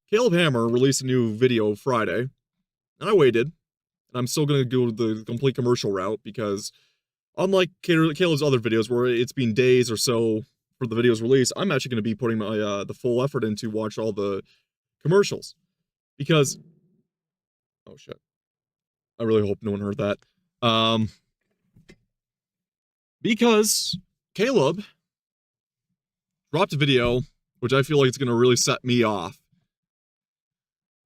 Caleb Hammer released a new video Friday, and I waited, and I'm still gonna go the complete commercial route because unlike Caleb's other videos where it's been days or so for the video's release, I'm actually gonna be putting my the full effort in to watch all the commercials because oh shit, I really hope no one heard that. Because Caleb dropped a video which I feel like it's gonna really set me off.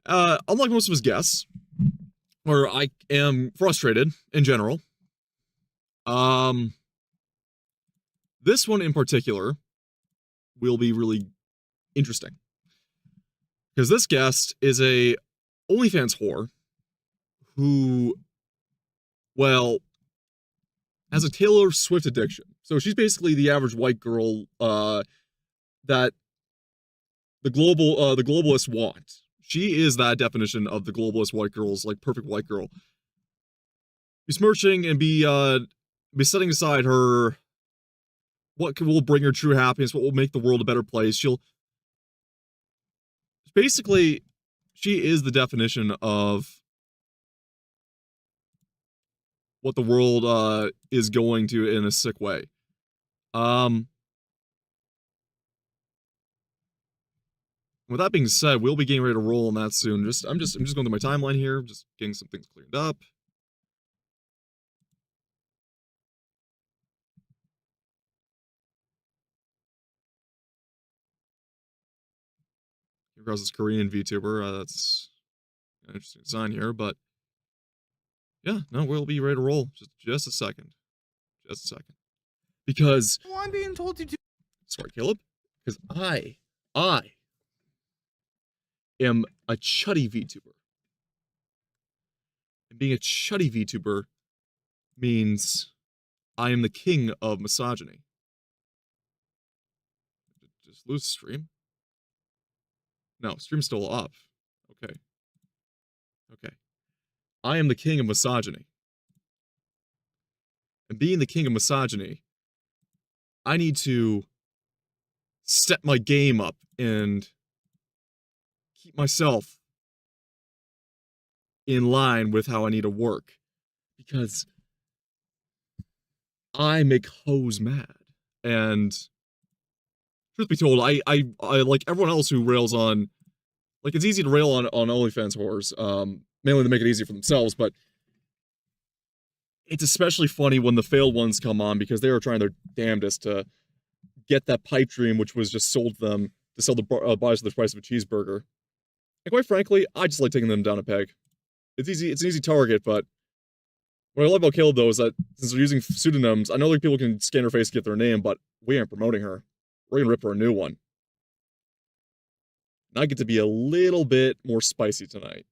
Unlike most of his guests, where I am frustrated in general, this one in particular will be really interesting. Because this guest is a OnlyFans whore who, well, has a Taylor Swift addiction. So she's basically the average white girl that the globalists want. She is that definition of the globalist white girl's like perfect white girl. Besmirching and be setting aside her what will bring her true happiness, what will make the world a better place. She'll basically she is the definition of what the world is going to in a sick way. With that being said, we'll be getting ready to roll on that soon. I'm just going through my timeline here, just getting some things cleared up. Here goes this Korean VTuber. That's an interesting design here, but yeah, no, we'll be ready to roll. Just a second. Just a second. Because well, I'm being told to do. Sorry, Caleb. Because I am a chuddy VTuber. And being a chuddy VTuber means I am the king of misogyny. Just lose stream? No, stream's still up. Okay. Okay. I am the king of misogyny. And being the king of misogyny, I need to step my game up and keep myself in line with how I need to work. Because I make hoes mad. And truth be told, I like everyone else who rails on, like it's easy to rail on OnlyFans whores, mainly to make it easier for themselves, but it's especially funny when the failed ones come on because they are trying their damnedest to get that pipe dream which was just sold to them to sell the bodies for the price of a cheeseburger. And quite frankly, I just like taking them down a peg. It's an easy target, but what I love about Caleb though is that since they're using pseudonyms, I know like people can scan her face to get their name, but we aren't promoting her. We're gonna rip her a new one. And I get to be a little bit more spicy tonight.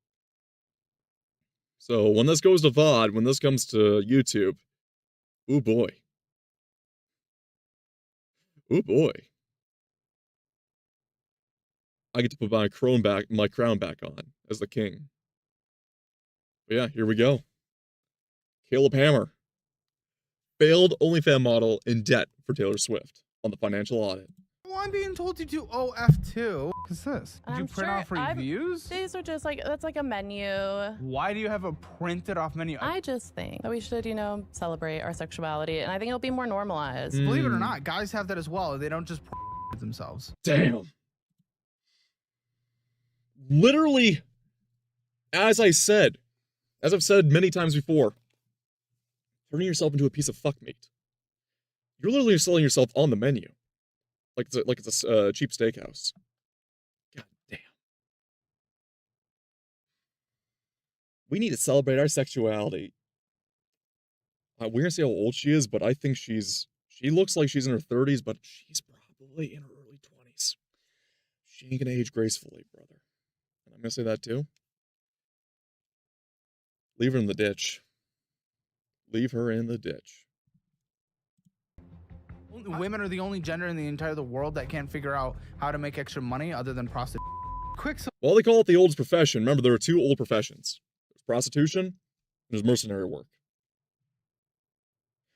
So when this goes to VOD, when this comes to YouTube, ooh boy. Ooh boy. I get to put my crown back on as the king. But yeah, here we go. Caleb Hammer. Failed OnlyFans model in debt for Taylor Swift on the financial audit. Well, I'm being told to do OF2. What's this? Did you print off reviews? These are just like, that's like a menu. Why do you have a printed off menu? I just think that we should, you know, celebrate our sexuality, and I think it'll be more normalized. Believe it or not, guys have that as well. They don't just themselves. Damn. Literally, as I've said many times before, turning yourself into a piece of fuck meat. You're literally selling yourself on the menu. Like it's a cheap steakhouse. God damn. We need to celebrate our sexuality. We're gonna see how old she is, but I think she looks like she's in her 30s, but she's probably in her early 20s. She ain't gonna age gracefully, brother. And I'm gonna say that too. Leave her in the ditch. Leave her in the ditch. Women are the only gender in the entire world that can't figure out how to make extra money other than prostitution. Well, they call it the oldest profession. Remember, there are two old professions. There's prostitution and there's mercenary work.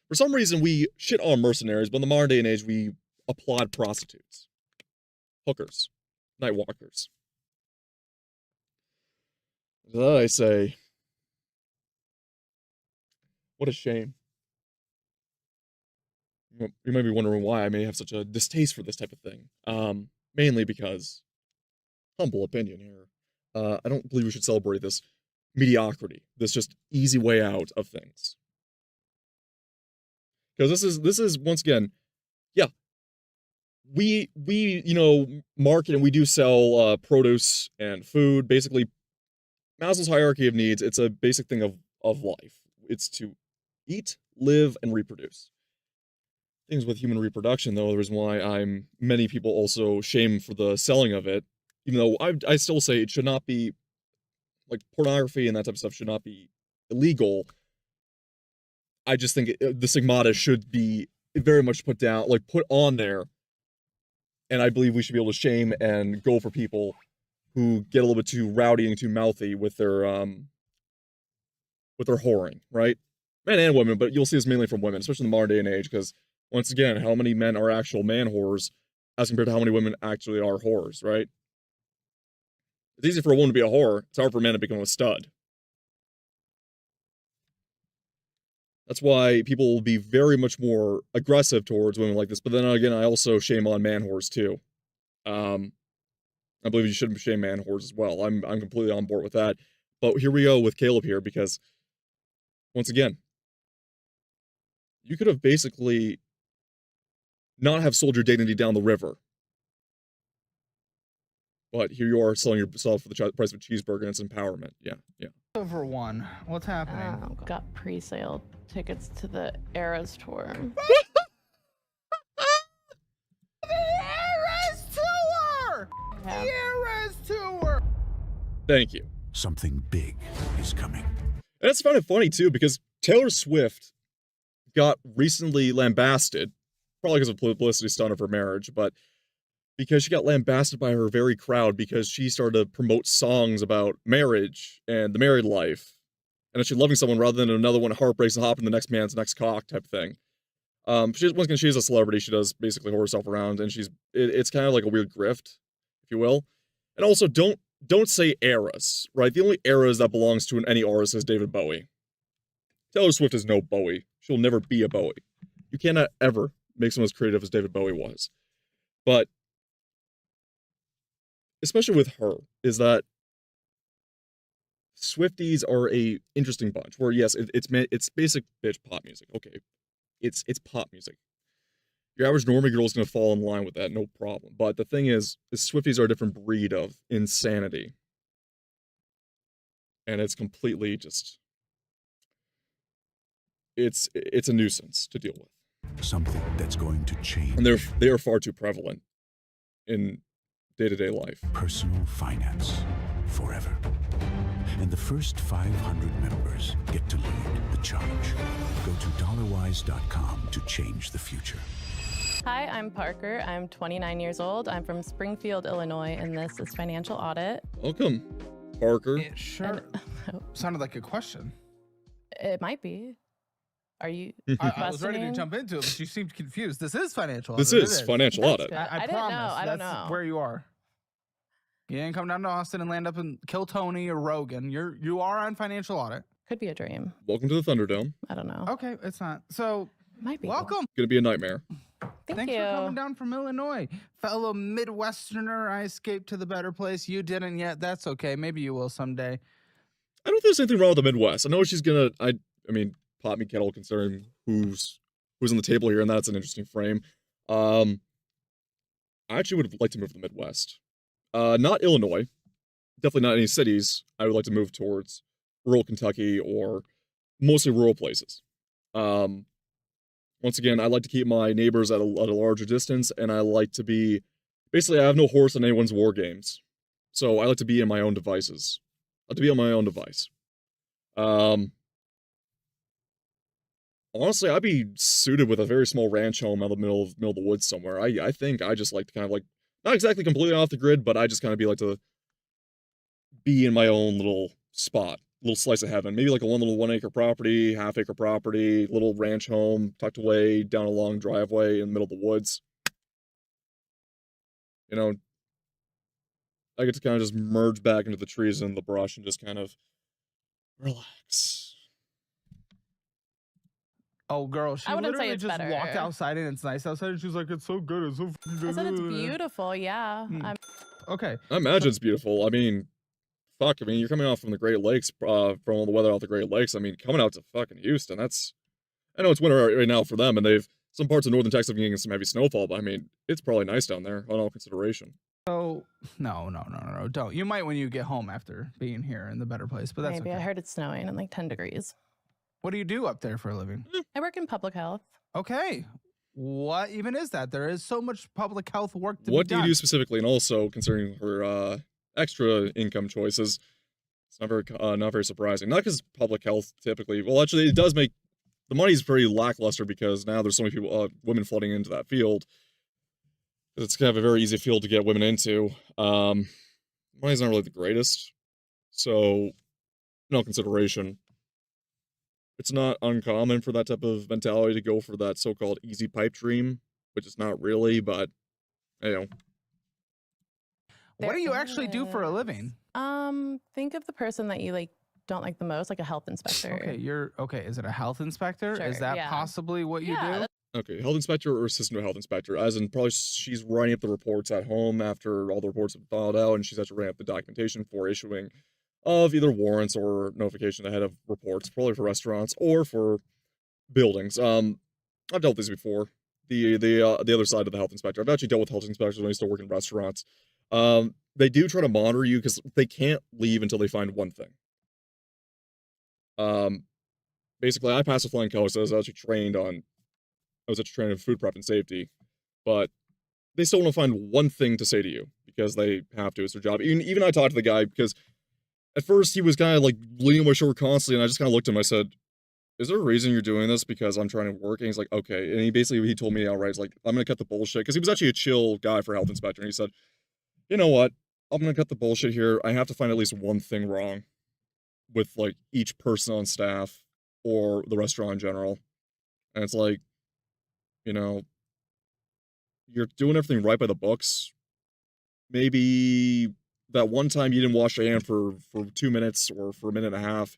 For some reason, we shit on mercenaries, but in the modern day and age, we applaud prostitutes. Hookers. Night walkers. That I say, what a shame. You might be wondering why I may have such a distaste for this type of thing. Mainly because, humble opinion here, I don't believe we should celebrate this mediocrity, this just easy way out of things. Because this is once again, yeah, we market and we do sell produce and food. Basically, Maslow's hierarchy of needs. It's a basic thing of life. It's to eat, live, and reproduce. Things with human reproduction, though, the reason why many people also shame for the selling of it, even though I still say it should not be, like, pornography and that type of stuff should not be illegal. I just think the stigmata should be very much put down, like, put on there, and I believe we should be able to shame and go for people who get a little bit too rowdy and too mouthy with their whoring, right? Men and women, but you'll see this mainly from women, especially in the modern day and age, because once again, how many men are actual man whores as compared to how many women actually are whores, right? It's easy for a woman to be a whore. It's hard for a man to become a stud. That's why people will be very much more aggressive towards women like this. But then again, I also shame on man whores too. I believe you shouldn't shame man whores as well. I'm completely on board with that. But here we go with Caleb here, because once again, you could have basically not have sold your dignity down the river. But here you are selling yourself for the price of a cheeseburger, and it's empowerment. Yeah. Over one. What's happening? Got pre-sale tickets to the Eras tour. The Eras tour! Yeah. The Eras tour! Thank you. Something big is coming. And it's kind of funny, too, because Taylor Swift got recently lambasted, probably because of publicity stunt of her marriage, but because she got lambasted by her very crowd because she started to promote songs about marriage and the married life, and actually loving someone rather than another one heartbreaks and hopping the next man's next cock type thing. Once again, she's a celebrity. She does basically whore herself around, and it's kind of like a weird grift, if you will. And also, don't say eras, right? The only eras that belongs to any artist is David Bowie. Taylor Swift is no Bowie. She'll never be a Bowie. You cannot ever make someone as creative as David Bowie was. But especially with her, is that Swifties are a interesting bunch. Where yes, it's basic bitch pop music. Okay, it's pop music. Your average normie girl is gonna fall in line with that, no problem. But the thing is Swifties are a different breed of insanity, and it's completely just it's a nuisance to deal with. Something that's going to change. And they are far too prevalent in day-to-day life. Personal finance forever. And the first 500 members get to lead the charge. Go to dollarwise.com to change the future. Hi, I'm Parker. I'm 29 years old. I'm from Springfield, Illinois, and this is Financial Audit. Welcome, Parker. It sure sounded like a question. It might be. Are you? I was ready to jump into it, but you seemed confused. This is financial audit. This is financial That's audit. good. I didn't know. promise. I don't That's know. where you are. You ain't come down to Austin and land up and kill Tony or Rogan. You are on financial audit. Could be a dream. Welcome to the Thunderdome. I don't know. Okay, it's not. So Might be. welcome. Gonna be a nightmare. Thanks Thanks for coming down from Illinois. Fellow Midwesterner, I escaped to the better place. You didn't yet. That's okay. Maybe you will someday. I don't think there's anything wrong with the Midwest. I know she's gonna. I mean, pot me kettle considering who's on the table here, and that's an interesting frame. I actually would like to move to the Midwest. Not Illinois. Definitely not any cities. I would like to move towards rural Kentucky or mostly rural places. Once again, I like to keep my neighbors at a larger distance, and I like to be basically I have no horse in anyone's war games, so I like to be in my own devices. I like to be on my own device. Honestly, I'd be suited with a very small ranch home out of the middle of the woods somewhere. I think I just like to kind of like not exactly completely off the grid, but I just kind of like to be in my own little spot, little slice of heaven. Maybe like a little 1 acre property, half acre property, little ranch home tucked away down a long driveway in the middle of the woods. You know, I get to kind of just merge back into the trees and the brush and just kind of relax. Oh, girl, she I wouldn't say literally it's just walked better. outside and it's nice outside, and she's like, "It's so good, it's so fucking good." I said it's beautiful. Yeah. Mm. Okay. I imagine it's beautiful. I mean, fuck. I mean, you're coming off from the Great Lakes, from all the weather off the Great Lakes. I mean, coming out to fucking Houston, that's. I know it's winter right now for them, and they've some parts of northern Texas have been getting some heavy snowfall. But I mean, it's probably nice down there on all consideration. So no, don't. You might when you get home after being here in the better place, but that's Maybe okay. I heard it's snowing and like 10 degrees. What do you do up there for a living? I work in public health. Okay. What even is that? There is so much public health work to be done. What do you do specifically? And also, considering her extra income choices, it's not very surprising. Not because public health typically. Well, actually, it does make the money's pretty lackluster because now there's so many people, women flooding into that field. It's kind of a very easy field to get women into. Money's not really the greatest, so no consideration. It's not uncommon for that type of mentality to go for that so-called easy pipe dream, which is not really, but, you know. What do you actually do for a living? Think of the person that you like don't like the most, like a health inspector. Okay, is it a health inspector? Sure, is that yeah. possibly what you Yeah, do? Okay, health inspector or assistant to health inspector, as in probably she's writing up the reports at home after all the reports have been filed out, and she's actually writing up the documentation for issuing of either warrants or notification ahead of reports, probably for restaurants or for buildings. I've dealt with these before. The other side of the health inspector. I've actually dealt with health inspectors when I used to work in restaurants. They do try to monitor you because they can't leave until they find one thing. Basically, I passed with flying colors. I was actually trained in food prep and safety, but they still want to find one thing to say to you because they have to. It's their job. Even I talked to the guy because at first he was kind of like leaning on my shoulder constantly, and I just kind of looked at him. I said, "Is there a reason you're doing this?" Because I'm trying to work. And he's like, "Okay." And he told me outright, he's like, "I'm gonna cut the bullshit," because he was actually a chill guy for health inspector. And he said, "You know what? I'm gonna cut the bullshit here. I have to find at least one thing wrong with like each person on staff or the restaurant in general." And it's like, you know, you're doing everything right by the books. Maybe that one time you didn't wash your hand for 2 minutes or for a minute and a half,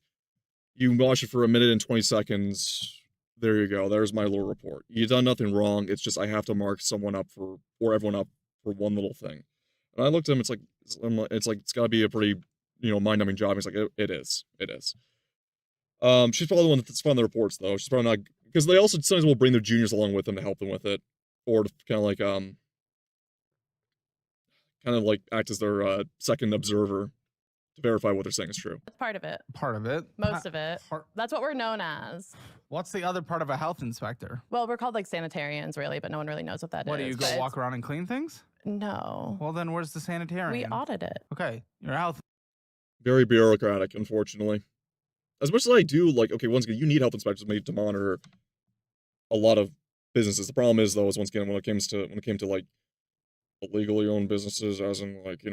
you wash it for a minute and 20 seconds. There you go. There's my little report. You've done nothing wrong. It's just I have to mark someone up or everyone up for one little thing. And I looked at him. It's like it's got to be a pretty mind-numbing job. He's like, it is. She's probably the one that's found the reports though. She's probably not, because they also sometimes will bring their juniors along with them to help them with it, or to kind of like act as their second observer to verify what they're saying is true. That's part of it. Part of it. Most of it. That's what we're known as. What's the other part of a health inspector? Well, we're called like sanitarians, really, but no one really knows what that is. What do you go walk around and clean things? No. Well, then where's the sanitarian? We audit it. Okay, your health. Very bureaucratic, unfortunately. As much as I do, like, okay, once again, you need health inspectors maybe to monitor a lot of businesses. The problem is, though, is once again, when it came to like illegally owned businesses, as in like,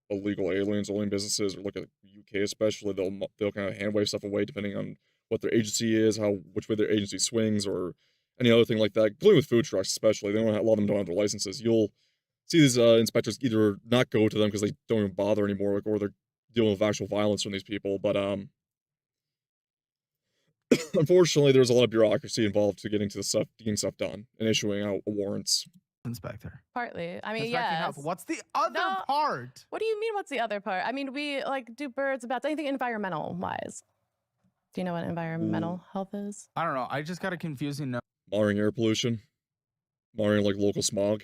illegal aliens owning businesses, or look at the UK especially, they'll kind of hand wave stuff away depending on what their agency is, which way their agency swings, or any other thing like that. Including with food trucks, especially, a lot of them don't have their licenses. You'll see these inspectors either not go to them because they don't even bother anymore, or they're dealing with actual violence from these people. But unfortunately, there's a lot of bureaucracy involved to getting stuff done and issuing out warrants. Inspector. Partly. I mean, Inspecting yes. health. What's the other part? What do you mean, what's the other part? I mean, we like do birds, bats, anything environmental wise. Do you know what environmental health is? I don't know. I just got a confusing note. Monitoring air pollution. Monitoring like local smog.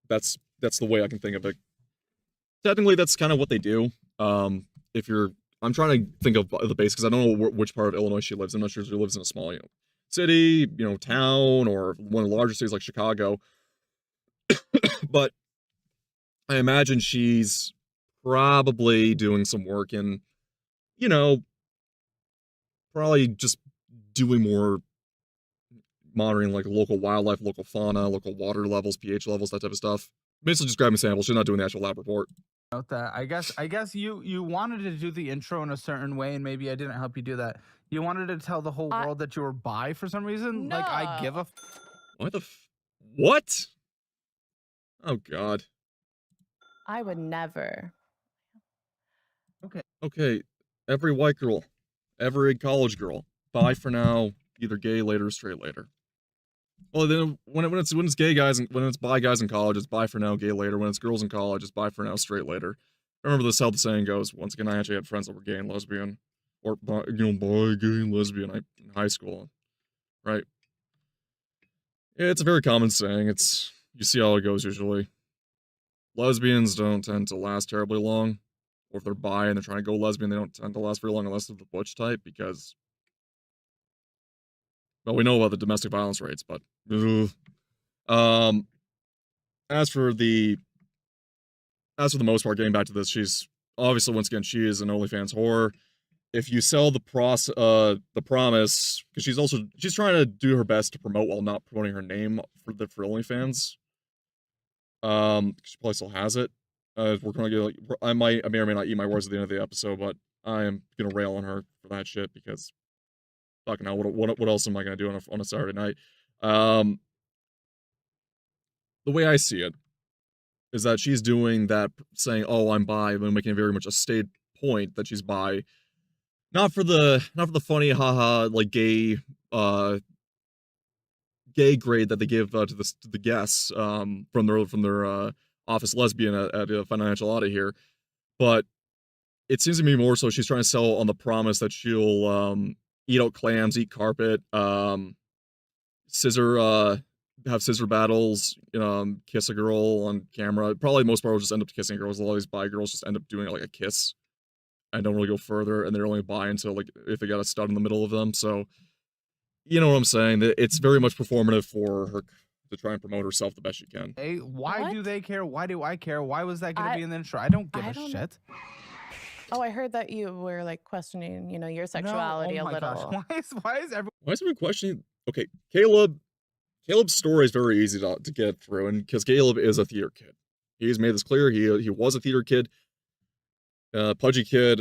That's the way I can think of it. Technically, that's kind of what they do. I'm trying to think of the base because I don't know which part of Illinois she lives. I'm not sure if she lives in a small, city, town, or one of the larger cities like Chicago. But I imagine she's probably doing some work in, probably just doing more monitoring like local wildlife, local fauna, local water levels, pH levels, that type of stuff. Basically just grabbing samples. She's not doing the actual lab report. Note that. I guess you wanted to do the intro in a certain way, and maybe I didn't help you do that. You wanted to tell the whole world that you were bi for some reason. No. Like I give a. What? Oh God. I would never. Okay, every white girl, every college girl, bi for now, either gay later or straight later. Well, then when it's gay guys and when it's bi guys in college, it's bi for now, gay later. When it's girls in college, it's bi for now, straight later. I remember this how the saying goes. Once again, I actually had friends that were gay and lesbian, or bi, bi, gay, and lesbian in high school, right? Yeah, it's a very common saying. It's you see how it goes usually. Lesbians don't tend to last terribly long, or if they're bi and they're trying to go lesbian, they don't tend to last very long unless they're the butch type because, well, we know about the domestic violence rates, but um, as for the most part, getting back to this, she's obviously once again she is an OnlyFans whore. If you sell the promise, because she's trying to do her best to promote while not promoting her name for OnlyFans. She probably still has it. We're gonna get like I may or may not eat my words at the end of the episode, but I am gonna rail on her for that shit because fucking hell, what else am I gonna do on a Saturday night? The way I see it is that she's doing that, saying, "Oh, I'm bi," but making very much a stated point that she's bi, not for the funny haha like gay grade that they give to the guests from their office lesbian at a financial audit here, but it seems to me more so she's trying to sell on the promise that she'll eat out clams, eat carpet, have scissor battles, kiss a girl on camera. Probably most part will just end up kissing girls. A lot of these bi girls just end up doing it like a kiss and don't really go further, and they're only bi until like if they got a stud in the middle of them. So you know what I'm saying? It's very much performative for her to try and promote herself the best she can. Hey, why do What? they care? Why do I care? Why was that going to I- be in the intro? I don't give I a don't- shit. Oh, I heard that you were like questioning, your No, sexuality oh a my gosh. little. Why is everyone Why is everyone questioning? Okay, Caleb's story is very easy to get through, and because Caleb is a theater kid, he's made this clear. He was a theater kid, pudgy kid.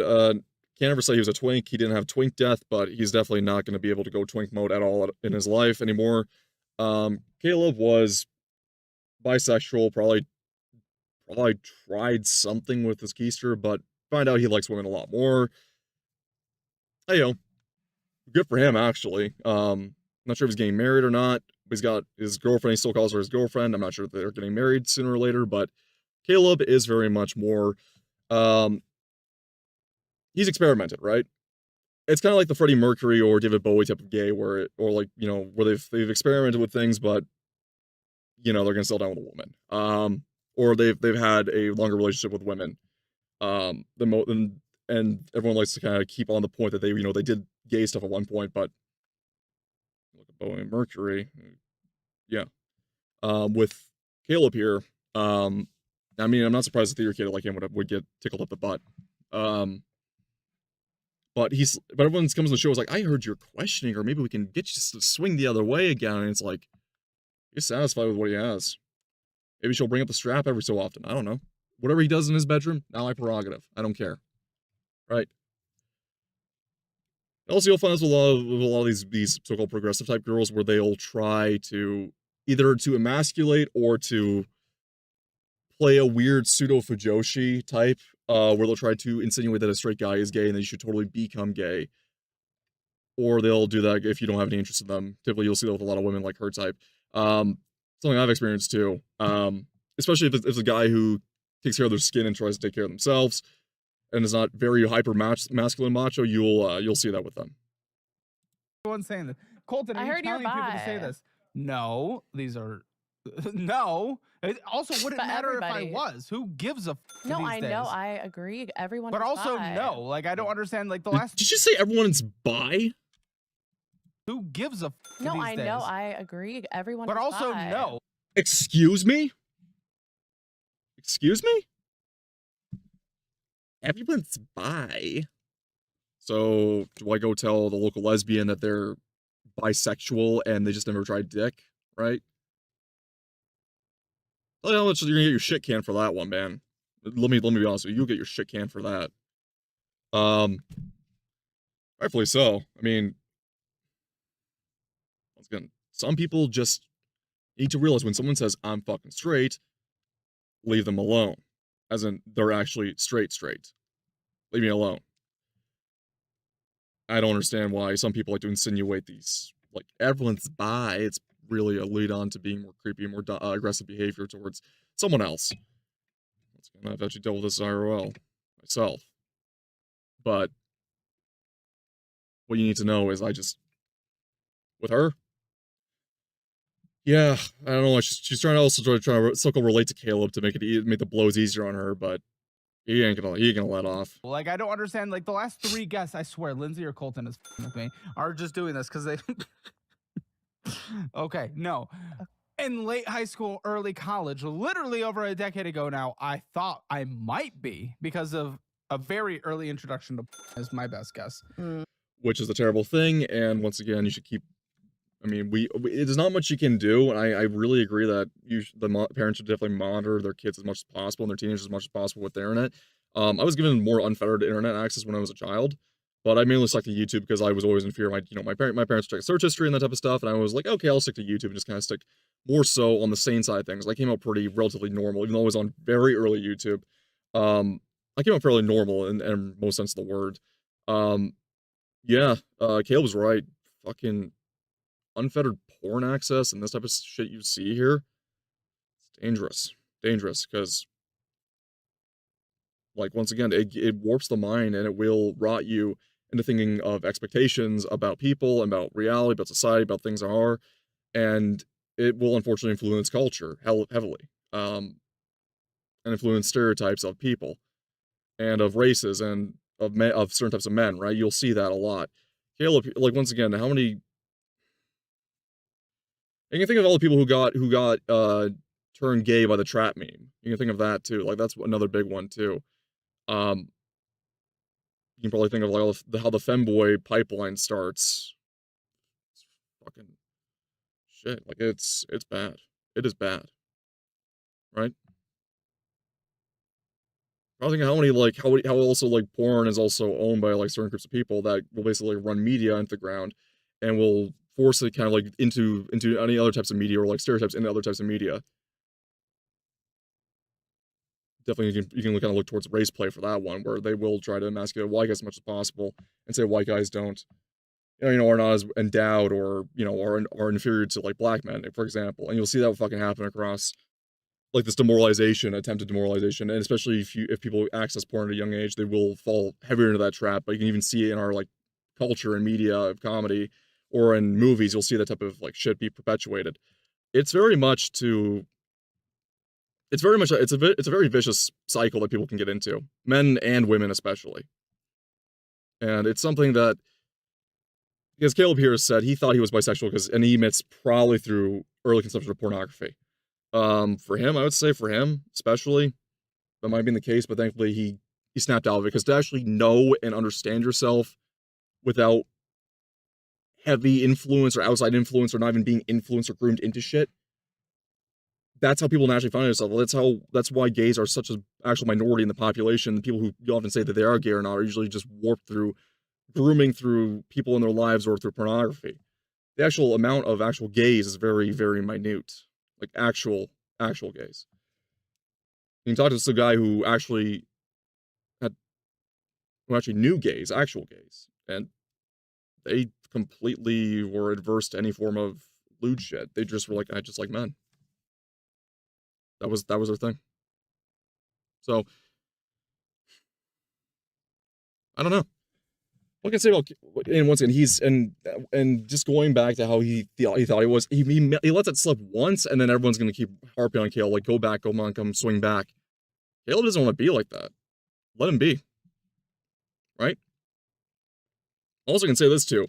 Can't ever say he was a twink. He didn't have twink death, but he's definitely not going to be able to go twink mode at all in his life anymore. Caleb was bisexual. Probably tried something with his keister, but find out he likes women a lot more. Hey, good for him actually. Not sure if he's getting married or not. But he's got his girlfriend. He still calls her his girlfriend. I'm not sure if they're getting married sooner or later, but Caleb is very much more. He's experimented, right? It's kind of like the Freddie Mercury or David Bowie type of gay, where where they've experimented with things, but they're gonna settle down with a woman, or they've had a longer relationship with women, and everyone likes to kind of keep on the point that they did gay stuff at one point, but look at Bowie and Mercury, yeah, with Caleb here, I mean, I'm not surprised a theater kid like him would get tickled up the butt, but everyone comes on the show is like, I heard you're questioning her. Maybe we can get you to swing the other way again. And it's like, he's satisfied with what he has. Maybe she'll bring up the strap every so often. I don't know. Whatever he does in his bedroom, not my prerogative. I don't care. Right? Also, you'll find this with a lot of these so-called progressive type girls where they'll try to either to emasculate or to play a weird pseudo fujoshi type, where they'll try to insinuate that a straight guy is gay and that you should totally become gay. Or they'll do that if you don't have any interest in them. Typically, you'll see that with a lot of women like her type. Something I've experienced too. Especially if it's a guy who takes care of their skin and tries to take care of themselves, and is not very hyper masculine macho. You'll see that with them. saying that? Colton, I are you heard you're telling people to say bi. this? No, these are no. It also wouldn't But matter if everybody- I was. Who gives a f No, these I days? know. I agree. Everyone But is also bi. no. Like I don't understand. Like the Did last. you say everyone's bi? Who gives a f No, these I days? know. I agree. Everyone But is also bi. no. Excuse me? Excuse me? Everyone's bi. So, do I go tell the local lesbian that they're bisexual and they just never tried dick, right? Tell you how much you're gonna get your shit canned for that one, man. Let me be honest with you, you'll get your shit canned for that. Rightfully so. I mean, once again, some people just need to realize when someone says, I'm fucking straight, leave them alone. As in, they're actually straight. Leave me alone. I don't understand why some people like to insinuate these, like, everyone's bi. It's really a lead on to being more creepy, more aggressive behavior towards someone else. I've actually dealt with this IRL myself. But what you need to know is with her, yeah, I don't know. She's trying to also try to circle relate to Caleb to make the blows easier on her, but he ain't gonna let off. Like, I don't understand. Like, the last 3 guests, I swear, Lindsay or Colton is with me, are just doing this because they. Okay, no. In late high school, early college, literally over a decade ago now, I thought I might be because of a very early introduction to is my best guess. Which is a terrible thing, and once again, you should keep. I mean, there's not much you can do, and I really agree that parents should definitely monitor their kids as much as possible and their teenagers as much as possible with the internet. I was given more unfettered internet access when I was a child, but I mainly stuck to YouTube because I was always in fear. My parents check search history and that type of stuff, and I was like, okay, I'll stick to YouTube and just kind of stick more so on the sane side of things. I came out relatively normal, even though I was on very early YouTube. I came out fairly normal in most sense of the word. Yeah, Caleb was right. Fucking unfettered porn access and this type of shit you see here, it's dangerous, because, like, once again, it warps the mind and it will rot you into thinking of expectations about people, about reality, about society, about things that are, and it will unfortunately influence culture heavily, and influence stereotypes of people and of races and of certain types of men, right? You'll see that a lot. Caleb, like, once again, how many. You can think of all the people who got turned gay by the trap meme. You can think of that too. Like, that's another big one too. You can probably think of like how the femboy pipeline starts. It's fucking shit. Like, it's bad. It is bad. Right? I was thinking how many how also like porn is also owned by like certain groups of people that will basically run media into the ground and will force it kind of like into any other types of media, or like stereotypes into other types of media. Definitely you can kind of look towards race play for that one, where they will try to emasculate white guys as much as possible and say white guys don't, are not as endowed, or, are inferior to like black men, for example. And you'll see that fucking happen across like this attempted demoralization, and especially if people access porn at a young age, they will fall heavier into that trap. But you can even see it in our like culture and media of comedy, or in movies, you'll see that type of like shit be perpetuated. It's a very vicious cycle that people can get into, men and women especially. And it's something that, because Caleb here has said he thought he was bisexual and he admits probably through early consumption of pornography. For him, I would say for him especially, that might have been the case, but thankfully he snapped out of it, because to actually know and understand yourself without heavy influence or outside influence, or not even being influenced or groomed into shit, that's how people naturally find themselves. That's why gays are such an actual minority in the population. The people who often say that they are gay or not are usually just warped through grooming through people in their lives or through pornography. The actual amount of actual gays is very, very minute. Like actual gays. You can talk to some guy who actually knew gays, actual gays, and they completely were adverse to any form of lewd shit. They just were like, I just like men. That was their thing. So, I don't know. What can I say about, and once again, and just going back to how he thought he was, he lets it slip once, and then everyone's going to keep harping on Caleb, like, go back, come swing back. Caleb doesn't want to be like that. Let him be. Right? Also, can say this too.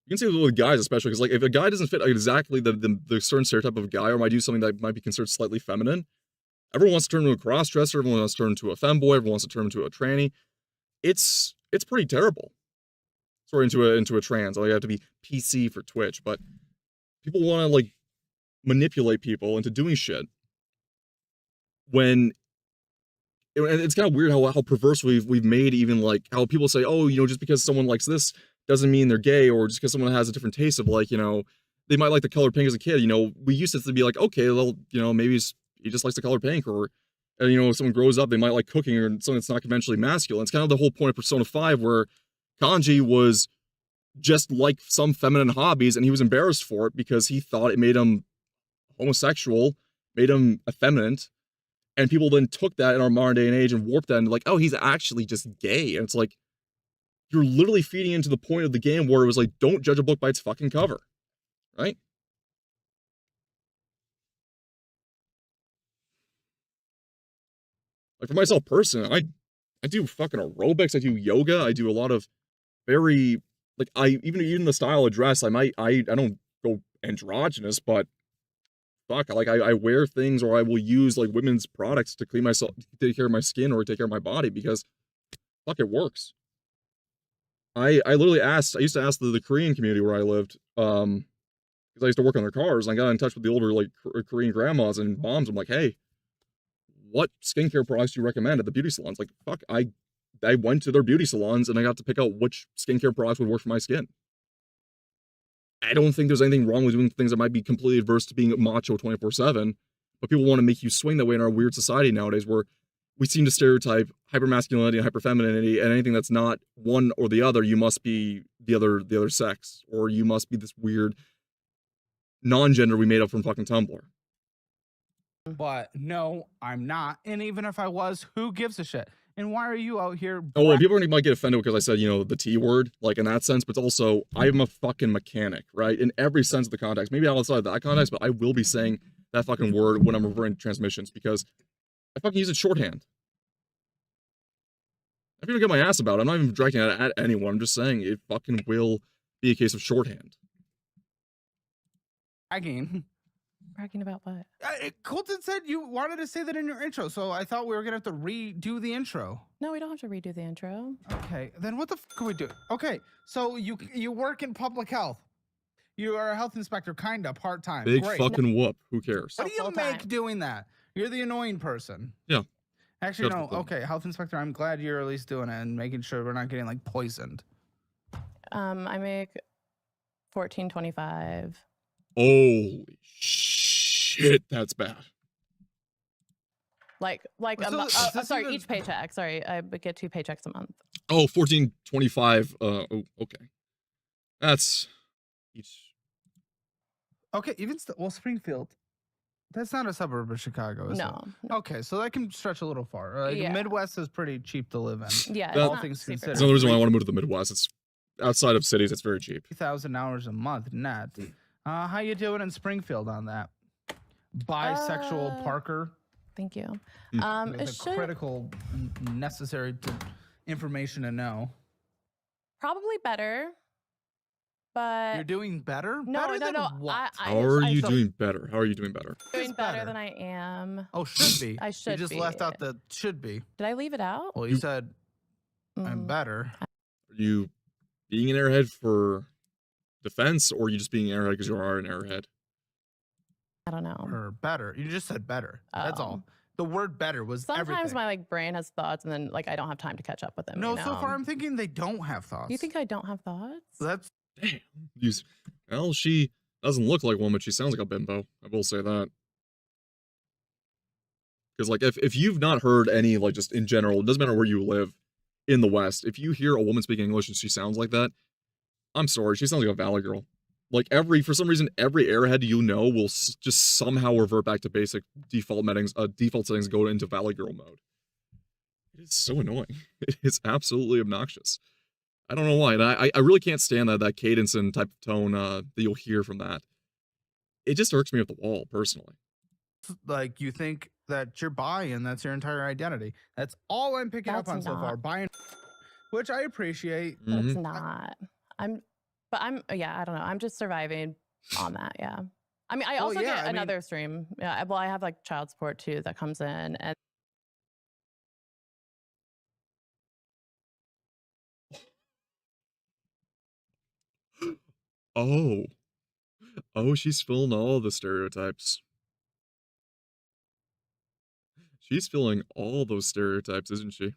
You can say this with guys especially, because like, if a guy doesn't fit exactly the certain stereotype of a guy, or might do something that might be considered slightly feminine, everyone wants to turn into a cross-dresser, everyone wants to turn into a femboy, everyone wants to turn into a tranny. It's pretty terrible. Sorry, into a trans. I have to be PC for Twitch, but people want to like manipulate people into doing shit. When it's kind of weird how perverse we've made, even like how people say, oh, just because someone likes this doesn't mean they're gay, or just because someone has a different taste of like, they might like the color pink as a kid. We used to be like, okay, well, maybe he just likes the color pink, or And, you know, if someone grows up, they might like cooking or something that's not conventionally masculine. It's kind of the whole point of Persona 5 where Kanji was just like some feminine hobbies and he was embarrassed for it because he thought it made him homosexual, made him effeminate. And people then took that in our modern day and age and warped that into like, oh, he's actually just gay. And it's like, you're literally feeding into the point of the game where it was like, don't judge a book by its fucking cover. Right? Like for myself personally, I do fucking aerobics, I do yoga, I do a lot of very like even the style of dress, I don't go androgynous, but fuck, I wear things or I will use like women's products to clean myself, take care of my skin or take care of my body because fuck it works. I literally I used to ask the Korean community where I lived, because I used to work on their cars, and I got in touch with the older like Korean grandmas and moms. I'm like, hey, what skincare products do you recommend at the beauty salons? Like, fuck, I went to their beauty salons and I got to pick out which skincare products would work for my skin. I don't think there's anything wrong with doing things that might be completely adverse to being macho 24/7, but people want to make you swing that way in our weird society nowadays where we seem to stereotype hypermasculinity and hyperfemininity, and anything that's not one or the other, you must be the other sex, or you must be this weird non-gender we made up from fucking Tumblr. But no, I'm not. And even if I was, who gives a shit? And why are you out here? Oh, well, people might get offended because I said, you know, the T word, like in that sense, but also I'm a fucking mechanic, right? In every sense of the context. Maybe outside of that context, but I will be saying that fucking word when I'm referring to transmissions because I fucking use it shorthand. I don't get my ass about it. I'm not even directing it at anyone. I'm just saying it fucking will be a case of shorthand. Bragging about what? Colton said you wanted to say that in your intro, so I thought we were gonna have to redo the intro. No, we don't have to redo the intro. Okay, then what the fuck are we doing? Okay, so you work in public health. You are a health inspector, kinda part-time. Big Great. fucking whoop. Who cares? What do you make doing that? You're the annoying person. Yeah. Actually, no. Okay, health inspector, I'm glad you're at least doing it and making sure we're not getting like poisoned. I make $14.25. Holy shit, that's bad. Sorry, each paycheck. Sorry, I would get 2 paychecks a month. Oh, $14.25. Oh, okay. That's each. Okay, even well, Springfield. That's not a suburb of Chicago, is it? No. Okay, so that can stretch a little far. Like, Yeah. Midwest is pretty cheap to live in. Yeah, That- it's all not things super considered. That's another reason why I want to move to the Midwest. It's outside of cities, it's very cheap. $3,000 a month net. How you doing in Springfield on that? Bisexual Parker. Thank you. It's critical, necessary information to know. Probably better, but You're doing better? no, Better no, than no. what? How are you doing better? How are you doing better? Doing Is better better. than I am. Oh, should be. I should You just be. left out the should be. Did I leave it out? Well, you said I'm Mm, better. Are you being an airhead for defense, or are you just being an airhead because you are an airhead? I don't know. Or better. You just said better. That's all. Oh. The word better was Sometimes everything. my brain has thoughts, and then I don't have time to catch up with them. No, you so know? far I'm thinking they don't have thoughts. You think I don't have thoughts? That's Damn. Well, she doesn't look like one, but she sounds like a bimbo. I will say that. Because, like, if you've not heard any, like, just in general, it doesn't matter where you live in the West, if you hear a woman speaking English and she sounds like that, I'm sorry, she sounds like a Valley girl. Like, for some reason, every airhead you know will just somehow revert back to basic default settings, go into Valley girl mode. It is so annoying. It is absolutely obnoxious. I don't know why. And I really can't stand that cadence and type of tone that you'll hear from that. It just irks me up the wall, personally. like you think that you're bi and that's your entire identity. That's all I'm picking up on That's so far. not. Bi, which I appreciate. But it's Mhm. not. Yeah, I don't know. I'm just surviving on that. Yeah. I mean, I Well, also yeah, get I mean- another stream. Yeah. Well, I have like child support too that comes in, and Oh. Oh, she's filling all the stereotypes. She's filling all those stereotypes, isn't she?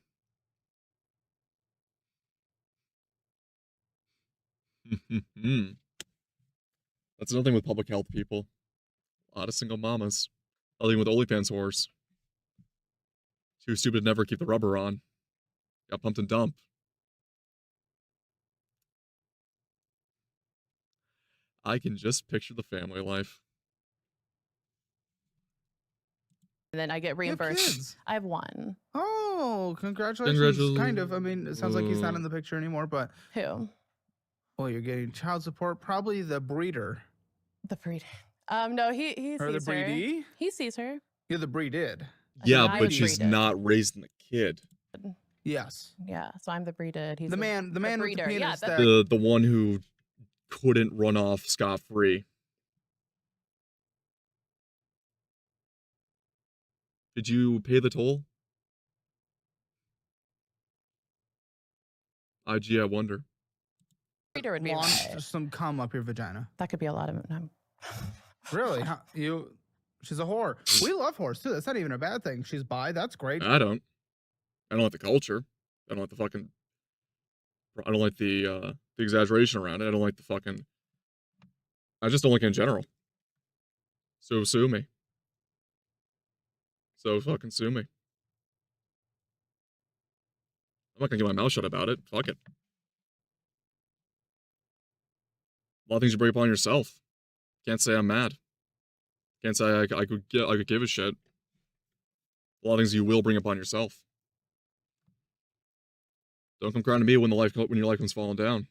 That's another thing with public health people. A lot of single mamas. Other thing with OnlyFans whores. Too stupid to never keep the rubber on. Got pumped and dumped. I can just picture the family life. And then I get You have reimbursed. kids. I have one. Oh, congratulations. Kind of. I mean, it sounds like he's not in the picture anymore, but Who? well, you're getting child support. Probably the breeder. The breeder. No, he Or the sees her. breedee? He sees her. You're the breeded. Yeah, I but she's breeded. not raising the kid. Yes. Yeah, so I'm the breeded. He's The man with the breeder. penis Yeah, that The one who couldn't run off scot-free. Did you pay the toll? IG, I wonder. breeder would be launched right. some cum up your vagina. That could be a lot of. Really? She's a whore. We love whores too. That's not even a bad thing. She's bi. That's great. I don't like the culture. I don't like the fucking. I don't like the exaggeration around it. I don't like the fucking. I just don't like it in general. So sue me. So fucking sue me. I'm not gonna get my mouth shut about it. Fuck it. A lot of things you bring upon yourself. Can't say I'm mad. Can't say I could give a shit. A lot of things you will bring upon yourself. Don't come crying to me when your life comes falling down.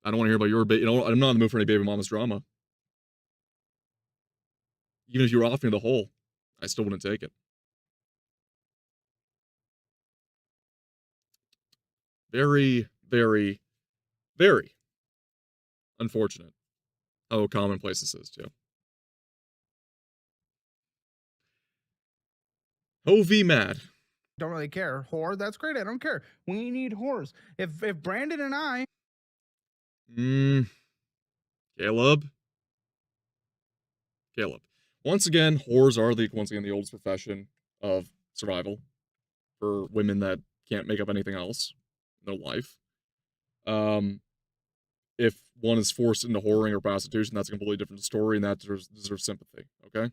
I don't want to hear about your baby. I'm not in the mood for any baby mama's drama. Even if you were offering the whole, I still wouldn't take it. Very, very, very unfortunate how commonplace this is, too. OV mad. Don't really care. Whore, that's great. I don't care. We need whores. If Brandon and I Caleb. Once again, whores are the oldest profession of survival for women that can't make up anything else in their life. If one is forced into whoring or prostitution, that's a completely different story, and that deserves sympathy, okay?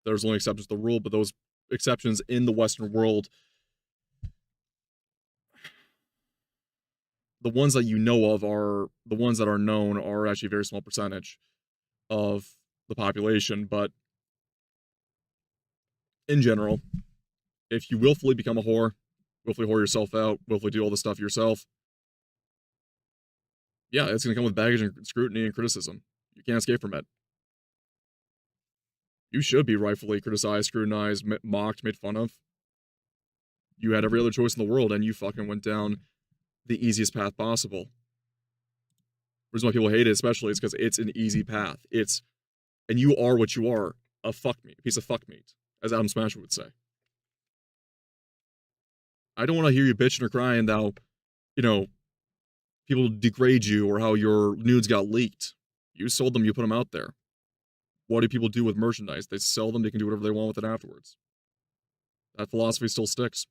There's only exceptions to the rule, but those exceptions in the Western world, the ones that you know of are, the ones that are known are actually a very small percentage of the population, but in general, if you willfully become a whore, willfully whore yourself out, willfully do all this stuff yourself, yeah, it's going to come with baggage and scrutiny and criticism. You can't escape from it. You should be rightfully criticized, scrutinized, mocked, made fun of. You had every other choice in the world, and you fucking went down the easiest path possible. The reason why people hate it, especially, is because it's an easy path. And you are what you are, a piece of fuck meat, as Adam Smasher would say. I don't want to hear you bitching or crying how, people degrade you or how your nudes got leaked. You sold them, you put them out there. What do people do with merchandise? They sell them, they can do whatever they want with it afterwards. That philosophy still sticks.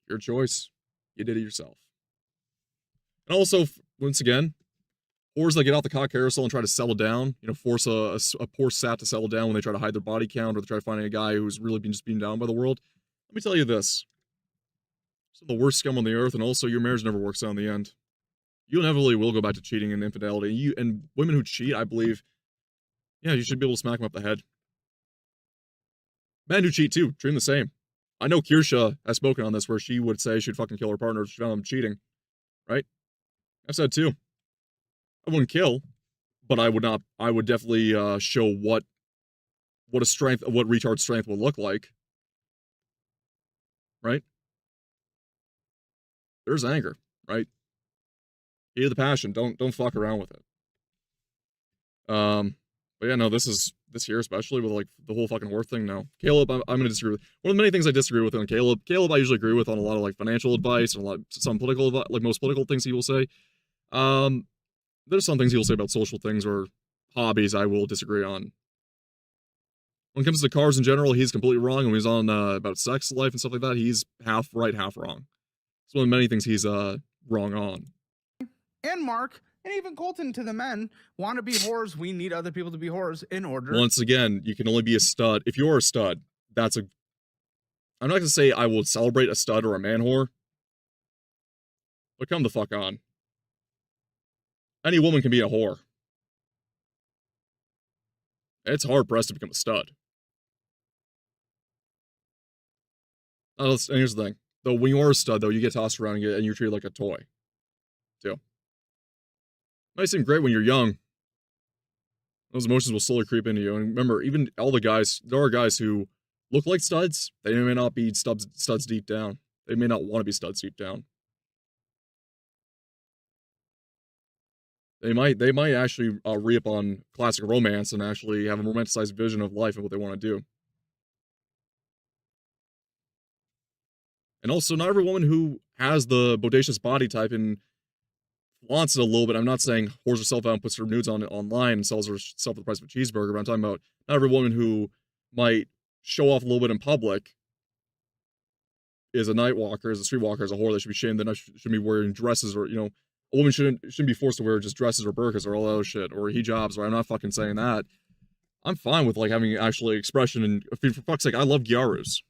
Your choice. You did it yourself. And also, once again, whores that get out the cock carousel and try to settle down, force a poor sap to settle down when they try to hide their body count or they try to find a guy who's really been just beaten down by the world. Let me tell you this. Some of the worst scum on the earth, and also your marriage never works out in the end. You inevitably will go back to cheating and infidelity. And women who cheat, I believe, yeah, you should be able to smack them up the head. Men who cheat too, treat them the same. I know Kirsha has spoken on this where she would say she'd fucking kill her partner if she found them cheating. Right? I've said too. I wouldn't kill, but I would definitely show what retard strength will look like. Right? There's anger, right? Heat of the passion. Don't fuck around with it. But yeah, no, this year, especially with like the whole fucking whore thing. No, Caleb, I'm gonna disagree with. One of the many things I disagree with on Caleb. Caleb, I usually agree with on a lot of like financial advice and some political advice, like most political things he will say. There's some things he will say about social things or hobbies I will disagree on. When it comes to cars in general, he's completely wrong. And when he's on about sex life and stuff like that, he's half right, half wrong. It's one of the many things he's wrong on. and Mark and even Colton to the men want to be whores. We need other people to be whores in order. Once again, you can only be a stud. If you're a stud, I'm not going to say I will celebrate a stud or a man whore, but come the fuck on. Any woman can be a whore. It's hard pressed to become a stud. And here's the thing. Though when you are a stud, though, you get tossed around and you're treated like a toy. Too. Might seem great when you're young. Those emotions will slowly creep into you. And remember, even all the guys, there are guys who look like studs. They may not be studs deep down. They may not want to be studs deep down. They might actually re-up on classic romance and actually have a romanticized vision of life and what they want to do. And also, not every woman who has the bodacious body type and flaunts it a little bit. I'm not saying whores herself out and puts her nudes on online and sells herself for the price of a cheeseburger, but I'm talking about not every woman who might show off a little bit in public is a night walker, is a street walker, is a whore. They should be shamed. They shouldn't be wearing dresses or, a woman shouldn't be forced to wear just dresses or burqas or all that other shit or hijabs. Or I'm not fucking saying that. I'm fine with like having actually expression and for fuck's sake, I love gyarus.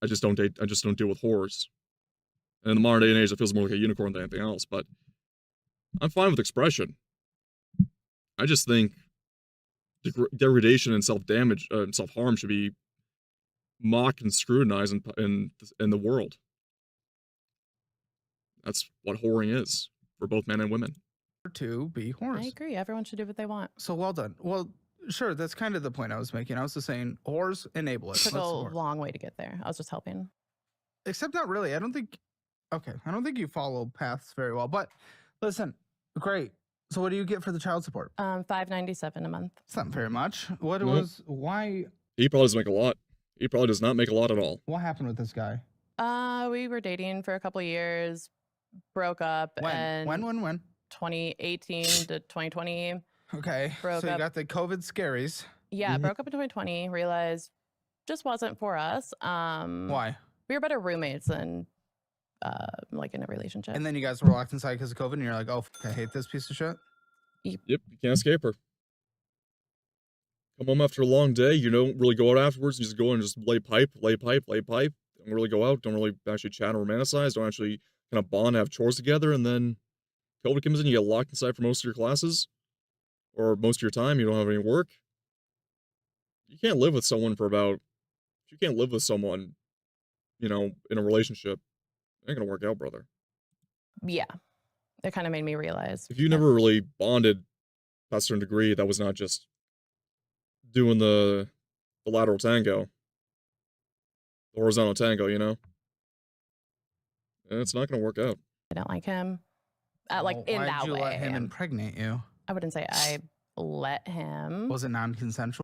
I just don't deal with whores. And in the modern day and age, it feels more like a unicorn than anything else. But I'm fine with expression. I just think degradation and self-damage and self-harm should be mocked and scrutinized in the world. That's what whoring is for both men and women. To be whores. I agree. Everyone should do what they want. So well done. Well, sure. That's kind of the point I was making. I was just saying whores enable it. It took a Let's whore. long way to get there. I was just helping. Except not really. I don't think you follow paths very well. But listen, great. So what do you get for the child support? $5.97 a month. It's not very much. Why? He probably doesn't make a lot. He probably does not make a lot at all. What happened with this guy? We were dating for a couple of years, broke up. When? 2018 to 2020. Okay. Broke so you up. got the COVID scaries. Yeah, broke up in 2020. Realized just wasn't for us. Why? We were better roommates than like in a relationship. And then you guys were locked inside because of COVID, and you're like, oh, I hate this piece of shit. Yep, you can't escape her. Come home after a long day, you don't really go out afterwards, you just go and just lay pipe. Don't really go out, don't really actually chat or romanticize, don't actually kind of bond, have chores together, and then COVID comes in, you get locked inside for most of your classes, or most of your time, you don't have any work. You can't live with someone in a relationship. It ain't gonna work out, brother. Yeah. It kind of made me realize. If you never really bonded to a certain degree, that was not just doing the lateral tango, the horizontal tango, and it's not gonna work out. I don't like him. Like in why'd that you way. let him impregnate you? I wouldn't say I let him. Was it non-consensual?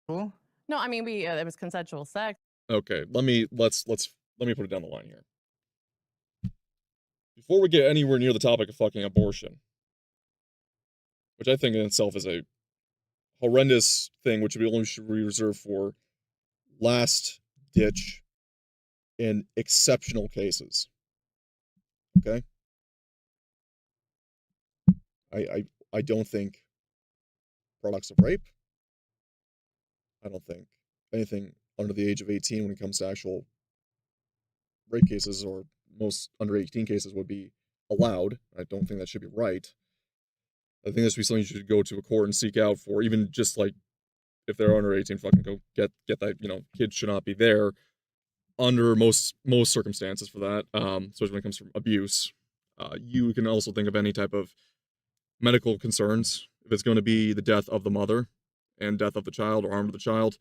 No, I mean it was consensual sex. Okay, let me put it down the line here. Before we get anywhere near the topic of fucking abortion, which I think in itself is a horrendous thing, which we only should be reserved for last ditch in exceptional cases. Okay? I don't think products of rape. I don't think anything under the age of 18 when it comes to actual rape cases or most under 18 cases would be allowed. I don't think that should be right. I think that should be something you should go to a court and seek out for, even just like if they're under 18, fucking go get that, kids should not be there under most circumstances for that, especially when it comes to abuse. You can also think of any type of medical concerns. If it's going to be the death of the mother and death of the child or harm to the child,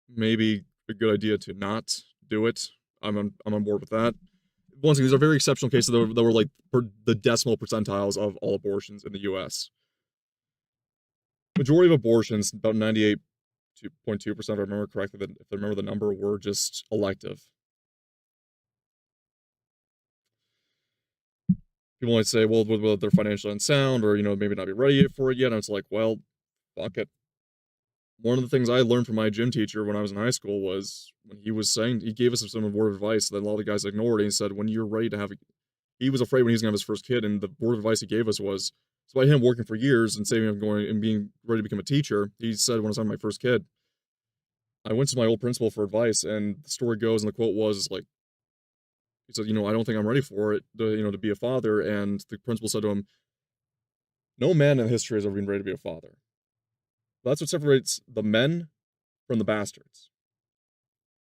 maybe a good idea to not do it. I'm on board with that. Once again, these are very exceptional cases that were like the decimal percentiles of all abortions in the U.S. Majority of abortions, about 98.2%, if I remember correctly, if I remember the number, were just elective. People might say, well, whether they're financially unsound or, maybe not be ready for it yet. And it's like, well, fuck it. One of the things I learned from my gym teacher when I was in high school was when he gave us some word of advice that a lot of the guys ignored. And he said, when you're ready to have he was afraid when he was going to have his first kid. And the word of advice he gave us was, so by him working for years and saving up going and being ready to become a teacher, he said when I was having my first kid, I went to my old principal for advice, and the story goes, and the quote was like, he said, I don't think I'm ready for it, to be a father. And the principal said to him, no man in history has ever been ready to be a father. That's what separates the men from the bastards.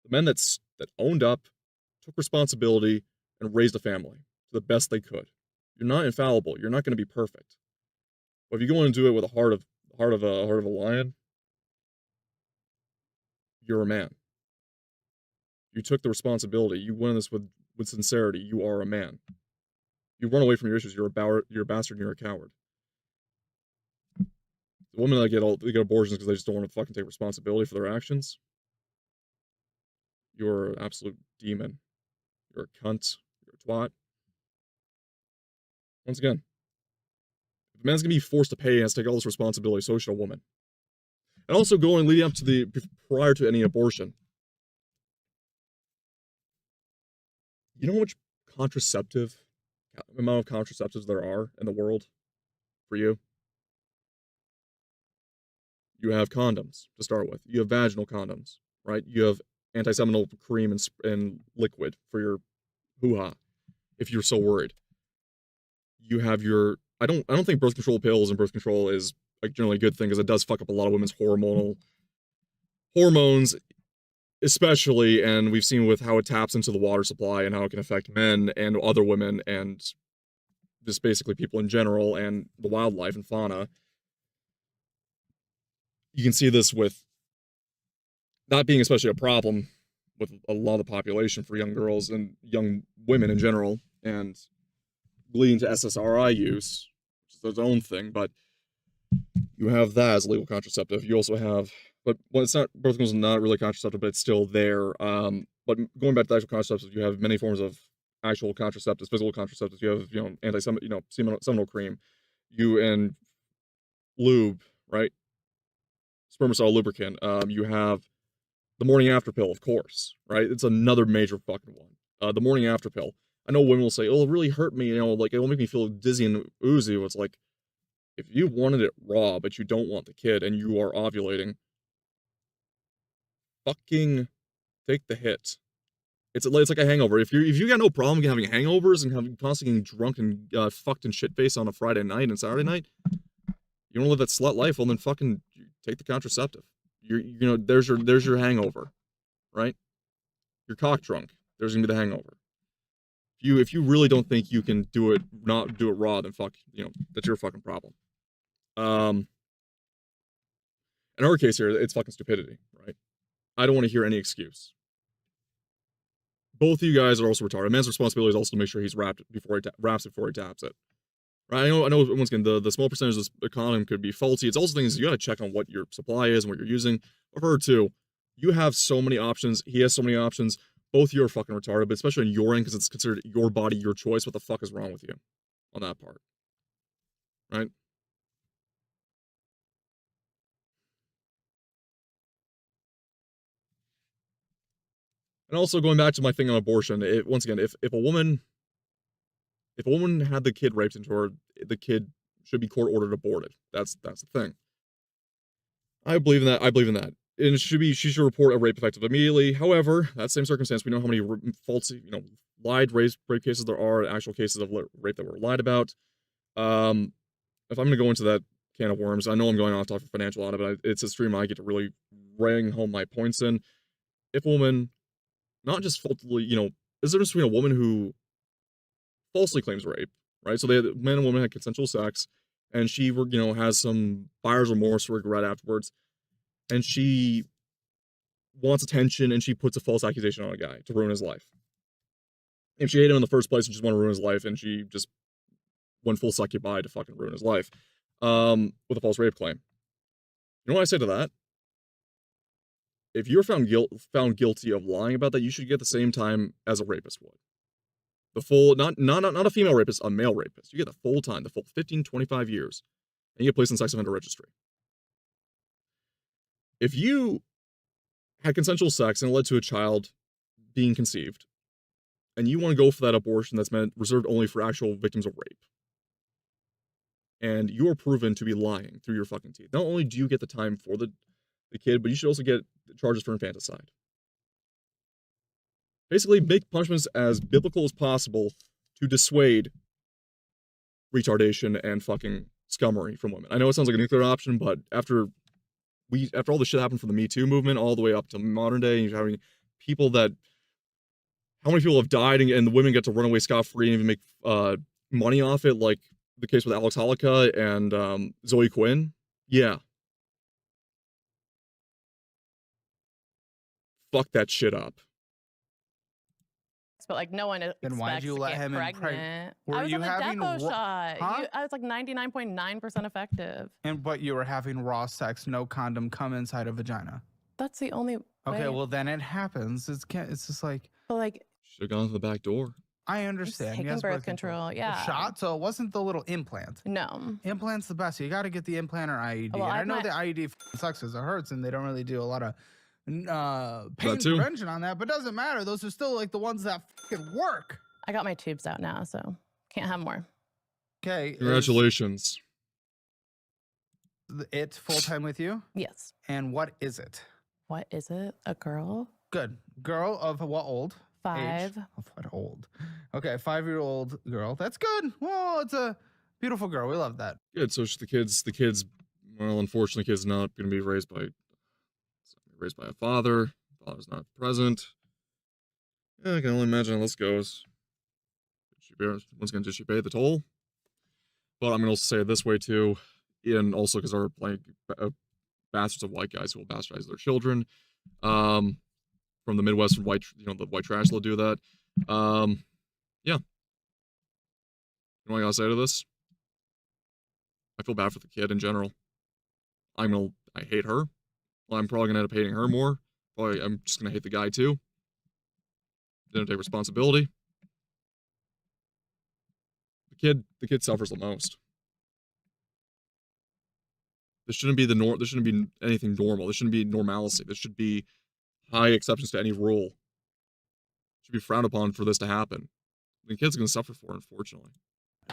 The men that owned up, took responsibility, and raised a family to the best they could. You're not infallible. You're not going to be perfect. But if you go and do it with a heart of a lion, you're a man. You took the responsibility. You went in this with sincerity. You are a man. You run away from your issues. You're a bastard. And you're a coward. The women that get abortions because they just don't want to fucking take responsibility for their actions. You're an absolute demon. You're a cunt. You're a twat. Once again, if a man's gonna be forced to pay and has to take all this responsibility, so should a woman. And also leading up to prior to any abortion. You know how much amount of contraceptives there are in the world for you? You have condoms to start with. You have vaginal condoms, right? You have anti-seminal cream and liquid for your hoo-ha, if you're so worried. You have your I don't think birth control pills and birth control is like generally a good thing because it does fuck up a lot of women's hormones, especially, and we've seen with how it taps into the water supply and how it can affect men and other women and just basically people in general and the wildlife and fauna. You can see this with that being especially a problem with a lot of the population for young girls and young women in general, and leading to SSRI use, which is its own thing, but you have that as a legal contraceptive. You also have, but well, it's not, birth control is not really contraceptive, but it's still there. But going back to the actual contraceptives, you have many forms of actual contraceptives, physical contraceptives. You have, seminal cream, and lube, right? Spermicide lubricant. You have the morning after pill, of course, right? It's another major fucking one. The morning after pill. I know women will say, "Oh, it really hurt me," like it'll make me feel dizzy and oozy. It's like, if you wanted it raw, but you don't want the kid, and you are ovulating, fucking take the hit. It's like a hangover. If you got no problem having hangovers and constantly getting drunk and fucked in shit face on a Friday night and Saturday night, you want to live that slut life. Well, then fucking take the contraceptive. There's your hangover, right? You're cock drunk. There's gonna be the hangover. If you really don't think you can not do it raw, then fuck, that's your fucking problem. In our case here, it's fucking stupidity, right? I don't want to hear any excuse. Both of you guys are also retarded. A man's responsibility is also to make sure he's wraps it before he taps it. Right? I know. Once again, the small percentage of the condom could be faulty. It's also things you got to check on what your supply is and what you're using. But for her too, you have so many options. He has so many options. Both of you are fucking retarded, but especially on your end because it's considered your body, your choice. What the fuck is wrong with you on that part? Right? And also going back to my thing on abortion, once again, if a woman had the kid raped into her, the kid should be court ordered aborted. That's the thing. I believe in that. And she should report a rape effective immediately. However, that same circumstance, we know how many false, lied rape cases there are, actual cases of rape that were lied about. If I'm going to go into that can of worms, I know I'm going off topic for financial audit, but it's a stream I get to really bring home my points in. If a woman, not just falsely, there's a difference between a woman who falsely claims rape, right? So the man and woman had consensual sex, and she, has some buyer's remorse or regret afterwards, and she wants attention, and she puts a false accusation on a guy to ruin his life. If she hated him in the first place and just wanted to ruin his life, and she just went full succubi to fucking ruin his life, with a false rape claim. You know what I say to that? If you're found guilty of lying about that, you should get the same time as a rapist would. The full, not a female rapist, a male rapist. You get the full time, the full 15, 25 years, and you get placed in sex offender registry. If you had consensual sex and it led to a child being conceived, and you want to go for that abortion that's reserved only for actual victims of rape, and you are proven to be lying through your fucking teeth, not only do you get the time for the the kid, but you should also get charges for infanticide. Basically, make punishments as biblical as possible to dissuade retardation and fucking scummery from women. I know it sounds like a nuclear option, but after all the shit happened from the Me Too movement all the way up to modern day, you're having people that, how many people have died and the women get to run away scot-free and even make money off it, like the case with Alex Holika and Zoe Quinn? Yeah. Fuck that shit up. But like no one expects Then why'd you to let get him pregnant. Were I was you on the having Depo raw- shot. Huh? I was like 99.9% effective. But you were having raw sex, no condom, come inside a vagina. That's the only Okay, way. well then it happens. It's just like, But like Should have gone to the back door. I just understand. taking Yes, birth control. Yeah. Shot, so it wasn't the little implant. No. Implant's the best. You got to get the implant or IUD. Well, and I I've know met- the IUD sucks because it hurts, and they don't really do a lot of pain too. prevention on that. But doesn't matter. Those are still like the ones that fucking work. I got my tubes out now, so can't have more. Okay. Congratulations. It's full time with you. Yes. And what is it? What is it? A girl? Good. Girl of what old? 5. Age? Of what old? Okay, 5-year-old girl. That's good. Well, it's a beautiful girl. We love that. Good. So the kids, well, unfortunately, kid's not going to be raised by a father. Father's not present. Yeah, I can only imagine how this goes. Did she pay the toll? But I'm going to also say it this way too, and also because our bastards of white guys who will bastardize their children, from the Midwest, from the white trash will do that. Yeah. You know what I gotta say to this? I feel bad for the kid in general. I hate her. Well, I'm probably gonna end up hating her more. Probably, I'm just gonna hate the guy too. Didn't take responsibility. The kid suffers the most. This shouldn't be This shouldn't be anything normal. This shouldn't be normalcy. This should be high exceptions to any rule. It should be frowned upon for this to happen. The kid's gonna suffer for it, unfortunately.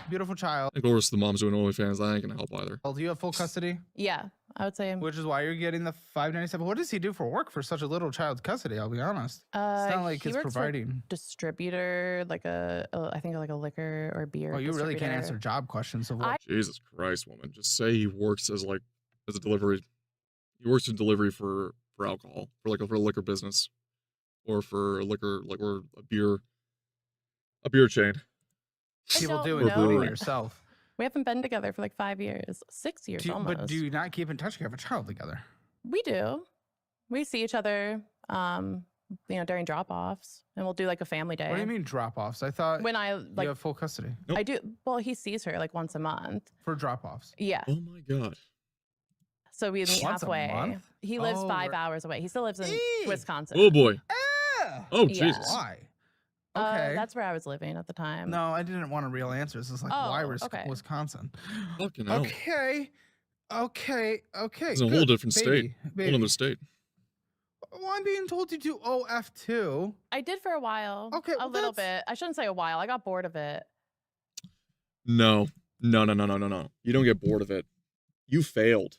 Beautiful child. And of course, the mom's doing OnlyFans. That ain't gonna help either. Do you have full custody? Yeah, I would say. Which is why you're getting the $597. What does he do for work for such a little child's custody? I'll be honest. It's not like he it's works for providing. distributor, like I think like a liquor or beer. Oh, you really can't answer distributor. job questions of what. Jesus Christ, woman. Just say he works as a delivery. He works in delivery for alcohol, for a liquor business, or for a liquor, or a beer chain. I People don't do, know. including Brewery. yourself. We haven't been together for like 5 years, 6 years almost. But do you not keep in touch? You have a child together. We do. We see each other, during drop-offs, and we'll do like a family day. What do you mean drop-offs? I thought When I you like, have full custody Nope. I do. Well, he sees her like once a month. for drop-offs. Yeah. Oh my god. So we meet Once a halfway. month? He lives Oh, 5 right. hours away. He still lives in Eee. Wisconsin. Oh boy. Yeah. Oh Yeah. Jesus. Why? Okay. That's where I was living at the time. No, I didn't want a real answer. It's just like, Oh, why okay. Wisconsin? Fucking hell. Okay. It's a whole good. different state. Whole Baby. other state. Well, I'm being told to do OF2. I did for a while. Okay, a well, little that's- bit. I shouldn't say a while. I got bored of it. No. No. You don't get bored of it. You failed.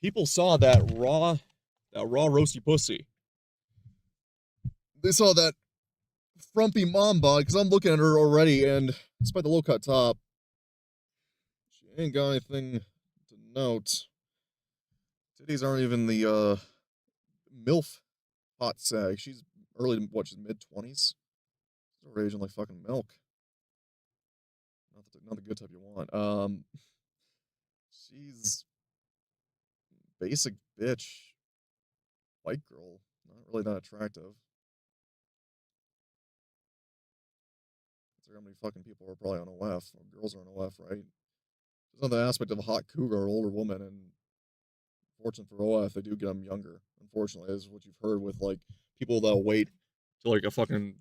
People saw that raw roasty pussy. They saw that frumpy mom bod, because I'm looking at her already, and despite the low cut top, she ain't got anything to note. Titties aren't even the MILF hot sag. She's she's mid-20s. She's already aging like fucking milk. Not the good type you want. She's basic bitch. White girl. Not really that attractive. Consider how many fucking people are probably on OF, or girls are on OF, right? There's another aspect of a hot cougar or older woman, and fortunate for OF, they do get them younger. Unfortunately, is what you've heard with like people that'll wait till like a fucking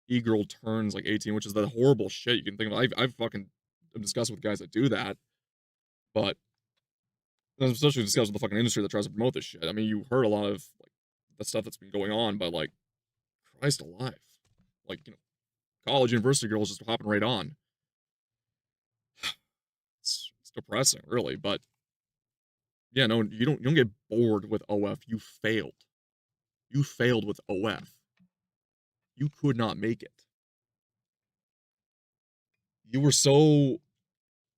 e-girl turns like 18, which is the horrible shit you can think of. I've fucking discussed with guys that do that, but especially discussed with the fucking industry that tries to promote this shit. I mean, you heard a lot of like the stuff that's been going on, but like, Christ alive, like college, university girls just hopping right on. It's depressing, really, but Yeah, no, you don't get bored with OF. You failed. You failed with OF. You could not make it. You were so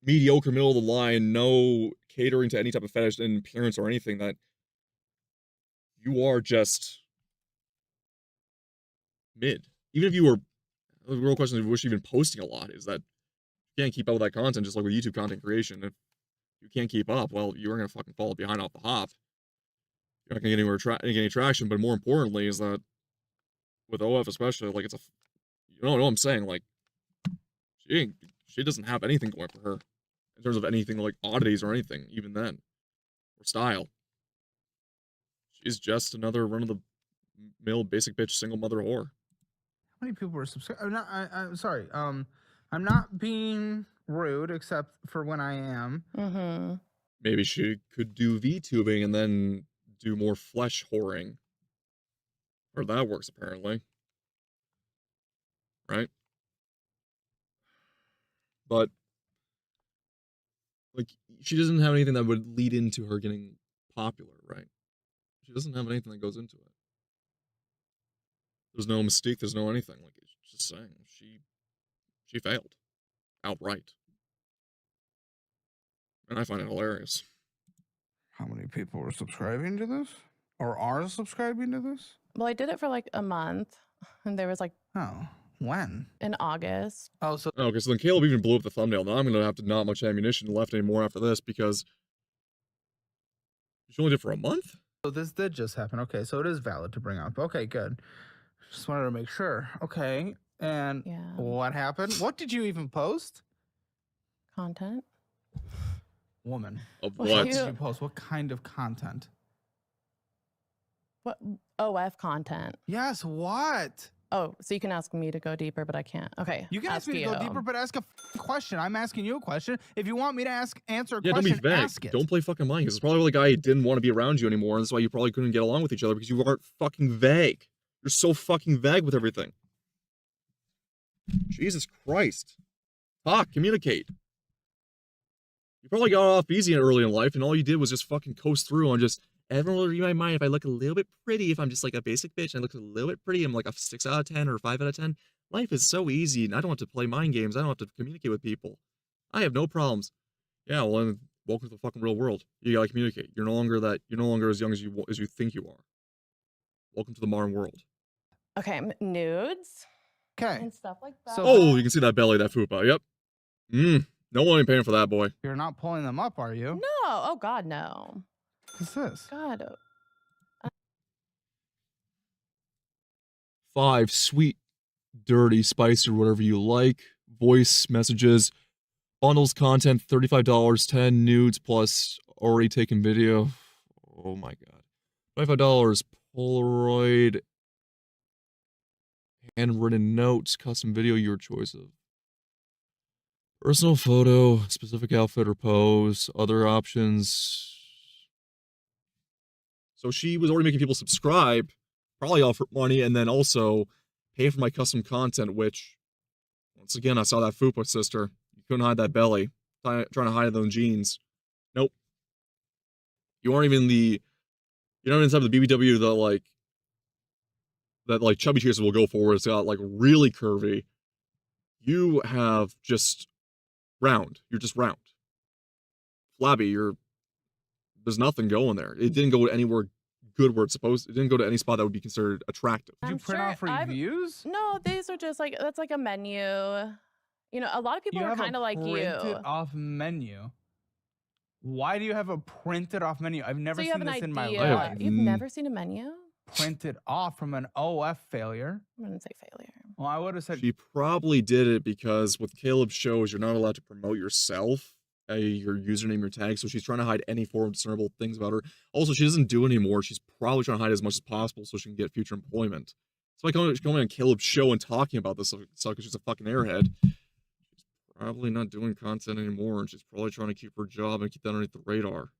mediocre, middle of the line, no catering to any type of fetish and appearance or anything that you are just mid. Even if you were, the real question is, wish you're even posting a lot, is that you can't keep up with that content, just like with YouTube content creation. If you can't keep up, well, you're going to fucking fall behind off the hop. You're not going to get any traction, but more importantly is that with OF especially, like, it's a, you know what I'm saying, like, she doesn't have anything going for her in terms of anything like oddities or anything, even then, or style. She's just another run-of-the-mill basic bitch single mother whore. How many people were subscribed? I'm sorry. I'm not being rude, except for when I am. Mm-hmm. Maybe she could do VTubing and then do more flesh whoring. Or that works, apparently. Right? But, like, she doesn't have anything that would lead into her getting popular, right? She doesn't have anything that goes into it. There's no mystique, there's no anything. Like, it's just saying, she failed. Outright. And I find it hilarious. How many people were subscribing to this? Or are subscribing to this? Well, I did it for like a month, and there was like Oh, when? in August. Oh, so Okay, so then Caleb even blew up the thumbnail. Now I'm going to have to not much ammunition left anymore after this because she only did it for a month? this did just happen. Okay, so it is valid to bring up. Okay, good. Just wanted to make sure. Okay, and Yeah. what happened? What did you even post? Content. Woman. Of Well, what? What did you post? What kind of content? What OF content? Yes, what? Oh, so you can ask me to go deeper, but I can't. Okay. You can ask me to go deeper, but ask a question. I'm asking you a question. If you want me to answer a Yeah, don't question, be vague. ask it. Don't play fucking mind, because it's probably the guy who didn't want to be around you anymore, and that's why you probably couldn't get along with each other, because you aren't fucking vague. You're so fucking vague with everything. Jesus Christ. Talk, communicate. You probably got off easy and early in life, and all you did was just fucking coast through on just, everyone will read my mind if I look a little bit pretty, if I'm just like a basic bitch and I look a little bit pretty, I'm like a 6 out of 10 or a 5 out of 10. Life is so easy, and I don't have to play mind games. I don't have to communicate with people. I have no problems. Yeah, well, then, welcome to the fucking real world. You gotta communicate. You're no longer as young as you think you are. Welcome to the modern world. Okay, nudes Okay. and stuff like that. So- Oh, you can see that belly, that fupa. Yep. No one ain't paying for that, boy. You're not pulling them up, are you? No. Oh God, no. What's this? God. 5 sweet, dirty, spicy, or whatever you like. Voice messages. Bundles content, $35, 10 nudes plus already taken video. Oh my god. $25, Polaroid, handwritten notes, custom video, your choice of personal photo, specific outfit or pose, other options. So she was already making people subscribe, probably offer money, and then also pay for my custom content, which, once again, I saw that fupa, sister. You couldn't hide that belly. Trying to hide those jeans. Nope. You aren't even the type of the BBW that like chubby chasers will go for. It's got like really curvy. You have just round. You're just round. Flabby. There's nothing going there. It didn't go anywhere good where it's supposed. It didn't go to any spot that would be considered attractive. Did you I'm print sure off reviews? No, these are just like, that's like a menu. You know, a lot of people You are have kind of like you. printed off menu. Why do you have a printed off menu? I've never So you seen have an this in my idea. life. You've never seen a menu? Printed off from an OF failure. I wouldn't say failure. Well, I would have said She probably did it because with Caleb's shows, you're not allowed to promote yourself, your username, your tag. So she's trying to hide any form of discernible things about her. Also, she doesn't do it anymore. She's probably trying to hide as much as possible so she can get future employment. So by coming on Caleb's show and talking about this stuff because she's a fucking airhead, she's probably not doing content anymore, and she's probably trying to keep her job and keep that underneath the radar.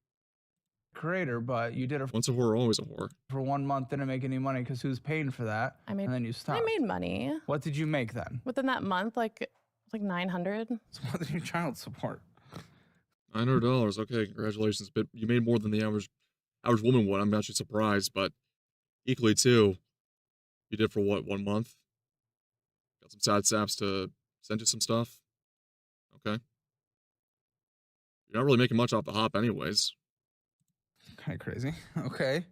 creator, but you did it Once a whore, always a whore. for 1 month, didn't make any money because who's paying for that? I made, And then you I stopped. made money What did you make then? within that month, like 900. So what did you child support? $900. Okay, congratulations. But you made more than the average woman would. I'm actually surprised, but equally too, you did for what, 1 month? Got some sad saps to send you some stuff. Okay. You're not really making much off the hop, anyways. Kind of crazy. Okay.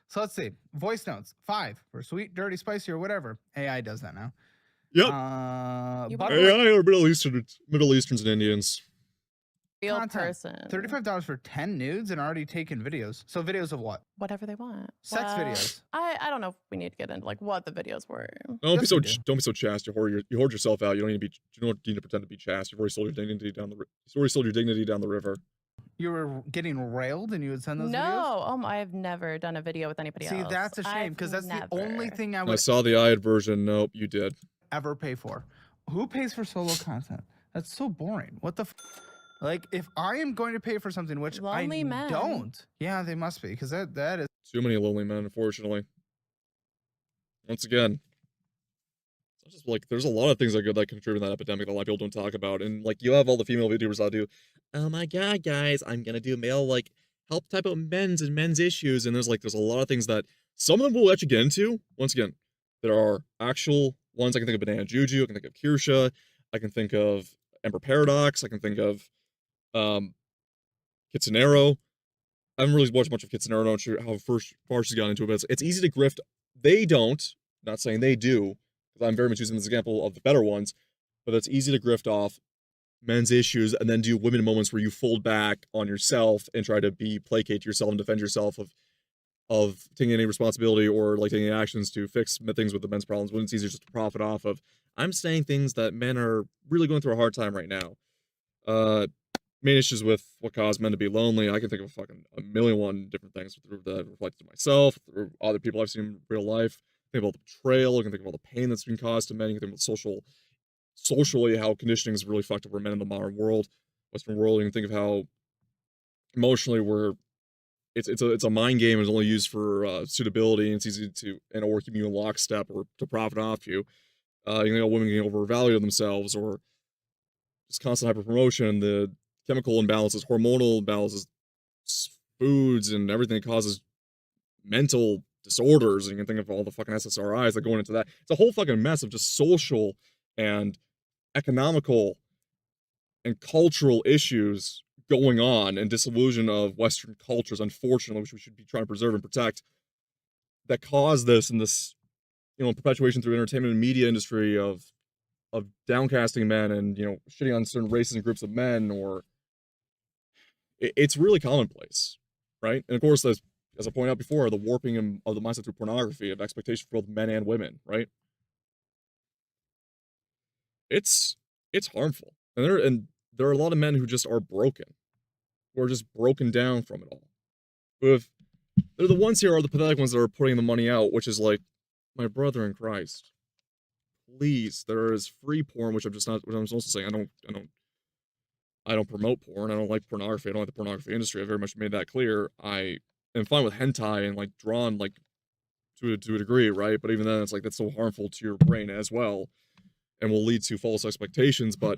So let's see. Voice notes 5 for sweet, dirty, spicy, or whatever. AI does that now. Yep. You Buttermilk AI or Middle Easterns and Indians. real content. person. $35 for 10 nudes and already taken videos. So videos of what? Whatever they want. Sex Well, videos. I don't know if we need to get into like what the videos were. Don't be Yes, so we do. don't be so chaste. You hoard yourself out. You don't need to pretend to be chaste. You've already sold your dignity down the river. You were getting railed and you would send those videos? No, I've never done a video with anybody See, else. that's a shame because that's the only Never. thing I I would saw the IAD version. Nope, you did. ever pay for. Who pays for solo content? That's so boring. What the like, if I am going to pay for something, which Lonely I men. don't. Yeah, they must be because that is Too many lonely men, unfortunately. Once again, it's just like there's a lot of things that contribute to that epidemic that a lot of people don't talk about. And like you have all the female YouTubers that do, oh my god, guys, I'm gonna do male help type of men's issues. And there's a lot of things that some of them we'll actually get into. Once again, there are actual ones. I can think of Banana Juju, I can think of Kirsha, I can think of Ember Paradox, I can think of Kitsunero. I haven't really watched much of Kitsunero. I'm not sure how far she's gotten into it, but it's easy to grift. They don't, not saying they do, because I'm very much using this example of the better ones, but it's easy to grift off men's issues and then do women moments where you fold back on yourself and try to placate yourself and defend yourself of taking any responsibility or taking actions to fix things with the men's problems when it's easier just to profit off of. I'm saying things that men are really going through a hard time right now. Main issues with what cause men to be lonely. I can think of a million one different things that reflect to myself, through other people I've seen in real life. I think about the betrayal. I can think of all the pain that's been caused to men. You can think about socially how conditioning is really fucked up for men in the modern world, Western world. You can think of how emotionally it's a mind game and is only used for suitability, and it's easy to or keep you in lockstep or to profit off you. You can think how women can overvalue themselves or just constant hyperpromotion, the chemical imbalances, hormonal imbalances, foods, and everything that causes mental disorders. And you can think of all the fucking SSRIs that go into that. It's a whole fucking mess of just social and economical and cultural issues going on, and disillusion of Western cultures, unfortunately, which we should be trying to preserve and protect, that cause this and this, perpetuation through entertainment and media industry of downcasting men and, shitting on certain races and groups of men, or it's really commonplace, right? And of course, as I pointed out before, the warping of the mindset through pornography, of expectation for both men and women, right? It's harmful, and there are a lot of men who just are broken, who are just broken down from it all. They're the ones here are the pathetic ones that are putting the money out, which is like, my brother in Christ, please, there is free porn, which I'm just not. What I'm also saying, I don't promote porn. I don't like pornography. I don't like the pornography industry. I very much made that clear. I am fine with hentai and drawn to a degree, right? But even then, it's that's so harmful to your brain as well, and will lead to false expectations. But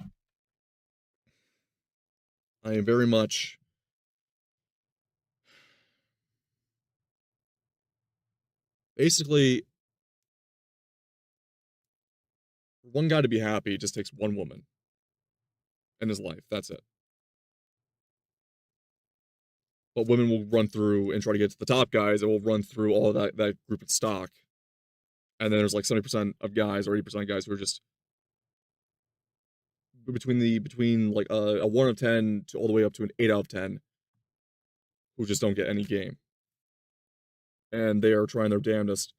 I am very much basically, for one guy to be happy, it just takes one woman in his life. That's it. But women will run through and try to get to the top guys. It will run through all of that group of stock. And then there's 70% of guys or 80% of guys who are just between a 1 out of 10 to all the way up to an 8 out of 10 who just don't get any game. And they are trying their damnedest,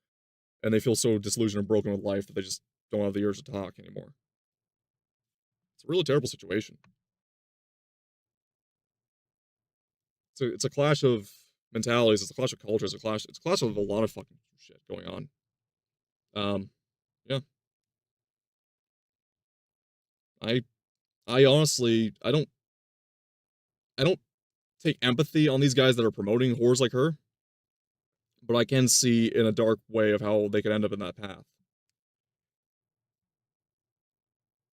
and they feel so disillusioned and broken with life that they just don't have the urge to talk anymore. It's a really terrible situation. It's a clash of mentalities, it's a clash of cultures, it's a clash of a lot of fucking shit going on. Yeah. I honestly, I don't take empathy on these guys that are promoting whores like her, but I can see in a dark way of how they could end up in that path.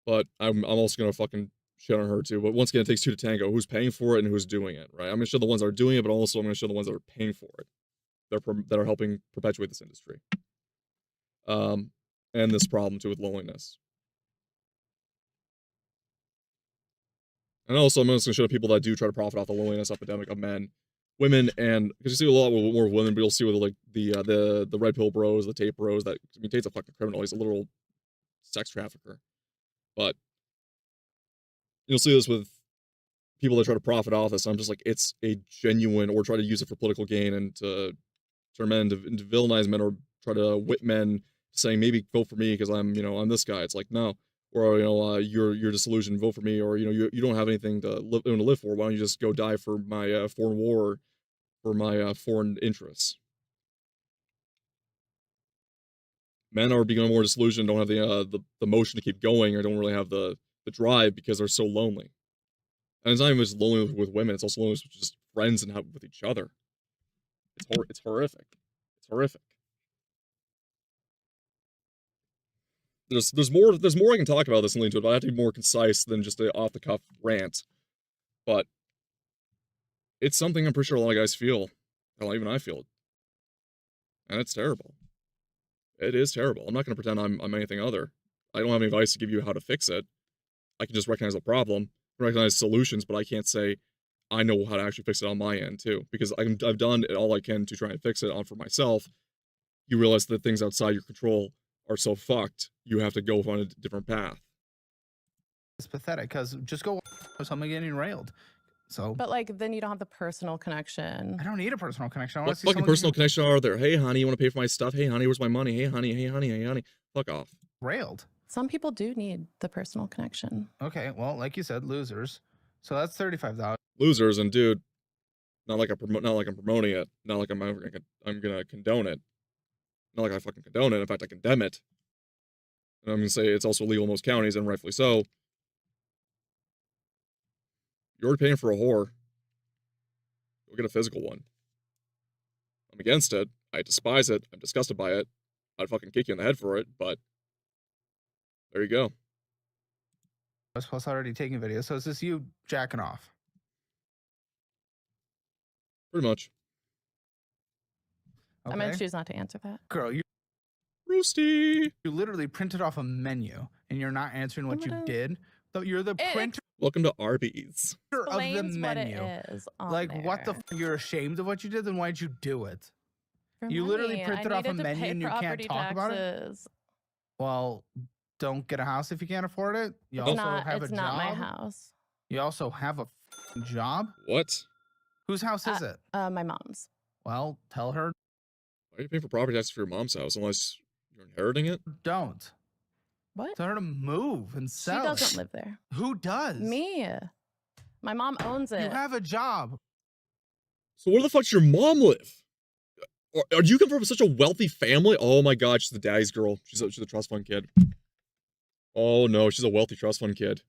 But I'm also gonna fucking shit on her too. But once again, it takes two to tango. Who's paying for it and who's doing it, right? I'm gonna show the ones that are doing it, but also I'm gonna show the ones that are paying for it. That are helping perpetuate this industry. And this problem too with loneliness. And also, I'm just gonna show people that do try to profit off the loneliness epidemic of men, women, and because you see a lot more women, but you'll see with like the red pill bros, the tape bros. That I mean, Tate's a fucking criminal. He's a literal sex trafficker. But you'll see this with people that try to profit off this. I'm just like, it's a genuine, or try to use it for political gain and to turn men into villainize men, or try to whip men saying maybe vote for me because I'm this guy. It's like, no. Or you're disillusioned, vote for me, or you don't have anything to live for. Why don't you just go die for my foreign war, for my foreign interests? Men are becoming more disillusioned, don't have the motion to keep going, or don't really have the drive because they're so lonely. And it's not even just lonely with women; it's also lonely with just friends and with each other. It's horrific. It's horrific. There's more I can talk about this and lean to it, but I have to be more concise than just an off the cuff rant. But it's something I'm pretty sure a lot of guys feel. Hell, even I feel it. And it's terrible. It is terrible. I'm not gonna pretend I'm anything other. I don't have any advice to give you how to fix it. I can just recognize the problem, recognize solutions, but I can't say I know how to actually fix it on my end too. Because I've done all I can to try and fix it on for myself. You realize that things outside your control are so fucked, you have to go on a different path. It's pathetic because just go with someone getting railed. So, But like, then you don't have the personal connection. I don't need a personal connection. I What wanna see fucking someone personal getting connection are there? Hey, honey, you want to pay for my stuff? Hey, honey, where's my money? Hey, honey, hey, honey, hey, honey. Fuck off. railed. Some people do need the personal connection. Okay, well, like you said, losers. So that's $35. Losers, and dude, not like I'm promoting it. Not like I'm gonna condone it. Not like I fucking condone it. In fact, I condemn it. And I'm gonna say it's also illegal in most counties, and rightfully so. You're already paying for a whore. Go get a physical one. I'm against it. I despise it. I'm disgusted by it. I'd fucking kick you in the head for it, but there you go. Plus already taking videos. So is this you jacking off? Pretty much. I'm Okay. going to choose not to answer that. Girl, you Roosty. literally printed off a menu and you're not answering what you What a- did. So you're the It printer Welcome to Arby's. of the Explains what menu. it is on Like, what the there. you're ashamed of what you did, then why'd you do it? For you literally money. printed I off a needed to menu pay and you can't property talk about it? taxes. Well, don't get a house if you can't afford it. You It's also not, have it's a not my job. house. You also have a job. What? Whose house is it? My mom's. Well, tell her Why are you paying for property taxes for your mom's house unless you're inheriting it? don't. What? Tell her to move and She sell doesn't it. live there. Who does? Me. My mom owns it. You have a job. So where the fuck does your mom live? Are you come from such a wealthy family? Oh my god, she's the daddy's girl. She's a trust fund kid. Oh no, she's a wealthy trust fund kid.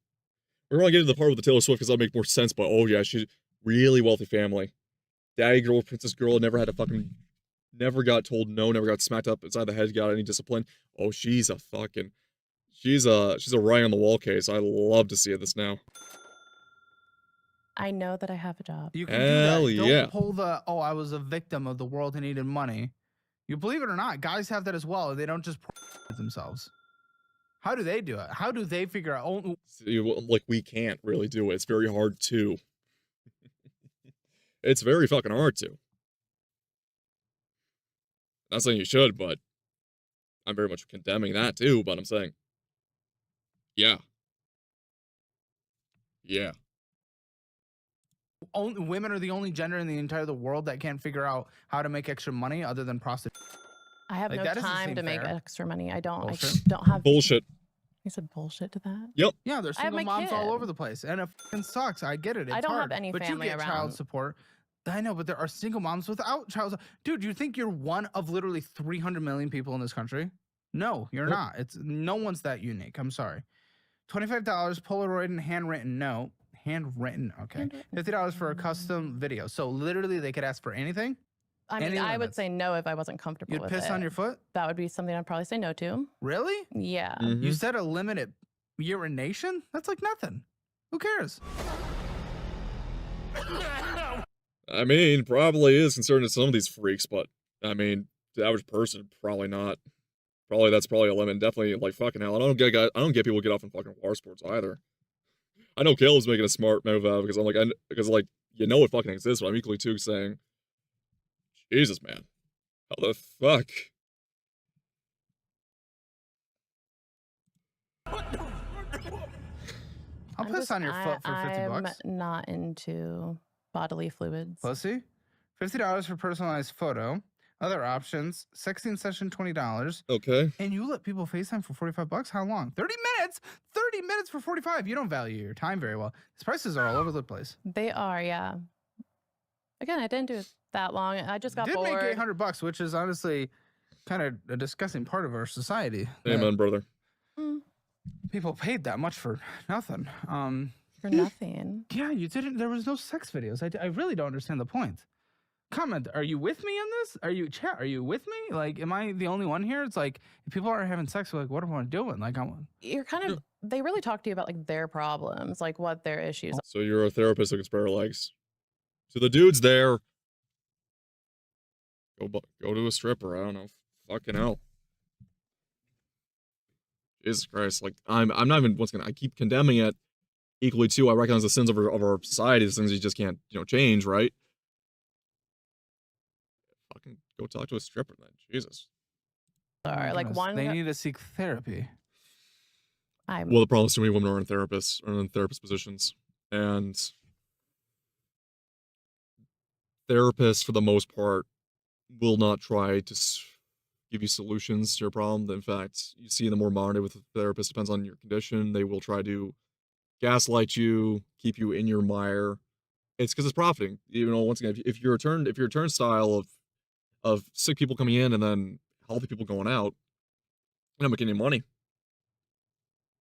We're gonna get to the part with the Taylor Swift because that'll make more sense, but oh yeah, she's really wealthy family. Daddy girl, princess girl, never got told no, never got smacked up inside the head, got any discipline. Oh, she's a writing on the wall case. I love to see this now. I know that I have a job. You can Hell do that. yeah. Don't pull the, oh, I was a victim of the world and needed money. You believe it or not, guys have that as well. They don't just themselves. How do they do it? How do they figure out? Oh, See, like, we can't really do it. It's very hard to. It's very fucking hard to. Not saying you should, but I'm very much condemning that too, but I'm saying, yeah. Yeah. only, women are the only gender in the entire the world that can't figure out how to make extra money other than prostitution. I have Like, no that doesn't time seem to make fair. extra money. I don't Bullshit. have Bullshit. You said bullshit to that? Yeah, there's I have single my moms all kid. over the place, and it fucking sucks. I get it. It's I don't have hard, any but family you get around. child support. I know, but there are single moms without child support. Dude, you think you're one of literally 300 million people in this country? No, you're Nope. not. It's no one's that unique. I'm sorry. $25 Polaroid and handwritten note. Handwritten, okay. Handwritten. $50 for a custom video. So literally, they could ask for anything. I mean, Any I would limits? say no if I wasn't comfortable You'd with piss it. on your foot. That would be something I'd probably say no to. Really? Yeah. Mhm. You said a limited urination? That's like nothing. Who cares? I mean, probably is concerned to some of these freaks, but I mean, the average person, probably not. That's probably a limit. Definitely, like, fucking hell. I don't get people who get off on fucking war sports either. I know Caleb's making a smart move out because I'm like, because like, you know it fucking exists, but I'm equally too saying, Jesus, man, how the fuck? I'll piss on your foot for 50 bucks. I'm not into bodily fluids. Pussy. $50 for personalized photo. Other options, sexting session $20. Okay. And you let people FaceTime for 45 bucks? How long? 30 minutes? 30 minutes for 45. You don't value your time very well. These prices are all over the place. They are, yeah. Again, I didn't do it that long. I just got Did bored. make $800, which is honestly kind of a disgusting part of our society. Amen, brother. People paid that much for nothing. For nothing. Yeah, you didn't. There was no sex videos. I really don't understand the point. Comment. Are you with me in this? Are you with me? Like, am I the only one here? It's like, if people aren't having sex, we're like, what am I doing? Like, You're kind of. They really talk to you about like their problems, like what their issues are. So you're a therapist who can spare legs. So the dude's there. Go to a stripper. I don't know. Fucking hell. Jesus Christ. Like, I'm not even, once again, I keep condemning it equally too. I recognize the sins of our society, the things you just can't, change, right? Fucking go talk to a stripper then. Jesus. Like one. They need to seek therapy. Well, the problem is too many women are in therapist positions. And therapists, for the most part, will not try to give you solutions to your problem. In fact, you see in the more modern day with a therapist, depends on your condition, they will try to gaslight you, keep you in your mire. It's because it's profiting. Once again, if your turnstile of sick people coming in and then healthy people going out, you're not making any money.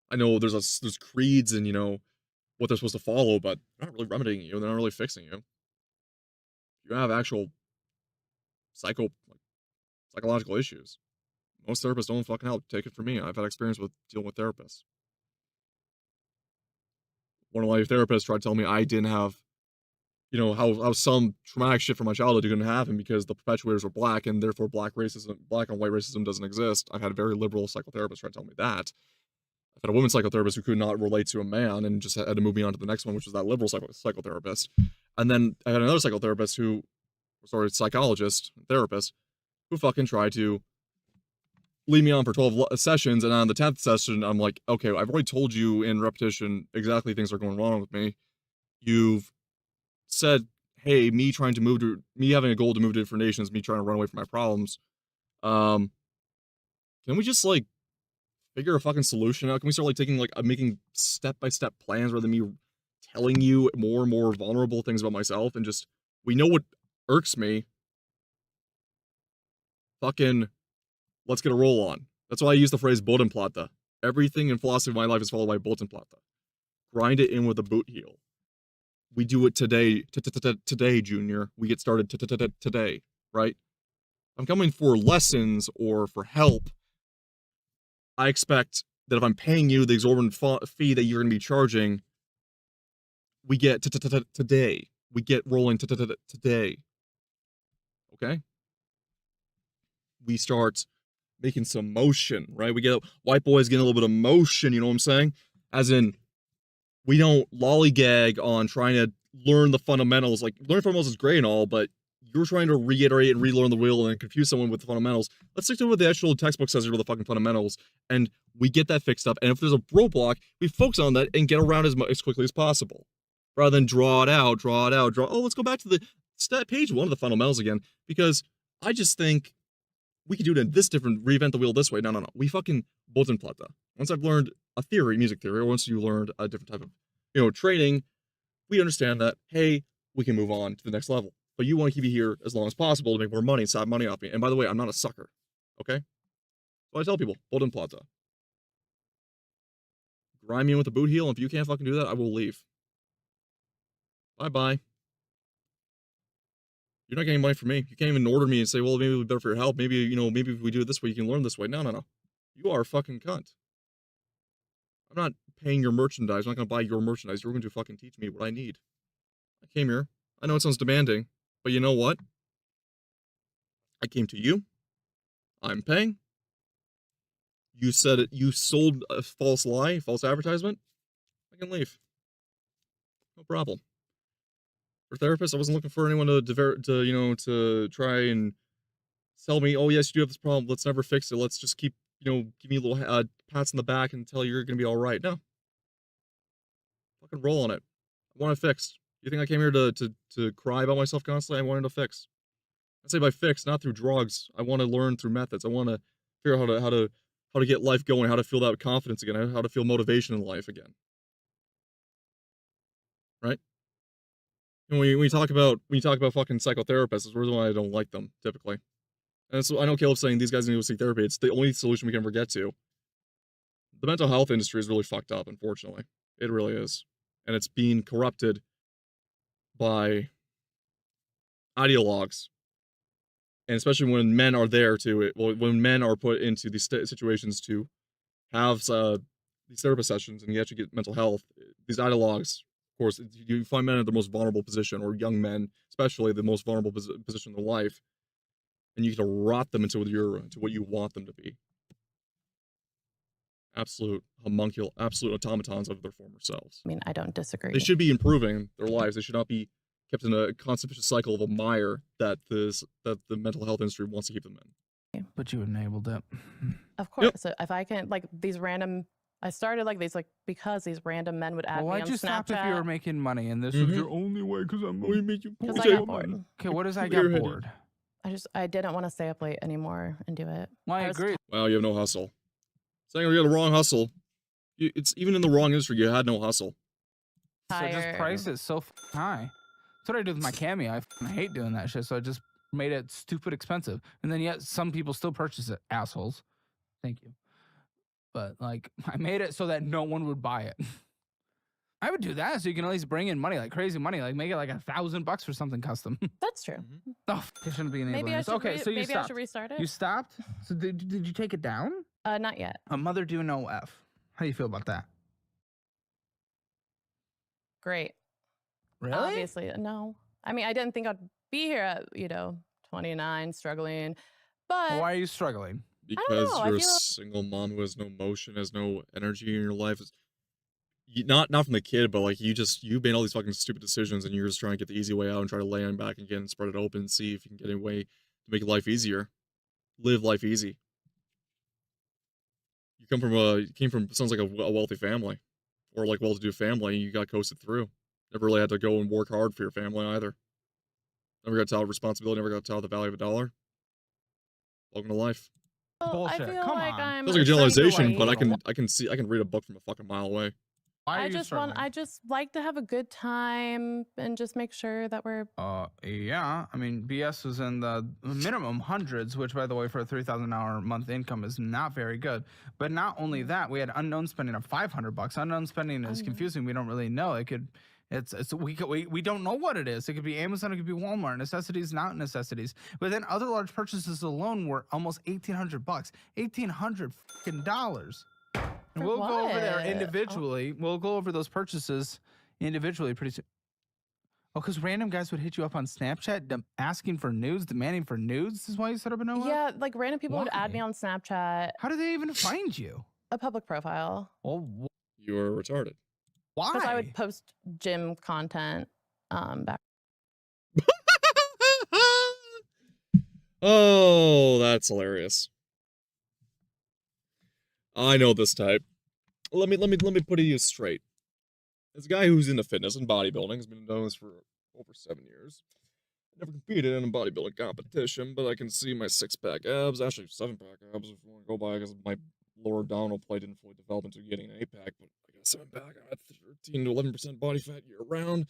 I know there's creeds and what they're supposed to follow, but they're not really remedying you. They're not really fixing you. You have actual psychological issues. Most therapists don't fucking help. Take it from me. I've had experience with dealing with therapists. One of my therapists tried to tell me I didn't have, how some traumatic shit from my childhood didn't happen because the perpetuators were black and therefore black on white racism doesn't exist. I've had a very liberal psychotherapist try to tell me that. I've had a woman psychotherapist who could not relate to a man and just had to move me on to the next one, which was that liberal psychotherapist. And then I had another psychotherapist psychologist, therapist, who fucking tried to lead me on for 12 sessions. And on the 10th session, I'm like, okay, I've already told you in repetition exactly things are going wrong with me. You've said, hey, me having a goal to move to different nations, me trying to run away from my problems. Can we just figure a fucking solution out? Can we start taking making step-by-step plans rather than me telling you more and more vulnerable things about myself and just, we know what irks me. Fucking, let's get a roll on. That's why I use the phrase Bodenplatte. Everything in philosophy of my life is followed by Bodenplatte. Grind it in with a boot heel. We do it today, today, Junior. We get started today, right? I'm coming for lessons or for help. I expect that if I'm paying you the exorbitant fee that you're going to be charging, we get today. We get rolling today. Okay? We start making some motion, right? We get white boys getting a little bit of motion, you know what I'm saying? As in, we don't lollygag on trying to learn the fundamentals. Learn fundamentals is great and all, but you're trying to reiterate and relearn the wheel and confuse someone with the fundamentals. Let's stick to what the actual textbook says are the fucking fundamentals, and we get that fixed up. And if there's a roadblock, we focus on that and get around as quickly as possible, rather than draw it out. Oh, let's go back to the page 1 of the fundamentals again, because I just think we could do it in this different, reinvent the wheel this way. No. We fucking Bodenplatte. Once I've learned a theory, music theory, or once you learned a different type of, training, we understand that, hey, we can move on to the next level. But you want to keep me here as long as possible to make more money, save money off me. And by the way, I'm not a sucker. Okay? So I tell people, Bodenplatte. Grind me in with a boot heel, and if you can't fucking do that, I will leave. Bye-bye. You're not getting money from me. You can't even order me and say, well, maybe it'll be better for your help. Maybe, maybe if we do it this way, you can learn this way. No. You are a fucking cunt. I'm not paying your merchandise. I'm not going to buy your merchandise. You're going to fucking teach me what I need. I came here. I know it sounds demanding, but you know what? I came to you. I'm paying. You said it. You sold a false lie, false advertisement. I can leave. No problem. For therapists, I wasn't looking for anyone to try and tell me, oh yes, you do have this problem. Let's never fix it. Let's just keep, give me little pats on the back and tell you're gonna be all right. No, fucking roll on it. I want it fixed. You think I came here to cry about myself constantly? I wanted to fix. I say by fix, not through drugs. I want to learn through methods. I want to figure out how to get life going, how to feel that confidence again, how to feel motivation in life again. Right? And when you talk about fucking psychotherapists, is the reason why I don't like them typically. And so I know Caleb's saying these guys need to seek therapy. It's the only solution we can ever get to. The mental health industry is really fucked up, unfortunately. It really is. And it's being corrupted by ideologues. And especially when men are there when men are put into these situations to have these therapist sessions and you actually get mental health, these ideologues, of course, you find men in the most vulnerable position, or young men, especially the most vulnerable position in their life, and you can rot them into what you want them to be. Absolute homunculus, absolute automatons of their former selves. I mean, I don't disagree. They should be improving their lives. They should not be kept in a constant vicious cycle of a mire that the mental health industry wants to keep them in. But you enabled it. Of course. Yep. So if I can, these random, I started these because these random men would add me on Snapchat. Why'd you stop if you were making money and this was your only way? Because I'm going to make you bored. Because I got bored. Okay, what does I got bored? I didn't want to stay up late anymore and do it. Well, I agree. Well, you have no hustle. Saying you had the wrong hustle. It's even in the wrong industry. You had no hustle. So just price it so high. That's what I do with my Cameo. I hate doing that shit. So I just made it stupid expensive, and then yet some people still purchase it. Assholes. Thank you. But I made it so that no one would buy it. I would do that so you can at least bring in money, crazy money, make it $1,000 for something custom. That's true. Oh, it shouldn't be enabling. Maybe I should. Okay, so you maybe stopped. I should restart it. You stopped. So did you take it down? Not yet. A mother do no F. How do you feel about that? Great. Really? Obviously, no. I mean, I didn't think I'd be here at 29, struggling. But why are you struggling? Because you're a single mom who has no motion, has no energy in your life. Not from the kid, but you made all these fucking stupid decisions, and you're just trying to get the easy way out and try to lay on back again and spread it open and see if you can get a way to make life easier, live life easy. You came from sounds like a wealthy family, or well-to-do family. And you got coasted through. Never really had to go and work hard for your family either. Never got taught responsibility. Never got taught the value of a dollar. Welcome to life. Well, bullshit. I feel Come like on. I'm. Feels like a generalization, but I can read a book from a fucking mile away. Why are you struggling? I just like to have a good time and just make sure that we're. Yeah. I mean, BS was in the minimum hundreds, which, by the way, for a $3,000 month income is not very good. But not only that, we had unknown spending of $500. Unknown spending is confusing. We don't really know. We don't know what it is. It could be Amazon. It could be Walmart. Necessities, not necessities. But then other large purchases alone were almost $1,800. $1,800. And we'll go over there individually. We'll go over those purchases individually pretty soon. Oh, because random guys would hit you up on Snapchat asking for nudes, demanding for nudes. This is why you set up a no? Yeah, random people would add me on Snapchat. How do they even find you? A public profile. Oh, You are retarded. Because why? I would post gym content back. Oh, that's hilarious. I know this type. Let me put it straight. This guy who's into fitness and bodybuilding has been doing this for over 7 years. Never competed in a bodybuilding competition, but I can see my 6-pack abs, actually 7-pack abs if you want to go by, because my lower abdominal plate didn't fully develop into getting an 8-pack, but I got a 7-pack. I had 13 to 11% body fat year round.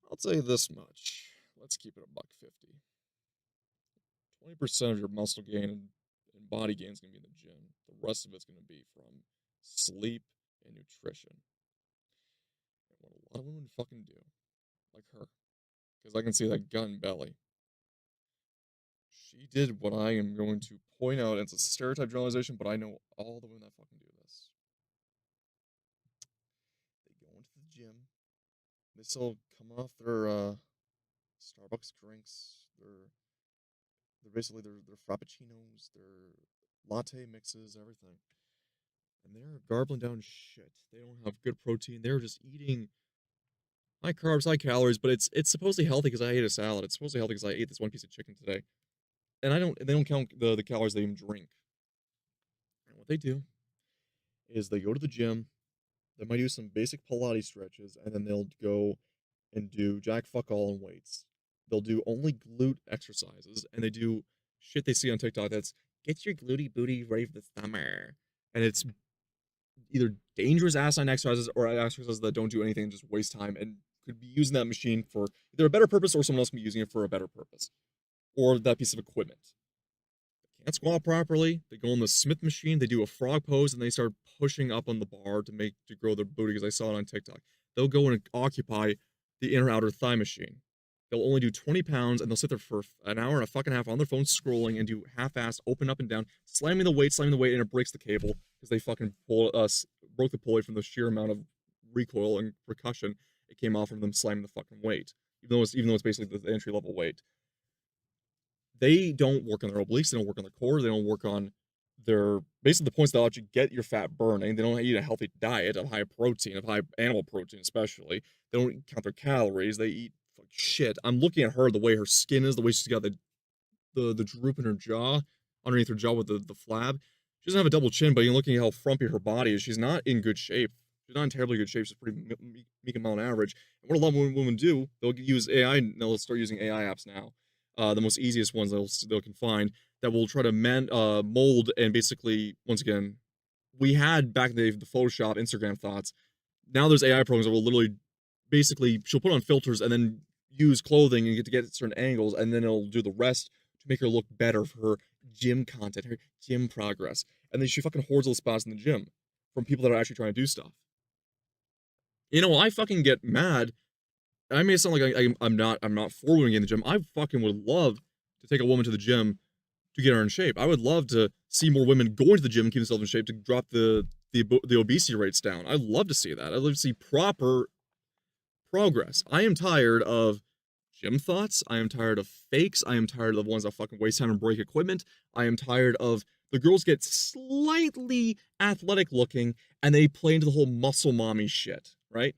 I'll tell you this much. Let's keep it $150. 20% of your muscle gain and body gain is going to be in the gym. The rest of it's going to be from sleep and nutrition. And what a lot of women fucking do, like her, because I can see that gun belly. She did what I am going to point out. It's a stereotype generalization, but I know all the women that fucking do this. They still come off their Starbucks drinks, they're basically their frappuccinos, their latte mixes, everything. And they're garbling down shit. They don't have good protein. They're just eating high carbs, high calories, but it's supposedly healthy because I ate a salad. It's supposedly healthy because I ate this one piece of chicken today. And they don't count the calories they even drink. And what they do is they go to the gym, they might do some basic Pilates stretches, and then they'll go and do jack fuck all in weights. They'll do only glute exercises, and they do shit they see on TikTok that's get your glutey booty ready for the summer. And it's either dangerous asinine exercises or exercises that don't do anything and just waste time and could be using that machine for either a better purpose or someone else can be using it for a better purpose. Or that piece of equipment. They can't squat properly. They go on the Smith machine, they do a frog pose, and they start pushing up on the bar to grow their booty because I saw it on TikTok. They'll go and occupy the inner outer thigh machine. They'll only do 20 pounds and they'll sit there for an hour and a fucking half on their phone scrolling and do half-assed open up and down, slamming the weight, and it breaks the cable because they fucking broke the pulley from the sheer amount of recoil and percussion it came off from them slamming the fucking weight, even though it's basically the entry level weight. They don't work on their obliques, they don't work on their core, they don't work on basically the points that let you get your fat burning. They don't eat a healthy diet of high protein, of high animal protein especially. They don't count their calories, they eat shit. I'm looking at her, the way her skin is, the way she's got the droop in her jaw, underneath her jaw with the flab. She doesn't have a double chin, but you're looking at how frumpy her body is. She's not in good shape. She's not in terribly good shape. She's pretty meek and mild average. And what a lot of women do, they'll use AI, and they'll start using AI apps now. The most easiest ones they can find that will try to mold and basically, once again, we had back in the day the Photoshop, Instagram thoughts. Now there's AI programs that will literally, basically, she'll put on filters and then use clothing and get certain angles, and then it'll do the rest to make her look better for her gym content, her gym progress. And then she fucking hoards all the spots in the gym from people that are actually trying to do stuff. You know, I fucking get mad. I may sound like I'm not for women in the gym. I fucking would love to take a woman to the gym to get her in shape. I would love to see more women going to the gym and keep themselves in shape to drop the obesity rates down. I'd love to see that. I'd love to see proper progress. I am tired of gym thoughts. I am tired of fakes. I am tired of the ones that fucking waste time and break equipment. I am tired of the girls get slightly athletic looking and they play into the whole muscle mommy shit, right?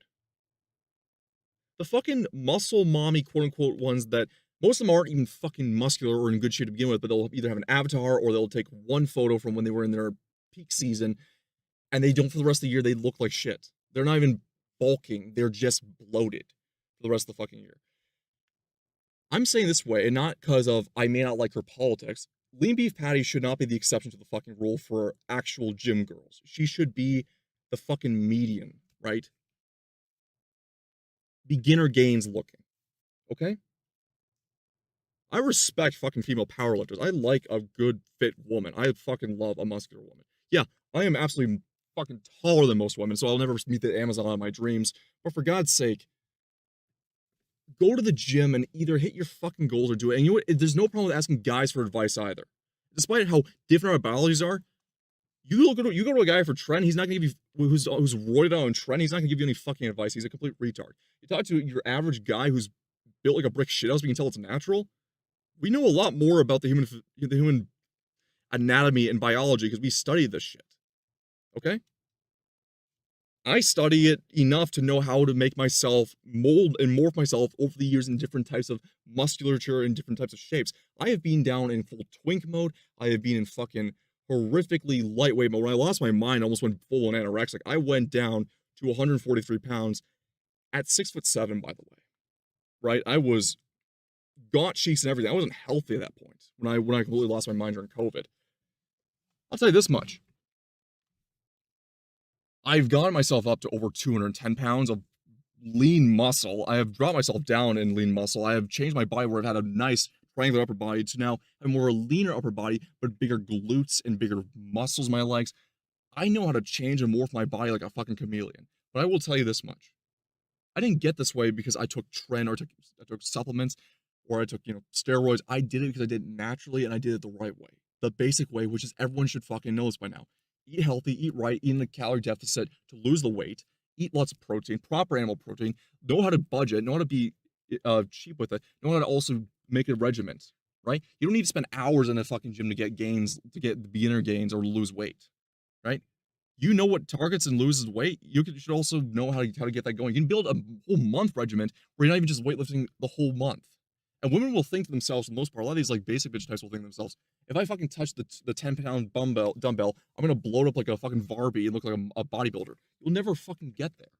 The fucking muscle mommy quote unquote ones that most of them aren't even fucking muscular or in good shape to begin with, but they'll either have an avatar or they'll take one photo from when they were in their peak season and they don't for the rest of the year. They look like shit. They're not even bulking. They're just bloated for the rest of the fucking year. I'm saying this way, and not because of I may not like her politics. Lean beef patty should not be the exception to the fucking rule for actual gym girls. She should be the fucking median, right? Beginner gains looking. Okay? I respect fucking female powerlifters. I like a good fit woman. I fucking love a muscular woman. Yeah, I am absolutely fucking taller than most women, so I'll never meet the Amazon of my dreams. But for God's sake, go to the gym and either hit your fucking goals or do it. And you know what? There's no problem with asking guys for advice either. Despite how different our biologies are, you go to a guy for Trent, he's not gonna give you who's roided out on Trent, he's not gonna give you any fucking advice. He's a complete retard. You talk to your average guy who's built like a brick shithouse, but you can tell it's natural. We know a lot more about the human anatomy and biology because we study this shit. Okay? I study it enough to know how to make myself mold and morph myself over the years in different types of musculature and different types of shapes. I have been down in full twink mode. I have been in fucking horrifically lightweight mode. When I lost my mind, I almost went full on anorexic. I went down to 143 pounds at 6'7", by the way. Right? I was gaunt cheeks and everything. I wasn't healthy at that point when I completely lost my mind during COVID. I'll tell you this much. I've gotten myself up to over 210 pounds of lean muscle. I have dropped myself down in lean muscle. I have changed my body where I've had a nice triangular upper body to now have more a leaner upper body, but bigger glutes and bigger muscles in my legs. I know how to change and morph my body like a fucking chameleon. But I will tell you this much. I didn't get this way because I took tren or I took supplements or I took, steroids. I did it because I did it naturally and I did it the right way. The basic way, which is everyone should fucking know this by now. Eat healthy, eat right, eat in a calorie deficit to lose the weight, eat lots of protein, proper animal protein, know how to budget, know how to be cheap with it, know how to also make a regiment, right? You don't need to spend hours in a fucking gym to get gains, to get the beginner gains or lose weight, right? You know what targets and loses weight. Should also know how to get that going. You can build a whole month regiment where you're not even just weightlifting the whole month. And women will think to themselves, for the most part, a lot of these like basic bitch types will think to themselves, if I fucking touch the 10-pound dumbbell, I'm gonna blow it up like a fucking Barbie and look like a bodybuilder. You'll never fucking get there.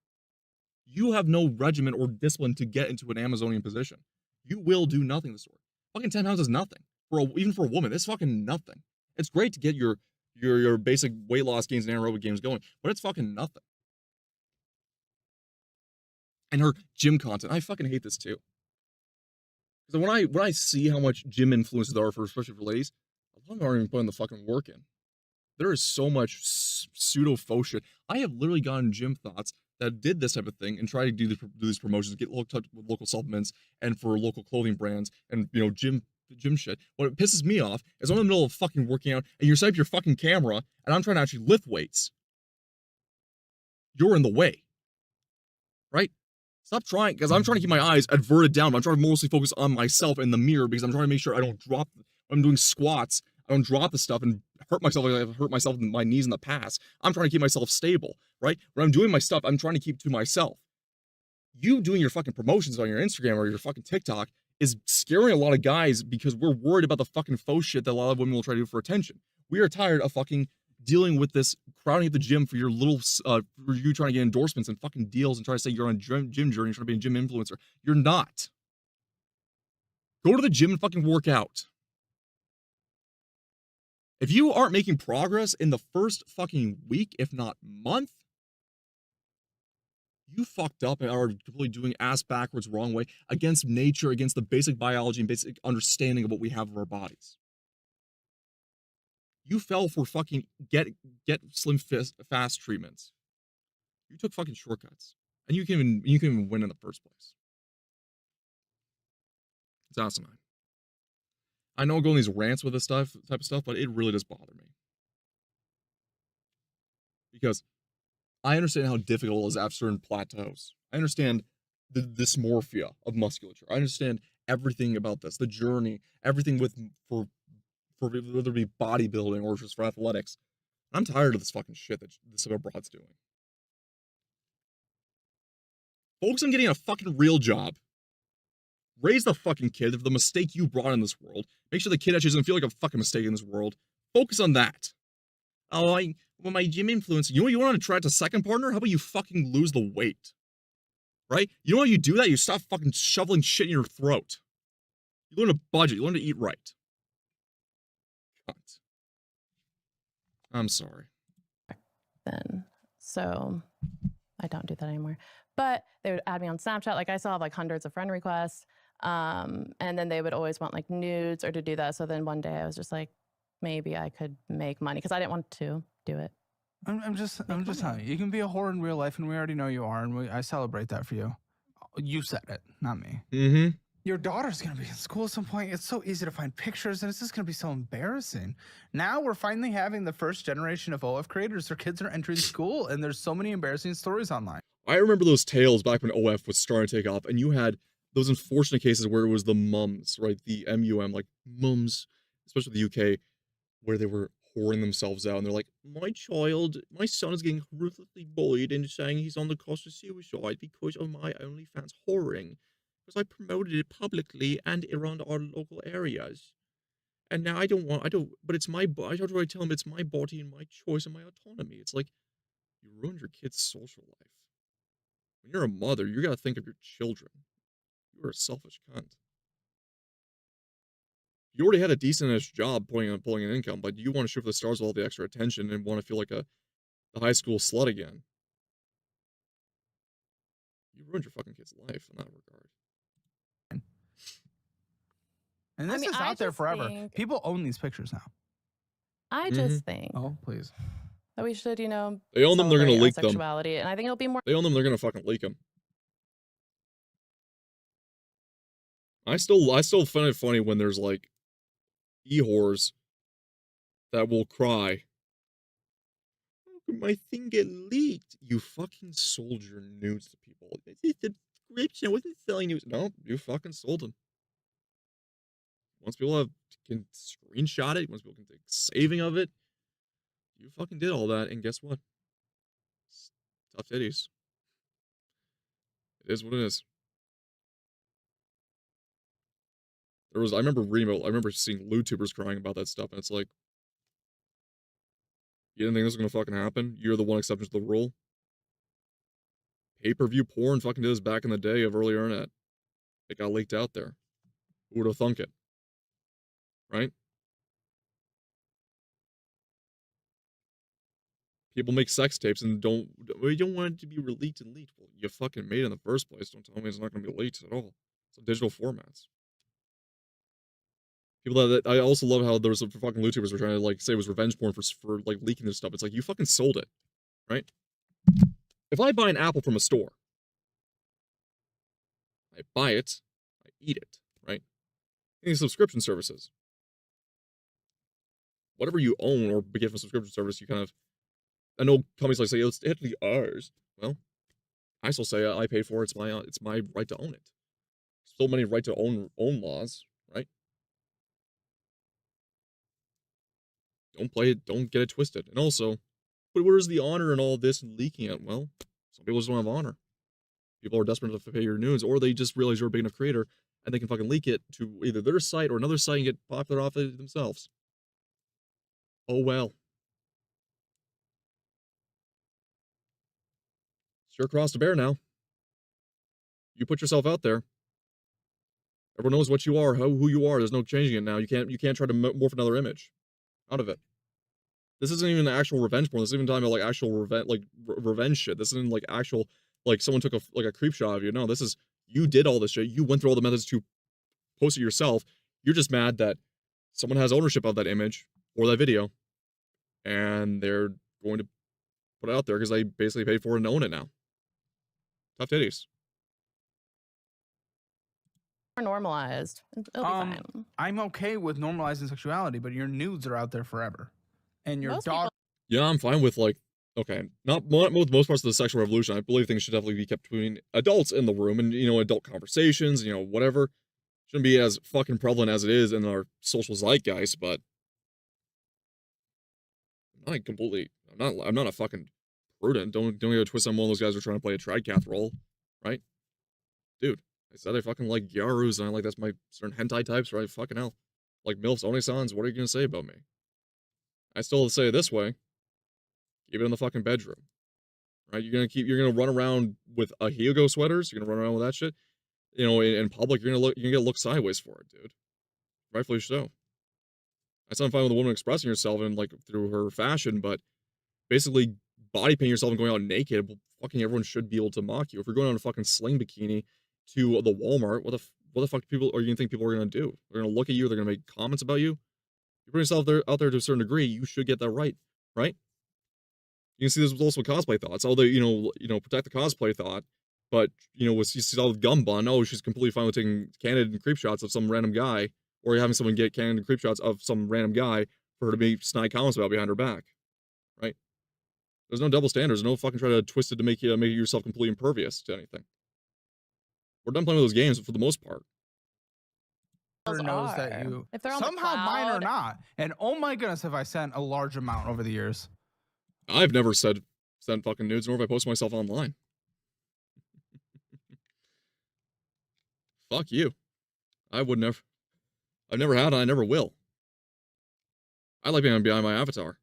You have no regiment or discipline to get into an Amazonian position. You will do nothing of the sort. Fucking 10 pounds is nothing. Even for a woman, it's fucking nothing. It's great to get your basic weight loss gains and aerobic games going, but it's fucking nothing. And her gym content, I fucking hate this too. Because when I see how much gym influences there are especially for ladies, a lot of them aren't even putting the fucking work in. There is so much pseudo faux shit. I have literally gotten gym thoughts that did this type of thing and try to do these promotions, get hooked with local supplements and for local clothing brands and gym shit. What pisses me off is I'm in the middle of fucking working out and you're setting up your fucking camera and I'm trying to actually lift weights. You're in the way, right? Stop trying, because I'm trying to keep my eyes averted down. I'm trying to mostly focus on myself in the mirror because I'm trying to make sure I don't drop. I'm doing squats. I don't drop the stuff and hurt myself like I've hurt myself in my knees in the past. I'm trying to keep myself stable, right? When I'm doing my stuff, I'm trying to keep to myself. You doing your fucking promotions on your Instagram or your fucking TikTok is scaring a lot of guys because we're worried about the fucking faux shit that a lot of women will try to do for attention. We are tired of fucking dealing with this crowding at the gym for your little, for you trying to get endorsements and fucking deals and try to say you're on a gym journey, you're trying to be a gym influencer. You're not. Go to the gym and fucking work out. If you aren't making progress in the first fucking week, if not month, you fucked up and are completely doing ass backwards wrong way against nature, against the basic biology and basic understanding of what we have of our bodies. You fell for fucking get slim fast treatments. You took fucking shortcuts, and you can even win in the first place. It's asinine. I know I go on these rants with this type of stuff, but it really does bother me because I understand how difficult it is after certain plateaus. I understand the dysmorphia of musculature. I understand everything about this, the journey, everything for whether it be bodybuilding or just for athletics. I'm tired of this fucking shit that this broad's doing. Focus on getting a fucking real job. Raise the fucking kid for the mistake you brought in this world. Make sure the kid actually doesn't feel like a fucking mistake in this world. Focus on that. Oh, my gym influence. You know what you want to attract a second partner? How about you fucking lose the weight? Right? You know how you do that? You stop fucking shoveling shit in your throat. You learn to budget. You learn to eat right. I'm sorry. Then, so I don't do that anymore. But they would add me on Snapchat. Like I still have like hundreds of friend requests. And then they would always want like nudes or to do that. So then one day I was just like, maybe I could make money because I didn't want to do it. I'm just telling you, you can be a whore in real life, and we already know you are, and I celebrate that for you. You said it, not me. Mm-hmm. Your daughter's going to be in school at some point. It's so easy to find pictures, and it's just going to be so embarrassing. Now we're finally having the first generation of OF creators. Their kids are entering school, and there's so many embarrassing stories online. I remember those tales back when OF was starting to take off, and you had those unfortunate cases where it was the mums, right? The MUM, like mums, especially the UK, where they were whoring themselves out, and they're like, my son is getting ruthlessly bullied and saying he's on the cost of suicide because of my OnlyFans whoring. Because I promoted it publicly and around our local areas. And now but it's my body. I try to tell him it's my body and my choice and my autonomy. It's like, you ruined your kid's social life. When you're a mother, you gotta think of your children. You're a selfish cunt. You already had a decent-ish job pulling an income, but you want to shoot for the stars with all the extra attention and want to feel like the high school slut again. You ruined your fucking kid's life in that regard. And this is out there forever. People own these pictures now. I just think Oh, please. that we should, They own them, they're gonna celebrate our leak them. sexuality, and I think it'll be more. They own them, they're gonna fucking leak them. I still find it funny when there's like e-whores that will cry. How my thing get leaked. You fucking sold your nudes to people. It's a subscription. I wasn't selling nudes. No, you fucking sold them. Once people can screenshot it, once people can take saving of it, you fucking did all that, and guess what? It's tough titties. It is what it is. I remember seeing YouTubers crying about that stuff, and it's like, you didn't think this was gonna fucking happen? You're the one exception to the rule? Pay-per-view porn fucking did this back in the day of early internet. It got leaked out there. Who would have thunk it? Right? People make sex tapes and don't want it to be leaked and leaked. Well, you fucking made it in the first place. Don't tell me it's not gonna be leaked at all. It's in digital formats. People that I also love how there's some fucking YouTubers were trying to like say it was revenge porn for like leaking this stuff. It's like you fucking sold it, right? If I buy an apple from a store, I buy it, I eat it, right? Any subscription services, whatever you own or get from a subscription service, you kind of. I know companies like say it's technically ours. Well, I still say I paid for it. It's my right to own it. So many right to own laws, right? Don't play it. Don't get it twisted. And also, but where's the honor in all this and leaking it? Well, some people just don't have honor. People are desperate to pay your nudes, or they just realize you're a big enough creator and they can fucking leak it to either their site or another site and get popular off it themselves. Oh well. Sure crossed the bear now. You put yourself out there. Everyone knows what you are, who you are. There's no changing it now. You can't try to morph another image out of it. This isn't even actual revenge porn. This isn't even talking about like actual revenge shit. This isn't like actual like someone took a creep shot of you. No, this is you did all this shit. You went through all the methods to post it yourself. You're just mad that someone has ownership of that image or that video, and they're going to put it out there because they basically paid for it and own it now. Tough titties. Normalized. It'll be fine. I'm okay with normalizing sexuality, but your nudes are out there forever, and your Most daughter. Yeah, I'm fine with like, okay, not with most parts of the sexual revolution. I believe things should definitely be kept between adults in the room and, adult conversations, whatever. Shouldn't be as fucking prevalent as it is in our social zeitgeist, but I'm not a fucking prudent. Don't get a twist on one of those guys who are trying to play a tradcath role, right? Dude, I said I fucking like gyarus and I like that's my certain hentai types, right? Fucking hell. Like MILFs, Onisans, what are you gonna say about me? I still say it this way. Keep it in the fucking bedroom. Right? You're gonna run around with a Hugo sweaters, you're gonna run around with that shit. In public, you're gonna get looked sideways for it, dude. Rightfully so. I sound fine with a woman expressing herself and like through her fashion, but basically body painting yourself and going out naked, well, fucking everyone should be able to mock you. If you're going on a fucking sling bikini to the Walmart, what the fuck people are you gonna think people are gonna do? They're gonna look at you, they're gonna make comments about you. You put yourself out there to a certain degree, you should get that right? You can see this was also cosplay thoughts. All the, protect the cosplay thought, but, you see all the gum bun, oh, she's completely fine with taking candid and creep shots of some random guy, or having someone get candid and creep shots of some random guy for her to make snide comments about behind her back, right? There's no double standards, no fucking try to twist it to make yourself completely impervious to anything. We're done playing with those games for the most part. Knows that you if they're on somehow the mine or cloud, not. And oh my goodness, have I sent a large amount over the years. I've never sent fucking nudes, nor have I posted myself online. Fuck you. I've never had and I never will. I like being behind my avatar.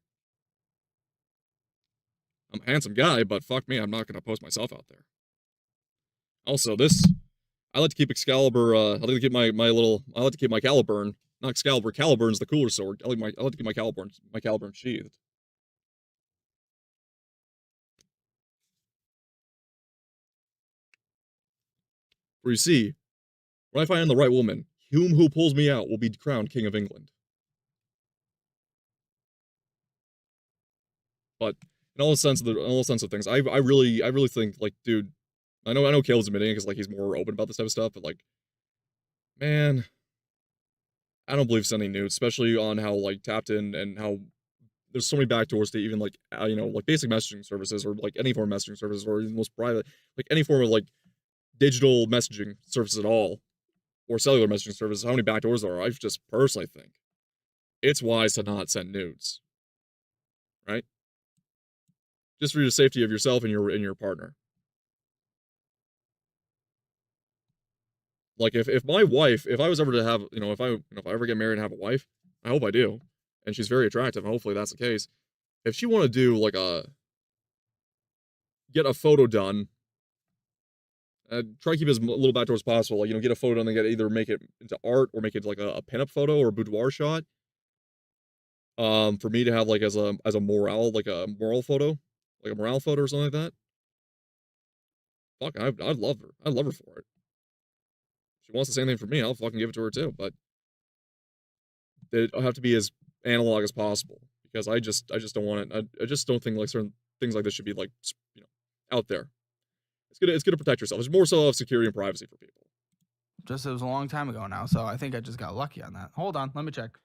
I'm a handsome guy, but fuck me, I'm not gonna post myself out there. Also, I like to keep Excalibur, I like to keep my Caliburn. Not Excalibur, Caliburn's the cooler sword. I like to keep my Caliburn sheathed. For you see, when I find the right woman, who pulls me out will be crowned King of England. But in all sense of things, I really think, like, dude, I know Caleb's admitting it because like he's more open about this type of stuff, but like, man, I don't believe sending nudes, especially on how like tapped in and how there's so many backdoors to even like you know, like basic messaging services or like any form of messaging services or even most private, like any form of like digital messaging services at all or cellular messaging services. How many backdoors there are? I just personally think it's wise to not send nudes, right? Just for the safety of yourself and your partner. Like if my wife, if I was ever to have, you know, if I ever get married and have a wife, I hope I do, and she's very attractive, and hopefully that's the case. If she want to do like get a photo done, try to keep it as little backdoor as possible. Like, you know, get a photo done and get either make it into art or make it like a pinup photo or a boudoir shot. For me to have like as a morale, like a moral photo, like a morale photo or something like that. Fuck, I'd love her. I'd love her for it. If she wants the same thing for me, I'll fucking give it to her too. But they have to be as analog as possible because I just don't want it. I just don't think like certain things like this should be like, you know, out there. It's gonna protect yourself. It's more so of security and privacy for people. Just it was a long time ago now, so I think I just got lucky on that. Hold on, let me check.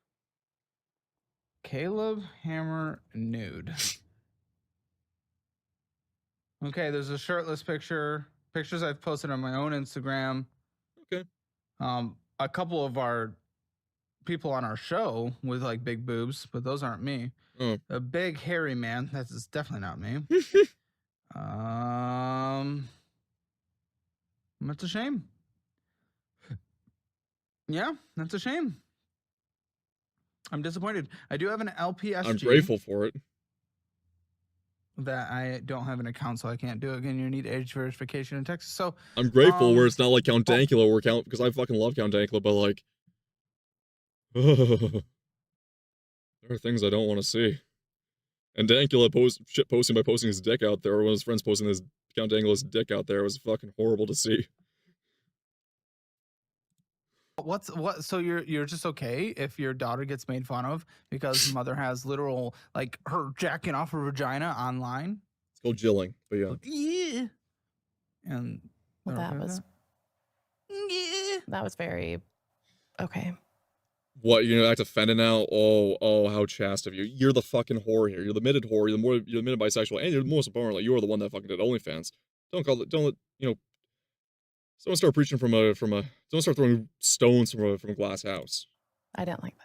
Caleb Hammer nude. Okay, there's a shirtless picture. Pictures I've posted on my own Instagram. Okay. A couple of our people on our show with like big boobs, but those aren't me. Oh. A big hairy man. That's definitely not me. That's a shame. Yeah, that's a shame. I'm disappointed. I do have an LPSG. I'm grateful for it. That I don't have an account, so I can't do it. Again, you need age verification in Texas. So I'm grateful where it's not like Count Dankula or Count, because I fucking love Count Dankula, but like, there are things I don't want to see. And Dankula posting by posting his dick out there, or one of his friends posting his Count Dankula's dick out there was fucking horrible to see. what? So you're just okay if your daughter gets made fun of because mother has literal like her jacking off her vagina online? It's called jilling, but yeah. Yeah. And Well, that was very okay. What, you know, act offended now? Oh, how chaste of you. You're the fucking whore here. You're the admitted whore. You're the admitted bisexual, and you're most importantly, you're the one that fucking did OnlyFans. Don't let, you know, don't start preaching don't start throwing stones from a glass house. I didn't like that.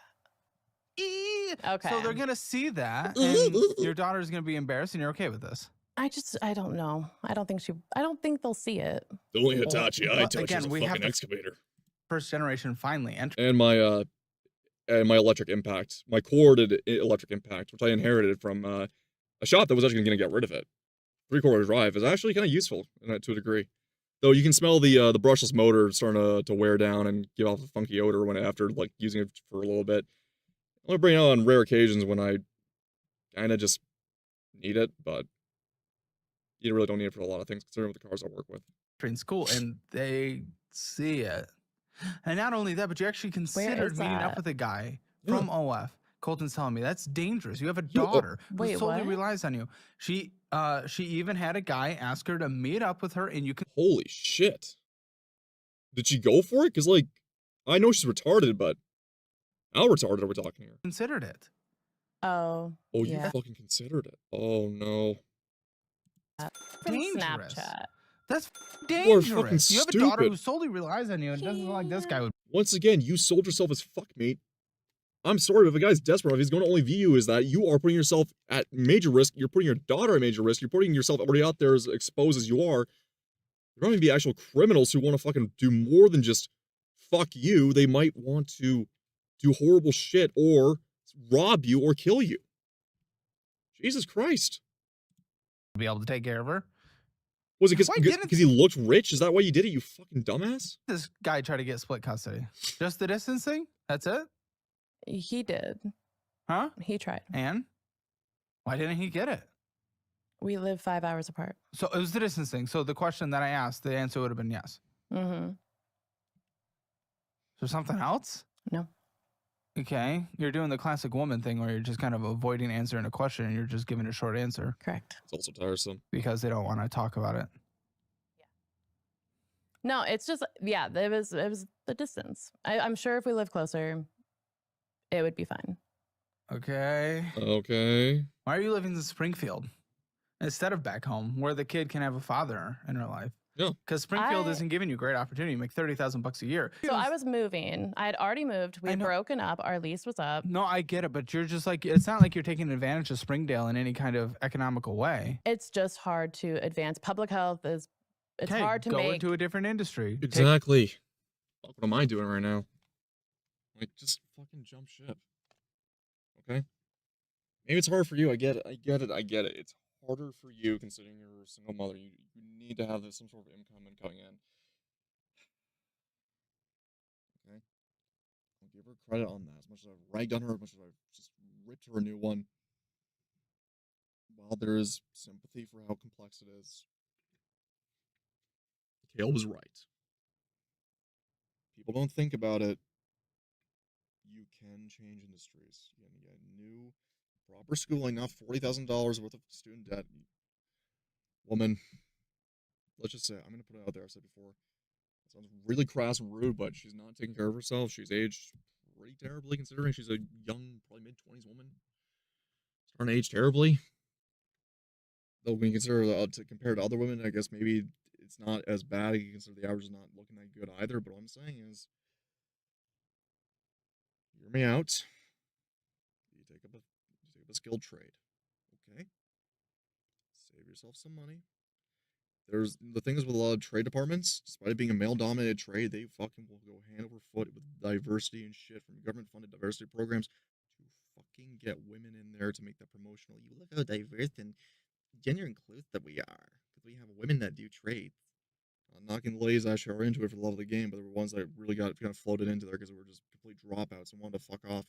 Okay. So they're gonna see that, and your daughter's gonna be embarrassed, and you're okay with this. I don't know. I don't think they'll see it. The only Hitachi I touch again, is a we have fucking the excavator. First generation finally entered. And my electric impact, my corded electric impact, which I inherited from a shop that was actually going to get rid of it. 3/4 drive is actually kind of useful to a degree. Though you can smell the brushless motor starting to wear down and give off a funky odor after like using it for a little bit. I'll bring it on rare occasions when I kind of just need it, but you really don't need it for a lot of things considering the cars I work with. In school, and they see it. And not only that, but you actually considered meeting up with a guy from OF. Colton's telling me that's dangerous. You have a daughter who solely relies on you. She even had a guy ask her to meet up with her, and you can. Holy shit! Did she go for it? Because like, I know she's retarded, but how retarded are we talking here? Considered it. Oh. Oh, you fucking considered it. Oh no. Dangerous. Snapchat. That's dangerous. You have a daughter who solely relies on you, and it doesn't look like this guy would. Once again, you sold yourself as fuck, mate. I'm sorry, but if a guy's desperate, if he's going to only view you as that, you are putting yourself at major risk. You're putting your daughter at major risk. You're putting yourself already out there as exposed as you are. There might be actual criminals who want to fucking do more than just fuck you. They might want to do horrible shit or rob you or kill you. Jesus Christ. Be able to take care of her. Was it because he looked rich? Is that why you did it, you fucking dumbass? This guy tried to get split custody. Just the distancing? That's it? He did. Huh? He tried. And? Why didn't he get it? We live 5 hours apart. So it was the distancing. So the question that I asked, the answer would have been yes. Mm-hmm. Is there something else? No. Okay. You're doing the classic woman thing where you're just kind of avoiding answering a question and you're just giving a short answer. Correct. It's also tiresome. Because they don't want to talk about it. No, it's just, it was the distance. I'm sure if we lived closer, it would be fine. Okay. Okay. Okay. Why are you living in Springfield instead of back home, where the kid can have a father in her life? Yeah. Because Springfield I- isn't giving you great opportunity. You make $30,000 a year. So I was moving. I had already moved. We I had know. broken up. Our lease was up. No, I get it, but you're just like, it's not like you're taking advantage of Springdale in any kind of economical way. It's just hard to advance. Public health is, it's Okay, hard to go make. into a different industry. Take- Exactly. Fuck, what am I doing right now? Like, just fucking jump ship. Okay? Maybe it's hard for you. I get it. I get it. I get it. It's harder for you considering you're a single mother. You need to have some sort of income and coming in. Okay? I'll give her credit on that. As much as I've ragged on her, as much as I've just ripped her a new one. While there is sympathy for how complex it is, Kale was right. People don't think about it. You can change industries. You can get new, proper schooling, not $40,000 worth of student debt. Woman, let's just say, I'm going to put it out there, I said before, it sounds really crass and rude, but she's not taking care of herself. She's aged pretty terribly, considering she's a young, probably mid-20s woman. Starting to age terribly. Though when you consider, to compare to other women, I guess maybe it's not as bad. You consider the average is not looking that good either, but what I'm saying is, hear me out. You take up a skilled trade, okay? Save yourself some money. There's the thing is with a lot of trade departments, despite it being a male-dominated trade, they fucking will go hand over foot with diversity and shit from government-funded diversity programs to fucking get women in there to make that promotional. You look how diverse and gender inclusive we are because we have women that do trades. Not getting the ladies actually are into it for the love of the game, but there were ones that really got kind of floated into there because they were just complete dropouts and wanted to fuck off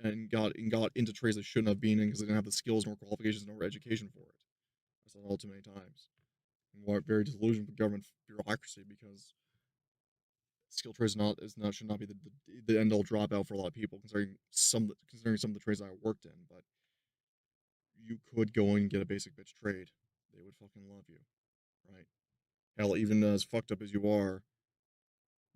and got into trades they shouldn't have been in because they didn't have the skills nor qualifications nor education for it. I saw it all too many times. And we're very disillusioned with government bureaucracy because skilled trades should not be the end all dropout for a lot of people considering some of the trades I worked in, but you could go and get a basic bitch trade. They would fucking love you, right? Hell, even as fucked up as you are,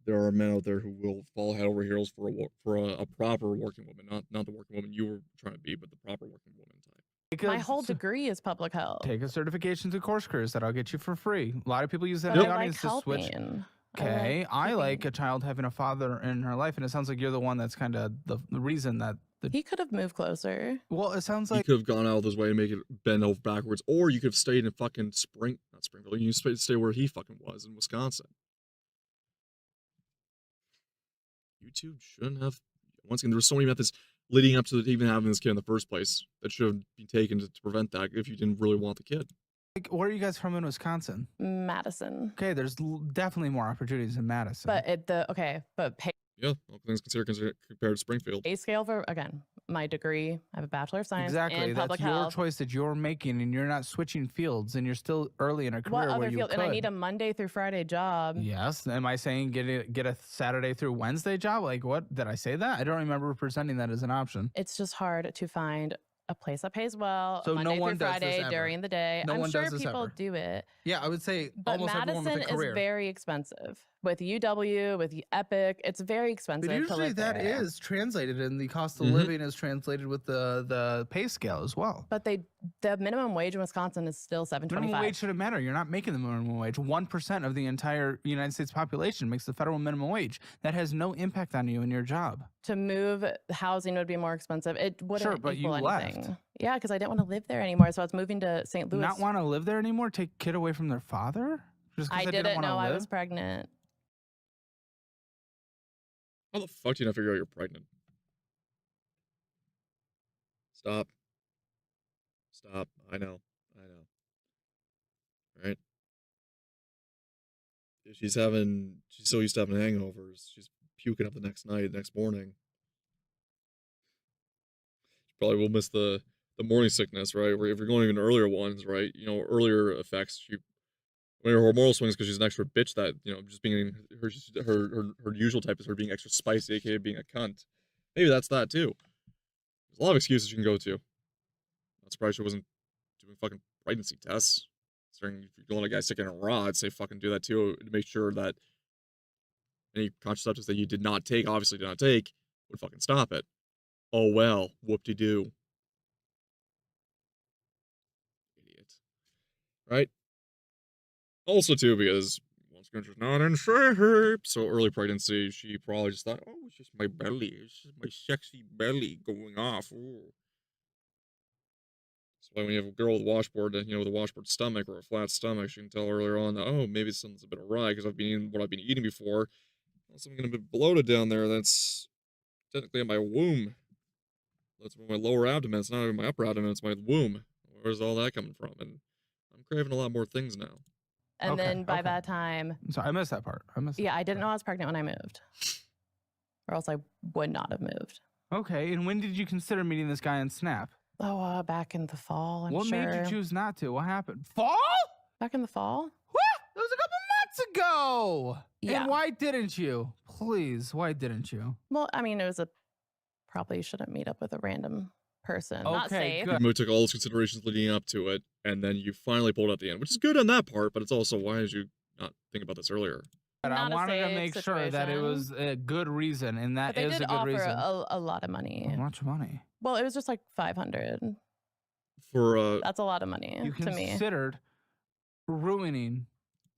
there are men out there who will fall head over heels for a proper working woman, not the working woman you were trying to be, but the proper working woman type. My whole degree is public health. Take a certification to course careers that I'll get you for free. A lot of people use that But in I the like audience to switch. helping. Okay, I like keeping- a child having a father in her life, and it sounds like you're the one that's kind of the reason that the. He could have moved closer. Well, it sounds You like could have gone out of his way to make it bend over backwards, or you could have stayed in fucking not Springfield, you stay where he fucking was in Wisconsin. YouTube shouldn't have. Once again, there were so many methods leading up to even having this kid in the first place that should have been taken to prevent that if you didn't really want the kid. where are you guys from in Wisconsin? Madison. Okay, there's definitely more opportunities in Madison. But but pay Yeah, all things considered compared to Springfield. scale for, again, my degree. I have a Bachelor of Science exactly, in that's public your health. choice that you're making, and you're not switching fields, and you're still early in a career What where other you field? could. And I need a Monday through Friday job. Yes. Am I saying get a Saturday through Wednesday job? Like, what did I say that? I don't remember presenting that as an option. It's just hard to find a place that pays well. So no Monday one through does this Friday ever. during the day. No I'm one sure does this people ever. do it. Yeah, I would say But almost everyone Madison with a career. is very expensive. With UW, with Epic, it's very expensive. But to usually live that there. is translated, and the cost of Mhm. living is translated with the pay scale as well. But the minimum wage in Wisconsin is still $7.25. Minimum wage shouldn't matter. You're not making the minimum wage. 1% of the entire United States population makes the federal minimum wage. That has no impact on you and your job. To move, housing would be more expensive. It wouldn't Sure, but you equal left. anything. Yeah, because I didn't want to live there anymore. So I was moving to St. Louis. Not want to live there anymore? Take kid away from their father? Just 'cause I they didn't wanna know I live? was pregnant. How the fuck do you not figure out you're pregnant? Stop. Stop. I know. Right? She's so used to having hangovers. She's puking up the next morning. She probably will miss the morning sickness, right? Where if you're going even earlier ones, right? You know, earlier effects. When her hormonal swings because she's an extra bitch that, you know, just being her usual type is her being extra spicy, aka being a cunt. Maybe that's that too. There's a lot of excuses you can go to. Not surprised she wasn't doing fucking pregnancy tests. Considering if you're going to a guy sticking a rod, I'd say fucking do that too to make sure that any contraceptives that you obviously did not take, would fucking stop it. Oh well, whoop-de-doo. Idiot. Right? Also, too, because once again, she's not in shape. So early pregnancy, she probably just thought, oh, it's just my belly. It's just my sexy belly going off. Ooh. That's why when you have a girl with a washboard, with a washboard stomach or a flat stomach, she can tell earlier on that, oh, maybe something's a bit awry because I've been eating what I've been eating before. Something gonna be bloated down there. That's technically in my womb. That's my lower abdomen. It's not even my upper abdomen. It's my womb. Where's all that coming from? And I'm craving a lot more things now. And Okay, then by okay. that time, So I missed that part. yeah, I didn't know I was pregnant when I moved, or else I would not have moved. Okay, and when did you consider meeting this guy on Snap? Oh, back in the fall, I'm what sure. made you choose not to? What happened? Fall? Back in the fall? What? That was a couple months ago. Yeah. And why didn't you? Please, why didn't you? Well, I mean, it was probably shouldn't meet up with a random person. Not Okay, safe. good. You took all those considerations leading up to it, and then you finally pulled out the end, which is good on that part, but it's also, why did you not think about this earlier? But I Not a wanted to safe make sure that it was a good reason, and that But they is did a good offer reason. a lot of money. How much money? Well, it was just like 500. For That's a lot of money You to me. considered ruining.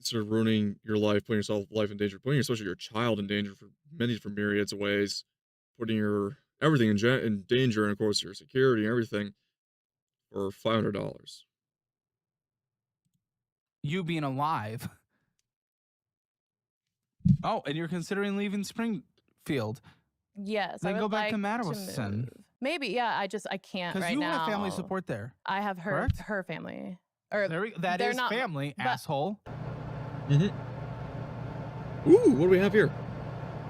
sort of ruining your life, putting yourself life in danger, putting especially your child in danger for many different myriads of ways, putting your everything in danger, and of course your security and everything for $500. You being alive. Oh, and you're considering leaving Springfield Yes. Then I would go back to like Madison. move. Maybe, yeah. I can't because right you now. have family support there. I have correct? her family. Or That they're is not- family, but- asshole. Mm-hmm. Ooh, what do we have here?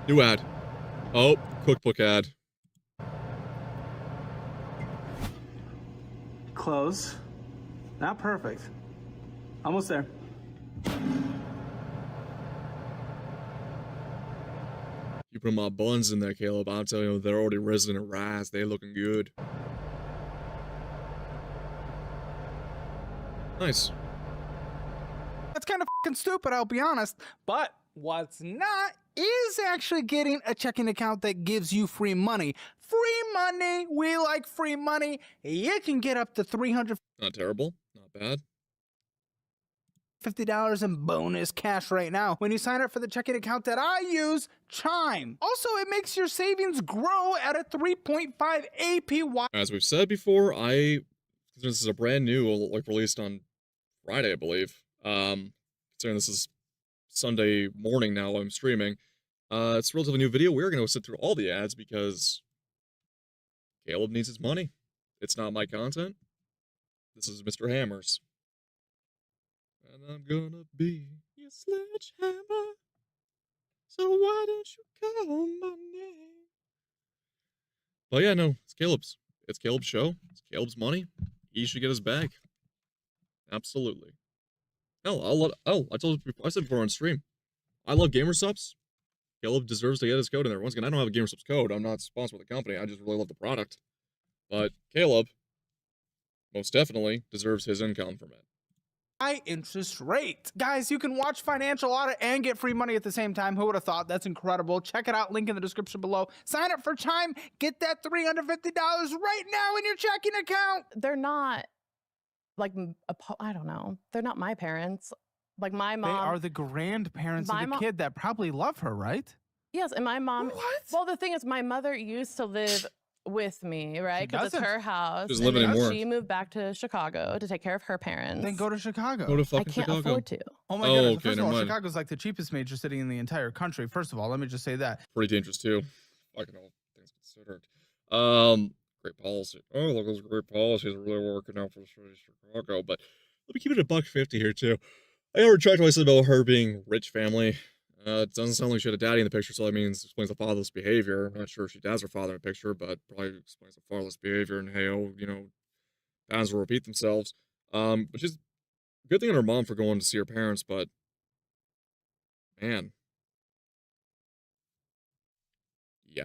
New ad. Oh, cookbook ad. Close. Not perfect. Almost there. You put my buns in there, Caleb. I'm telling you, they're already risen and rise. They're looking good. Nice. That's kind of fucking stupid, I'll be honest. But what's not is actually getting a checking account that gives you free money. Free money. We like free money. You can get up to $350 Not terrible. Not bad. in bonus cash right now when you sign up for the checking account that I use, Chime. Also, it makes your savings grow at a 3.5 APY. As we've said before, since this is a brand new, like released on Friday, I believe. Considering this is Sunday morning now while I'm streaming, it's a relatively new video. We're gonna sit through all the ads because Caleb needs his money. It's not my content. This is Mr. Hammer's. And I'm gonna be your sledgehammer. So why don't you call my name? But yeah, no, it's Caleb's. It's Caleb's show. It's Caleb's money. He should get his bag. Absolutely. Hell, I told you before, I said before on stream. I love gamer subs. Caleb deserves to get his code in there. Once again, I don't have a gamer subs code. I'm not sponsored with the company. I just really love the product. But Caleb, most definitely, deserves his income from it. High interest rate. Guys, you can watch Financial Audit and get free money at the same time. Who would have thought? That's incredible. Check it out. Link in the description below. Sign up for Chime. Get that $350 right now in your checking account. They're not like I don't know. They're not my parents. Like my mom. They are the grandparents of My the mom- kid that probably love her, right? Yes, and my mom. What? Well, the thing is, my mother used to live with me, right? She Because it's doesn't. her house. She doesn't and live then anymore. She moved back to Chicago to take care of her parents. Then go to Chicago. Go to I fucking can't Chicago. afford to. Oh my Oh, goodness. okay, First of never all, mind. Chicago's like the cheapest major city in the entire country. First of all, let me just say that. Pretty dangerous too. Fucking all things considered. Great policy. Oh, look, those great policies are really working out for the city of Chicago. But let me keep it $1.50 here too. I already tried what I said about her being rich family. It doesn't sound like she had a daddy in the picture, so that means it explains the fatherless behavior. I'm not sure if she has her father in the picture, but probably explains the fatherless behavior. And hey, patterns will repeat themselves. Which is a good thing on her mom for going to see her parents, but man, yeah.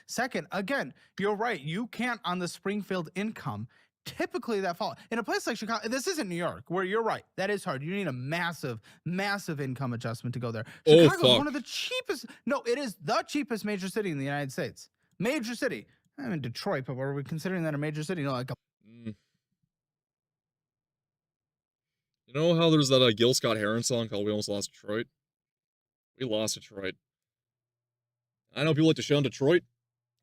Second, again, you're right. You can't on the Springfield income. Typically that fall in a place like Chicago. This isn't New York, where you're right. That is hard. You need a massive, massive income adjustment to go there. Oh, Chicago's fuck. one of the cheapest. No, it is the cheapest major city in the United States. Major city. I'm in Detroit, but are we considering that a major city? No, like a Mm. You know how there's that Gil Scott-Heron song called "We Almost Lost Detroit"? We lost Detroit. I know people like to shit on Detroit.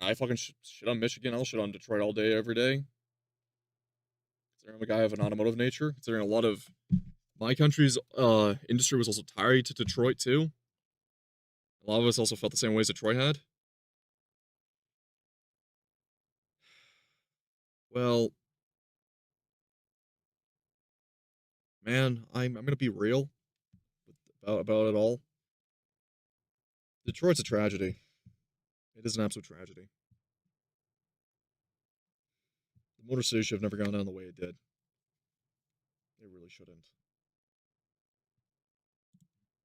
I fucking shit on Michigan. I'll shit on Detroit all day, every day. Considering I'm a guy of an automotive nature, considering a lot of my country's industry was also tied to Detroit too. A lot of us also felt the same way as Detroit had. Well, man, I'm gonna be real about it all. Detroit's a tragedy. It is an absolute tragedy. The Motor City should have never gone down the way it did. It really shouldn't.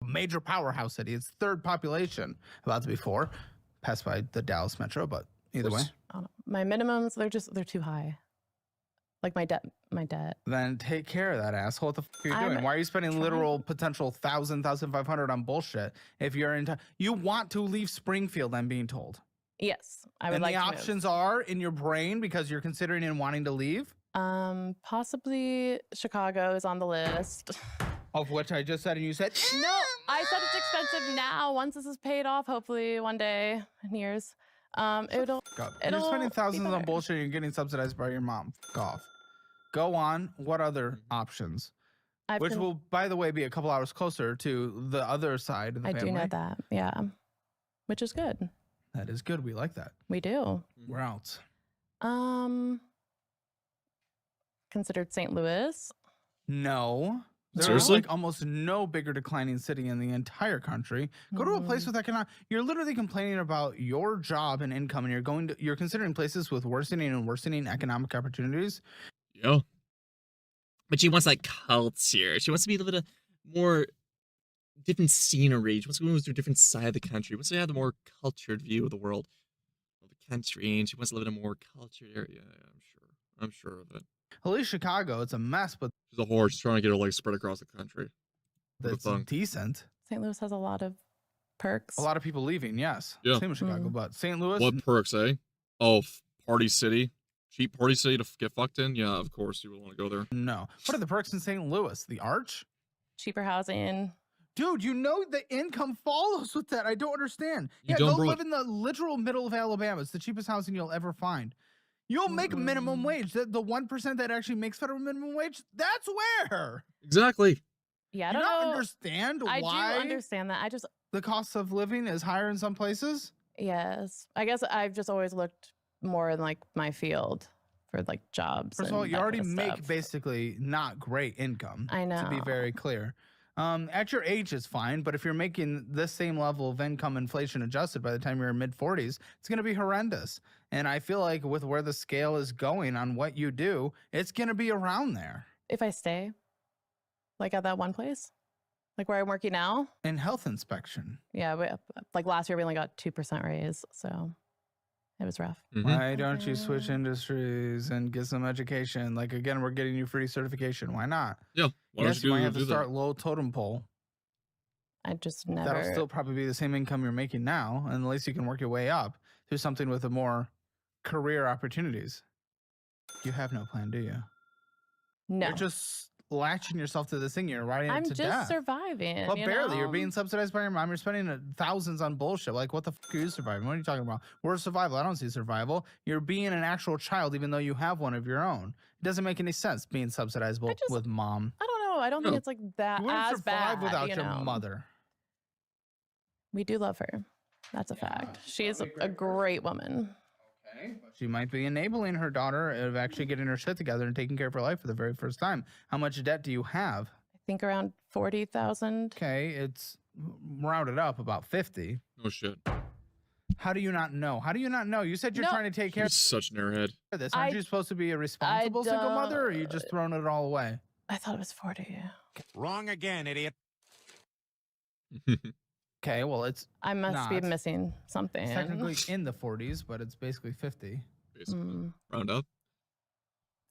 major powerhouse city. It's third population, about to be 4, passed by the Dallas Metro, but either way. I don't know. My minimums, they're too high. Like my debt. Then take care of that asshole. What the fuck are you I'm doing? Why are you spending trying. literal potential 1,500 on bullshit if you're in you want to leave Springfield, I'm being told. Yes, I would And like the to move. options are in your brain because you're considering and wanting to leave, Possibly Chicago is on the list. of which I just said, and you said, No, I said it's expensive now. Once this is paid off, hopefully one day in years, it'll. God, you're It'll spending be thousands on better. bullshit and you're getting subsidized by your mom. Fuck off. Go on. What other options? I've Which been- will, by the way, be a couple hours closer to the other side of the I family. do know that. Yeah, which is good. That is good. We like that. We do. Where else? Considered St. Louis. No. There's Seriously? like almost no bigger declining city in the entire country. Go to a place with economic. You're literally complaining about your job and income, and you're considering places with worsening economic opportunities. Yeah. But she wants like culture. She wants to be a little bit more different scenery. She wants to go to a different side of the country. She wants to have the more cultured view of the world, of the country, and she wants to live in a more cultured area. I'm sure of it. At least Chicago, it's a mess, but She's a whore. She's trying to get her legs spread across the country. What a it's thunk. decent. St. Louis has a lot of perks. A lot of people leaving, yes. Yeah. Same with Chicago, but St. Louis, What perks, eh? Oh, party city. Cheap party city to get fucked in? Yeah, of course you would want to go there. no. What are the perks in St. Louis? The Arch? Cheaper housing. Dude, you know the income follows with that. I don't understand. You Yeah, don't, go bro. live in the literal middle of Alabama. It's the cheapest housing you'll ever find. You'll make minimum wage. The 1% that actually makes federal minimum wage, that's where. Exactly. Yeah, I You don't don't know. understand I why do understand that. I just the cost of living is higher in some places? yes. I guess I've just always looked more in like my field for like jobs. First of and all, you that already kind of make stuff. basically not great income. I To be know. very clear. At your age is fine, but if you're making this same level of income, inflation adjusted, by the time you're in mid 40s, it's going to be horrendous. And I feel like with where the scale is going on what you do, it's going to be around there. If I stay, like at that one place, like where I'm working now. In health inspection, Yeah, like last year we only got 2% raise, so it was rough. Mhm. why don't you switch industries and get some education? Like, again, we're getting you free certification. Why not? Yeah. Why Yes, don't you you might do, have to do start that? low totem pole. I just That'll never. still probably be the same income you're making now, and at least you can work your way up to something with a more career opportunities. You have no plan, do you? No, You're just latching yourself to this thing. You're riding I'm it just to death. surviving. But you barely. You're know? being subsidized by your mom. You're spending thousands on bullshit. Like, what the fuck are you surviving? What are you talking about? We're survival. I don't see survival. You're being an actual child, even though you have one of your own. It doesn't make any sense being subsidized with mom. I don't know. I don't think No. it's like that You wouldn't as survive bad. without you your know? mother. We do love her. That's a fact. She is a great woman. Okay. But she might be enabling her daughter of actually getting her shit together and taking care of her life for the very first time. How much debt do you have? I think around 40,000. Okay, it's rounded up about 50. No shit. How do you not know? How do you not know? You said you're No. trying to take care He's such an airhead. of this. Aren't I- you supposed to be a responsible single mother, or are you don't- just throwing it all away? I thought it was 40. Wrong again, idiot. Okay, well, it's I must be Not. missing something. technically in the 40s, but it's basically 50. Basically. Mm, Round up.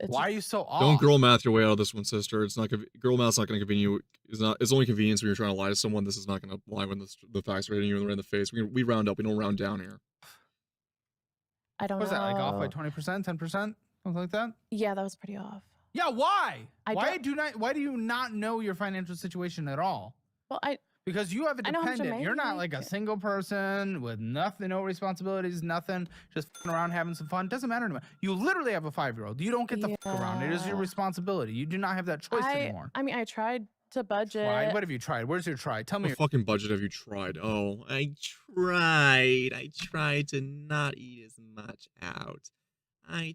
it's Why are just- you so off? Don't girl math your way out of this one, sister. It's not girl math's not going to convene you. It's only convenience when you're trying to lie to someone. This is not going to lie when the facts are hitting you right in the face. We round up. We don't round down here. I don't Was know. that like off by 20%, 10%, something like that? Yeah, that was pretty off. Yeah, why? I Why do you not know your financial situation at all? Well, Because you have a I know how much I dependent. You're not make. like a single person with nothing, no responsibilities, nothing, just f***ing around having some fun. Doesn't matter anymore. You literally have a 5-year-old. You don't get the fuck around. It is your Yeah. responsibility. You do not have that choice anymore. I mean, I tried to budget. Tried? What have you tried? Where's your try? Tell me. What fucking budget have you tried? Oh, I tried to not eat as much out. I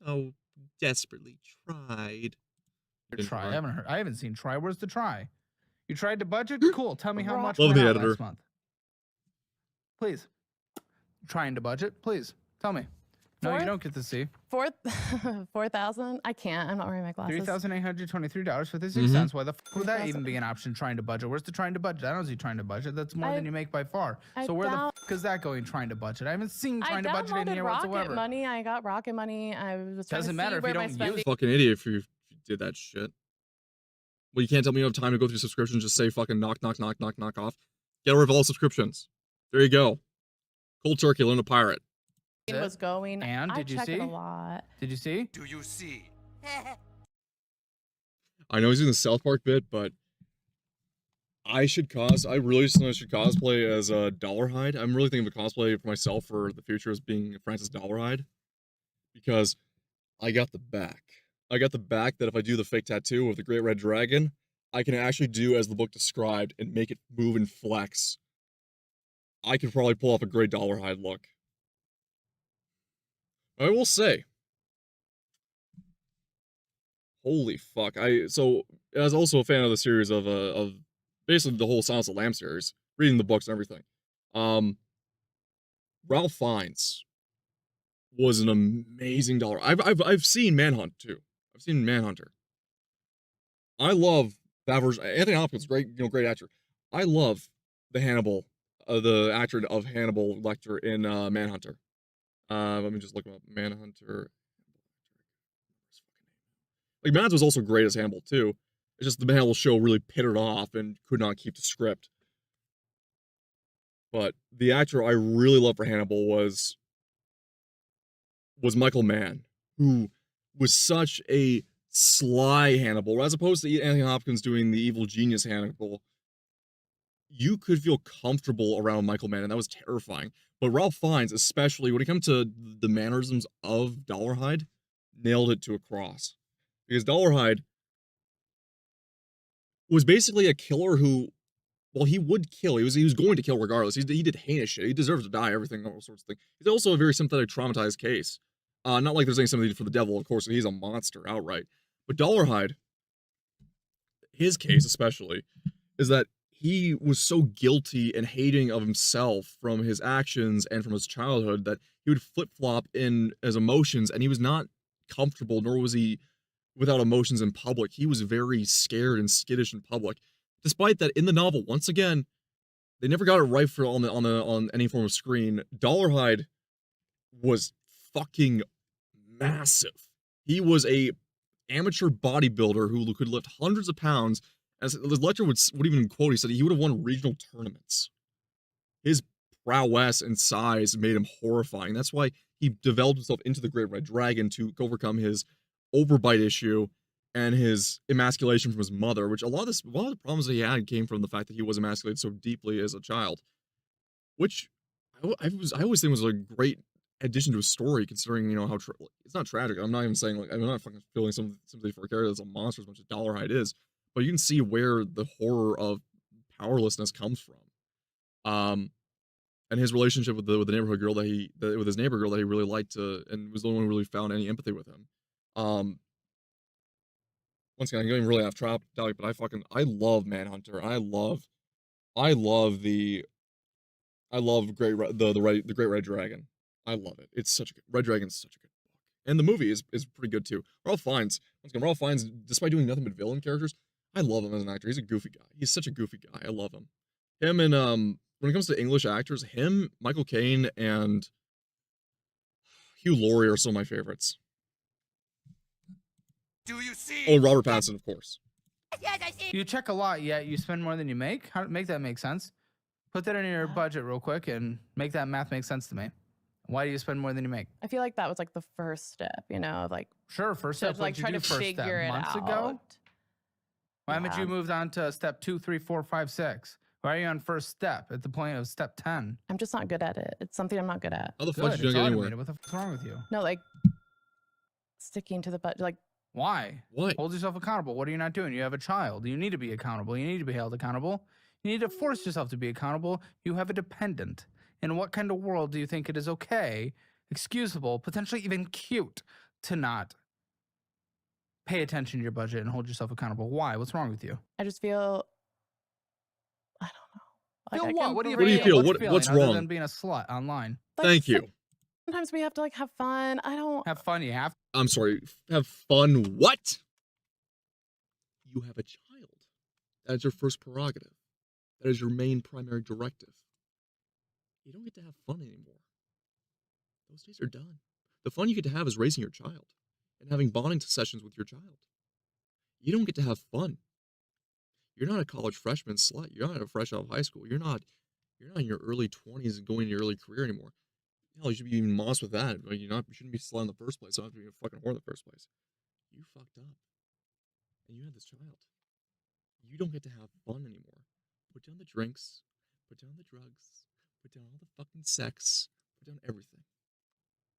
so desperately tried. didn't Try. try. I haven't seen try. Where's the try? You tried to budget? Cool. Tell me how much Love went the out editor. last month. Please. Trying to budget? Please. Tell me. No, you Fourth? don't get to see. 4,000. I can't. I'm not wearing my glasses. $3,823.56. Why the fuck would that even be an option? Trying to budget. Where's the trying to budget? I don't see trying to budget. That's more than you make by far. So where the fuck is that going? Trying to budget? I haven't seen trying to budget in here Rocket whatsoever. Money. I got Rocket Money. I was trying Doesn't to matter see if where you my don't use spending. Fucking idiot if you did that shit. Well, you can't tell me you have time to go through subscriptions. Just say fucking knock off. Get rid of all subscriptions. There you go. Cold turkey, learn to pirate. Was going. And I did you check see? it a lot. Did you see? Do you see? I know he's doing the South Park bit, but I really should cosplay as a Dollarhide. I'm really thinking of a cosplay for myself for the future as being Francis Dollarhide. Because I got the back. I got the back that if I do the fake tattoo of the Great Red Dragon, I can actually do as the book described and make it move and flex. I could probably pull off a great Dollarhide look. I will say, holy fuck! So as also a fan of the series of basically the whole Silence of the Lambs series, reading the books and everything. Ralph Fiennes was an amazing dollar. I've seen Manhunt too. I've seen Manhunter. I love that version. Anthony Hopkins, great actor. I love the actor of Hannibal Lecter in Manhunter. Let me just look him up. Manhunter. Like, Mads was also great as Hannibal, too. It's just the Hannibal show really pittered off and could not keep the script. But the actor I really loved for Hannibal was Michael Mann, who was such a sly Hannibal, as opposed to Anthony Hopkins doing the evil genius Hannibal. You could feel comfortable around Michael Mann, and that was terrifying. But Ralph Fiennes, especially when it comes to the mannerisms of Dollarhide, nailed it to a cross. Because Dollarhide was basically a killer who, well, he would kill. He was going to kill regardless. He did heinous shit. He deserves to die, everything, all sorts of things. He's also a very sympathetic, traumatized case. Not like there's any sympathy for the devil, of course, he's a monster outright. But Dollarhide, his case especially, is that he was so guilty and hating of himself from his actions and from his childhood that he would flip-flop in his emotions, and he was not comfortable, nor was he without emotions in public. He was very scared and skittish in public. Despite that, in the novel, once again, they never got it right for on any form of screen. Dollarhide was fucking massive. He was a amateur bodybuilder who could lift hundreds of pounds. As Lecter would even quote, he said he would have won regional tournaments. His prowess and size made him horrifying. That's why he developed himself into the Great Red Dragon to overcome his overbite issue and his emasculation from his mother, which a lot of the problems that he had came from the fact that he was emasculated so deeply as a child, which I always think was a great addition to a story, considering, you know, how it's not tragic. I'm not even saying, like, I'm not fucking feeling sympathy for a character that's a monster as much as Dollarhide is, but you can see where the horror of powerlessness comes from. And his relationship with the neighborhood girl with his neighbor girl that he really liked, and was the only one who really found any empathy with him. Once again, I'm getting really off topic, but I love Manhunter. I love the Great Red Dragon. I love it. It's such a good, Red Dragon's such a good book. And the movie is pretty good too. Ralph Fiennes, despite doing nothing but villain characters, I love him as an actor. He's a goofy guy. He's such a goofy guy. I love him. Him and when it comes to English actors, him, Michael Caine, and Hugh Laurie are some of my favorites. Do you see? Oh, Robert Pattinson, of course. Yes, I see. You check a lot, yet you spend more than you make? How to make that make sense? Put that in your budget real quick and make that math make sense to me. Why do you spend more than you make? I feel like that was like the first step, you know, of like Sure, first to step. like What'd you try do to first figure step? it Months out. ago? Why haven't Yeah. you moved on to step 2, 3, 4, 5, 6? Why are you on first step at the point of step 10? I'm just not good at it. It's something I'm not good at. How the fuck Good, did you it's not get anywhere? automated. What the fuck's wrong with you? No, like sticking to the budget. Like Why? What? Hold yourself accountable. What are you not doing? You have a child. You need to be accountable. You need to be held accountable. You need to force yourself to be accountable. You have a dependent. In what kind of world do you think it is okay, excusable, potentially even cute to not pay attention to your budget and hold yourself accountable? Why? What's wrong with you? I just feel I don't know. Like Feel I what? can What do you What do you breathe. feel? What's What- feeling what's other wrong? than being a slut online? Like, Thank you. Sometimes we have to like have fun. I don't. Have fun. You have I'm sorry. Have fun. What? You have a child. That is your first prerogative. That is your main primary directive. You don't get to have fun anymore. Those days are done. The fun you get to have is raising your child and having bonding sessions with your child. You don't get to have fun. You're not a college freshman slut. You're not a fresh out of high school. You're not in your early 20s and going to your early career anymore. Hell, you should be even moss with that. Like, you shouldn't be slut in the first place. You don't have to be a fucking whore in the first place. You fucked up. And you had this child. You don't get to have fun anymore. Put down the drinks. Put down the drugs. Put down all the fucking sex. Put down everything.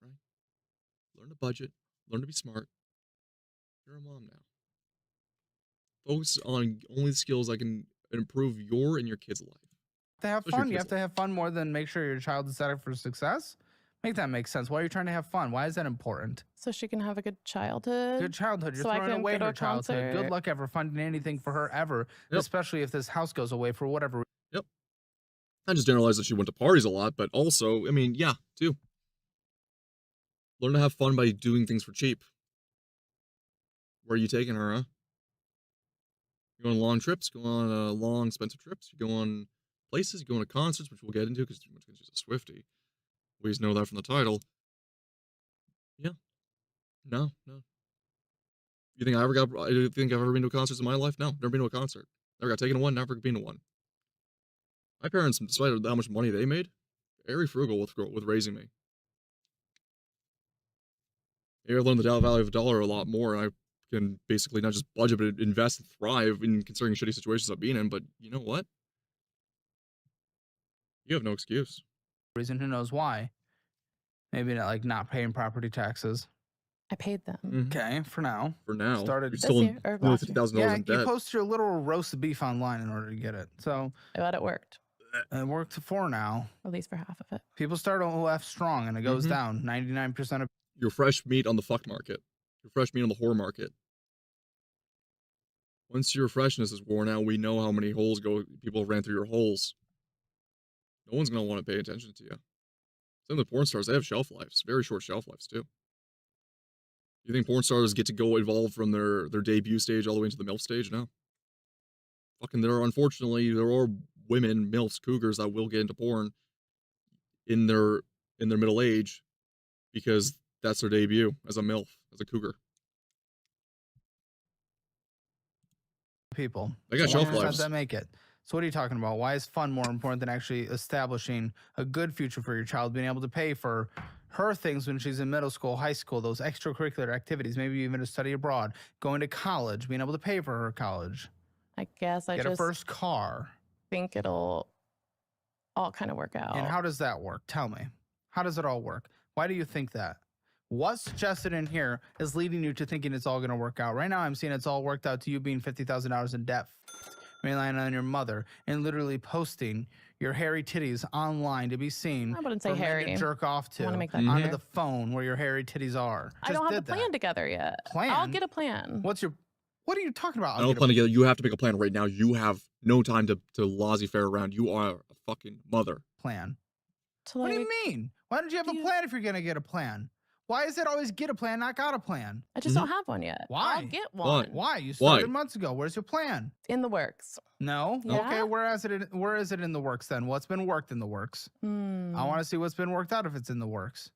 Right? Learn to budget. Learn to be smart. You're a mom now. Focus on only the skills that can improve your and your kids' life. to have Especially fun. You kids have to have fun more than make sure your child is set up for success. Make that make sense. Why are you trying to have fun? Why is that important? So she can have a good childhood. Good childhood. You're So I throwing can away go to her a childhood. Good concert. luck ever finding anything for her ever, Yep. especially if this house goes away for whatever reason. I just generalized that she went to parties a lot, but also, I mean, yeah, too. Learn to have fun by doing things for cheap. Where are you taking her, huh? You go on long trips, go on long, expensive trips, you go on places, you go on concerts, which we'll get into because she's a Swiftie. We just know that from the title. Yeah. No. You think I've ever been to a concert in my life? No, never been to a concert. Never got taken to one, never been to one. My parents, despite how much money they made, very frugal with raising me. I've learned the value of a dollar a lot more, and I can basically not just budget, but invest and thrive in considering shitty situations I've been in. But you know what? You have no excuse. Who knows why? Maybe not paying property taxes. I paid them. Okay, for now. For now, Started you're this still year, or nearly last year? $50,000 Yeah, in you debt. post your little roast beef online in order to get it. So But it worked, it worked for now. at least for half of it. People start OF strong and it goes Mhm. down. 99% of Your fresh meat on the fuck market. Your fresh meat on the whore market. Once your freshness is worn out, we know how many people ran through your holes. No one's gonna want to pay attention to you. Some of the porn stars, they have shelf lives, very short shelf lives too. You think porn stars get to go evolve from their debut stage all the way into the MILF stage? No. Fucking there are women, MILFs, cougars that will get into porn in their middle age because that's their debut as a MILF, as a cougar. people. They got So shelf what percent lives. that make it? So what are you talking about? Why is fun more important than actually establishing a good future for your child, being able to pay for her things when she's in middle school, high school, those extracurricular activities, maybe even to study abroad, going to college, being able to pay for her college, I guess I get a just first car. think it'll all kind of work out. And how does that work? Tell me. How does it all work? Why do you think that? What's suggested in here is leading you to thinking it's all going to work out. Right now, I'm seeing it's all worked out to you being $50,000 in debt, relying on your mother, and literally posting your hairy titties online to be seen. I wouldn't say for men hairy. to jerk off I to wanna make that onto clear. the phone where your hairy titties are. I don't have did the plan that. together yet. I'll Plan? get a plan. What are you talking about? I don't plan together. You have to make a plan right now. You have no time to laissez-faire around. You are a fucking mother. Plan. To What do you like- mean? Why don't you have a do you- plan if you're going to get a plan? Why is it always get a plan, not got a plan? I just don't have one yet. Why? I'll get Why? one. Why? You Why? started months ago. Where's your plan? In the works. No. Yeah? Okay. Where is it in the works then? What's been worked in the works? I want to see what's been worked out if it's in the works.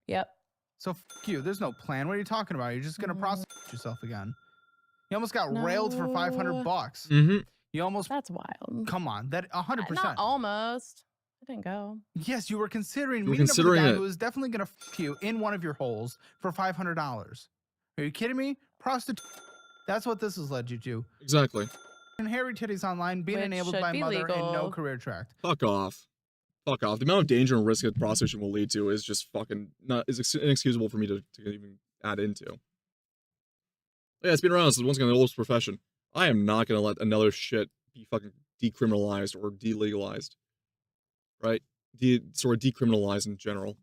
Yep. So f you. There's no plan. What are you talking about? You're just gonna Mm. prostitute yourself again. You almost got railed for $500. Mm-hmm. You almost That's wild. come on. That Not 100%. almost. I didn't go. Yes, you were considering You were meeting considering up with a it. guy who was definitely gonna f you in one of your holes for $500. Are you kidding me? Prostitute. That's what this has led you to. Exactly. And hairy titties online, being Which enabled should by be mother, and no legal. career track. Fuck off. Fuck off. The amount of danger and risk that prostitution will lead to is just fucking not is inexcusable for me to even add into. Yeah, it's been around since once again the oldest profession. I am not gonna let another shit be fucking decriminalized or delegalized. Right? Sort of decriminalized in general.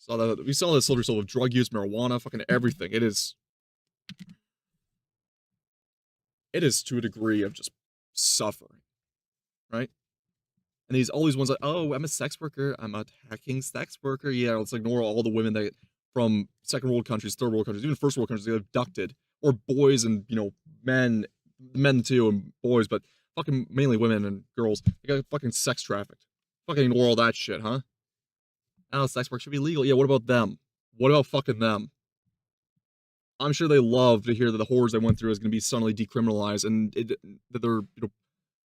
We saw this slippery slope of drug use, marijuana, fucking everything. It is to a degree of just suffering. Right? And all these ones like, oh, I'm a sex worker, I'm a hacking sex worker. Yeah, let's ignore all the women that from second world countries, third world countries, even first world countries, they get abducted. Or boys and, men too, and boys, but fucking mainly women and girls. They got fucking sex trafficked. Fucking ignore all that shit, huh? Oh, sex work should be legal. Yeah, what about them? What about fucking them? I'm sure they love to hear that the horrors they went through is going to be suddenly decriminalized and that they're,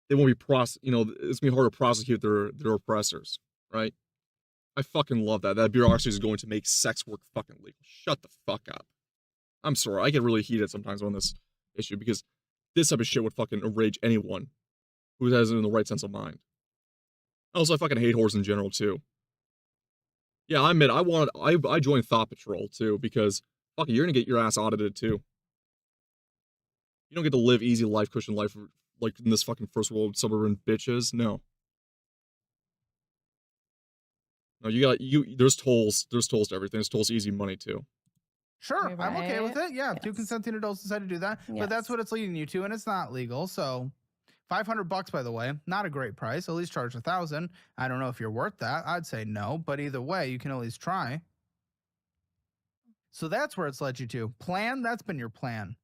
they won't be it's going to be hard to prosecute their oppressors, right? I fucking love that. That bureaucracy is going to make sex work fucking legal. Shut the fuck up. I'm sorry. I get really heated sometimes on this issue because this type of shit would fucking enrage anyone who has it in the right sense of mind. Also, I fucking hate whores in general, too. Yeah, I admit, I joined Thought Patrol, too, because, fuck it, you're gonna get your ass audited, too. You don't get to live easy life, cushion life, like in this fucking first world suburban bitches. No. No, there's tolls to everything. There's tolls to easy money, too. Sure, You're I'm okay with right. it. Yeah, two Yes. consenting adults decide to do that, but that's Yes. what it's leading you to, and it's not legal. So, $500, by the way, not a great price. At least charge $1,000. I don't know if you're worth that. I'd say no, but either way, you can at least try. So that's where it's led you to. Plan. That's been your plan,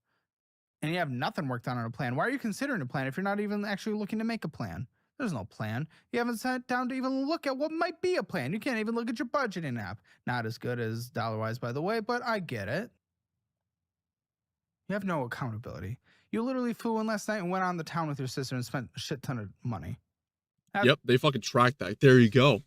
and you have nothing worked on a plan. Why are you considering a plan if you're not even actually looking to make a plan? There's no plan. You haven't sat down to even look at what might be a plan. You can't even look at your budgeting app. Not as good as DollarWise, by the way, but I get it. You have no accountability. You literally flew in last night and went on the town with your sister and spent a shit ton of money. Yep, they fucking tracked that. There you go.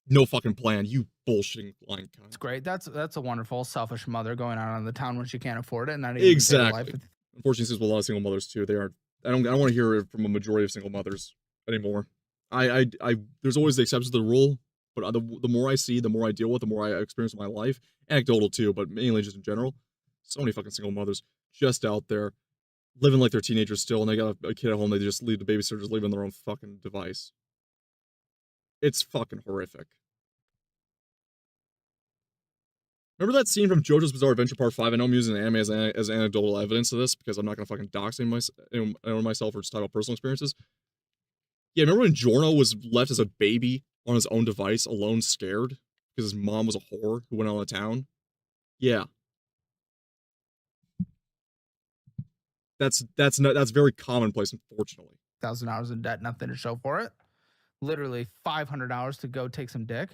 No fucking plan. You bullshitting lying cunt. It's great. That's a wonderful, selfish mother going out on the town when she can't afford it and not even save her life. Exactly. Unfortunately, since with a lot of single mothers too, they are. I don't want to hear it from a majority of single mothers anymore. There's always the exceptions to the rule, but the more I see, the more I deal with, the more I experience in my life. Anecdotal too, but mainly just in general. So many fucking single mothers just out there living like they're teenagers still, and they got a kid at home. They just leave the babysitter, just leave on their own fucking device. It's fucking horrific. Remember that scene from JoJo's Bizarre Adventure Part 5? I know I'm using anime as anecdotal evidence of this because I'm not going to fucking dox myself or just talk about personal experiences. Yeah, remember when Giorno was left as a baby on his own device, alone, scared? Because his mom was a whore who went out of town? Yeah. That's very commonplace, unfortunately. $1,000 in debt, nothing to show for it. Literally $500 to go take some dick.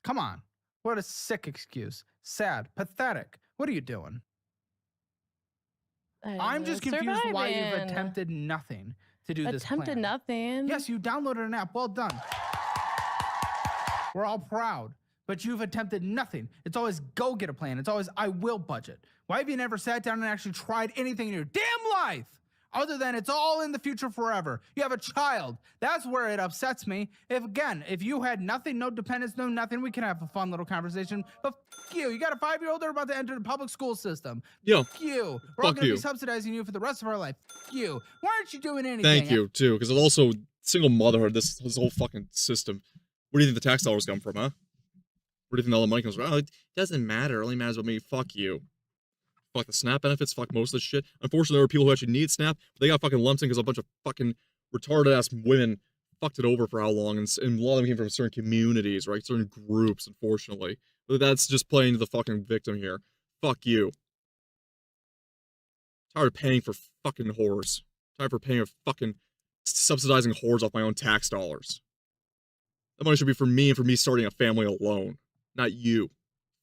Come on. What a sick excuse. Sad. Pathetic. What are you doing? I'm just confused why you've Surviving. attempted nothing to do this plan. Attempted nothing. Yes, you downloaded an app. Well done. We're all proud. But you've attempted nothing. It's always go get a plan. It's always I will budget. Why have you never sat down and actually tried anything in your damn life? Other than it's all in the future forever. You have a child. That's where it upsets me. If you had nothing, no dependents, no nothing, we can have a fun little conversation. But fuck you. You got a 5-year-old they're about to enter the public school system. Yeah. Fuck you. We're all Fuck going to you. be subsidizing you for the rest of our life. Fuck you. Why aren't you doing anything? Thank you, too, because it's also single motherhood, this whole fucking system. Where do you think the tax dollars come from, huh? Where do you think all the money comes from? Oh, it doesn't matter. It only matters about me. Fuck you. Fuck the SNAP benefits. Fuck most of this shit. Unfortunately, there are people who actually need SNAP, but they got fucking lumped in because a bunch of fucking retarded-ass women fucked it over for how long, and a lot of them came from certain communities, right? Certain groups, unfortunately. But that's just playing to the fucking victim here. Fuck you. Tired of paying for fucking whores. Tired of paying for fucking subsidizing whores off my own tax dollars. That money should be for me and for me starting a family alone. Not you.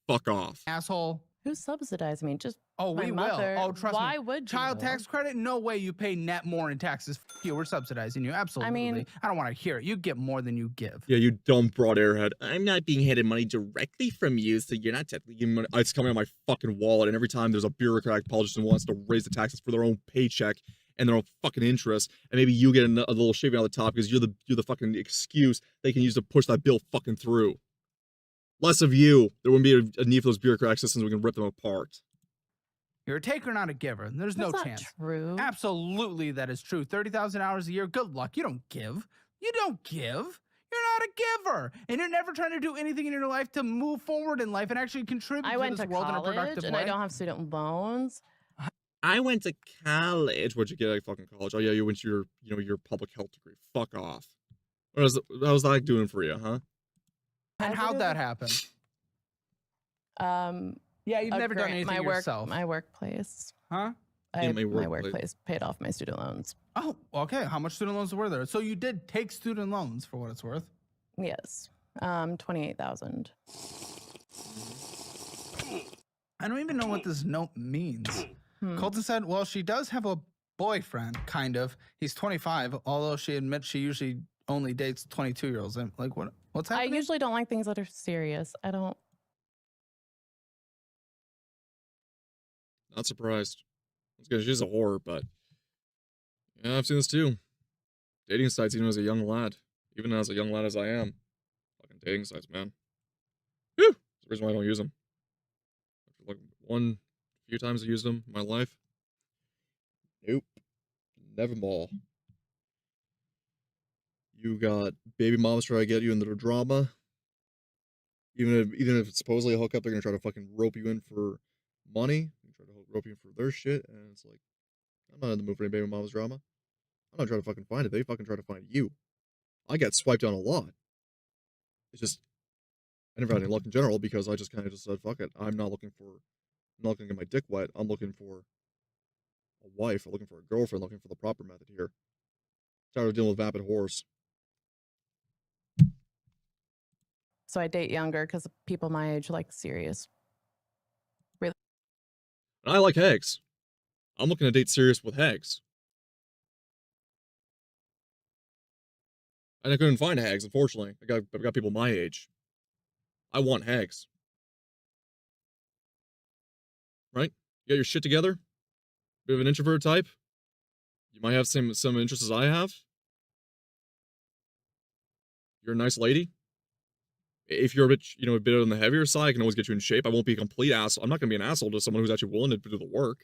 Fuck off. Asshole. Who's subsidizing me? Just Oh, my we mother. will. Oh, trust me. Why would you? Child tax credit? No way you pay net more in taxes. F you, we're subsidizing you. Absolutely. I don't want to hear it. You get more than you give. Yeah, you dumb broad airhead. I'm not being handed money directly from you, so you're not technically giving money. It's coming out of my fucking wallet, and every time there's a bureaucratic politician who wants to raise the taxes for their own paycheck and their own fucking interest, and maybe you get a little shaving on the top because you're the fucking excuse they can use to push that bill fucking through. Less of you, there wouldn't be a need for those bureaucratic systems. We can rip them apart. You're a taker, not a giver. There's That's no not chance. true. Absolutely, that is true. 30,000 hours a year. Good luck. You don't give. You don't give. You're not a giver, and you're never trying to do anything in your life to move forward in life and actually contribute I to went this to world in a college productive and way. I don't have student loans. I went to college. What'd you get at fucking college? Oh yeah, you went to your public health degree. Fuck off. How's that doing for you, huh? And I how'd that literally- happen? Um, Yeah, you've a never done grant- anything yourself. My workplace. Huh? Yeah, my my workplace. workplace paid off my student loans. Oh, okay. How much student loans were there? So you did take student loans for what it's worth. Yes. 28,000. I don't even know what this note means. Colton said, well, she does have a boyfriend, kind of. He's 25, although she admits she usually only dates 22-year-olds. I'm like, what's I happening? usually don't like things that are serious. I don't. Not surprised. It's because she's a whore, but yeah, I've seen this too. Dating sites, even as a young lad, even as a young lad as I am, fucking dating sites, man. Whew! That's the reason why I don't use them. Like few times I used them in my life. Nope, never more. You got baby moms try to get you into the drama. Even if it's supposedly a hookup, they're gonna try to fucking rope you in for money. Try to rope you in for their shit, and it's like, I'm not in the mood for any baby mom's drama. I'm not trying to fucking find it. They fucking try to find you. I got swiped on a lot. It's just, I never had any luck in general because I just kind of just said, fuck it. I'm not looking to get my dick wet. I'm looking for a wife. I'm looking for a girlfriend. Looking for the proper method here. Tired of dealing with vapid whores. So I date younger because people my age like Sirius. And I like hags. I'm looking to date Sirius with hags. And I couldn't find hags, unfortunately. I've got people my age. I want hags. Right? You got your shit together? Bit of an introvert type? You might have some interests as I have? You're a nice lady? If you're a bit on the heavier side, I can always get you in shape. I won't be a complete asshole. I'm not going to be an asshole to someone who's actually willing to do the work.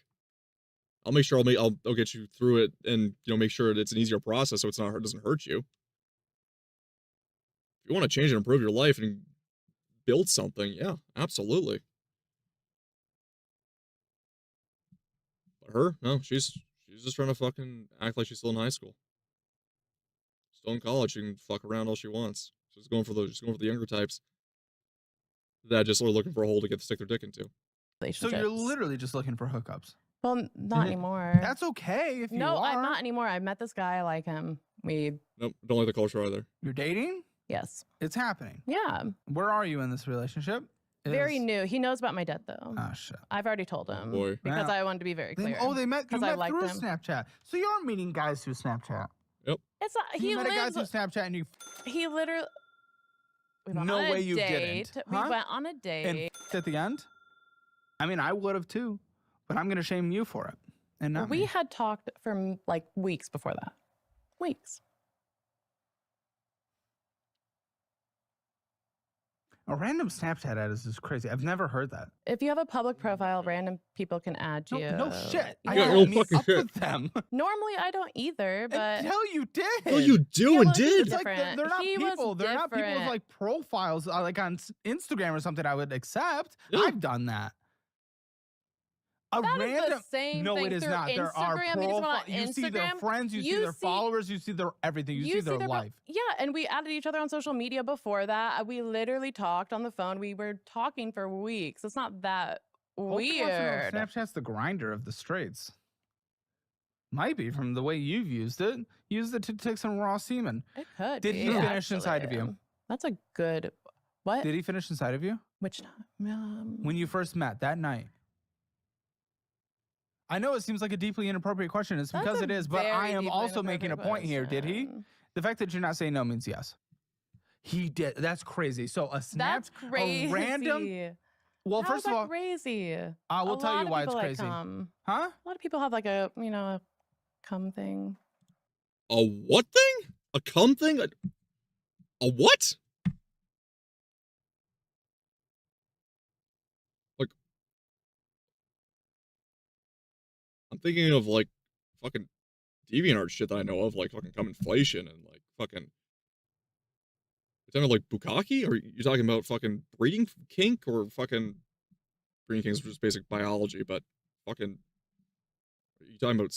I'll make sure I'll get you through it and, make sure it's an easier process so it doesn't hurt you. If you want to change and improve your life and build something, yeah, absolutely. But her, no, she's just trying to fucking act like she's still in high school. Still in college, she can fuck around all she wants. She's going for the younger types that just are looking for a hole to stick their dick into. So Relationships. you're literally just looking for hookups. Well, not anymore. That's okay if you no, are. I'm not anymore. I met this guy. I like him. Nope, don't like the culture either. You're dating? Yes. It's happening. Yeah. Where are you in this relationship? Very new. He knows about my debt though. Oh, shit. I've already told him. boy. Because Wow. I wanted to be very clear. They met. You 'Cause I met liked through him. Snapchat. So you are meeting guys through Snapchat. It's not. You He met a guy lives. through Snapchat and you He literally. We went No on a way you date. didn't. We Huh? went on a date. and at the end. I mean, I would have too, but I'm gonna shame you for it, and not we me. had talked for like weeks before that. Weeks. A random Snapchat ad is just crazy. I've never heard that. If you have a public profile, random people can add you. No shit. I Yeah, don't no meet fucking up shit. with them. Normally, I don't either, but Until you did. Oh, you do Yeah, and well, did. It's like different. they're not He was people. They're not people with different. like profiles like on Instagram or something. I would accept. Yeah. I've done that. A that is random. the same No, thing it is through not. There are Instagram. Because when on profiles. You see their Instagram, friends. You see you their see- followers. You see their everything. You see their pro- life. Yeah, and we added each other on social media before that. We literally talked on the phone. We were talking for weeks. It's not that Colton wants to know if weird. Snapchat's the grinder of the straights. Might be from the way you've used it. Used it to take some raw semen. It could. Did be, he finish inside of actually. you? That's a good. What? Did he finish inside of you Which time? when you first met that night? I know it seems like a deeply inappropriate question. It's That's because a it is, but I very am deeply also making a inappropriate point here. Did he? question. The fact that you're not saying no means yes. He did. That's crazy. So a snap, That's crazy. a random. Well, How first is of that all, crazy? I will A tell lot you of why it's people, like, crazy. cum. Huh? A lot of people have like a a cum thing. A what thing? A cum thing? A what? Like, I'm thinking of like fucking DeviantArt shit that I know of, like fucking cum inflation and like fucking. You're talking like bukkake? Or you talking about fucking breeding kink or fucking breeding kink is just basic biology, but fucking. Are you talking about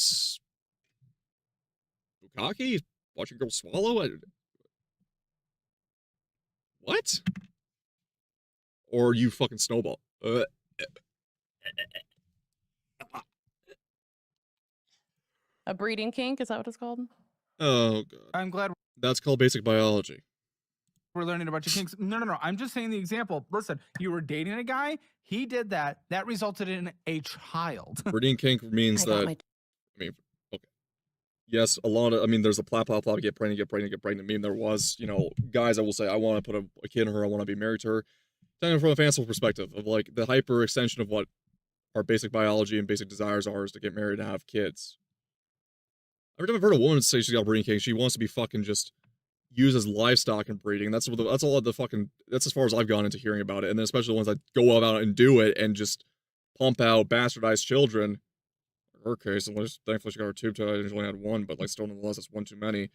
bukkake? Watching girls swallow? What? Or you fucking snowball? A breeding kink, is that what it's called? Oh god. I'm glad That's called basic biology. we're learning about your kinks. No. I'm just saying the example. Listen, you were dating a guy. He did that. That resulted in a child. Breeding kink means I got that. my I mean, okay. Yes, a lot of. I mean, there's a plow, get pregnant meme. There was, guys that will say, I want to put a kid in her. I want to be married to her. Telling from a fanciful perspective of like the hyper extension of what our basic biology and basic desires are is to get married and have kids. Every time I've heard a woman say she's got a breeding kink, she wants to be fucking just used as livestock in breeding. That's all the fucking. That's as far as I've gone into hearing about it. And then especially the ones that go about and do it and just pump out bastardized children. In her case, unless thankfully she got her tube tied and she only had one, but like still nonetheless, that's one too many.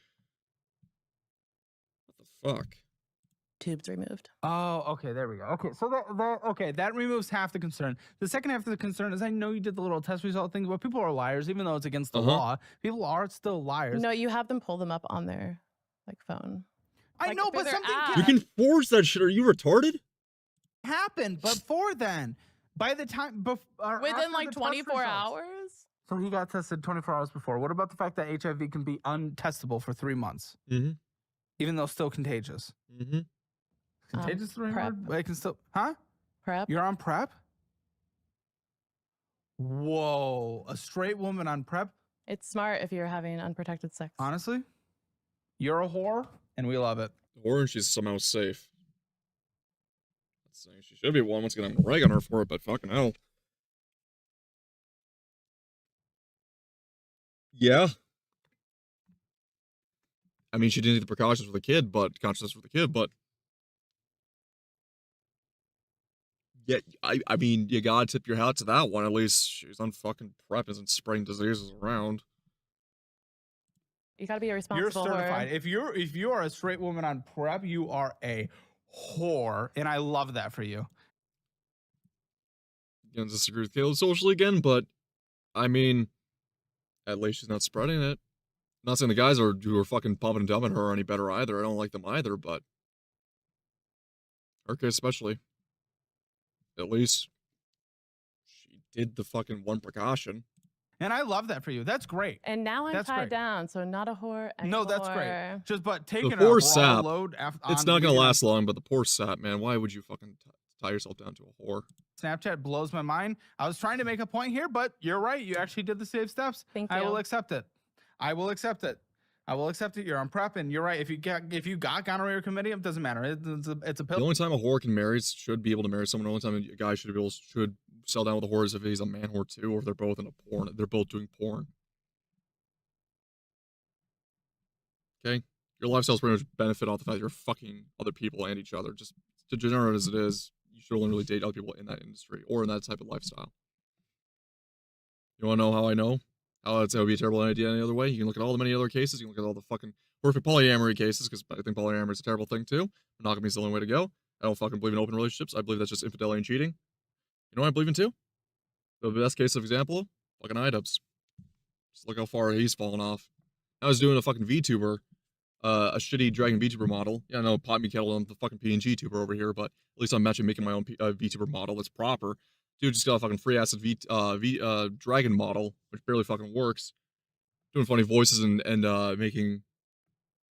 What the fuck? tubes removed. Oh, okay, there we go. Okay, so that removes half the concern. The second half of the concern is I know you did the little test result thing, but people are liars, even though it's against the law. People are still liars. No, you have them pull them up on their phone. I like, know, through but their something app. You can forge that shit. Are you retarded? happen before then. By the time Within like 24 hours? So he got tested 24 hours before. What about the fact that HIV can be untestable for 3 months, Mm-hmm. even though still contagious? Mm-hmm. Contagious, the right PrEP. word? But it can still, huh? PrEP? You're on PrEP? Whoa, a straight woman on PrEP? It's smart if you're having unprotected sex. Honestly, you're a whore, and we love it. Or she's somehow safe. Let's say she should be one. Once again, I'm rag on her for it, but fucking hell. Yeah. I mean, she didn't take the precautions for the kid, but consciousness for the kid, but yeah, I mean, you gotta tip your hat to that one. At least she's on fucking PrEP, isn't spreading diseases around. You gotta be a You're responsible certified. whore. If you are a straight woman on PrEP, you are a whore, and I love that for you. Gonna disagree with Caleb socially again, but I mean, at least she's not spreading it. Not saying the guys who are fucking pumping and dumping her are any better either. I don't like them either, but her case especially. At least she did the fucking one precaution. And I love that for you. That's great. And now I'm That's tied great. down, so not a whore anymore. No, that's great. Just but taking a poor raw sap, load It's not gonna last long, but the poor sap, man. Why would you fucking tie yourself down to a whore? Snapchat blows my mind. I was trying to make a point here, but you're right. You actually did the safe steps. Thank I will you. accept it. I will accept it. I will accept it. You're on PrEP, and you're right. If you got gonorrhea or chlamydia, it doesn't matter. It's a pill. The only time a whore can marry should be able to marry someone. The only time a guy should settle down with a whore is if he's a man whore too, or if they're both in a porn. They're both doing porn. Okay, your lifestyle's pretty much benefit off the fact that you're fucking other people and each other. Just degenerate as it is, you should only really date other people in that industry or in that type of lifestyle. You want to know how I know? How it would be a terrible idea any other way? You can look at all the many other cases. You can look at all the fucking horrific polyamory cases, because I think polyamory is a terrible thing too. Monogamy is the only way to go. I don't fucking believe in open relationships. I believe that's just infidelity and cheating. You know what I believe in too? The best case of example, fucking iDubbbz. Just look how far he's fallen off. I was doing a fucking VTuber, a shitty Dragon VTuber model. Yeah, no, pot me kettle on the fucking PNG tuber over here, but at least I'm actually making my own VTuber model that's proper. Dude just got a fucking free acid Dragon model, which barely fucking works. Doing funny voices and making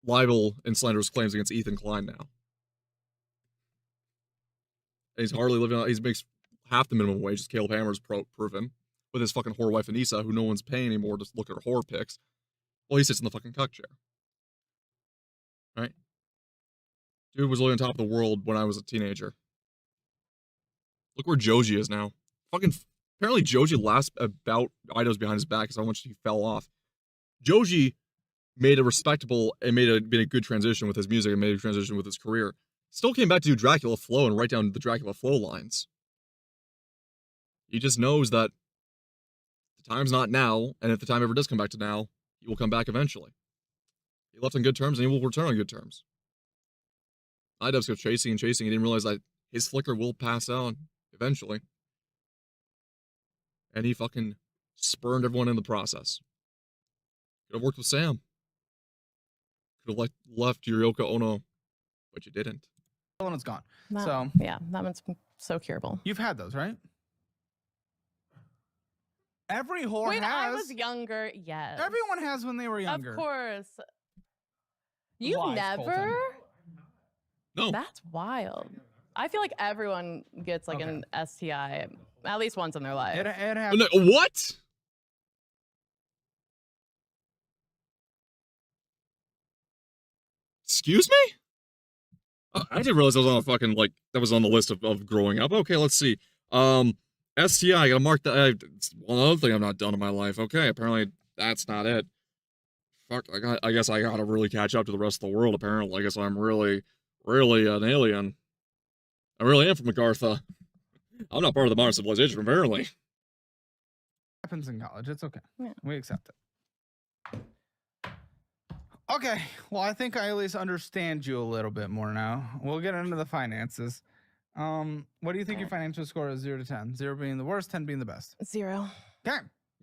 libel and slanderous claims against Ethan Klein now. And he's hardly living on, he makes half the minimum wage, as Caleb Hammer's proven, with his fucking whore wife Anissa, who no one's paying anymore to look at her whore pics. Well, he sits in the fucking cuck chair. Right? Dude was living on top of the world when I was a teenager. Look where Joji is now. Fucking, apparently Joji last about Ido's behind his back is how much he fell off. Joji made a respectable and made a good transition with his music and made a transition with his career. Still came back to do Dracula Flow and write down the Dracula Flow lines. He just knows that the time's not now, and if the time ever does come back to now, he will come back eventually. He left on good terms, and he will return on good terms. Idubs kept chasing and chasing, he didn't realize that his flicker will pass out eventually. And he fucking spurned everyone in the process. Could have worked with Sam. Could have left Yurioka Ono, but you didn't. That one is gone. That- So yeah, that one's so curable. you've had those, right? Every whore When has. I was younger, yes. Everyone has when they were younger. Of course. You've Lies, never? Colton. No. That's wild. I feel like everyone gets like an STI at least once in their life. It has. No, what? Excuse me? I didn't realize that was on a fucking, like, that was on the list of growing up. Okay, let's see. STI, I gotta mark that. It's one other thing I've not done in my life. Okay, apparently that's not it. Fuck, I guess I gotta really catch up to the rest of the world, apparently. I guess I'm really an alien. I really am from Agartha. I'm not part of the modern civilization, apparently. Happens in college. It's okay. Yeah. We accept it. Okay. Well, I think I at least understand you a little bit more now. We'll get into the finances. What do you think your financial score is 0 to 10? 0 being the worst, 10 being the best. 0. Okay.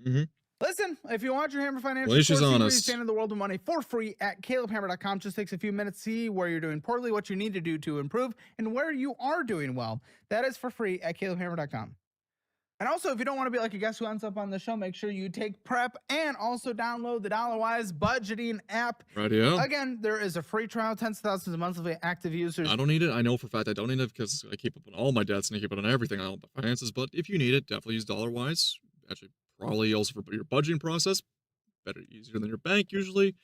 Mm-hmm. Listen, if you want your Hammer financial Well, score, she's see where you honest. stand in the world of money for free at calebhammer.com. Just takes a few minutes to see where you're doing poorly, what you need to do to improve, and where you are doing well. That is for free at calebhammer.com. And also, if you don't want to be like a guest who ends up on the show, make sure you take prep and also download the DollarWise budgeting app. Radio. Again, there is a free trial, tens of thousands of monthly active users. I don't need it. I know for a fact I don't need it because I keep up on all my debts and I keep up on everything. I don't my finances. But if you need it, definitely use DollarWise. Actually, probably also for your budgeting process. Better, easier than your bank usually.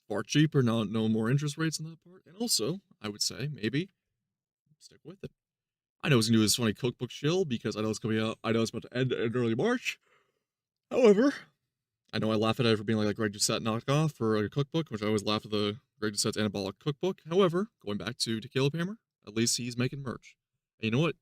Far cheaper, no more interest rates in that part. And also, I would say maybe stick with it. I know it's gonna do this funny cookbook shill because I know it's coming out. I know it's about to end in early March. However, I know I laugh at it for being like a Greg Doucette knockoff for a cookbook, which I always laugh at the Greg Doucette's anabolic cookbook. However, going back to Caleb Hammer, at least he's making merch. And you know what?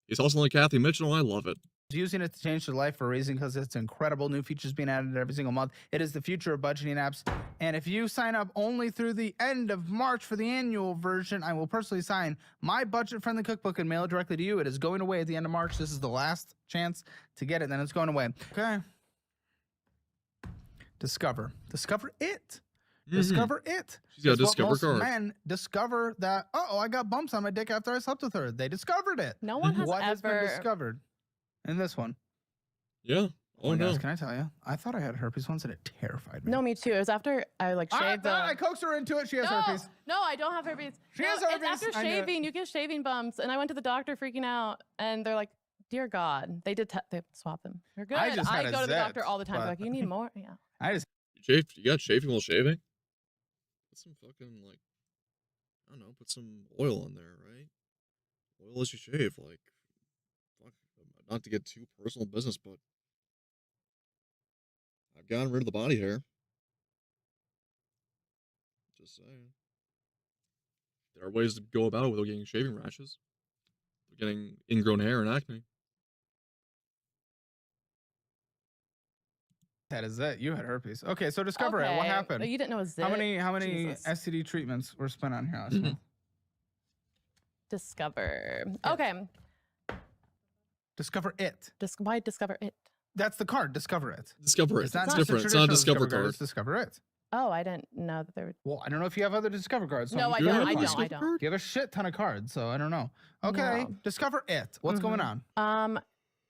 He's also like Kathy Mitchell. I love it. Using it to change their life for a reason because it's incredible. New features being added every single month. It is the future of budgeting apps. And if you sign up only through the end of March for the annual version, I will personally sign my budget-friendly cookbook and mail it directly to you. It is going away at the end of March. This is the last chance to get it. Then it's going away. Okay. Discover. Discover it. Discover it. She's got a It's what discover most card. men discover that, I got bumps on my dick after I slept with her. They discovered it. No one has What has been ever. discovered in this one? Yeah. Oh my no. gosh, can I tell you? I thought I had herpes once and it terrified me. No, me too. It was after I like shaved the. I coaxed her into it. She has herpes. No, I don't have herpes. She no, has herpes. It's after I knew it. shaving. You get shaving bumps, and I went to the doctor freaking out, and they're like, "Dear God, they did. They swapped them. You're good." I just had a go to the doctor zit, all the time. They're but- like, "You need more." Yeah. I just You got shaving while shaving? Put some fucking, like, I don't know, put some oil in there, right? Oil as you shave, like, fuck, not to get too personal business, but I've gotten rid of the body hair. Just saying. There are ways to go about it without getting shaving rashes. Getting ingrown hair and acne. that is it. You had herpes. Okay, so discover it. What Okay. happened? You didn't know it was How it. many Jesus. STD treatments were spent on here last month? Discover. Okay. Discover it. Why discover it? That's the card. Discover it. Discover it. It's not It's just different. a It's not a traditional discover card. It's discover it. Oh, I didn't know that there were. Well, I don't know if you have other discover cards. so No, I'm I just You don't. have I a don't. discover I don't. card? You have a shit ton of cards, so I don't know. Okay, No. discover it. What's going on?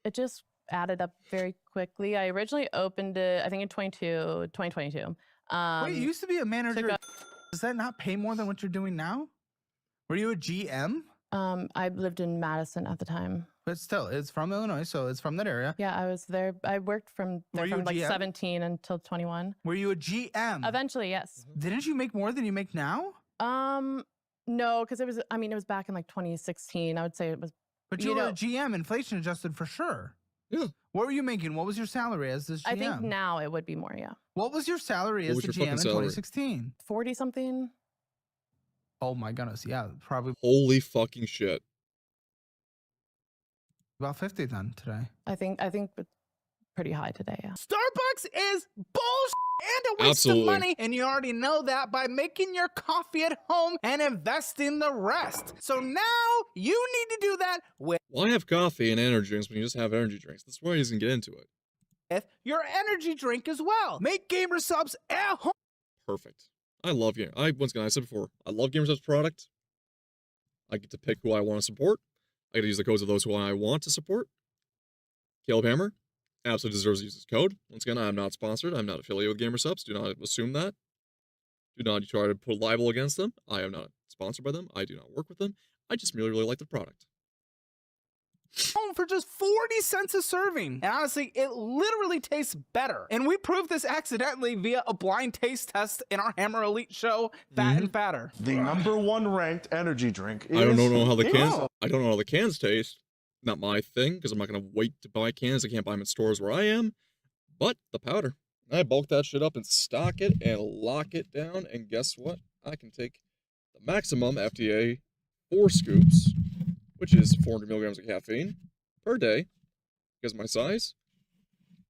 It just added up very quickly. I originally opened it, I think in 2022. Wait, you used to be a manager. go- Does that not pay more than what you're doing now? Were you a GM? I lived in Madison at the time. But still, it's from Illinois, so it's from that area. Yeah, I was there. I worked from there Were you from a like GM? 17 until 21. Were you a GM? Eventually, yes. Didn't you make more than you make now? No, because it was. I mean, it was back in like 2016. I would say it was. But You you were know- a GM, inflation adjusted for sure. Yeah. What were you making? What was your salary as this GM? I think now it would be more. Yeah, What was your salary What as was the your GM in fucking salary? 2016? 40 something. Oh my goodness, yeah, probably Holy fucking shit. about 50 then today. I think it's pretty high today. Yeah. Starbucks is bullshit and a waste Absolutely. of money, and you already know that by making your coffee at home and investing the rest. So now you need to do that with Why have coffee and energy drinks when you just have energy drinks? That's why he's gonna get into it. your energy drink as well. Make gamer subs at home. Perfect. I love Gamer. Once again, I said before, I love GamerSup's product. I get to pick who I want to support. I get to use the codes of those who I want to support. Caleb Hammer absolutely deserves to use his code. Once again, I am not sponsored. I'm not affiliated with GamerSubs. Do not assume that. Do not try to put libel against them. I am not sponsored by them. I do not work with them. I just merely really like the product. Home for just 40 cents a serving. And honestly, it literally tastes better. And we proved this accidentally via a blind taste test in our Hammer Elite show, Fat and Fatter. The #1 ranked energy drink is... I don't know how the Hey, cans. wow. I don't know how the cans taste. Not my thing, because I'm not gonna wait to buy cans. I can't buy them in stores where I am. But the powder, I bulk that shit up and stock it and lock it down. And guess what? I can take the maximum FDA 4 scoops, which is 400 milligrams of caffeine per day, because of my size.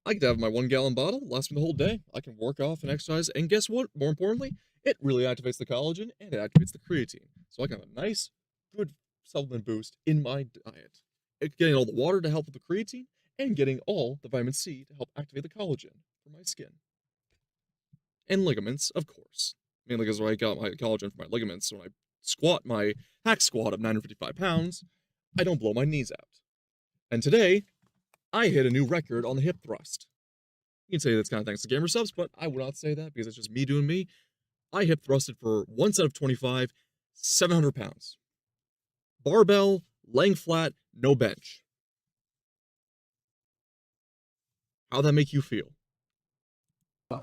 I get to have my 1 gallon bottle, last me the whole day. I can work off and exercise, and guess what? More importantly, it really activates the collagen and it activates the creatine. So I can have a nice, good supplement boost in my diet. It's getting all the water to help with the creatine, and getting all the vitamin C to help activate the collagen for my skin. And ligaments, of course. Mainly because I got my collagen for my ligaments, so when I squat my hack squat of 955 pounds, I don't blow my knees out. And today, I hit a new record on the hip thrust. You can say that's kind of thanks to Gamer Subs, but I would not say that because it's just me doing me. I hip thrusted for one set of 25, 700 pounds. Barbell, laying flat, no bench. How'd that make you feel?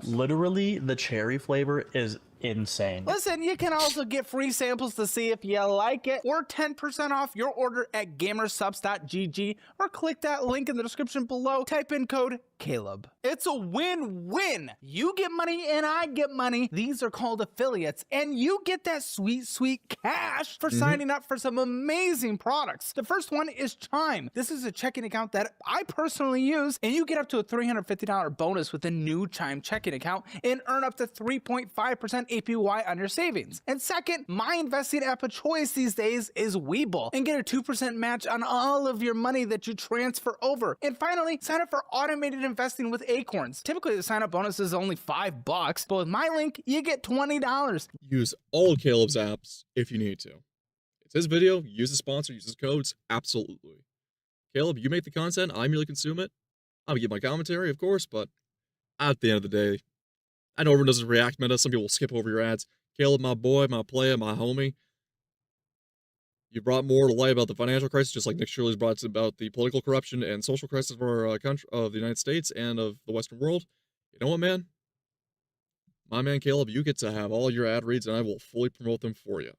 Literally, the cherry flavor is insane. Listen, you can also get free samples to see if you like it, or 10% off your order at gamersubs.gg, or click that link in the description below. Type in code Caleb. It's a win-win. You get money and I get money. These are called affiliates, and you get that sweet, sweet cash for signing up for some amazing products. The first one is Chime. This is a checking account that I personally use, and you get up to a $350 bonus with a new Chime checking account and earn up to 3.5% APY on your savings. And second, my investing app of choice these days is Webull, and get a 2% match on all of your money that you transfer over. And finally, sign up for automated investing with Acorns. Typically, the sign up bonus is only $5, but with my link, you get $20. Use all of Caleb's apps if you need to. It's his video, use the sponsor, use his codes, absolutely. Caleb, you make the content, I merely consume it. I'm gonna give my commentary, of course, but at the end of the day, I know everyone doesn't react meta, some people will skip over your ads. Caleb, my boy, my player, my homie, you brought more to light about the financial crisis, just like Nick Shirley's brought about the political corruption and social crisis of our country, of the United States and of the Western world. You know what, man? My man Caleb, you get to have all your ad reads, and I will fully promote them for you,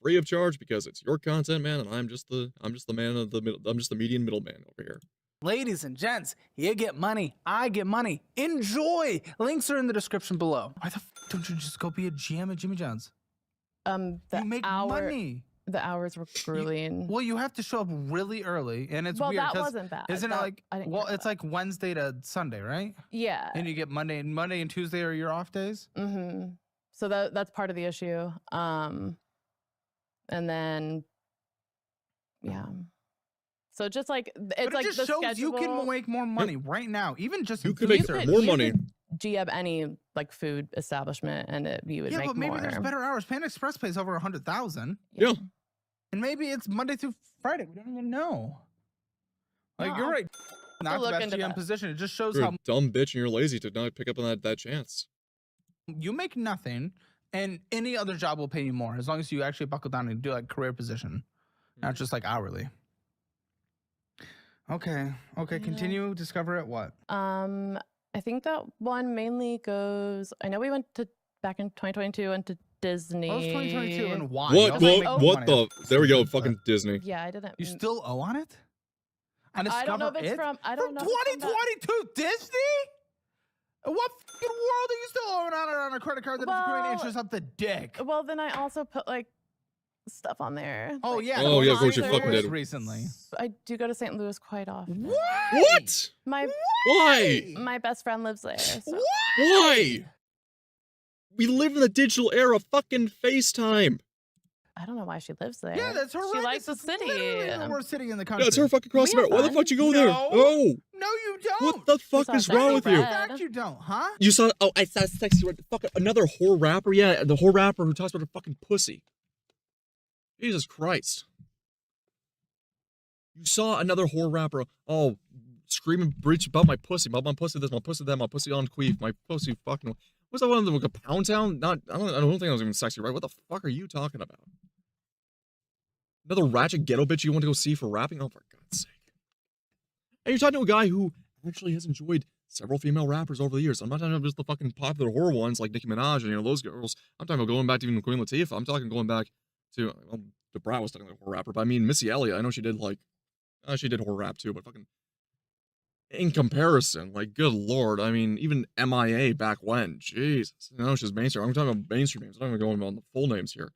free of charge, because it's your content, man, and I'm just the man of the middle. I'm just the median middleman over here. Ladies and gents, you get money, I get money. Enjoy! Links are in the description below. Why the f don't you just go be a GM at Jimmy John's? The You make money. The hours were grueling. Well, you have to show up really early, and it's Well, weird. that 'cause wasn't bad. Isn't it That- like, I didn't well, care it's about like Wednesday to Sunday, right? Yeah. And you get Monday and Tuesday are your off days? So that's part of the issue. And then, yeah. So just like it's But it like just the shows schedule. you can make more money right now, even just You in could make freezer. more you money. could GM any like food establishment, and you would Yeah, make but maybe more. there's better hours. Pan Express pays over 100,000, Yeah. and maybe it's Monday through Friday. We don't even know. Like No, you're right. Not the look best into GM that. position. It just shows You're how a dumb bitch and you're lazy to not pick up on that chance. you make nothing, and any other job will pay you more as long as you actually buckle down and do like career position. not just like hourly. Okay. Okay. Yeah. Continue. Discover it. What? I think that one mainly goes. I know we went to back in 2022 went to Disney. That was 2022, and why? What? You also make oh, What money the? off There we go. Disney, but Fucking Disney. Yeah, I didn't. You still owe on it? And I don't know if Discover it's It? from. I don't From know. if it's from that- 2022 Disney? In what fucking world are you still owing on it on a credit card that is accruing Well, interest up the dick? Well, then I also put like stuff on there. Oh like, yeah. Oh, yeah, of course you concerts. fucking did. Recently. I do go to St. Louis quite often. What? My Why? my best friend lives there. So. Why? We live in the digital era. Fucking FaceTime. I don't know why she lives there. Yeah, that's horrendous. She likes the It's city. literally the worst city in the country. Yeah, it's her fucking cross We the have Why the fun. fuck you go there? No. Oh, No, you don't. what the fuck saw is Sexy wrong with you? Red. In fact, you don't, huh? You saw? Oh, I saw sexy. Fuck another whore rapper. Yeah, the whore rapper who talks about a fucking pussy. Jesus Christ. You saw another whore rapper. Oh, screaming breach about my pussy, this, my pussy that, my pussy on queef, my pussy fucking. What's that one of them? Like a Pound Town? Not. I don't think that was even sexy, right? What the fuck are you talking about? Another ratchet ghetto bitch you want to go see for rapping? Oh, for God's sake. And you're talking to a guy who actually has enjoyed several female rappers over the years. I'm not talking about just the fucking popular horror ones like Nicki Minaj and, you know, those girls. I'm talking about going back to even Queen Latifah. I'm talking going back to, well, DeBrat was technically a horror rapper, but I mean, Missy Elliott, I know she did like, she did horror rap too, but fucking, in comparison, like, good lord, I mean, even MIA back when, Jesus. I know she's mainstream. I'm talking about mainstream names. I'm not even going on the full names here.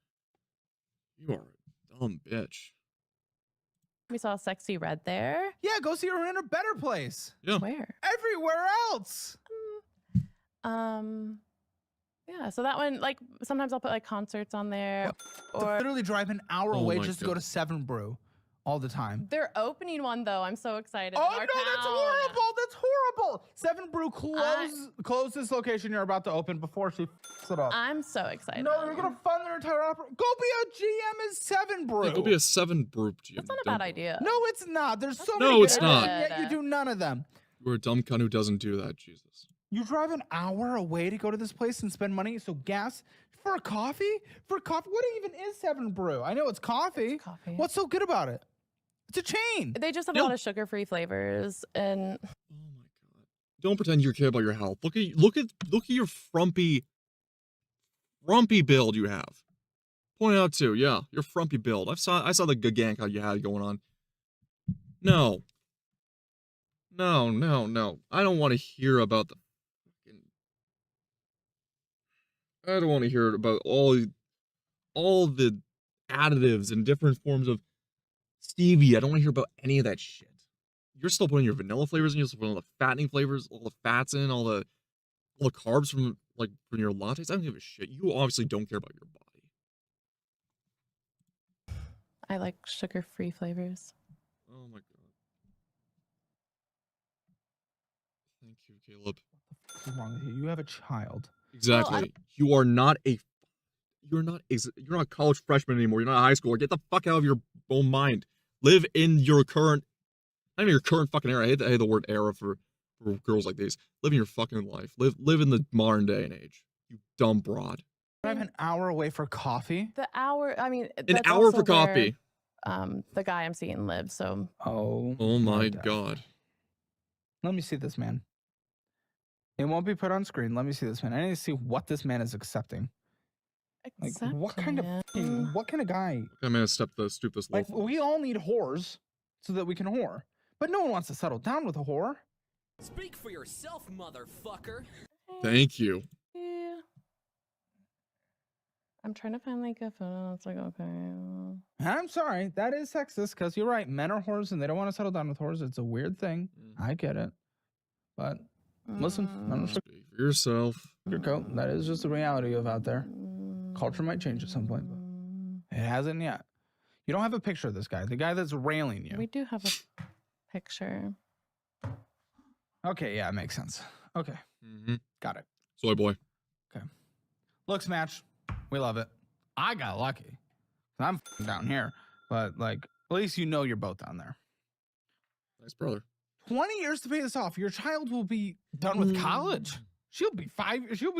You are a dumb bitch. We saw Sexy Red there. Yeah, go see her in a better place. Yeah. Where? Everywhere else. Yeah, so that one, like, sometimes I'll put like concerts on there, To or literally drive an hour Oh away my just to go to Seven Brew all the time. they're opening one though. I'm so excited. Oh in no, our that's town. horrible. That's horrible. Seven Brew close this location you're about to open before she f***s it up. I'm so excited. No, you're gonna fund their entire operation. Go be a GM as Seven Brew. Yeah, go be a 7 brew. That's not a bad idea. No, it's not. There's so No, many it's good not. ideas, yet you do none of them. You're a dumb cunt who doesn't do that, Jesus. You drive an hour away to go to this place and spend money. So gas for a coffee? For coffee? What even is Seven Brew? I know it's coffee. It's coffee. What's so good about it? It's a chain. They just have Yeah. a lot of sugar-free flavors, and Oh my god! Don't pretend you care about your health. Look at your frumpy build you have. Point out too, yeah, your frumpy build. I saw the gaganka you had going on. No. I don't want to hear about the fucking. I don't want to hear about all the additives and different forms of stevia. I don't want to hear about any of that shit. You're still putting your vanilla flavors in, you're still putting all the fattening flavors, all the fats in, all the carbs from your lattes. I don't give a shit. You obviously don't care about your body. I like sugar-free flavors. Oh my god. Thank you, Caleb. What's wrong with you? You have a child. Exactly. You're not a college freshman anymore. You're not a high schooler. Get the fuck out of your own mind. Live in your current, not even your current fucking era. I hate the word era for girls like these. Live in your fucking life. Live in the modern day and age. You dumb broad. Drive an hour away for coffee. The hour, I mean, An that's hour also for coffee. where, the guy I'm seeing lives. So Oh my god. Let me see this man. It won't be put on screen. Let me see this man. I need to see what this man is accepting. Like what kind of guy? I'm gonna stoop this low. Like we all need whores so that we can whore, but no one wants to settle down with a whore. Speak for yourself, motherfucker. Thank you. Yeah. I'm trying to find like a photo. It's like, okay. I'm sorry, that is sexist because you're right. Men are whores and they don't want to settle down with whores. It's a weird thing. I get it, but listen, I'm not Speak for yourself. sugarcoat. That is just the reality of out there. Culture might change at some point, but it hasn't yet. You don't have a picture of this guy, the guy that's railing you. We do have a picture. Okay, yeah, it makes sense. Okay, got it. Soy boy. Okay, looks match. We love it. I got lucky. I'm f***ing down here, but like at least you know you're both down there. Nice brother. 20 years to pay this off. Your child will be done with college. She'll be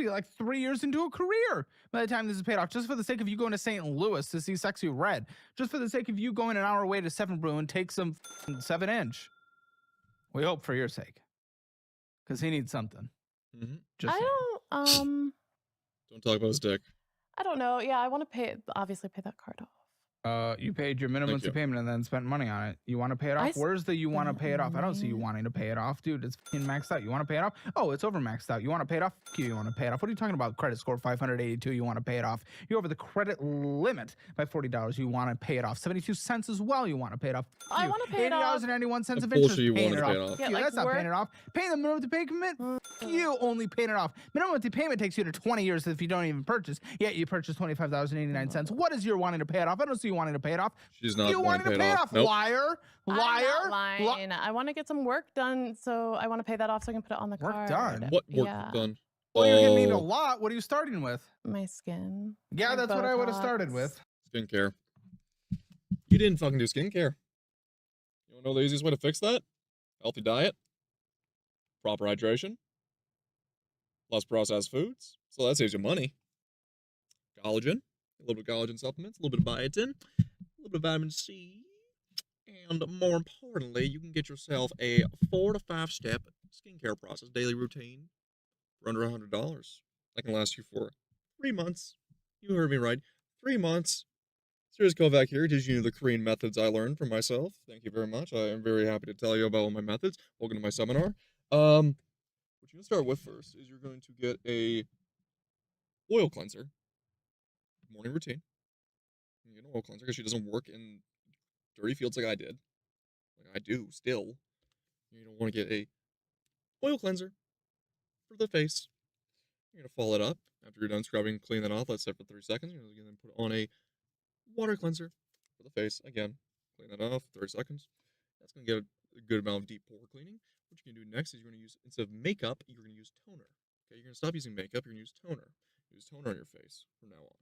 like 3 years into a career by the time this is paid off, just for the sake of you going to St. Louis to see Sexy Red, just for the sake of you going an hour away to 7 Brew and take some 7-inch. We hope for your sake, because he needs something. Mm-hmm. Just I don't. Don't talk about his dick. I don't know. Yeah, I want to obviously pay that card off. You paid your minimum Thank you. payment and then spent money on it. You want to pay it off? Where's the you want to pay it off? I don't see you wanting to pay it off, dude. It's fucking maxed out. You want to pay it off? Oh, it's over maxed out. You want to pay it off? You want to pay it off? What are you talking about? Credit score 582. You want to pay it off? You're over the credit limit by $40. You want to pay it off? 72 cents as well. You want to pay it off? I want to pay it off. $80.91 of Bullshit, interest. you Paying wanna it pay it off. off. Yeah, You, like that's not paying it off. Paying the minimum to pay commit. You only paying it off. Minimum to payment takes you to 20 years if you don't even purchase. Yet you purchase $25.89. What is your wanting to pay it off? I don't see you wanting to pay it off. She's not You wanting to wanting to pay it off. Nope. Liar. I'm Liar. not lying. I want to get some work done, so I want to pay that off so I can put it on the Work card. done? What work Yeah. done? Well, you're gonna need a Oh, lot. What are you starting with? My skin. Yeah, My that's what I would have started Botox. with. skincare. You didn't fucking do skincare. You wanna know the easiest way to fix that? Healthy diet, proper hydration, less processed foods. So that saves you money. Collagen, a little bit of collagen supplements, a little bit of biotin, a little bit of vitamin C, and more importantly, you can get yourself a 4 to 5 step skincare process, daily routine for under $100. That can last you for 3 months. You heard me right. 3 months. Sirius Kovac here, teaching you the Korean methods I learned from myself. Thank you very much. I am very happy to tell you about all my methods. Welcome to my seminar. What you're going to start with first is you're going to get a oil cleanser. Morning routine. You get an oil cleanser because she doesn't work in dirty fields like I did. Like I do still. You don't want to get a oil cleanser for the face. You're going to follow it up. After you're done scrubbing, clean that off. Let it sit for 3 seconds. You're going to then put on a water cleanser for the face. Again, clean that off, 30 seconds. That's going to get a good amount of deep pore cleaning. What you're going to do next is you're going to use, instead of makeup, you're going to use toner. Okay, you're going to stop using makeup, you're going to use toner. Use toner on your face from now on.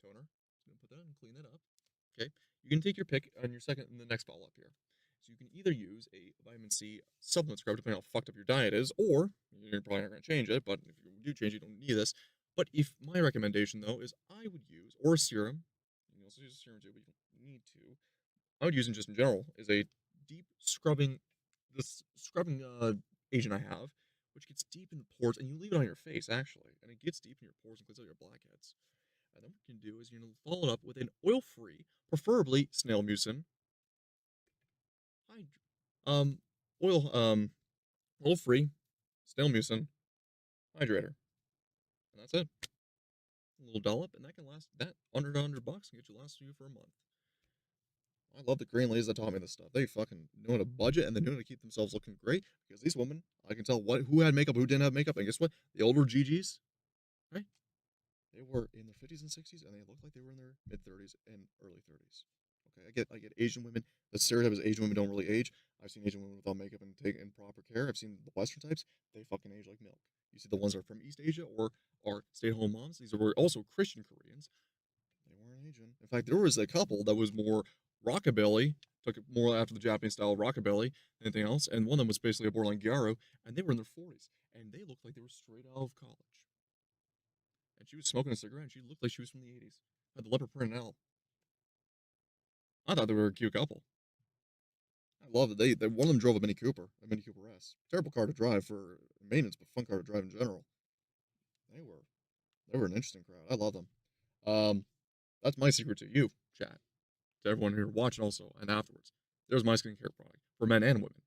Toner. So you're going to put that on and clean that up. Okay, you can take your pick on your second and the next follow-up here. So you can either use a vitamin C supplement scrub, depending on how fucked up your diet is, or you're probably not going to change it, but if you do change it, you don't need this. But if my recommendation, though, is I would use, or a serum, you can also use a serum too, but you don't need to. I would use it just in general, is a deep scrubbing, agent I have, which gets deep in the pores, and you leave it on your face, actually, and it gets deep in your pores and cleans out your blackheads. And then what you can do is you're going to follow it up with an oil-free, preferably snail mucin, oil-free snail mucin hydrator. And that's it. A little dollop, and that can last that under $100 can get you last you for a month. I love the Korean ladies that taught me this stuff. They fucking know how to budget, and they know how to keep themselves looking great. Because these women, I can tell who had makeup, who didn't have makeup, and guess what? The older GGs, right? They were in their 50s and 60s, and they looked like they were in their mid-30s and early 30s. Okay, I get Asian women. The stereotype is Asian women don't really age. I've seen Asian women without makeup and taking proper care. I've seen the Western types. They fucking age like milk. You see the ones that are from East Asia or are stay-at-home moms. These were also Christian Koreans. They weren't Asian. In fact, there was a couple that was more rockabilly, took it more after the Japanese style rockabilly than anything else, and one of them was basically a borderline gyaro, and they were in their 40s, and they looked like they were straight out of college. And she was smoking a cigarette, and she looked like she was from the 80s. Had the leopard print and L. I thought they were a cute couple. I love it. One of them drove a Mini Cooper S. Terrible car to drive for maintenance, but fun car to drive in general. They were an interesting crowd. I love them. That's my secret to you, chat. To everyone here watching also, and afterwards. There's my skincare product for men and women.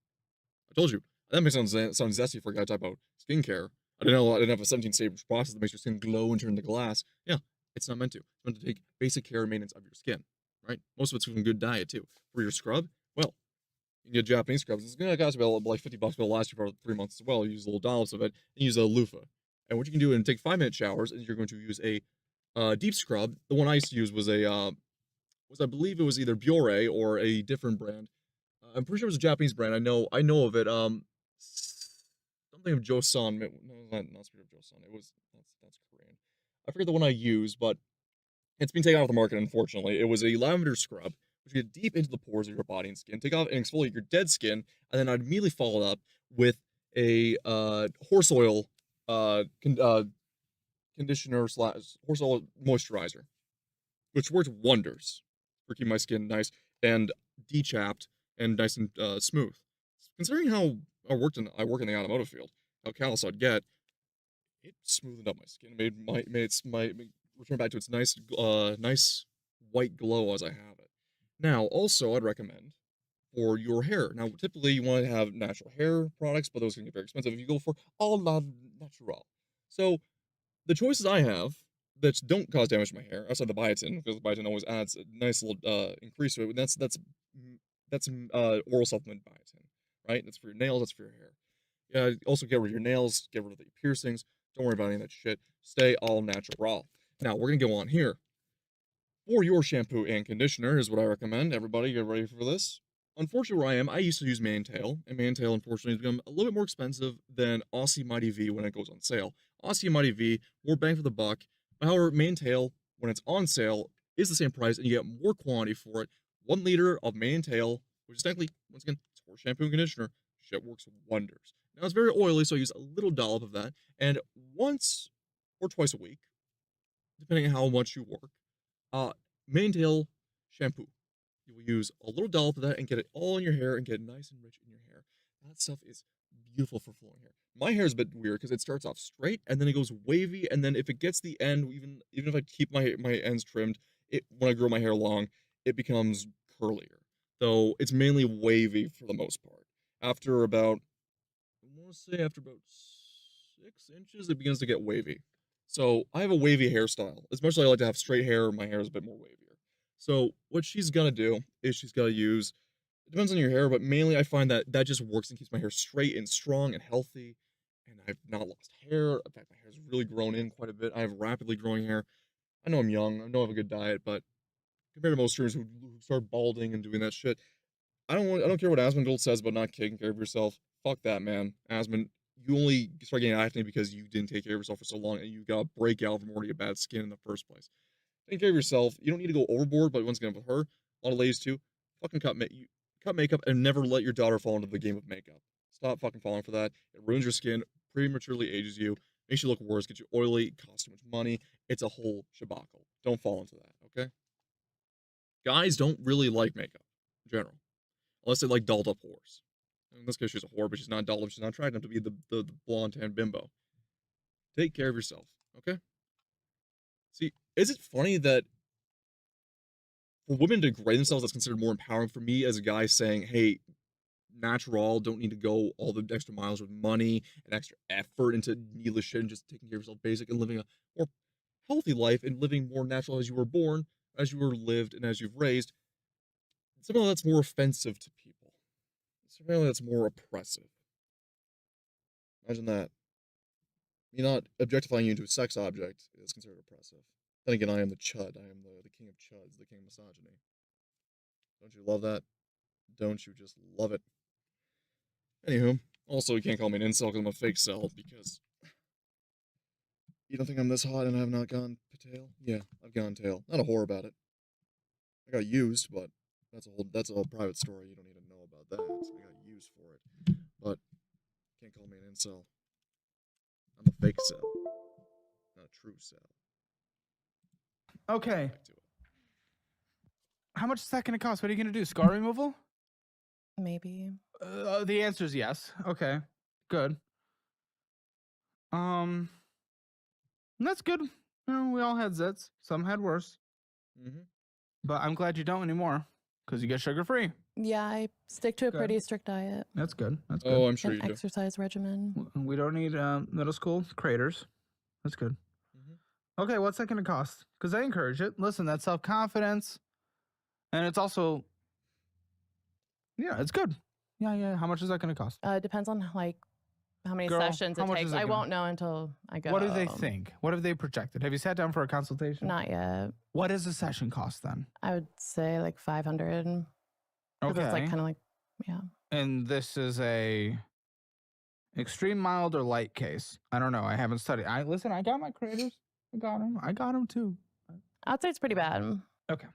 I told you, that makes sound zesty for a guy to talk about skincare. I didn't have a 17-stage process that makes your skin glow and turn to glass. Yeah, it's not meant to. It's meant to take basic care and maintenance of your skin, right? Most of it's from good diet, too. For your scrub, well, you can get Japanese scrubs. It's going to cost you about like $50, but it'll last you for 3 months as well. You use little dollops of it, and use a loofah. And what you can do is take 5-minute showers, and you're going to use a deep scrub. The one I used to use was I believe it was either Biore or a different brand. I'm pretty sure it was a Japanese brand. I know of it. Something of Joseon. No, not Spirit of Joseon. That's Korean. I forget the one I used, but it's been taken off the market, unfortunately. It was a lavender scrub, which you get deep into the pores of your body and skin, take off and exfoliate your dead skin, and then I'd immediately follow up with a horse oil conditioner slash horse oil moisturizer, which works wonders for keeping my skin nice and dechapped and nice and smooth. Considering how I work in the automotive field, how callous I'd get, it smoothed up my skin, made return back to its nice white glow as I have it. Now, also, I'd recommend for your hair. Now, typically you want to have natural hair products, but those can get very expensive if you go for all natural. So the choices I have that don't cause damage to my hair, outside the biotin, because the biotin always adds a nice little increase to it. That's oral supplement biotin, right? That's for your nails. That's for your hair. Yeah. Also get rid of your nails. Get rid of the piercings. Don't worry about any of that shit. Stay all natural. Now we're gonna go on here. For your shampoo and conditioner is what I recommend. Everybody get ready for this. Unfortunately, where I am, I used to use Mane Tail, and Mane Tail, unfortunately, has become a little bit more expensive than Aussie Mighty V when it goes on sale. Aussie Mighty V, more bang for the buck. However, Mane Tail, when it's on sale, is the same price, and you get more quantity for it. 1 liter of Mane Tail, which is technically, once again, it's for shampoo and conditioner. Shit works wonders. Now, it's very oily, so I use a little dollop of that, and once or twice a week, depending on how much you work, Mane Tail shampoo. You will use a little dollop of that and get it all in your hair and get it nice and rich in your hair. That stuff is beautiful for flowing hair. My hair is a bit weird because it starts off straight and then it goes wavy, and then if it gets the end, even if I keep my ends trimmed, when I grow my hair long, it becomes curlier. Though it's mainly wavy for the most part. After about, I want to say after about 6 inches, it begins to get wavy. So I have a wavy hairstyle. As much as I like to have straight hair, my hair is a bit more wavier. So what she's gonna do is she's gonna use, it depends on your hair, but mainly I find that that just works and keeps my hair straight and strong and healthy. And I've not lost hair. In fact, my hair's really grown in quite a bit. I have rapidly growing hair. I know I'm young. I know I have a good diet, but compared to most streamers who start balding and doing that shit, I don't care what Asmongold says about not taking care of yourself. Fuck that, man. Asmon, you only start getting acne because you didn't take care of yourself for so long and you got a breakout from already a bad skin in the first place. Take care of yourself. You don't need to go overboard, but once again, with her, a lot of ladies too, fucking cut makeup and never let your daughter fall into the game of makeup. Stop fucking falling for that. It ruins your skin, prematurely ages you, makes you look worse, gets you oily, costs too much money. It's a whole shabacle. Don't fall into that, okay? Guys don't really like makeup in general, unless they like dolled up whores. In this case, she's a whore, but she's not dolled up. She's not attractive to be the blonde tan bimbo. Take care of yourself, okay? See, is it funny that for women to degrade themselves, that's considered more empowering? For me as a guy saying, hey, natural, don't need to go all the extra miles with money and extra effort into needless shit and just taking care of yourself basic and living a more healthy life and living more natural as you were born, as you were lived, and as you've raised. Somehow that's more offensive to people. Somehow that's more oppressive. Imagine that. Me not objectifying you into a sex object is considered oppressive. Then again, I am the Chud. I am the king of Chuds, the king of misogyny. Don't you love that? Don't you just love it? Anywho, also you can't call me an incel because I'm a fake cell, because you don't think I'm this hot and I have not gone tail? Yeah, I've gone tail. Not a whore about it. I got used, but that's a whole private story. You don't need to know about that. I got used for it. But can't call me an incel. I'm a fake cell, not a true cell. Okay. Back to it. How much is that going to cost? What are you going to do? Scar removal? Maybe. The answer is yes. Okay. Good. That's good. You know, we all had zits. Some had worse. Mm-hmm. But I'm glad you don't anymore, because you get sugar free. Yeah, I stick to a Good. pretty strict diet. That's good. That's good. Oh, I'm sure An you do. exercise regimen. We don't need middle school craters. That's good. Mm-hmm. Okay, what's that going to cost? Because I encourage it. Listen, that's self-confidence. And it's also, yeah, it's good. Yeah. How much is that going to cost? Depends on like how many Girl, sessions how it much takes. is it I gonna- won't know until I go. What do they think? What have they projected? Have you sat down for a consultation? Not yet. What does a session cost then? I would say like 500. Because Okay. it's like kind of like, yeah. And this is a extreme mild or light case. I don't know. I haven't studied. I got my craters. I got them too. I'd say it's pretty bad. Okay.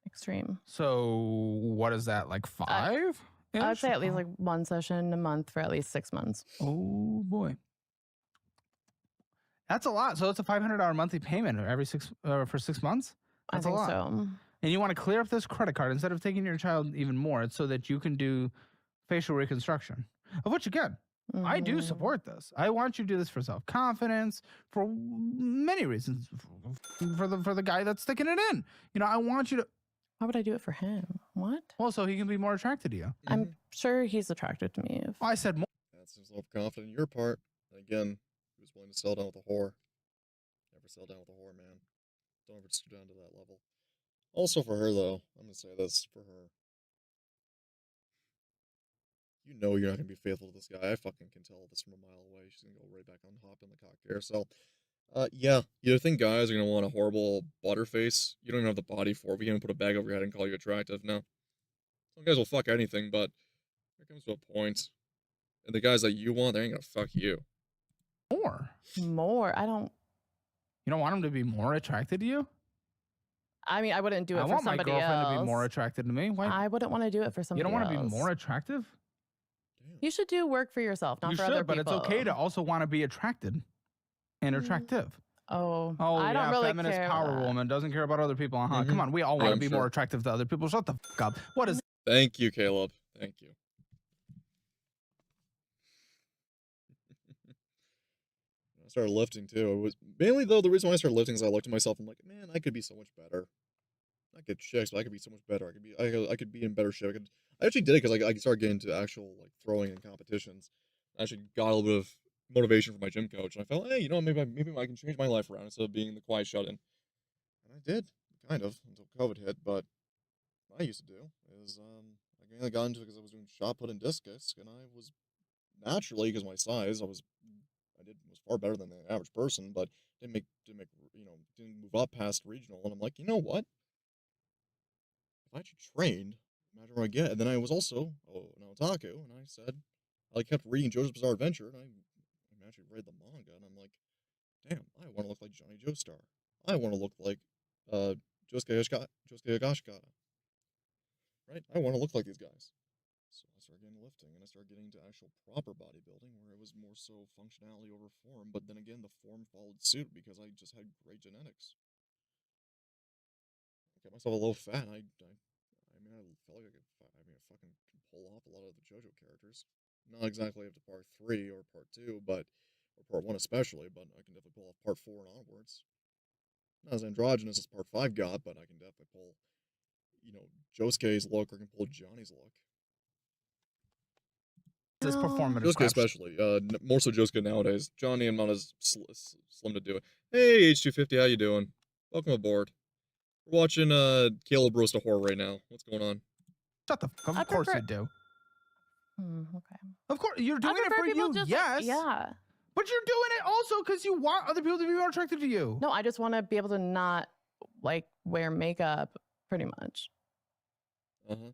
Extreme. So what is that, like 5? I'd say at least like one session a month for at least 6 months. Oh boy. That's a lot. So it's a $500 monthly payment every for 6 months. That's I think a lot. so. And you want to clear up this credit card instead of taking your child even more. It's so that you can do facial reconstruction. Of which, again, I do Mhm. support this. I want you to do this for self-confidence, for many reasons. For the guy that's sticking it in. You know, I want you to. Why would I do it for him? What? Well, so he can be more attracted to you. I'm sure he's attracted to me. If, I said more. That's just self-confident on your part. Again, he was willing to settle down with a whore. Never settle down with a whore, man. Don't ever stoop down to that level. Also for her, though, I'm gonna say this for her. You know you're not gonna be faithful to this guy. I fucking can tell this from a mile away. She's gonna go right back on hop in the cock carousel. Yeah, you think guys are gonna want a horrible butterface? You don't even have the body for it. We can't even put a bag over your head and call you attractive. No. Some guys will fuck anything, but there comes to a point. And the guys that you want, they ain't gonna fuck you. more. I don't. You don't want him to be more attracted to you? I mean, I wouldn't do it I for want my somebody girlfriend else. to be more attracted to me. Why? I wouldn't want to do it for somebody You don't want to be else. more attractive? You should do work for yourself, not You for should, other but people. it's okay to also want to be attracted and attractive. Oh, Oh, I don't really feminist care. power about that. woman doesn't care about other people. Come on, we all Yeah, want to I'm be sure. more attractive to other people. Shut the fuck up. What is? Thank you, Caleb. Thank you. I started lifting too. It was mainly though the reason why I started lifting is I looked at myself and I'm like, man, I could be so much better. I get chicks, but I could be so much better. I could be in better shape. I actually did it because I started getting into actual like throwing and competitions. I actually got a little bit of motivation from my gym coach, and I felt, hey, you know, maybe I can change my life around instead of being the quiet shut in. And I did, kind of, until COVID hit. But what I used to do is I mainly got into it because I was doing shot put and discus, and I was naturally because my size, was far better than the average person, but didn't move up past regional. And I'm like, you know what? If I actually trained, imagine where I get. And then I was also an otaku, and I said, I kept reading JoJo's Bizarre Adventure, and I actually read the manga, and I'm like, damn, I want to look like Johnny Joestar. I want to look like Josuke Higashikata. Right? I want to look like these guys. So I started getting lifting, and I started getting into actual proper bodybuilding, where it was more so functionality over form. But then again, the form followed suit because I just had great genetics. I kept myself a little fat. I mean, I felt like I fucking can pull off a lot of the JoJo characters. Not exactly up to part 3 or part 2, or part 1 especially, but I can definitely pull off part 4 and onwards. Not as androgynous as part 5 got, but I can definitely pull, Josuke's look, or I can pull Johnny's look. This performative Josuke crap. especially, more so Josuke nowadays. Johnny, I'm not as slim to do it. Hey, H250, how you doing? Welcome aboard. We're watching Caleb roast a whore right now. What's going on? Shut the fuck up. I Of course prefer- you do. Okay. Of course, you're I doing it prefer for people you, just yes. yeah. But you're doing it also because you want other people to be more attracted to you. No, I just want to be able to not like wear makeup, pretty much. Uh-huh.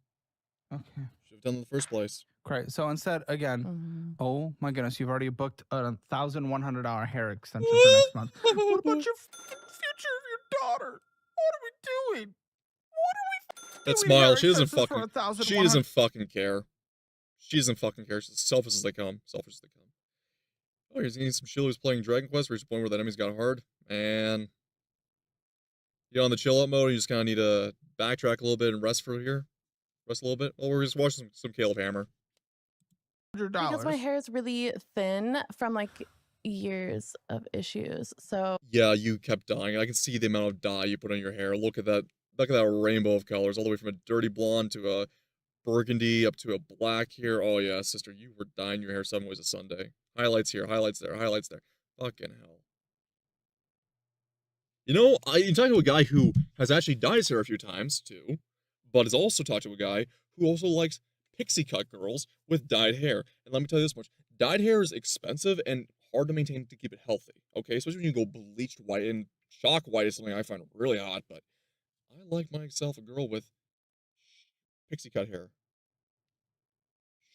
Okay. Should have done it in the first place. Great. So instead, again, Mhm. oh my goodness, you've already booked a $1,100 hair extension for next month. What about your future of your daughter? What are we doing? What are we That doing smile, hair she doesn't extensions for fucking, she 1,100? doesn't fucking care. She doesn't fucking care. She's as selfish as they come. Selfish as they come. Oh, he's getting some chill. He's playing Dragon Quest, reached a point where the enemies got hard. And you're on the chill out mode, you just kind of need to backtrack a little bit and rest for here. Rest a little bit. Well, we're just watching some Caleb Hammer. Because my hair is really thin from like years of issues. So Yeah, you kept dying. I can see the amount of dye you put on your hair. Look at that. Look at that rainbow of colors, all the way from a dirty blonde to a burgundy up to a black here. Oh yeah, sister, you were dyeing your hair 7 ways a Sunday. Highlights here, highlights there, highlights there. Fucking hell. You know, you talk to a guy who has actually dyed his hair a few times too, but has also talked to a guy who also likes pixie cut girls with dyed hair. And let me tell you this much: dyed hair is expensive and hard to maintain to keep it healthy. Okay, especially when you go bleached white, and chalk white is something I find really hot. But I like myself a girl with pixie cut hair,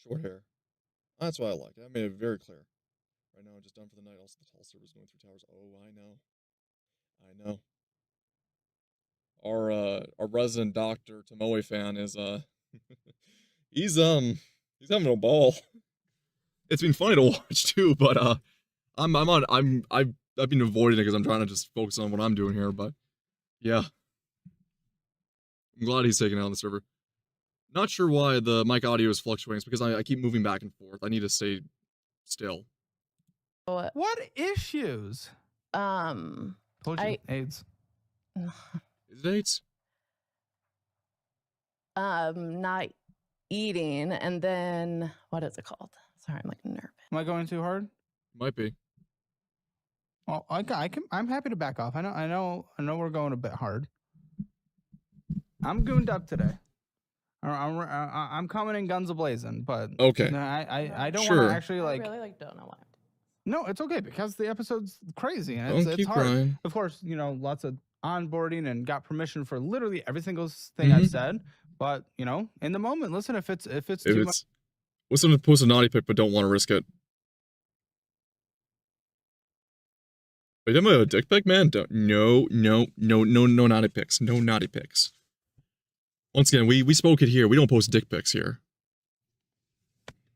short hair. That's what I like. I made it very clear. Right now, I'm just done for the night. Also, the tall server's going through towers. Oh, I know. I know. Our resident doctor Tomoe fan is he's having a ball. It's been funny to watch too, but I've I've been avoiding it because I'm trying to just focus on what I'm doing here, but yeah. I'm glad he's taken out on the server. Not sure why the mic audio is fluctuating. It's because I keep moving back and forth. I need to stay still. What issues? Told you, AIDS. Is it AIDS? Not eating, and then what is it called? Sorry, I'm like nervous. Am I going too hard? Might be. Well, I'm happy to back off. I know we're going a bit hard. I'm gooned up today. I'm coming in guns a-blazing, but okay. I don't sure. want to actually like. I really don't know why. No, it's okay because the episode's crazy and Don't it's keep hard. crying. Of course, lots of onboarding and got permission for literally every single thing I've said. But in the moment, listen, if it's too much. What's someone post a naughty pic but don't want to risk it? Are you talking about a dick pic, man? No naughty pics. No naughty pics. Once again, we spoke it here. We don't post dick pics here.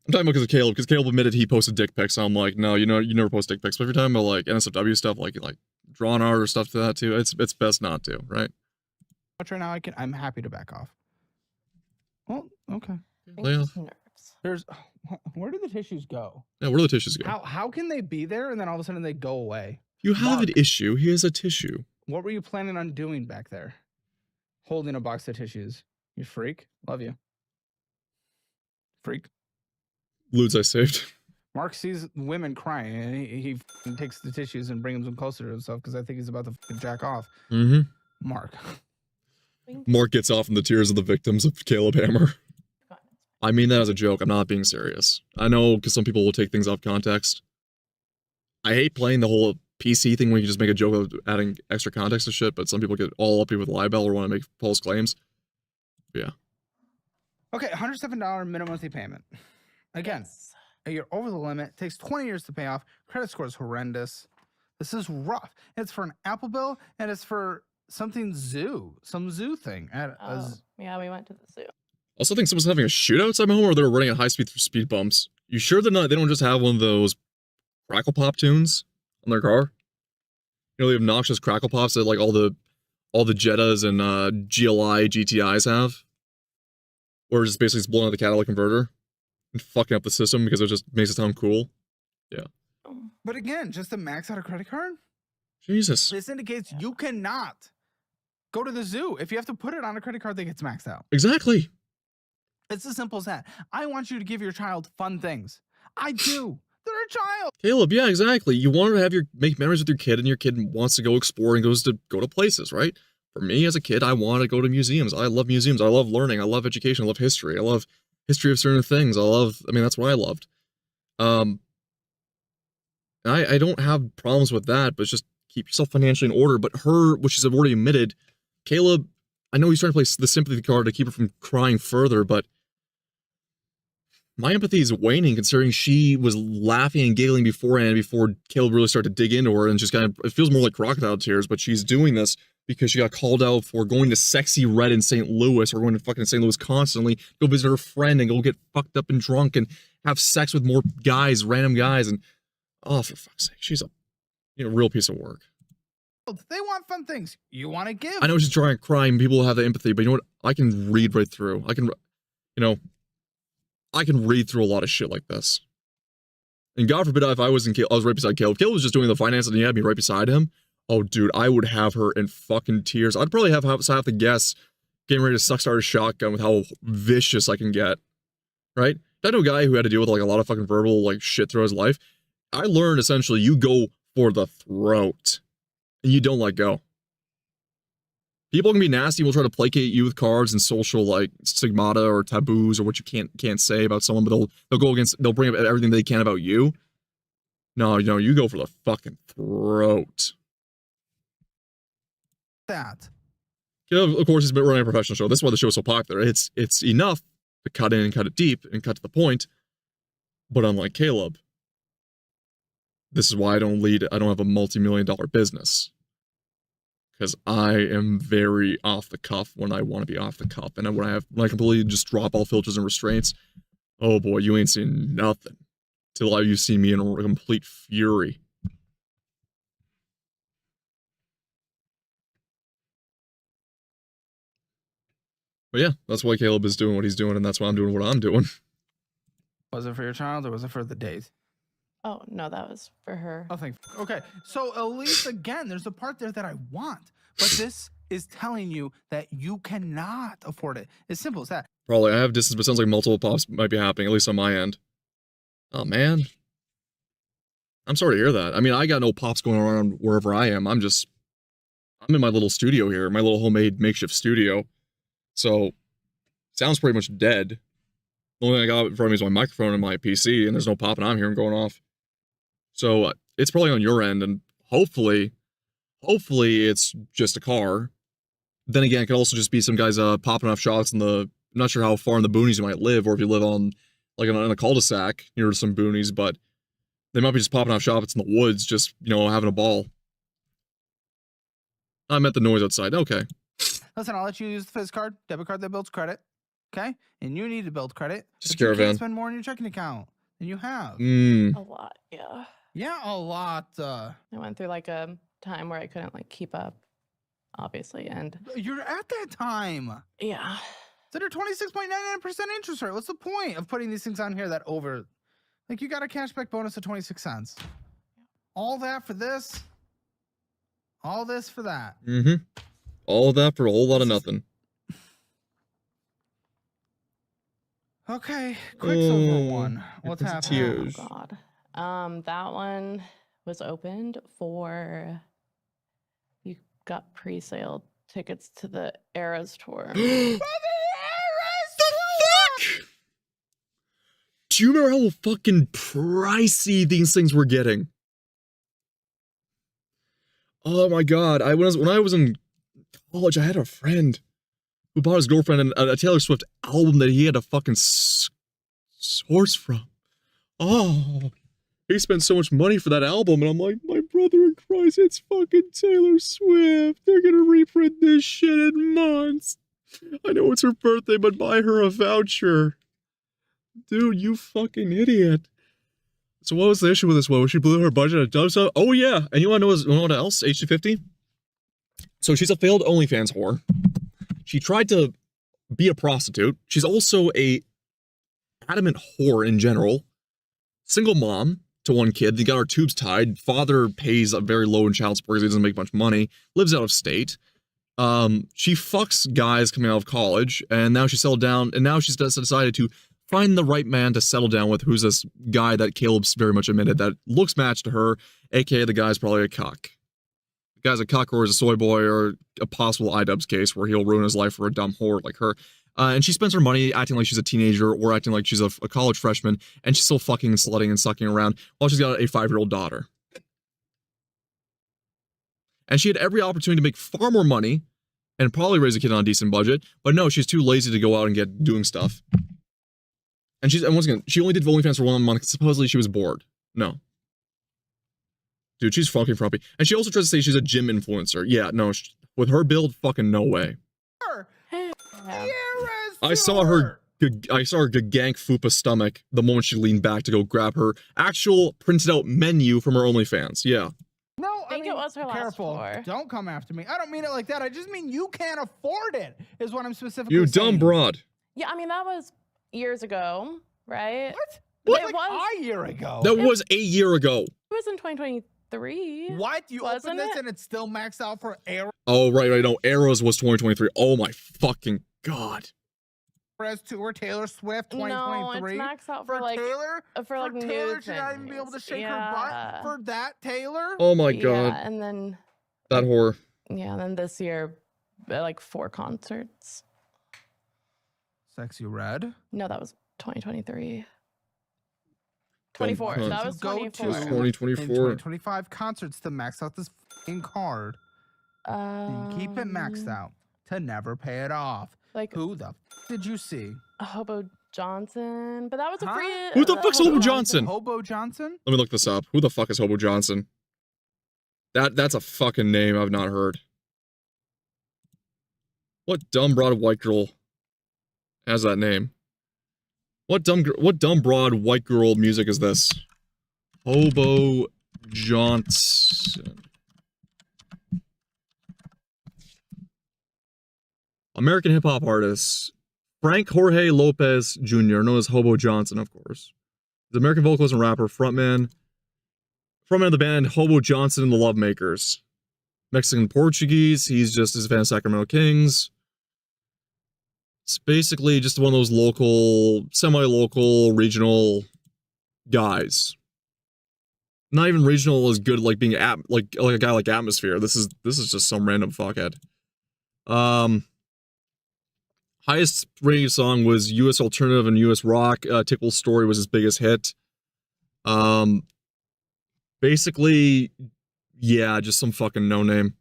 I'm talking about because of Caleb admitted he posted dick pics. So I'm like, no, you never post dick pics. But if you're talking about like NSFW stuff, like drawn art or stuff to that too, it's best not to, right? Much right now, I'm happy to back off. Well, okay. Lay off. Where do the tissues go? Yeah, where do the tissues go? How can they be there and then all of a sudden they go away? You have an issue. Here's a tissue. What were you planning on doing back there? Holding a box of tissues. You freak. Love you. Freak. Ludes I saved. Mark sees women crying and he takes the tissues and brings them closer to himself because I think he's about to jack off. Mm-hmm. Mark gets off in the tears of the victims of Caleb Hammer. I mean that as a joke. I'm not being serious. I know because some people will take things off context. I hate playing the whole PC thing where you just make a joke of adding extra context to shit, but some people get all uppy with libel or want to make false claims. But yeah. Okay, $107 minimum monthly payment. Again, you're over the limit. It takes 20 years to pay off. Credit score is horrendous. This is rough. It's for an Apple bill, and it's for some zoo thing. Yeah, we went to the zoo. Also think someone's having a shootout inside my home or they're running at high speed through speed bumps. You sure they don't just have one of those Crackle Pop tunes on their car? The obnoxious Crackle Pops that like all the Jettas and GLI GTIs have? Or just basically blowing out the catalytic converter and fucking up the system because it just makes it sound cool. Yeah. But again, just to max out a credit card? Jesus. This indicates you cannot go to the zoo. If you have to put it on a credit card that gets maxed out. Exactly. It's as simple as that. I want you to give your child fun things. I do. They're a child. Caleb, yeah, exactly. You want to have make memories with your kid, and your kid wants to go explore and go to places, right? For me as a kid, I want to go to museums. I love museums. I love learning. I love education. I love history. I love history of certain things. That's what I loved. I don't have problems with that, but just keep yourself financially in order. But her, which she's already admitted, Caleb, I know he's trying to play the sympathy card to keep her from crying further, but my empathy is waning considering she was laughing and giggling beforehand before Caleb really started to dig into her, and just it feels more like crocodile tears, but she's doing this because she got called out for going to Sexy Red in St. Louis or going to fucking St. Louis constantly, go visit her friend and go get fucked up and drunk and have sex with more guys, random guys, and oh, for fuck's sake, she's a real piece of work. They want fun things. You want to give. I know she's trying to cry and people have the empathy, but you know what? I can read right through. I can read through a lot of shit like this. And God forbid if I was right beside Caleb. Caleb was just doing the finance and he had me right beside him. Oh, dude, I would have her in fucking tears. I'd probably have half the guests getting ready to start a shotgun with how vicious I can get. Right? I know a guy who had to deal with like a lot of fucking verbal like shit throughout his life. I learned essentially you go for the throat and you don't let go. People can be nasty. Will try to placate you with cards and social like stigmata or taboos or what you can't say about someone, but they'll bring up everything they can about you. No, you go for the fucking throat. That. Of course, he's been running a professional show. That's why the show's so popular. It's enough to cut in and cut it deep and cut to the point. But unlike Caleb, this is why I don't have a multi-million-dollar business. Because I am very off the cuff when I want to be off the cuff. And when I completely just drop all filters and restraints, oh boy, you ain't seen nothing. Till you see me in a complete fury. But yeah, that's why Caleb is doing what he's doing, and that's why I'm doing what I'm doing. Was it for your child or was it for the date? Oh, no, that was for her. Oh, thank. Okay, so at least again, there's a part there that I want, but this is telling you that you cannot afford it. As simple as that. Probably. I have distance, but it sounds like multiple pops might be happening, at least on my end. Oh, man. I'm sorry to hear that. I mean, I got no pops going around wherever I am. I'm in my little studio here, my little homemade makeshift studio. So, sounds pretty much dead. The only thing I got in front of me is my microphone and my PC, and there's no popping I'm hearing going off. So, it's probably on your end, and hopefully it's just a car. Then again, it could also just be some guys popping off shots in the... I'm not sure how far in the boonies you might live, or if you live on, like, in a cul-de-sac near some boonies, but they might be just popping off shots in the woods, just, you know, having a ball. I meant the noise outside. Okay. Listen, I'll let you use the Fizz card, debit card that builds credit. Okay? And you need to build credit. Just but you caravan. can't spend more in your checking account than you have. A lot, yeah. Yeah, a lot. I went through like a time where I couldn't like keep up, obviously, and You're at that time. yeah. It's under 26.99% interest rate. What's the point of putting these things on here that over... Like, you got a cashback bonus of 26 cents. All that for this. All this for that. Mm-hmm. All of that for a whole lot of nothing. Okay, Quicksilver one. What's happening? Tears. Oh God. That one was opened for... You got pre-sale tickets to the Eras tour. Do you remember how fucking pricey these things were getting? Oh my god! When I was in college, I had a friend who bought his girlfriend a Taylor Swift album that he had to fucking source from. Oh, he spent so much money for that album, and I'm like, my brother in Christ, it's fucking Taylor Swift. They're gonna reprint this shit in months. I know it's her birthday, but buy her a voucher. Dude, you fucking idiot. So what was the issue with this one? She blew her budget at dubstep? Oh yeah, and you wanna know what else? H250? So she's a failed OnlyFans whore. She tried to be a prostitute. She's also a adamant whore in general. Single mom to one kid. They got her tubes tied. Father pays a very low in child support because he doesn't make much money. Lives out of state. She fucks guys coming out of college, and now she's settled down, and now she's decided to find the right man to settle down with, who's this guy that Caleb's very much admitted that looks matched to her, aka the guy's probably a cuck. The guy's a cuck or is a soy boy or a possible iDubbbz case where he'll ruin his life for a dumb whore like her. And she spends her money acting like she's a teenager or acting like she's a college freshman, and she's still fucking and slutting and sucking around while she's got a 5-year-old daughter. And she had every opportunity to make far more money and probably raise a kid on a decent budget, but no, she's too lazy to go out and get doing stuff. And once again, she only did OnlyFans for 1 month because supposedly she was bored. No. Dude, she's fucking frumpy. And she also tries to say she's a gym influencer. Yeah, no, with her build, fucking no way. I saw her gank Fupa stomach the moment she leaned back to go grab her actual printed out menu from her OnlyFans. Yeah. No, I think it was her last careful. tour. Don't come after me. I don't mean it like that. I just mean you can't afford it, is what I'm specifically You saying. dumb broad. Yeah, I mean, that was years ago, right? What? It Like was. a year ago. That was a year ago. It was in 2023. What? You Wasn't opened this it? and it's still maxed out for Eras Oh, right. No, Arrows was 2023. Oh my fucking god. tour, Taylor Swift No, 2023. it's maxed out for like Taylor? for like Taylor new should not even be able to things. shake Yeah. her butt for that, Taylor? Oh my Yeah, god. and then That whore. yeah, and then this year, like 4 concerts. Sexy Red. No, that was 2023. 24. That was Go 24. to 2024. in 2025 concerts to max out this f***ing card. And keep it maxed out to never pay it off. Like Who the f*** did you see? Hobo Johnson, but that was a Huh? free. Who the fuck's Hobo Johnson? Hobo Johnson? Let me look this up. Who the fuck is Hobo Johnson? That's a fucking name I've not heard. What dumb broad white girl has that name? What dumb broad white girl music is this? Hobo Johnson. American hip hop artists. Frank Jorge Lopez Jr., known as Hobo Johnson, of course. He's an American vocalist and rapper, frontman of the band Hobo Johnson and the Lovemakers. Mexican Portuguese, he's just as a fan of Sacramento Kings. It's basically just one of those local, semi-local, regional guys. Not even regional is good, like being like a guy like Atmosphere. This is just some random fuckhead. Highest rated song was U.S. Alternative and U.S. Rock. Tickle's Story was his biggest hit. Basically, yeah, just some fucking no name.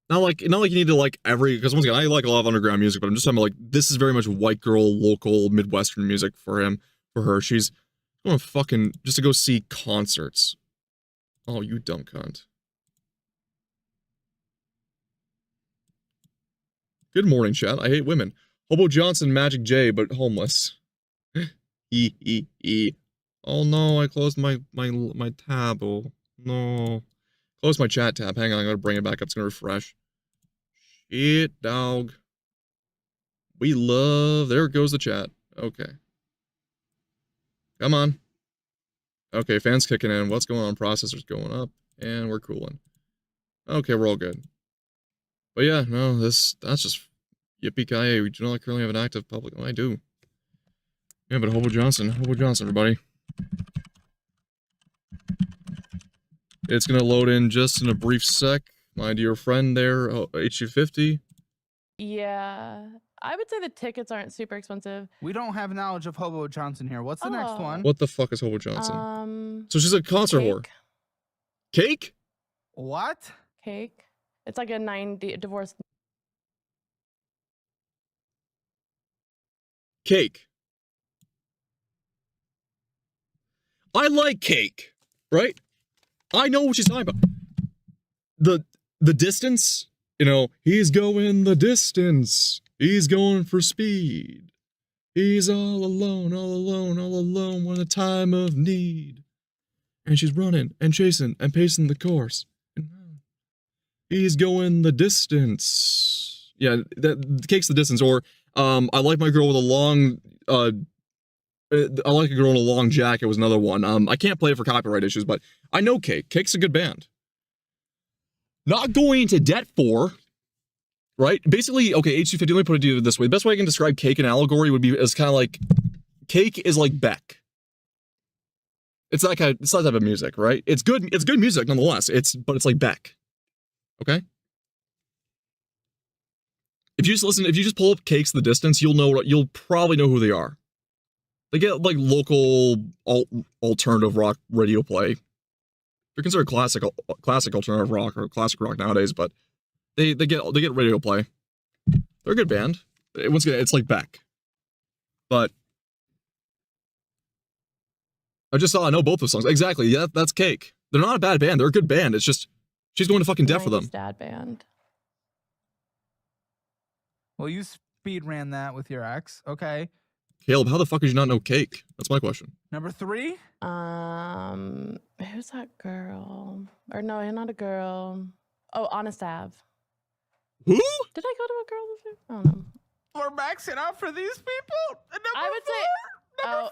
Not like you need to like because once again, I like a lot of underground music, but I'm just talking about like this is very much white girl, local, Midwestern music for her. She's going fucking just to go see concerts. Oh, you dumb cunt. Good morning, chat. I hate women. Hobo Johnson, Magic J, but homeless. Oh no, I closed my tab. Oh no. Close my chat tab. Hang on, I gotta bring it back up. It's gonna refresh. Shit, dog. There goes the chat. Okay. Come on. Okay, fans kicking in. What's going on? Processor's going up. And we're cooling. Okay, we're all good. But yeah, no, that's just yippee-ki-yay. We do not currently have an active public. Oh, I do. Yeah, but Hobo Johnson, everybody. It's gonna load in just in a brief sec. My dear friend there, HU50. Yeah, I would say the tickets aren't super expensive. We don't have knowledge of Hobo Johnson here. What's the next one? What the fuck is Hobo Johnson? So she's a concert whore. Cake? What? Cake. It's like a 90 divorce. Cake. I like Cake, right? I know what she's talking about. The distance, he's going the distance. He's going for speed. He's all alone when the time of need. And she's running and chasing and pacing the course. He's going the distance. Yeah, that Cake's the distance. Or I like my girl with a long I like a girl in a long jacket was another one. I can't play it for copyright issues, but I know Cake. Cake's a good band. Not going into debt for, right? Basically, okay, H250, let me put it this way. The best way I can describe Cake in allegory would be as kind of like, Cake is like Beck. It's that type of music, right? It's good music nonetheless. But it's like Beck. Okay? If you just pull up Cake's The Distance, you'll probably know who they are. They get like local alternative rock radio play. They're considered classic alternative rock or classic rock nowadays, but they get radio play. They're a good band. Once again, it's like Beck. But I know both those songs. Exactly. Yeah, that's Cake. They're not a bad band. They're a good band. It's just she's going to fucking death for them. Dad band. Well, you speed ran that with your ex. Okay. Caleb, how the fuck did you not know Cake? That's my question. Number 3? Who's that girl? Or no, not a girl. Oh, Honest Ave. Who? Did I go to a girl this year? I don't know. We're maxing out for these people? I would say Number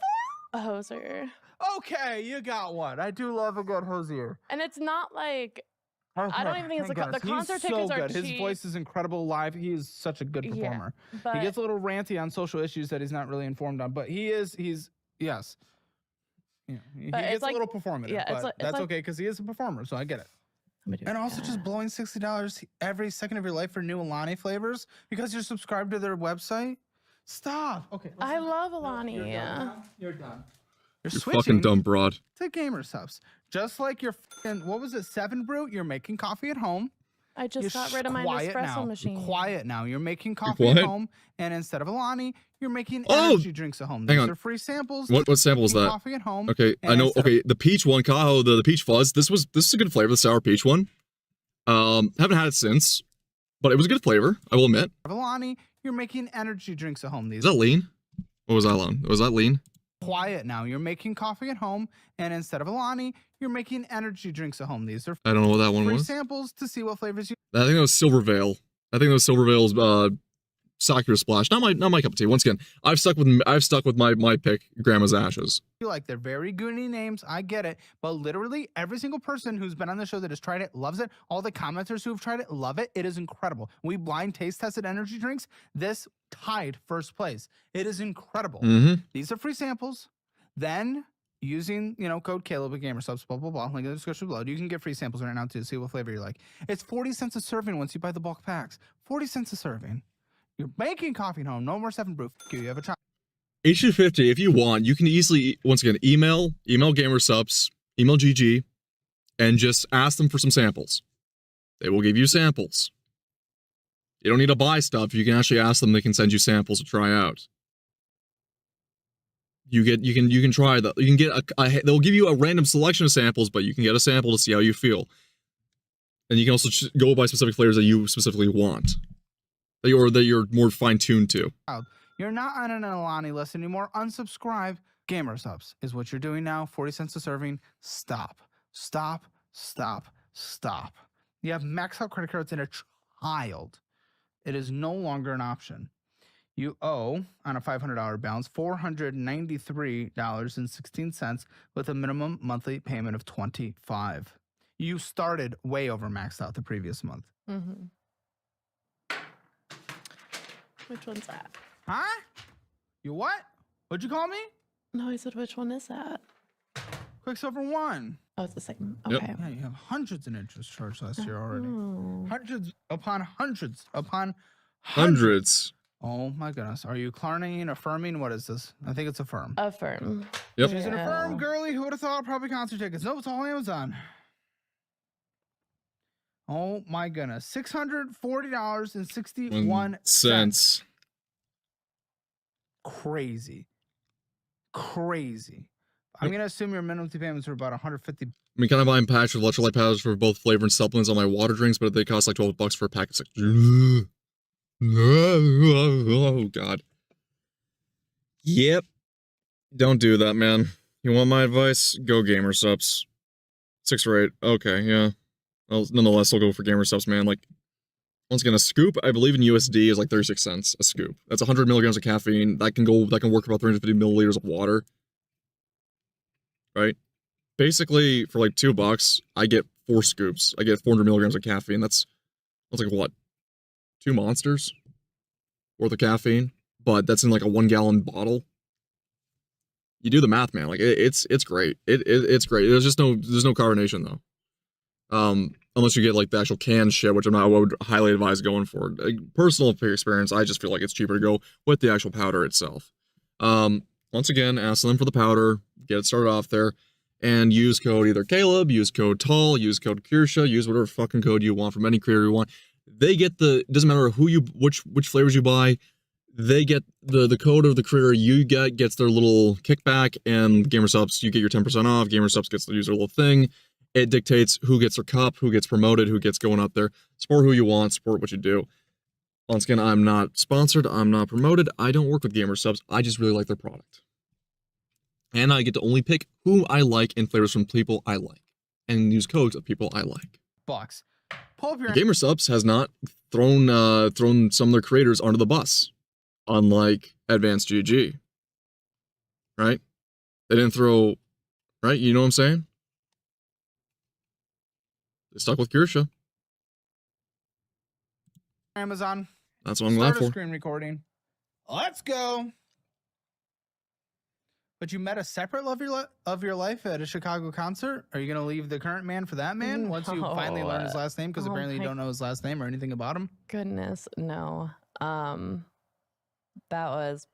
4? Hoser. Okay, you got one. I do love a good Hosier. And it's not like I don't even think it's the concert tickets are cheap. His voice is incrable live. He is such a good performer. Yeah, he gets a little ranty on social issues that he's not really informed on, but he's yes. Yeah, he gets a little performative, but that's okay because he is a performer, so I get it. And also just blowing $60 every second of your life for new Alani flavors because you're subscribed to their website. Stop. Okay. I love Alani. You're done. You're fucking dumb broad. To gamer subs. Just like your what was it, 7 Brew? You're making coffee at home. I just got rid of my Nespresso machine. You're quiet now. You're making coffee at home, and instead of Alani, you're making energy drinks at home. These are free samples. What sample is that? Coffee at home. Okay, I know. Okay, the peach one, Cajo, the peach fuzz. This is a good flavor. The sour peach one. Haven't had it since, but it was a good flavor. I will admit. Alani, you're making energy drinks at home. Is that lean? What was that on? Was that lean? Quiet now. You're making coffee at home, and instead of Alani, you're making energy drinks at home. These are I don't know what that one free was. Samples to see what flavors you. I think that was Silver Veil. I think those Silvervale's Sakura Splash. Not my cup of tea. Once again, I've stuck with my pick, Grandma's Ashes. Like they're very goony names, I get it, but literally every single person who's been on the show that has tried it loves it. All the commenters who have tried it love it. It is incredible. We blind taste tested energy drinks. This tied first place. It is incredible. These are free samples. Then using code Caleb at GamerSubs, blah blah blah, link in the description below. You can get free samples right now too. See what flavor you like. It's 40 cents a serving once you buy the bulk packs. 40 cents a serving. You're making coffee at home. No more 7 brew. You have a child. H250, if you want, you can easily, once again, email GamerSubs, email GG, and just ask them for some samples. They will give you samples. You don't need to buy stuff. You can actually ask them. They can send you samples to try out. You can try that. You can get they'll give you a random selection of samples, but you can get a sample to see how you feel. And you can also go by specific flavors that you specifically want, that you're more fine-tuned to. You're not on an Alani list anymore. Unsubscribe. GamerSubs is what you're doing now. 40 cents a serving. Stop. Stop. Stop. Stop. You have max out credit cards and a child. It is no longer an option. You owe, on a $500 balance, $493.16 with a minimum monthly payment of $25. You started way over maxed out the previous month. Which one's that? Huh? You what? What'd you call me? No, I said, which one is that? Quicksilver 1. Oh, it's the second. Yep. Okay. Yeah, you have hundreds in interest charged last year already. Oh. Hundreds upon hundreds upon Hundreds. Oh my goodness. Are you clarning, affirming? What is this? I think it's affirm. Affirm. Yep. She's an affirm girly. Who would have thought? Probably concert tickets. Nope, it's all Amazon. Oh my goodness. $640.61. Crazy. I'm going to assume your minimum payments are about $150. I mean, kind of buying packs with electrolyte powders for both flavor and supplements on my water drinks, but they cost like $12 for a pack. It's like, oh god. Yep. Don't do that, man. You want my advice? Go GamerSubs. 6 or 8. Okay, yeah. Well, nonetheless, I'll go for GamerSubs, man. Like, once again, a scoop, I believe in USD, is like 36 cents a scoop. That's 100 milligrams of caffeine. That can work about 350 milliliters of water. Right? Basically, for like $2, I get 4 scoops. I get 400 milligrams of caffeine. That's like what? 2 monsters worth of caffeine, but that's in like a 1 gallon bottle. You do the math, man. Like it's great. It's great. There's no carbonation though. Unless you get like the actual canned shit, which I would highly advise going for. Like, personal experience, I just feel like it's cheaper to go with the actual powder itself. Once again, ask them for the powder, get it started off there, and use code either Caleb, use code Tall, use code Kirsha, use whatever fucking code you want from any creator you want. They get doesn't matter which flavors you buy, they get the code of the creator you gets their little kickback, and GamerSubs, you get your 10% off, GamerSubs gets to use their little thing. It dictates who gets their cup, who gets promoted, who gets going up there. Support who you want, support what you do. Once again, I'm not sponsored, I'm not promoted, I don't work with GamerSubs, I just really like their product. And I get to only pick who I like and flavors from people I like, and use codes of people I like. Bucks. Pull up your GamerSubs has not thrown some of their creators under the bus, unlike Advanced GG. Right? They didn't throw, right? You know what I'm saying? They stuck with Kirsha. Amazon. That's what I'm glad Start a for. screen recording. Let's go. But you met a separate love of your life at a Chicago concert? Are you going to leave the current man for that man once you finally learn his last name? Because apparently you don't know his last name or anything about him. Goodness, no. That was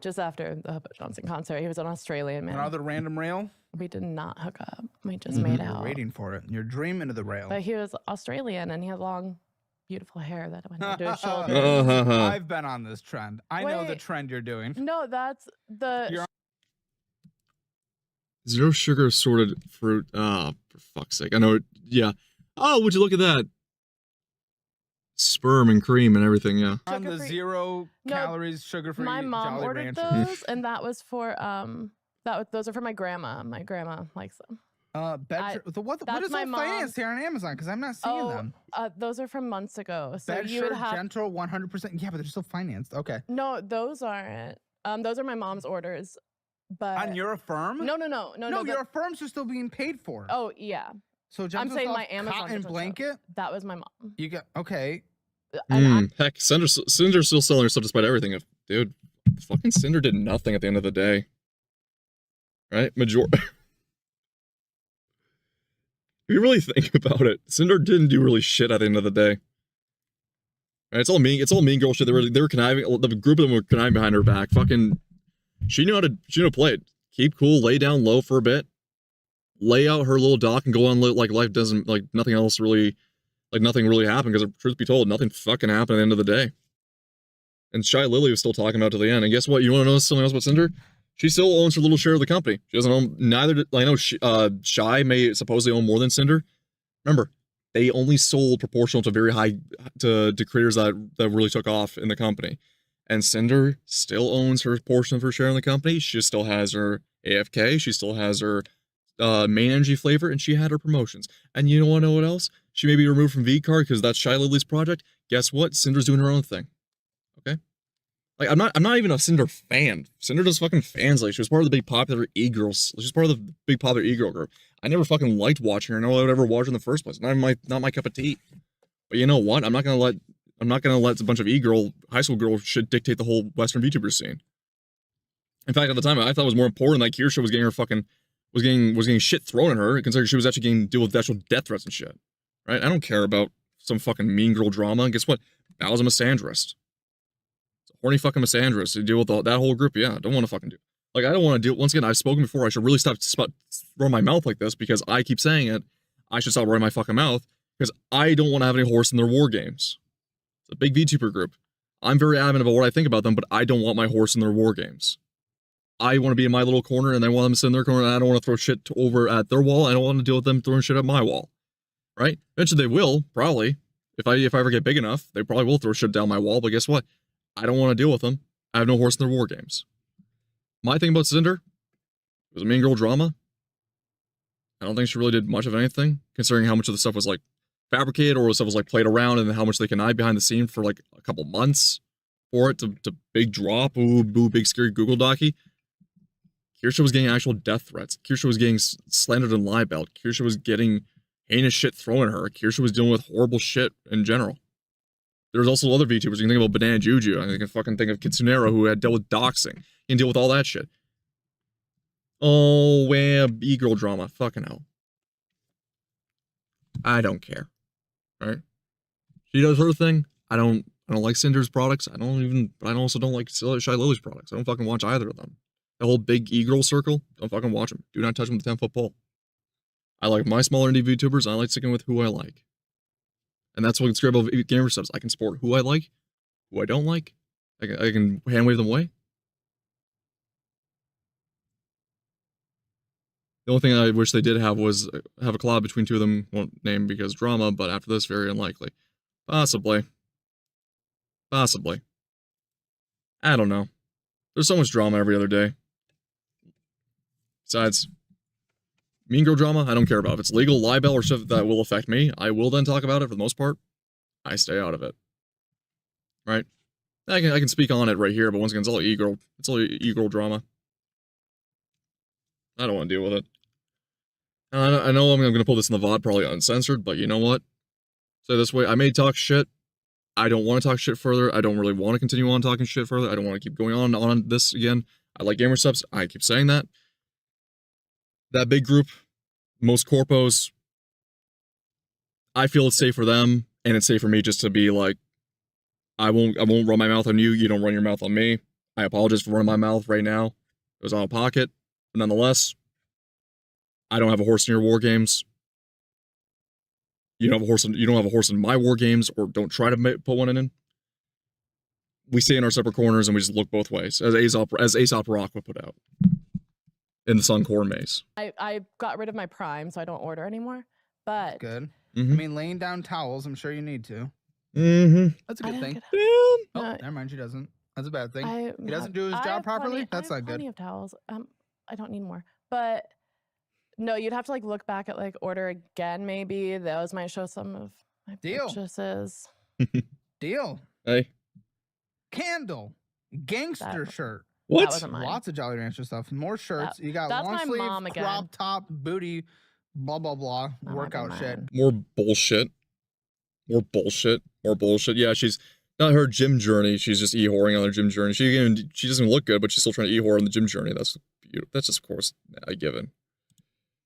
just after the Hubba Johnson concert. He was an Australian man. Another random rail? We did not hook up. We just made You're out. waiting for it. You're dreaming of the rail. But he was Australian and he had long, beautiful hair that went down to his shoulders. I've been on this trend. I know the Wait. trend you're doing. No, that's the... Zero sugar assorted fruit. Ah, for fuck's sake. I know. Yeah. Oh, would you look at that? Sperm and cream and everything, yeah. On the Sugar-free- 0 No, calories, sugar-free My mom Jolly ordered Ranchers. those, and that was for those are for my grandma. My grandma likes them. What that's is my all mom's. financed here on Amazon? Because I'm not seeing them. Those are from months ago. So Bed you would shirt, have gentle, 100%. Yeah, but they're still financed. Okay. no. Those aren't. Those are my mom's orders. But On your firm? no. Your firms are still being paid for. Oh yeah. So I'm gentle saying soft my Amazon cotton doesn't show. blanket. That was my mom. You got okay. And Heck, Cinder's still selling her stuff despite everything. Dude, fucking Cinder did nothing at the end of the day. Right? If you really think about it, Cinder didn't do really shit at the end of the day. Right? It's all mean girl shit. They were conniving. The group of them were conniving behind her back. Fucking, she knew how to play it. Keep cool, lay down low for a bit, lay out her little dock, and go on like life doesn't, like nothing else really, like nothing really happened. Because truth be told, nothing fucking happened at the end of the day. And Shy Lily was still talking about to the end. And guess what? You want to know something else about Cinder? She still owns her little share of the company. She doesn't own neither. I know Shy may supposedly own more than Cinder. Remember, they only sold proportional to very high to creators that really took off in the company. And Cinder still owns her portion of her share in the company. She still has her AFK. She still has her main energy flavor, and she had her promotions. And you want to know what else? She may be removed from VCard because that's Shy Lily's project. Guess what? Cinder's doing her own thing. Okay. Like, I'm not even a Cinder fan. Cinder does fucking fans. Like, she was part of the big popular e-girls. She was part of the big popular e-girl group. I never fucking liked watching her. No one would ever watch her in the first place. Not my cup of tea. But you know what? I'm not gonna let a bunch of e-girl high school girl shit dictate the whole Western VTuber scene. In fact, at the time, I thought it was more important that Kirsha was getting shit thrown at her, considering she was actually getting to deal with actual death threats and shit. Right? I don't care about some fucking mean girl drama. And guess what? I was a misandrist. Horny fucking misandrist to deal with that whole group. Yeah, I don't want to fucking do. Like, I don't want to deal. Once again, I've spoken before. I should really stop running my mouth like this because I keep saying it. I should stop running my fucking mouth because I don't want to have any horse in their war games. It's a big VTuber group. I'm very adamant about what I think about them, but I don't want my horse in their war games. I want to be in my little corner, and they want them to sit in their corner, and I don't want to throw shit over at their wall. I don't want to deal with them throwing shit at my wall. Right? Eventually, they will probably. If I ever get big enough, they probably will throw shit down my wall. But guess what? I don't want to deal with them. I have no horse in their war games. My thing about Cinder, it was a mean girl drama. I don't think she really did much of anything, considering how much of the stuff was like fabricated or stuff was like played around, and how much they connived behind the scene for like a couple months for it to big drop. Ooh, big scary Google docky. Kirsha was getting actual death threats. Kirsha was getting slandered and libeled. Kirsha was getting heinous shit thrown at her. Kirsha was dealing with horrible shit in general. There's also other VTubers. You can think about Banana Juju. I can fucking think of Kitsunero, who had dealt with doxing. You can deal with all that shit. Oh, web e-girl drama. Fucking hell. I don't care. Right? She does her thing. I don't like Cinder's products. I also don't like Shy Lily's products. I don't fucking watch either of them. The whole big e-girl circle, don't fucking watch them. Do not touch them with a 10-foot pole. I like my smaller indie VTubers, and I like sticking with who I like. And that's what's great about gamer subs. I can support who I like, who I don't like. I can hand wave them away. The only thing I wish they did have was have a collab between two of them. Won't name because drama, but after this, very unlikely. Possibly. I don't know. There's so much drama every other day. Besides, mean girl drama, I don't care about. If it's legal, libel, or stuff that will affect me, I will then talk about it. For the most part, I stay out of it. Right? I can speak on it right here, but once again, it's all e-girl drama. I don't want to deal with it. I know I'm going to pull this in the VOD, probably uncensored, but you know what? Say this way, I may talk shit. I don't want to talk shit further. I don't really want to continue on talking shit further. I don't want to keep going on this again. I like gamer subs. I keep saying that. That big group, most corpos, I feel it's safe for them, and it's safe for me just to be like, I won't run my mouth on you. You don't run your mouth on me. I apologize for running my mouth right now. It was out of pocket, but nonetheless, I don't have a horse in your war games. You don't have a horse in my war games, or don't try to put one in. We stay in our separate corners and we just look both ways, as Aesop Rock would put out in the Sun Core Maze. I got rid of my Prime, so I don't order anymore. But good. Mm-hmm. I mean, laying down towels, I'm sure you need to. Mm-hmm. That's a good thing. No, Never mind, she doesn't. That's a bad thing. He doesn't do his I job have properly? plenty, That's I have not good. plenty of towels. I don't need more. But No, you'd have to like look back at like order again. Maybe those might show some of my Deal. purchases. Deal. Hey, Candle. Gangster That- shirt. That what? wasn't mine. Lots of Jolly Rancher stuff. More shirts. You got that's long my sleeve, mom again. crop top, booty, blah blah blah, That might be workout shit. mine. More bullshit. More bullshit. More bullshit. Yeah, she's not her gym journey. She's just e-whoring on her gym journey. She doesn't look good, but she's still trying to e-whore on the gym journey. That's beautiful. That's just, of course, a given.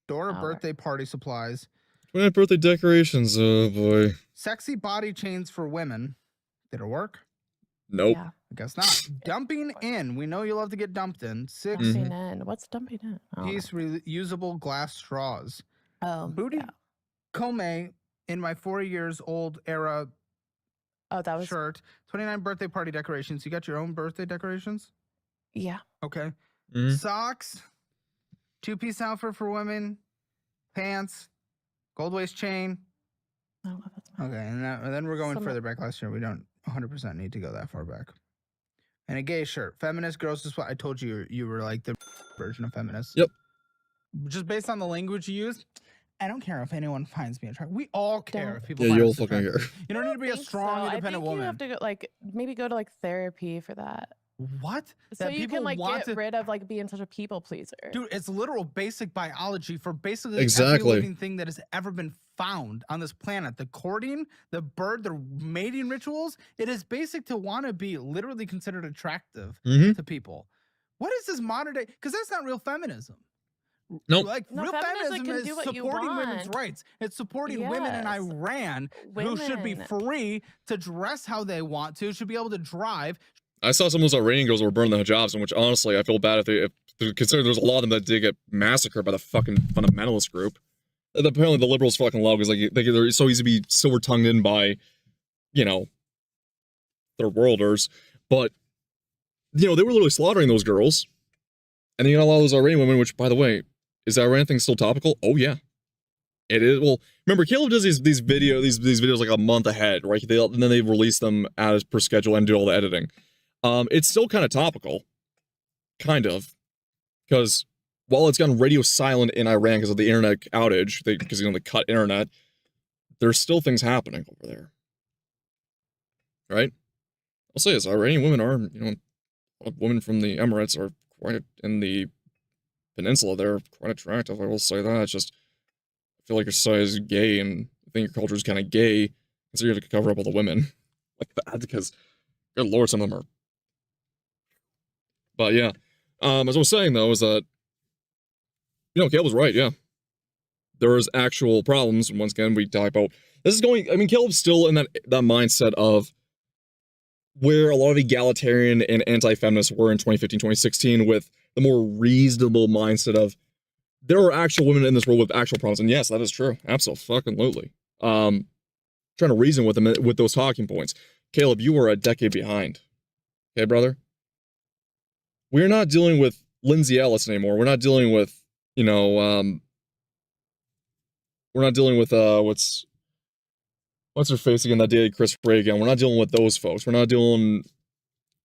Dora Oh, birthday party supplies. 29th birthday decorations. Oh boy. Sexy body chains for women. Did it work? Nope. Yeah. I guess not. Dumping in. We know you love to get dumped in. 6 Dumping in. What's dumping in? I don't know. piece reusable glass straws. Oh, Booty yeah. Kome in my 4 years old era Oh, that was shirt. 29 birthday party decorations. You got your own birthday decorations? yeah. Okay. Mhm. Socks. 2-piece outfit for women. Pants. Gold waist chain. Oh, that's mine. Okay, and then we're going Some- further back last year. We don't 100% need to go that far back. And a gay shirt. Feminist girls is what I told you. You were like the version of feminist. Yep. Just based on the language you use, I don't care if anyone finds me attractive. We all care Don't- if people Yeah, find you'll us fucking attractive. care. You don't need to be a think strong, so. independent I think woman. You have to go, like maybe go to like therapy for that. What? So That you people can like want get to- rid of like being such a people pleaser. Dude, it's literal basic biology for basically Exactly. every living thing that has ever been found on this planet. The courting, the bird, the mating rituals, it is basic to want to be literally considered attractive Mhm. to people. What is this modern day? Because that's not real feminism. Nope. Like No, real feminism feminism can is do what you supporting women's want. rights. It's supporting women in Yes. Iran who should be Women. free to dress how they want to, should be able to drive. I saw some of those Iranian girls that were burning their hijabs, in which honestly I feel bad if considering there's a lot of them that did get massacred by the fucking fundamentalist group. That apparently the liberals fucking love because like they're so easy to be silver tongued in by, you know, third worlders. But you know, they were literally slaughtering those girls. And then you got a lot of those Iranian women, which by the way, is that Iran thing still topical? Oh yeah. It is. Well, remember, Caleb does these videos like a month ahead, right? And then they release them as per schedule and do all the editing. It's still kind of topical, kind of, because while it's gotten radio silent in Iran because of the internet outage, because they cut internet, there's still things happening over there, right? I'll say this: Iranian women are, you know, a lot of women from the Emirates are quite in the peninsula. They're quite attractive. I will say that. It's just I feel like your society is gay, and I think your culture is kind of gay, so you have to cover up all the women like that because, good lord, some of them are. But yeah, as I was saying though, is that, you know, Caleb was right. Yeah, there is actual problems. And once again, we talk about this is going. I mean, Caleb's still in that mindset of where a lot of egalitarian and anti-feminists were in 2015, 2016, with the more reasonable mindset of there are actual women in this world with actual problems. And yes, that is true. Absolutely. Trying to reason with them with those talking points. Caleb, you are a decade behind. Okay, brother? We're not dealing with Lindsay Ellis anymore. We're not dealing with, you know, we're not dealing with, what's her face again that dated Chris Reagan. We're not dealing with those folks. We're not dealing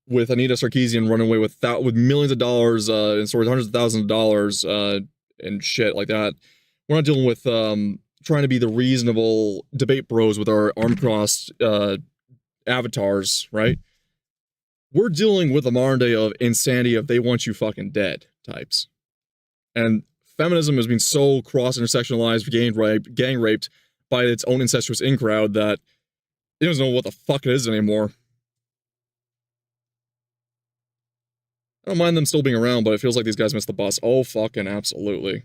with Anita Sarkeesian running away with millions of dollars, and sort of hundreds of thousands of dollars, and shit like that. We're not dealing with, trying to be the reasonable debate bros with our arm-crossed, avatars, right? We're dealing with a modern day of insanity of they want you fucking dead types. And feminism has been so cross-intersectionalized, gang raped by its own incestuous in-crowd that it doesn't know what the fuck it is anymore. I don't mind them still being around, but it feels like these guys missed the bus. Oh, fucking absolutely.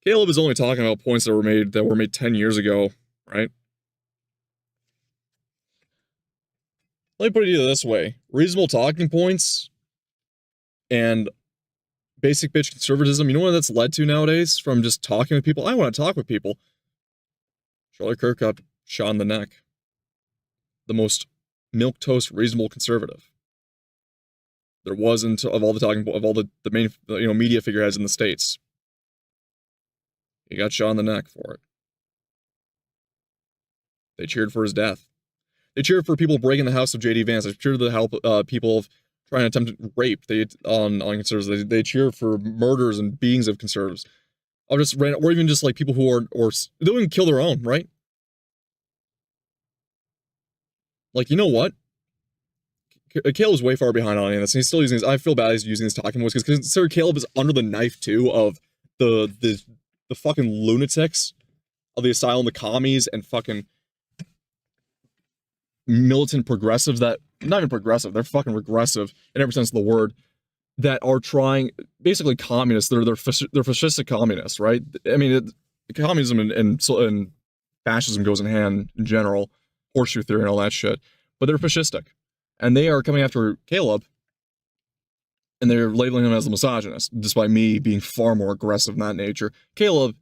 Caleb is only talking about points that were made 10 years ago, right? Let me put it either this way. Reasonable talking points and basic bitch conservatism, you know what that's led to nowadays? From just talking with people. I want to talk with people. Charlie Kirk got shot in the neck. The most milquetoast reasonable conservative there wasn't of all the main, you know, media figureheads in the States. He got shot in the neck for it. They cheered for his death. They cheered for people breaking the house of J.D. Vance. They cheered for the help people of trying to attempt rape on conservatives. They cheer for murders and beatings of conservatives. I'll just random, or even just like people who are, or they'll even kill their own, right? Like, you know what? Caleb's way far behind on any of this, and he's still using his, I feel bad he's using his talking voice, because consider Caleb is under the knife, too, of the fucking lunatics of the asylum, the commies, and fucking militant progressives that, not even progressive, they're fucking regressive in every sense of the word, that are trying, basically communists, they're fascistic communists, right? I mean, communism and fascism goes in hand in general, horseshoe theory and all that shit, but they're fascistic. And they are coming after Caleb, and they're labeling him as a misogynist, despite me being far more aggressive in that nature. Caleb,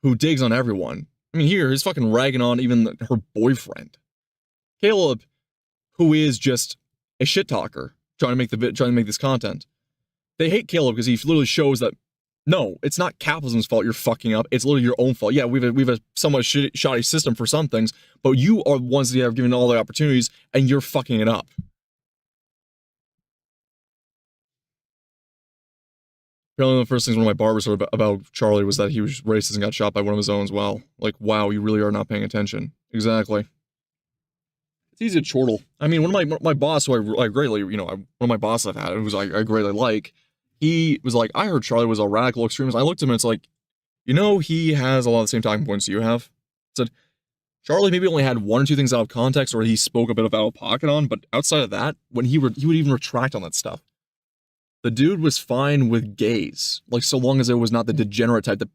who digs on everyone, I mean, here, he's fucking ragging on even her boyfriend. Caleb, who is just a shit talker, trying to make this content. They hate Caleb because he literally shows that, no, it's not capitalism's fault you're fucking up, it's literally your own fault. Yeah, we've a somewhat shoddy system for some things, but you are the ones that have given all the opportunities, and you're fucking it up. Apparently the first things one of my barbers heard about Charlie was that he was racist and got shot by one of his own as well. Like, wow, you really are not paying attention. Exactly. It's easy to chortle. I mean, one of my boss, who I greatly, you know, one of my bosses I've had, who's I greatly like, he was like, I heard Charlie was a radical extremist. I looked at him and it's like, you know, he has a lot of the same talking points you have. I said, Charlie maybe only had one or two things out of context, or he spoke a bit of out of pocket on, but outside of that, when he would even retract on that stuff. The dude was fine with gays, like, so long as it was not the degenerate type that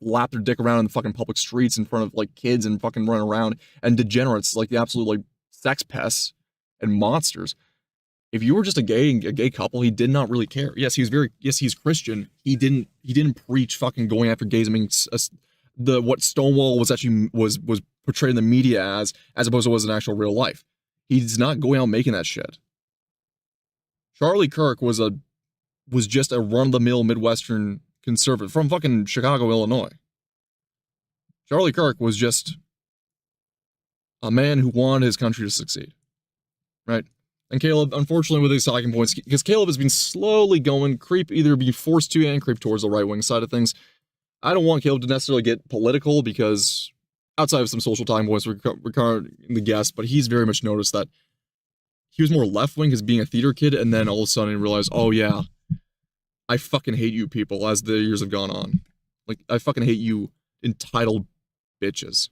lapped their dick around in the fucking public streets in front of, like, kids and fucking running around, and degenerates, like, the absolute, like, sex pests and monsters. If you were just a gay couple, he did not really care. Yes, he's Christian. He didn't preach fucking going after gays. I mean, what Stonewall was actually was portrayed in the media as opposed to was in actual real life. He's not going out making that shit. Charlie Kirk was just a run-of-the-mill Midwestern conservative from fucking Chicago, Illinois. Charlie Kirk was just a man who wanted his country to succeed, right? And Caleb, unfortunately, with his talking points, because Caleb has been slowly going, either being forced to and creep towards the right-wing side of things. I don't want Caleb to necessarily get political, because outside of some social talking points regarding the guest, but he's very much noticed that he was more left-wing as being a theater kid, and then all of a sudden he realized, oh yeah, I fucking hate you people as the years have gone on. Like, I fucking hate you entitled bitches.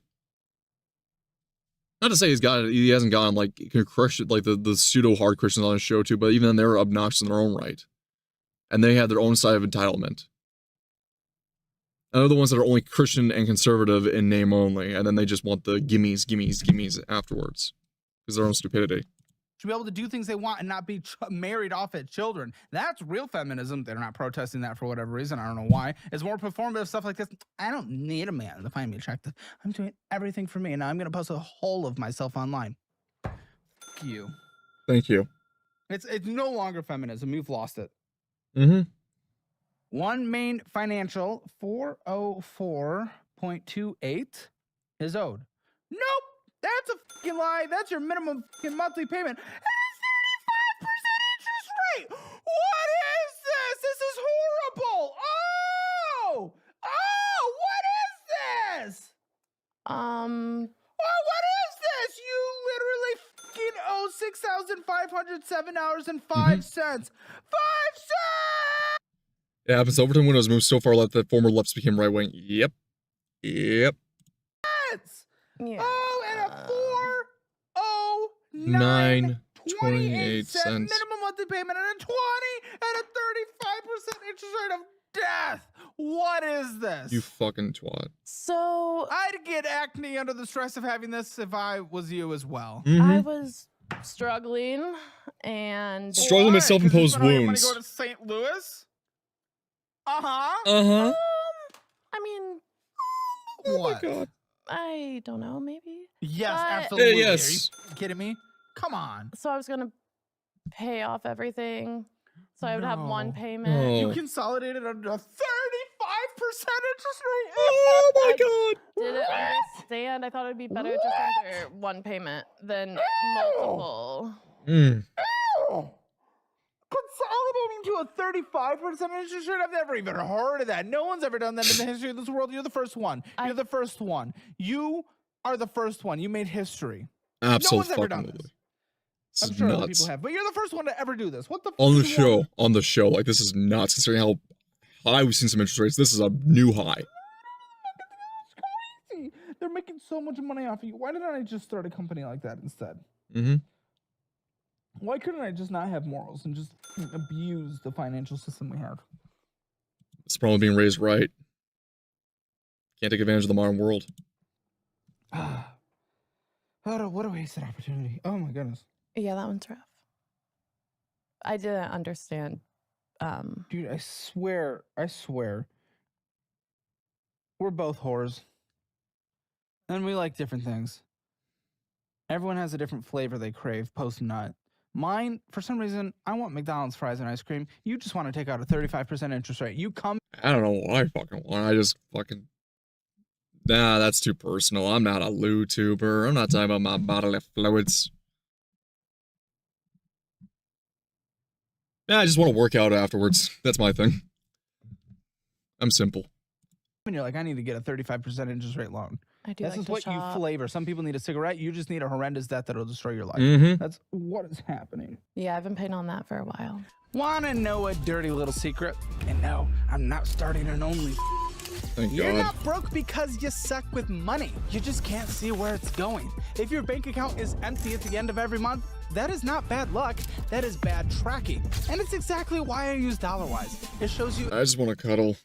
Not to say he hasn't gotten like Christian, like the pseudo hard Christians on his show too, but even then they're obnoxious in their own right, and they had their own side of entitlement. And they're the ones that are only Christian and conservative in name only, and then they just want the gimmies afterwards because of their own stupidity. To be able to do things they want and not be married off at children. That's real feminism. They're not protesting that for whatever reason. I don't know why. It's more performative stuff like this. I don't need a man to find me attractive. I'm doing everything for me, and now I'm going to post a whole of myself online. Fuck you. Thank you. It's no longer feminism. You've lost it. Mm-hmm. One main financial 404.28 is owed. Nope. That's a fucking lie. That's your minimum fucking monthly payment. And a 35% interest rate. What is this? This is horrible. Oh, what is this? Oh, what is this? You literally fucking owe $6,507.05. 5 cents. It happens over time when Windows moved so far left that former lefts became right wing. Yep. Yeah. Oh, and a 409.28 cents minimum monthly payment and a 20 and a 35% interest rate of death. What is this? You fucking twat. So I'd get acne under the stress of having this if I was you as well. I was struggling and Struggling with self-imposed Want to wounds. go to St. Louis? Uh-huh. Uh-huh. I mean, What? Oh my God. I don't know, maybe. Yes, But- absolutely. Yes. Are you kidding me? Come on. So I was gonna pay off everything, so I would have one No. payment. Oh. You consolidated under a 35% interest rate. Oh my I God. Didn't understand. I thought it'd be better just under one payment than multiple. Consolidating to a 35% interest rate? I've never even heard of that. No one's ever done that in the history of this world. You're the first one. You're the first one. You are the first one. You made history. No one's ever done Absolutely. this. I'm sure other people have, but you're the first one to ever do this. What the fuck? On the do you want? show, like this is nuts. Considering how high we've seen some interest rates, this is a new high. It's crazy. They're making so much money off of you. Why didn't I just start a company like that instead? Mm-hmm. Why couldn't I just not have morals and just abuse the financial system we have? It's probably being raised right. Can't take advantage of the modern world. What a wasted opportunity. Oh my goodness. Yeah, that one's rough. I didn't understand. Dude, I swear, we're both whores. And we like different things. Everyone has a different flavor they crave post-nut. Mine, for some reason, I want McDonald's fries and ice cream. You just want to take out a 35% interest rate. You come. I don't know what I fucking want. I just fucking. Nah, that's too personal. I'm not a vtuber. I'm not talking about my bodily fluids. Yeah, I just want to work out afterwards. That's my thing. I'm simple. And you're like, I need to get a 35% interest rate loan. I do This like is to what shop. you flavor. Some people need a cigarette. You just need a horrendous death that'll destroy your life. Mm-hmm. That's what is happening. Yeah, I've been paying on that for a while. Want to know a dirty little secret? And no, I'm not starting an only. Thank You're God. not broke because you suck with money. You just can't see where it's going. If your bank account is empty at the end of every month, that is not bad luck. That is bad tracking. And it's exactly why I use DollarWise. It shows you. I just want to cuddle.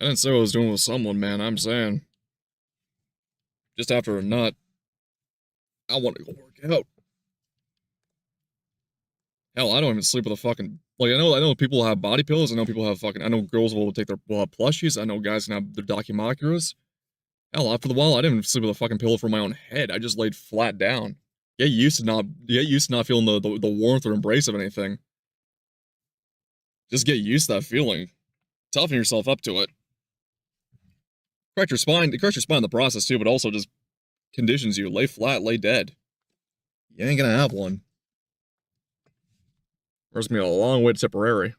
I didn't say what I was doing with someone, man. I'm saying. Just after a nut, I want to go work out. Hell, I don't even sleep with a fucking. Like, I know people have body pillows. I know people have fucking. I know girls will take will have plushies. I know guys can have their Dakimakuras. Hell, after the while, I didn't even sleep with a fucking pillow for my own head. I just laid flat down. Get used to not feeling the warmth or embrace of anything. Just get used to that feeling. Toughen yourself up to it. Correct your spine in the process too, but also just conditions you. Lay flat, lay dead. You ain't gonna have one. There's gonna be a long way to Tipperary.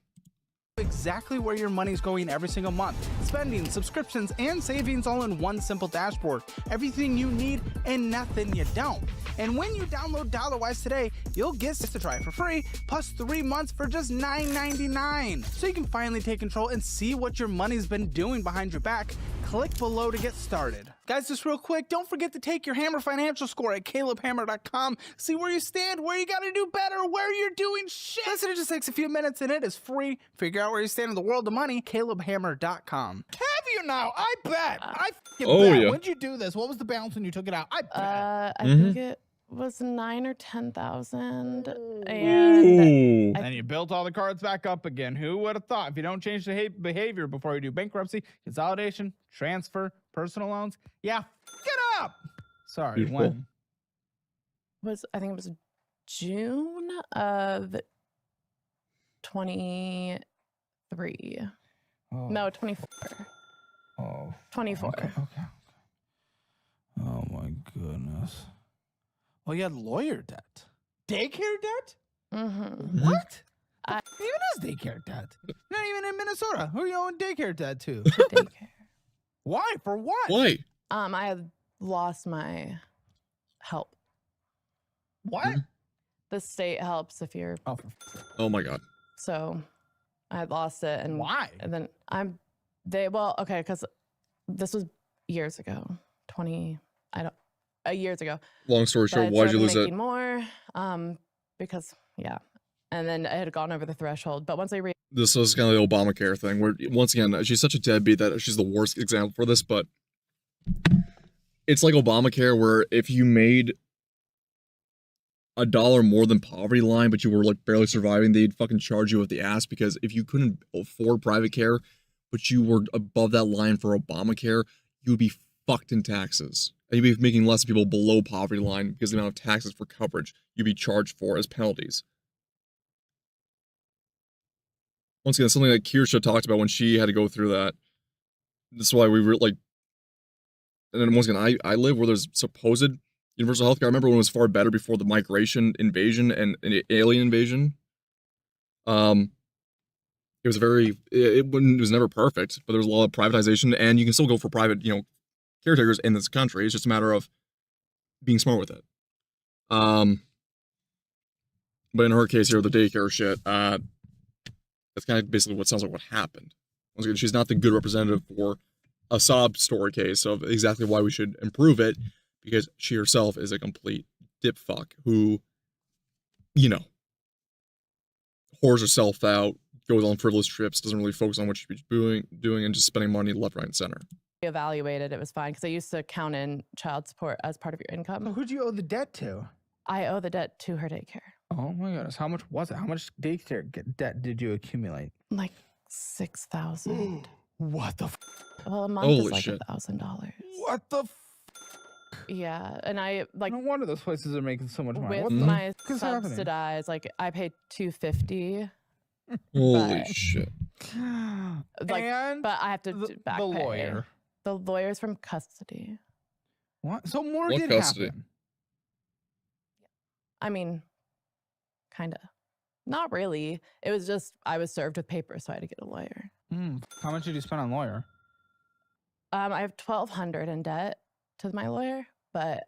Exactly where your money's going every single month. Spending, subscriptions, and savings all in one simple dashboard. Everything you need and nothing you don't. And when you download DollarWise today, you'll get this to try for free, plus 3 months for just $9.99. So you can finally take control and see what your money's been doing behind your back. Click below to get started. Guys, just real quick, don't forget to take your Hammer financial score at calebhammer.com. See where you stand, where you gotta do better, where you're doing shit. Listen, it just takes a few minutes and it is free. Figure out where you stand in the world of money, calebhammer.com. Have you now? I bet. I bet. Yeah. When'd you do this? What was the balance when you took it out? I bet. I think it was 9 or 10,000, and And you built all the cards back up again. Who would have thought? If you don't change the behavior before you do bankruptcy, consolidation, transfer, personal loans, yeah, get up. Sorry, Beautiful. when? I think it was June of 23. Oh, No, 24. Oh, 24. okay. Oh my goodness. Well, you had lawyer debt, daycare debt. Mm-hmm. What? I- Even is daycare debt? Not even in Minnesota. Who are you owing daycare debt to? Daycare. Why? For what? Why? I had lost my help. What? The state helps if you're Oh, Oh my God. so. I had lost it, and why? And then because this was years ago, years ago. Long story But short, I why'd you started lose it? making more, because and then it had gone over the threshold. But once I This is kind of the Obamacare thing, where once again, she's such a deadbeat that she's the worst example for this, but it's like Obamacare, where if you made $1 more than poverty line, but you were like barely surviving, they'd fucking charge you with the ass, because if you couldn't afford private care, but you were above that line for Obamacare, you would be fucked in taxes. And you'd be making less people below poverty line because of the amount of taxes for coverage you'd be charged for as penalties. Once again, something that Kirsha talked about when she had to go through that. This is why we were like, and then once again, I live where there's supposed universal healthcare. I remember when it was far better before the migration invasion and alien invasion. It was it was never perfect, but there was a lot of privatization, and you can still go for private, caretakers in this country. It's just a matter of being smart with it. But in her case here, the daycare shit, that's kind of basically what sounds like what happened. Once again, she's not the good representative for a sob story case of exactly why we should improve it, because she herself is a complete dipfuck who, whores herself out, goes on frivolous trips, doesn't really focus on what she's doing, and just spending money left, right, and center. Evaluated, it was fine because I used to count in child support as part of your income. So who'd you owe the debt to? I owe the debt to her daycare. Oh my goodness, how much was it? How much daycare debt did you accumulate? Like $6,000. What the? Well, a month Holy is like shit. $1,000. What the? Yeah, and I like No wonder those places are making so much money. with What the my fuck is happening? subsidized, like I paid $250. Holy But- shit. Like, and but I have to the back lawyer. The lawyer's from custody. What? So more What did custody? happen. I mean, kind of. Not really. It was just I was served with papers, so I had to get a lawyer. How much did you spend on lawyer? I have $1,200 in debt to my lawyer, but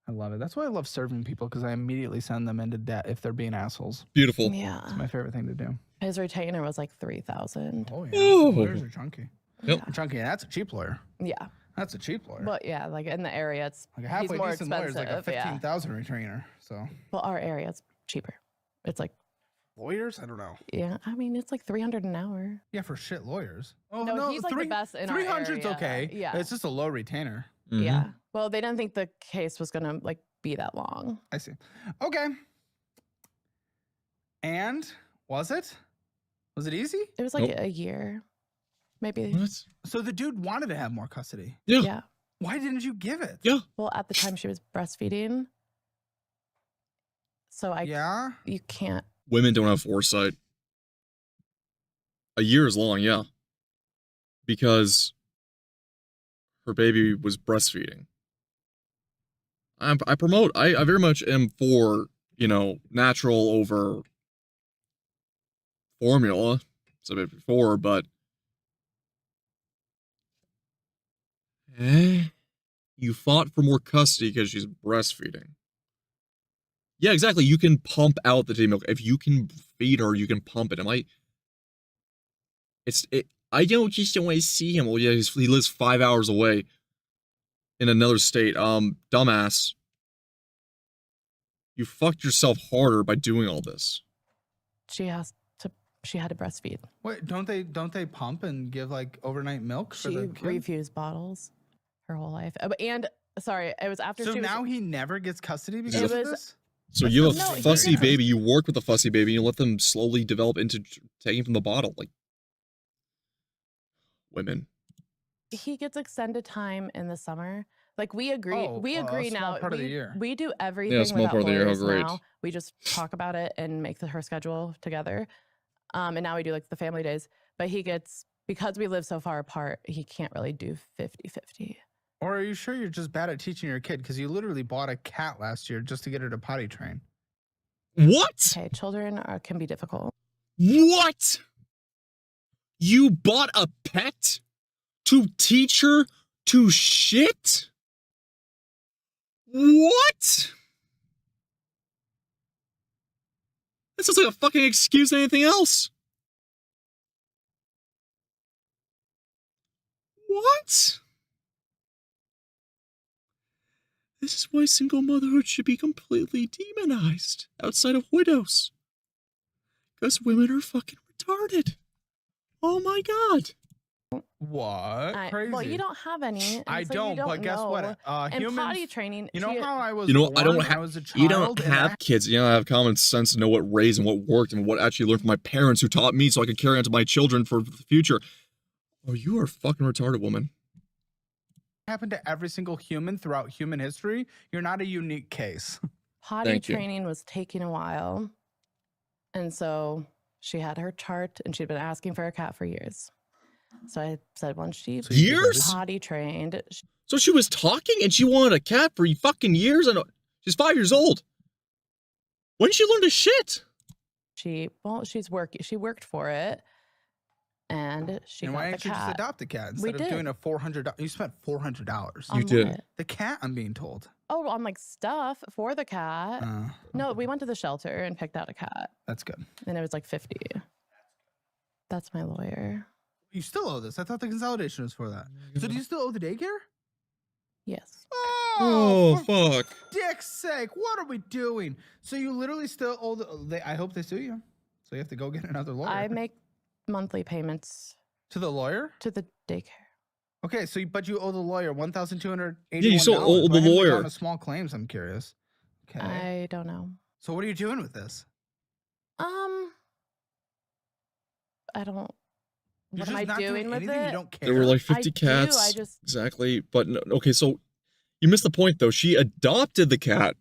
I love it. That's why I love serving people, because I immediately send them into debt if they're being assholes. Beautiful. yeah, It's my favorite thing to do. his retainer was like $3,000. Oh yeah, Oh. lawyers are chunky. Yep. Chunky, and that's a cheap lawyer. Yeah, That's a cheap lawyer. but yeah, like in the area, it's like a he's halfway more decent lawyer is expensive. like a yeah. 15,000 retainer. So Well, our area it's cheaper. It's like lawyers, I don't know. yeah, I mean it's like $300 an hour. Yeah, for shit lawyers. Oh No, he's like the best in our 300's area. okay. Yeah. It's just a low retainer. Mhm. Yeah. Well, they didn't think the case was gonna like be that long. I see. Okay. And was it? Was it easy? It was like Nope. a year, maybe. What? So the dude wanted to have more custody. Yeah. Yeah. Why didn't you give it? Yeah. Well, at the time she was breastfeeding, so Yeah. you can't. Women don't have foresight. A year is long, yeah. Because her baby was breastfeeding. I very much am for, natural over formula. Said it before, but you fought for more custody because she's breastfeeding. Yeah, exactly. You can pump out the titty milk. If you can feed her, you can pump it. I don't want to see him. Well, yeah, he lives 5 hours away in another state. Dumbass. You fucked yourself harder by doing all this. She had to breastfeed. Wait, don't they pump and give like overnight milk for She the kid? refused bottles her whole life. And sorry, it was after So she was. now he never gets custody because It of was- this? So you have No, a he fussy didn't. baby. You work with a fussy baby. You let them slowly develop into taking from the bottle, like women. He gets extended time in the summer. Like we agree. Oh, we well, a agree small now. part of the year. We do everything small without part of the year, how lawyers great. now. We just talk about it and make her schedule together. And now we do like the family days. But he gets, because we live so far apart, he can't really do 50-50. Or are you sure you're just bad at teaching your kid? Because you literally bought a cat last year just to get her to potty train. What? Okay, children can be difficult. What? You bought a pet to teach her to shit? What? That sounds like a fucking excuse than anything else. What? This is why single motherhood should be completely demonized outside of widows. Because women are fucking retarded. Oh my god. What? Crazy. Well, you don't have any. and I so don't, you but guess know. what? And Humans, potty training. you know she- how I was I born don't when I have. was a child? You don't and have I- kids. I have common sense to know what raised and what worked and what actually learned from my parents who taught me so I could carry on to my children for the future. Oh, you are a fucking retarded woman. happened to every single human throughout human history. You're not a unique case. Potty Thank you. training was taking a while. And so she had her chart and she'd been asking for a cat for years. So I said, once she Years? potty trained, So she was talking and she wanted a cat for fucking years. And she's 5 years old. When did she learn to shit? She worked for it, and she And got why the didn't you just cat. adopt a cat We instead of doing did. a $400? You spent $400. On did. what? The cat, I'm being told. Oh, on like stuff for the cat. No, we went to the shelter and picked out a cat, That's good. and it was like 50. That's my lawyer. You still owe this. I thought the consolidation was for that. So do you still owe the daycare? Yes. Oh, for fuck. dick's sake, what are we doing? So you literally still owe I hope they sue you. So you have to go get another lawyer. I make monthly payments to the lawyer? to the daycare. Okay, so but you owe the lawyer $1,281. Yeah, you still owe the Why haven't they lawyer. gone to small claims, I'm curious. Okay. I don't know. So what are you doing with this? I don't. You're What am just I not doing with anything? it? You don't care. There were like I 50 do, cats. I just- Exactly. But no, okay, so you missed the point though. She adopted the cat.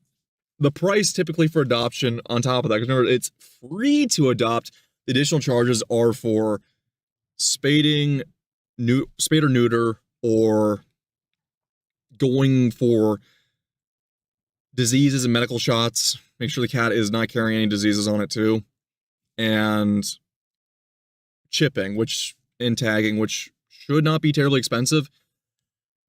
The price typically for adoption on top of that, because remember, it's free to adopt. The additional charges are for spade or neuter, or going for diseases and medical shots. Make sure the cat is not carrying any diseases on it too. And chipping, and tagging, which should not be terribly expensive.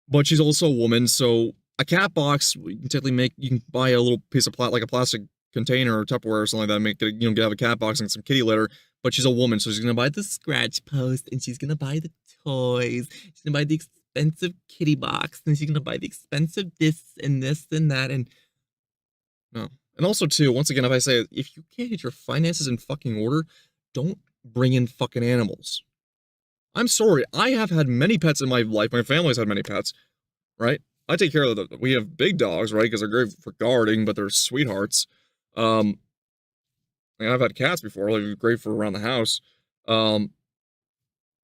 But she's also a woman, so a cat box, you can typically you can buy a little piece of like a plastic container or Tupperware or something like that, make it, have a cat box and some kitty litter. But she's a woman, so she's gonna buy the scratch post, and she's gonna buy the toys. She's gonna buy the expensive kitty box, and she's gonna buy the expensive this and that, and no. And also too, once again, if I say, if you can't get your finances in fucking order, don't bring in fucking animals. I'm sorry, I have had many pets in my life. My family's had many pets, right? I take care of we have big dogs, right? Because they're great for guarding, but they're sweethearts. And I've had cats before, like great for around the house.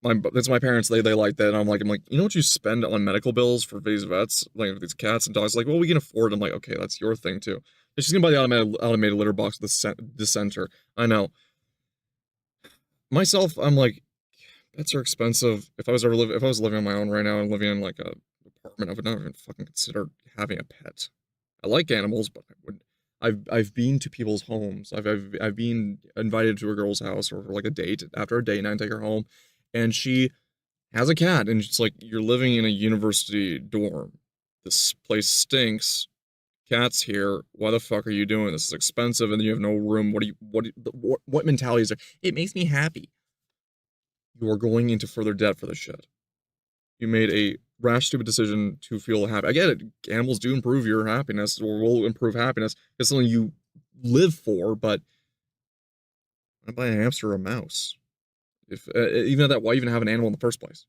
That's my parents, they like that. And I'm like, you know what you spend on medical bills for these vets? Like these cats and dogs, like, well, we can afford it. I'm like, okay, that's your thing too. And she's gonna buy the automated litter box with the center. I know. Myself, I'm like, pets are expensive. If I was living on my own right now and living in like a apartment, I would not even fucking consider having a pet. I like animals, but I've been to people's homes. I've been invited to a girl's house or for like a date, after a date night, take her home, and she has a cat, and it's like, you're living in a university dorm. This place stinks. Cat's here. Why the fuck are you doing this? It's expensive, and then you have no room. What mentality is there? It makes me happy. You are going into further debt for this shit. You made a rash, stupid decision to feel happy. I get it. Animals do improve your happiness, or will improve happiness. It's something you live for, but why buy a hamster or a mouse? If even at that, why even have an animal in the first place?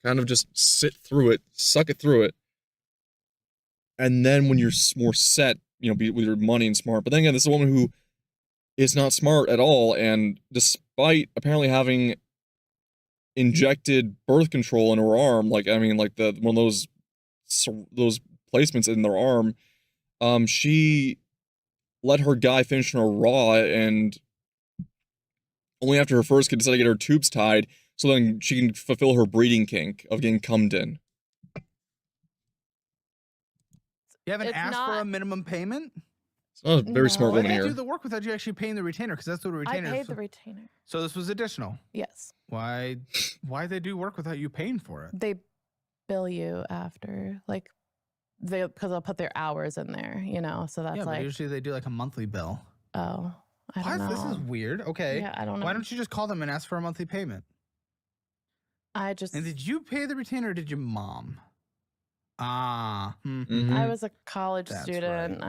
Kind of just sit through it, suck it through it, and then when you're more set, be with your money and smart. But then again, this is a woman who is not smart at all, and despite apparently having injected birth control in her arm, one of those placements in their arm, she let her guy finish in her raw, and only after her first kid decided to get her tubes tied, so then she can fulfill her breeding kink of getting cummed in. You haven't asked for a minimum payment? It's not a very smart Why woman did you here. do the work without you actually paying the retainer? Because that's what a retainer I is. paid the retainer. So this was additional. Yes. Why they do work without you paying for it? They bill you after, like, because they'll put their hours in there, so that's Yeah, but like, usually they do like a monthly bill. oh, I don't know. This is weird. Okay. Yeah, I don't know. Why don't you just call them and ask for a monthly payment? I just, And did you pay the retainer or did your mom? I was a college That's student.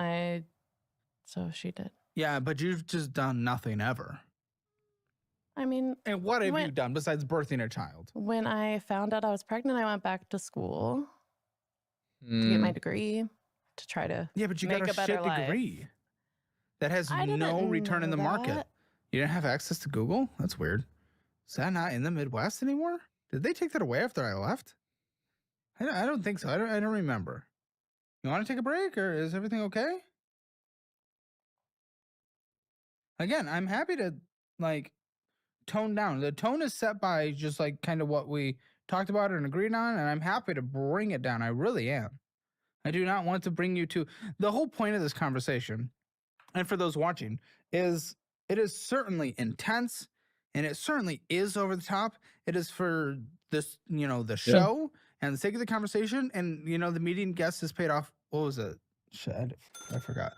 So she did. Yeah, but you've just done nothing ever. I mean, And what have you done besides birthing a child? when I found out I was pregnant, I went back to school to get my degree to try to Yeah, but you make got a a better shit life. degree that has I no didn't return in know the market. that. You didn't have access to Google? That's weird. Is that not in the Midwest anymore? Did they take that away after I left? I don't think so. I don't remember. You want to take a break, or is everything okay? Again, I'm happy to tone down. The tone is set by just kind of what we talked about and agreed on, and I'm happy to bring it down. I really am. I do not want to bring you to the whole point of this conversation. And for those watching, is It is certainly intense, and it certainly is over the top. It is for this, the show and the sake of the conversation, and the meeting guest has paid off. What was it? Shit, I forgot.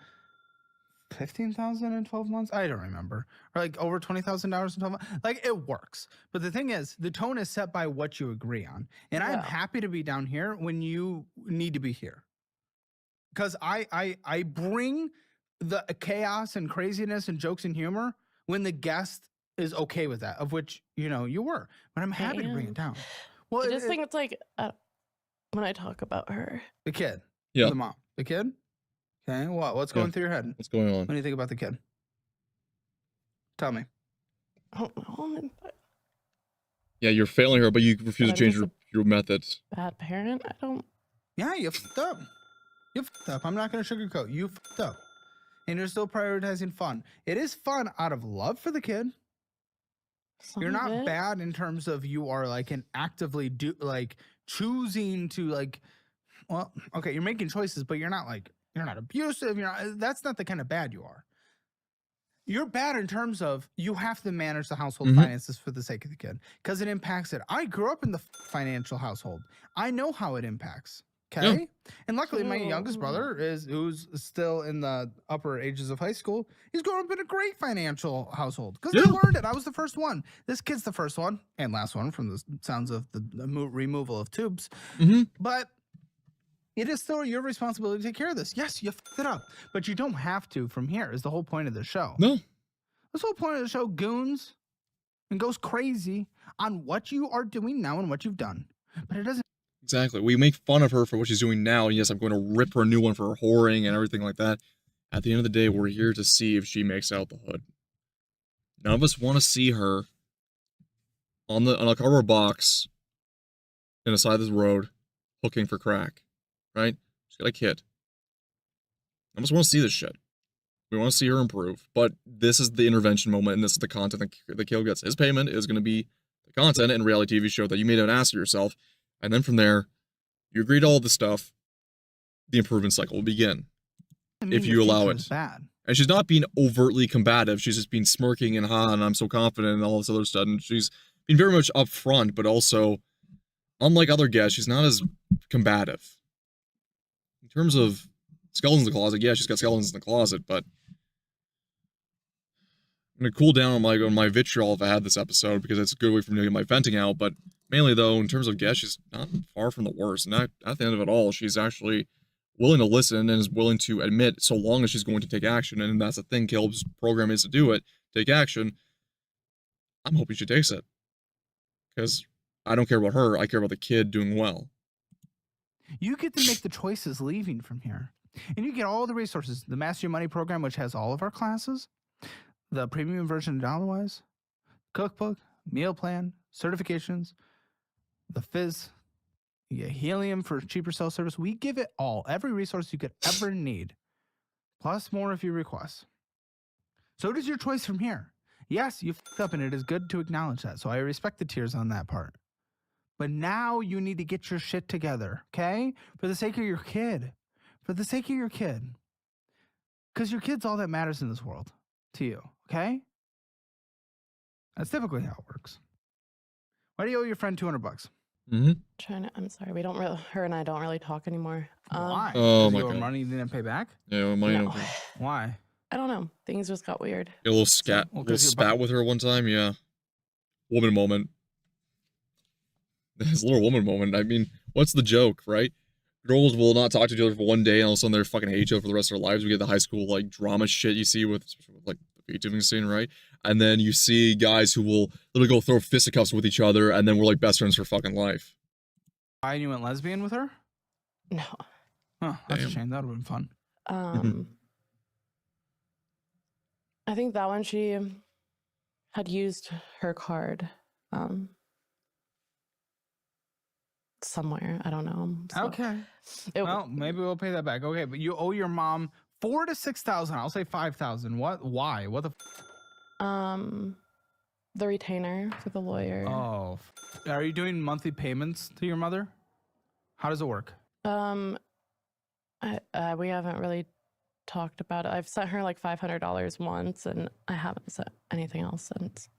15,000 in 12 months? I don't remember. Or like over $20,000 in 12 months. Like, it works. But the thing is, the tone is set by what you agree on. And I'm happy to be down here when you need to be here. Because I bring the chaos and craziness and jokes and humor when the guest is okay with that, of which, you were. But I'm happy to bring it down. Well, I just think it's like when I talk about her. The kid. Yeah. The mom. The kid? Okay, what's going through your head? What's going on? What do you think about the kid? Tell me. I don't know. Yeah, you're failing her, but you refuse to change your methods. Bad parent? I don't. Yeah, you fucked up. You fucked up. I'm not going to sugarcoat. You fucked up. And you're still prioritizing fun. It is fun out of love for the kid. You're not bad in terms of you are like an actively choosing to well, okay, you're making choices, but you're not abusive. That's not the kind of bad you are. You're bad in terms of you have to manage the household finances for the sake of the kid because it impacts it. I grew up in the financial household. I know how it impacts. Okay. Yeah. And luckily my youngest brother who's still in the upper ages of high school. He's grown up in a great financial household because I learned it. I was the first one. This kid's the first one and last one from the sounds of the removal of tubes. But it is still your responsibility to take care of this. Yes, you fucked it up, but you don't have to from here is the whole point of the show. No. This whole point of the show goons and goes crazy on what you are doing now and what you've done. But it doesn't. Exactly. We make fun of her for what she's doing now. And yes, I'm going to rip her a new one for her whoring and everything like that. At the end of the day, we're here to see if she makes out the hood. None of us want to see her on a cardboard box in the side of the road hooking for crack. Right? She's got a kid. I just want to see this shit. We want to see her improve. But this is the intervention moment, and this is the content that Caleb gets. His payment is going to be the content and reality TV show that you made an ass of yourself. And then from there, you agree to all this stuff. The improvement cycle will begin. If you allow it. Bad. And she's not being overtly combative. She's just been smirking and and I'm so confident and all this other stuff. And she's been very much upfront, but also, unlike other guests, she's not as combative. In terms of skeletons in the closet, yeah, she's got skeletons in the closet, but I'm gonna cool down on my vitriol if I had this episode because it's a good way for me to get my venting out. But mainly though, in terms of guests, she's not far from the worst. And at the end of it all, she's actually willing to listen and is willing to admit so long as she's going to take action. And that's the thing, Caleb's program is to do it, take action. I'm hoping she takes it. Because I don't care about her, I care about the kid doing well. You get to make the choices leaving from here. And you get all the resources. The Master Your Money program, which has all of our classes, the premium version of Dollarwise, cookbook, meal plan, certifications, the Fizz, you get Helium for cheaper cell service. We give it all, every resource you could ever need, plus more if you request. So it is your choice from here. Yes, you fucked up, and it is good to acknowledge that. So I respect the tears on that part. But now you need to get your shit together, okay? For the sake of your kid. For the sake of your kid. Because your kid's all that matters in this world to you, okay? That's typically how it works. Why do you owe your friend $200? I'm sorry, we don't really, her and I don't really talk anymore. Why? Oh Does my you owe God. money you didn't pay back? Yeah, money No. don't pay. Why? I don't know. Things just got weird. Get a little Well, 'cause little you're spat with her one time, yeah. Woman moment. This little woman moment. I mean, what's the joke, right? Girls will not talk to each other for one day, and all of a sudden they're fucking hate each other for the rest of their lives. We get the high school like drama shit you see with like the VTubing scene, right? And then you see guys who will literally go throw fisticuffs with each other, and then we're like best friends for fucking life. Why, you went lesbian with her? No. Oh, that's Damn. a shame. That would have been fun. I think that one she had used her card somewhere. I don't know. So Okay. it- Well, maybe we'll pay that back. Okay, but you owe your mom $4,000 to $6,000. I'll say $5,000. What? Why? What the? the retainer for the lawyer. Oh, are you doing monthly payments to your mother? How does it work? We haven't really talked about it. I've sent her like $500 once, and I haven't sent anything else since.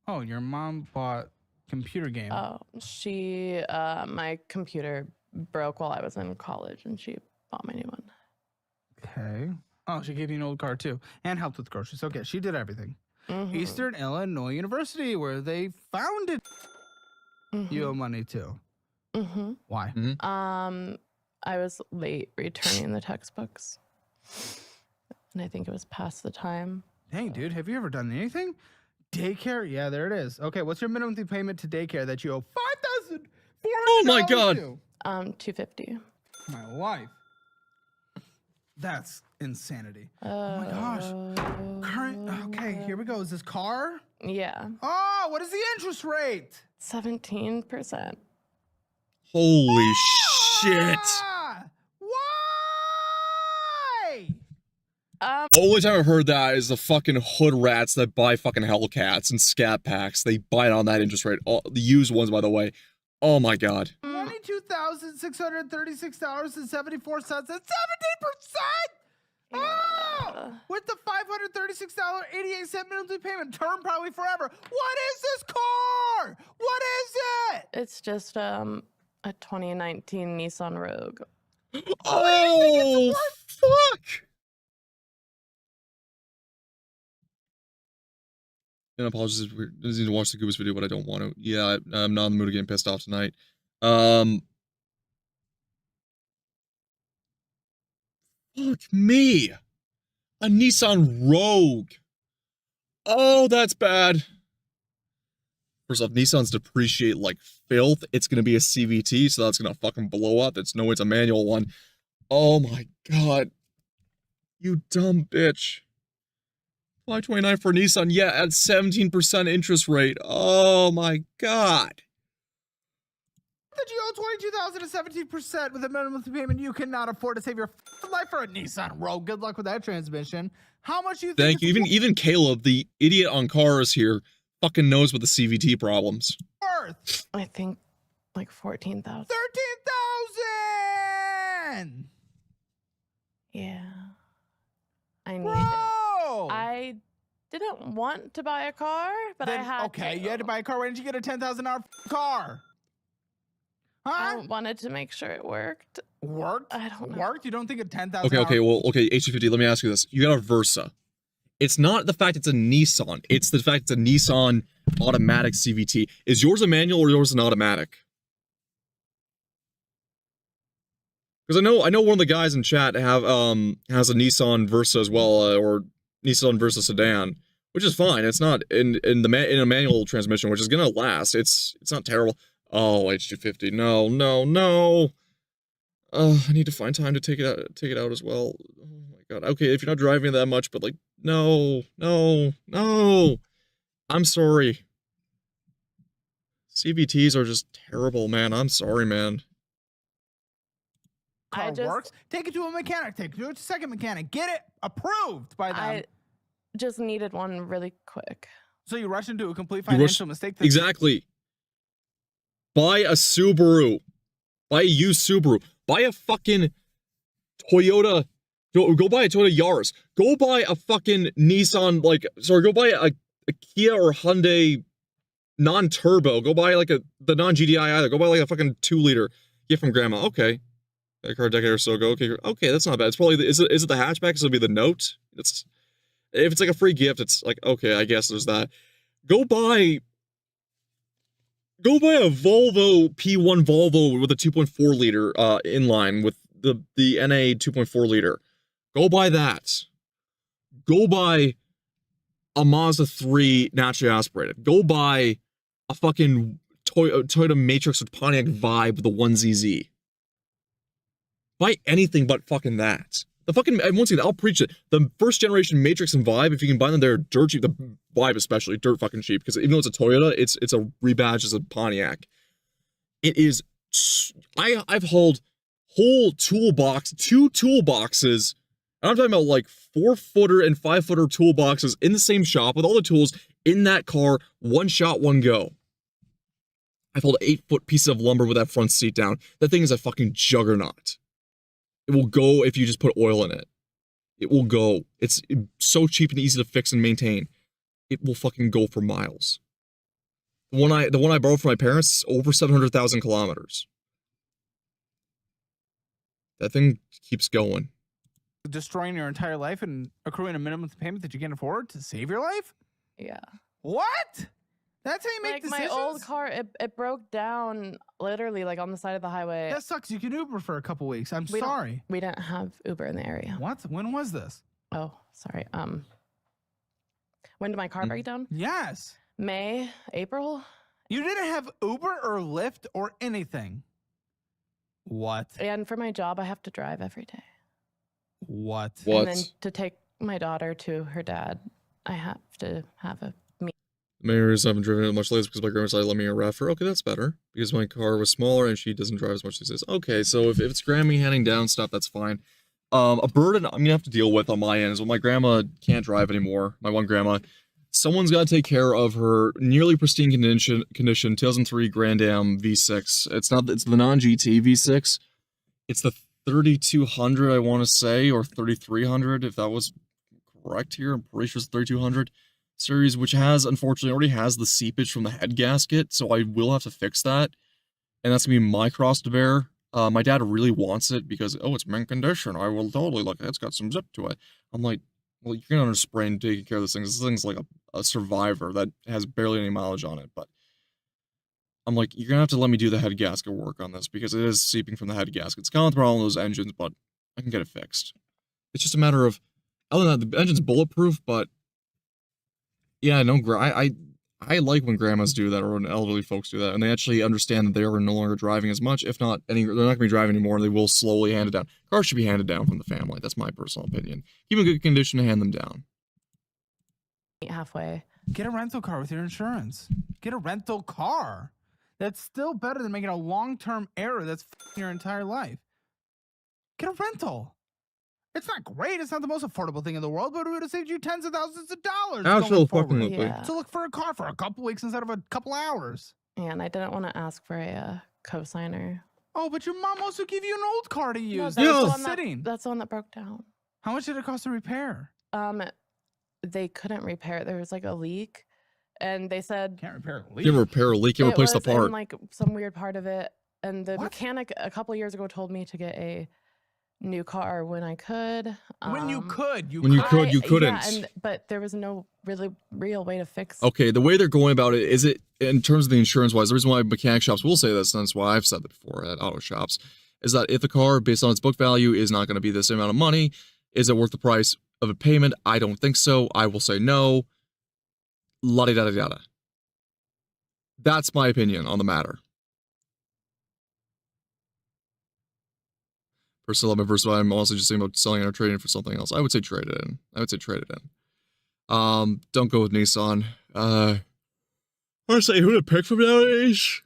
Oh, your mom bought computer game. Oh, my computer broke while I was in college, and she bought my new one. Okay. Oh, she gave you an old car too, and helped with groceries. Okay, she did everything. Mhm. Eastern Illinois University, where they founded. You owe money too. Mm-hmm. Why? I was late returning the textbooks, and I think it was past the time. Dang, dude, have you ever done anything? Daycare? Yeah, there it is. Okay, what's your minimum payment to daycare that you owe $5,400? Oh my God. to? $250. My life. That's insanity. Oh my gosh. Current. Okay, here we go. Is this car? Yeah, Oh, what is the interest rate? 17%. Holy shit. Ah, why? Only time I've heard that is the fucking hood rats that buy fucking Hellcats and scat packs. They buy it on that interest rate. All, the used ones, by the way. Oh my God. $22,636.74. That's 17%. Oh, with the $536.88 minimum payment, term probably forever. What is this car? What is it? It's just a 2019 Nissan Rogue. Oh, fuck. And apologies if we need to watch the Goobas video, but I don't want to. Yeah, I'm not in the mood of getting pissed off tonight. Fuck me. A Nissan Rogue. Oh, that's bad. First off, Nissans depreciate like filth. It's going to be a CVT, so that's going to fucking blow up. It's no way it's a manual one. Oh my God. You dumb bitch. 529 for Nissan. Yeah, at 17% interest rate. Oh my God. That you owe $22,017 with a minimum payment you cannot afford to save your life for a Nissan Rogue. Good luck with that transmission. How much do you think? Thank you. Even Caleb, the idiot on cars here, fucking knows about the CVT problems. Worth I think like 14,000. 13,000. Yeah. I need Bro. it. I didn't want to buy a car, but I had okay, to. you had to buy a car. Why didn't you get a $10,000 car? I Huh? wanted to make sure it worked. Worked? I don't know. Worked? You don't think a $10,000? Okay, H250, let me ask you this. You got a Versa. It's not the fact it's a Nissan. It's the fact it's a Nissan automatic CVT. Is yours a manual or yours an automatic? Because I know one of the guys in chat has a Nissan Versa as well, or Nissan Versa sedan, which is fine. It's not in a manual transmission, which is gonna last. It's not terrible. Oh, H250. No. I need to find time to take it out as well. Oh my God. Okay, if you're not driving that much, but like, no. I'm sorry. CVTs are just terrible, man. I'm sorry, man. Car works. Take it to a mechanic. Take it to a second mechanic. Get it approved by them. I just needed one really quick. So you rush into a complete financial mistake. Exactly. Buy a Subaru. Buy a used Subaru. Buy a fucking Toyota. Go buy a Toyota Yaris. Go buy a fucking Nissan, go buy a Kia or Hyundai non-turbo. Go buy like the non-GDI either. Go buy like a fucking 2-liter. Get from grandma. Okay. That car a decade or so ago. Okay, that's not bad. It's probably, is it the hatchback? So it'll be the Note? If it's like a free gift, it's like, okay, I guess there's that. Go buy a Volvo P1 Volvo with a 2.4 liter inline with the NA 2.4 liter. Go buy that. Go buy a Mazda 3 naturally aspirated. Go buy a fucking Toyota Matrix with Pontiac Vibe with the 1ZZ. Buy anything but fucking that. The fucking, once again, I'll preach it. The first generation Matrix and Vibe, if you can buy them, they're dirt cheap. The Vibe especially, dirt fucking cheap. Because even though it's a Toyota, it's a rebadge as a Pontiac. It is, I've hauled two toolboxes, and I'm talking about like 4-footer and 5-footer toolboxes in the same shop with all the tools in that car, one shot, one go. I've hauled 8-foot pieces of lumber with that front seat down. That thing is a fucking juggernaut. It will go if you just put oil in it. It will go. It's so cheap and easy to fix and maintain. It will fucking go for miles. The one I borrowed from my parents, over 700,000 kilometers. That thing keeps going. Destroying your entire life and accruing a minimum payment that you can't afford to save your life? Yeah. What? That's how you make Like decisions? my old car, it broke down literally like on the side of the highway. That sucks. You can Uber for a couple weeks. I'm We don't- sorry. We didn't have Uber in the area. What? When was this? Oh, sorry. When did my car break down? Yes. May, April? You didn't have Uber or Lyft or anything. What? And for my job, I have to drive every day. What? And then to take my daughter to her dad, I have to have a meet. Mayor's haven't driven it much lately because my grandma decided to let me a ref. Okay, that's better. Because my car was smaller and she doesn't drive as much these days. Okay, so if it's Grammy handing down stuff, that's fine. A burden I'm gonna have to deal with on my end is when my grandma can't drive anymore. My one grandma. Someone's got to take care of her nearly pristine condition 2003 Grand Am V6. It's the non-GT V6. It's the 3200, I want to say, or 3300, if that was correct here. I'm pretty sure it's 3200 series, which unfortunately already has the seepage from the head gasket, so I will have to fix that. And that's gonna be my cross to bear. My dad really wants it because, it's mint condition. I will totally look. It's got some zip to it. I'm like, well, you're gonna spray and taking care of this thing. This thing's like a Survivor that has barely any mileage on it. But I'm like, you're gonna have to let me do the head gasket work on this because it is seeping from the head gasket. It's kind of the problem with those engines, but I can get it fixed. It's just a matter of, other than that, the engine's bulletproof. But yeah, no, I like when grandmas do that or when elderly folks do that, and they actually understand that they are no longer driving as much. If not, they're not going to be driving anymore, and they will slowly hand it down. Cars should be handed down from the family. That's my personal opinion. Keep in good condition and hand them down. Halfway. Get a rental car with your insurance. Get a rental car. That's still better than making a long-term error that's your entire life. Get a rental. It's not great. It's not the most affordable thing in the world, but it would have saved you tens of thousands of dollars. Absolutely. Yeah. To look for a car for a couple weeks instead of a couple hours. And I didn't want to ask for a cosigner. Oh, but your mom also gave you an old car to No, use. that's That's the just one sitting. that's the one that broke down. How much did it cost to repair? They couldn't repair it. There was like a leak, and they said Can't repair a You leak. can repair a leak, you it replace the was in, part. like some weird part of it. And the What? mechanic a couple years ago told me to get a new car when I could. When you could. You When you could. could, you couldn't. Yeah, but there was no really real way to fix. Okay, the way they're going about it, is it, in terms of the insurance-wise, the reason why mechanic shops will say this, and that's why I've said that before at auto shops, is that if the car, based on its book value, is not going to be the same amount of money, is it worth the price of a payment? I don't think so. I will say no. La-di-da-da-da-da. That's my opinion on the matter. Personally, I'm also just thinking about selling it or trading it for something else. I would say trade it in. Don't go with Nissan. I would say who to pick from nowadays.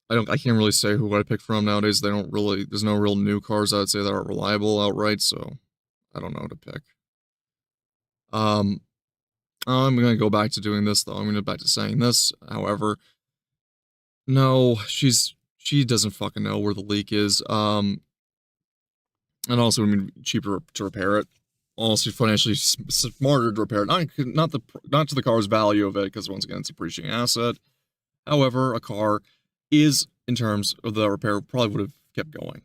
I can't really say who I pick from nowadays. There's no real new cars I would say that are reliable outright, so I don't know who to pick. I'm gonna go back to doing this though. I'm gonna go back to saying this. However, no, she doesn't fucking know where the leak is. And also, I mean, cheaper to repair it. Also, financially smarter to repair it. Not to the car's value of it, because once again, it's a depreciating asset. However, a car is, in terms of the repair, probably would have kept going.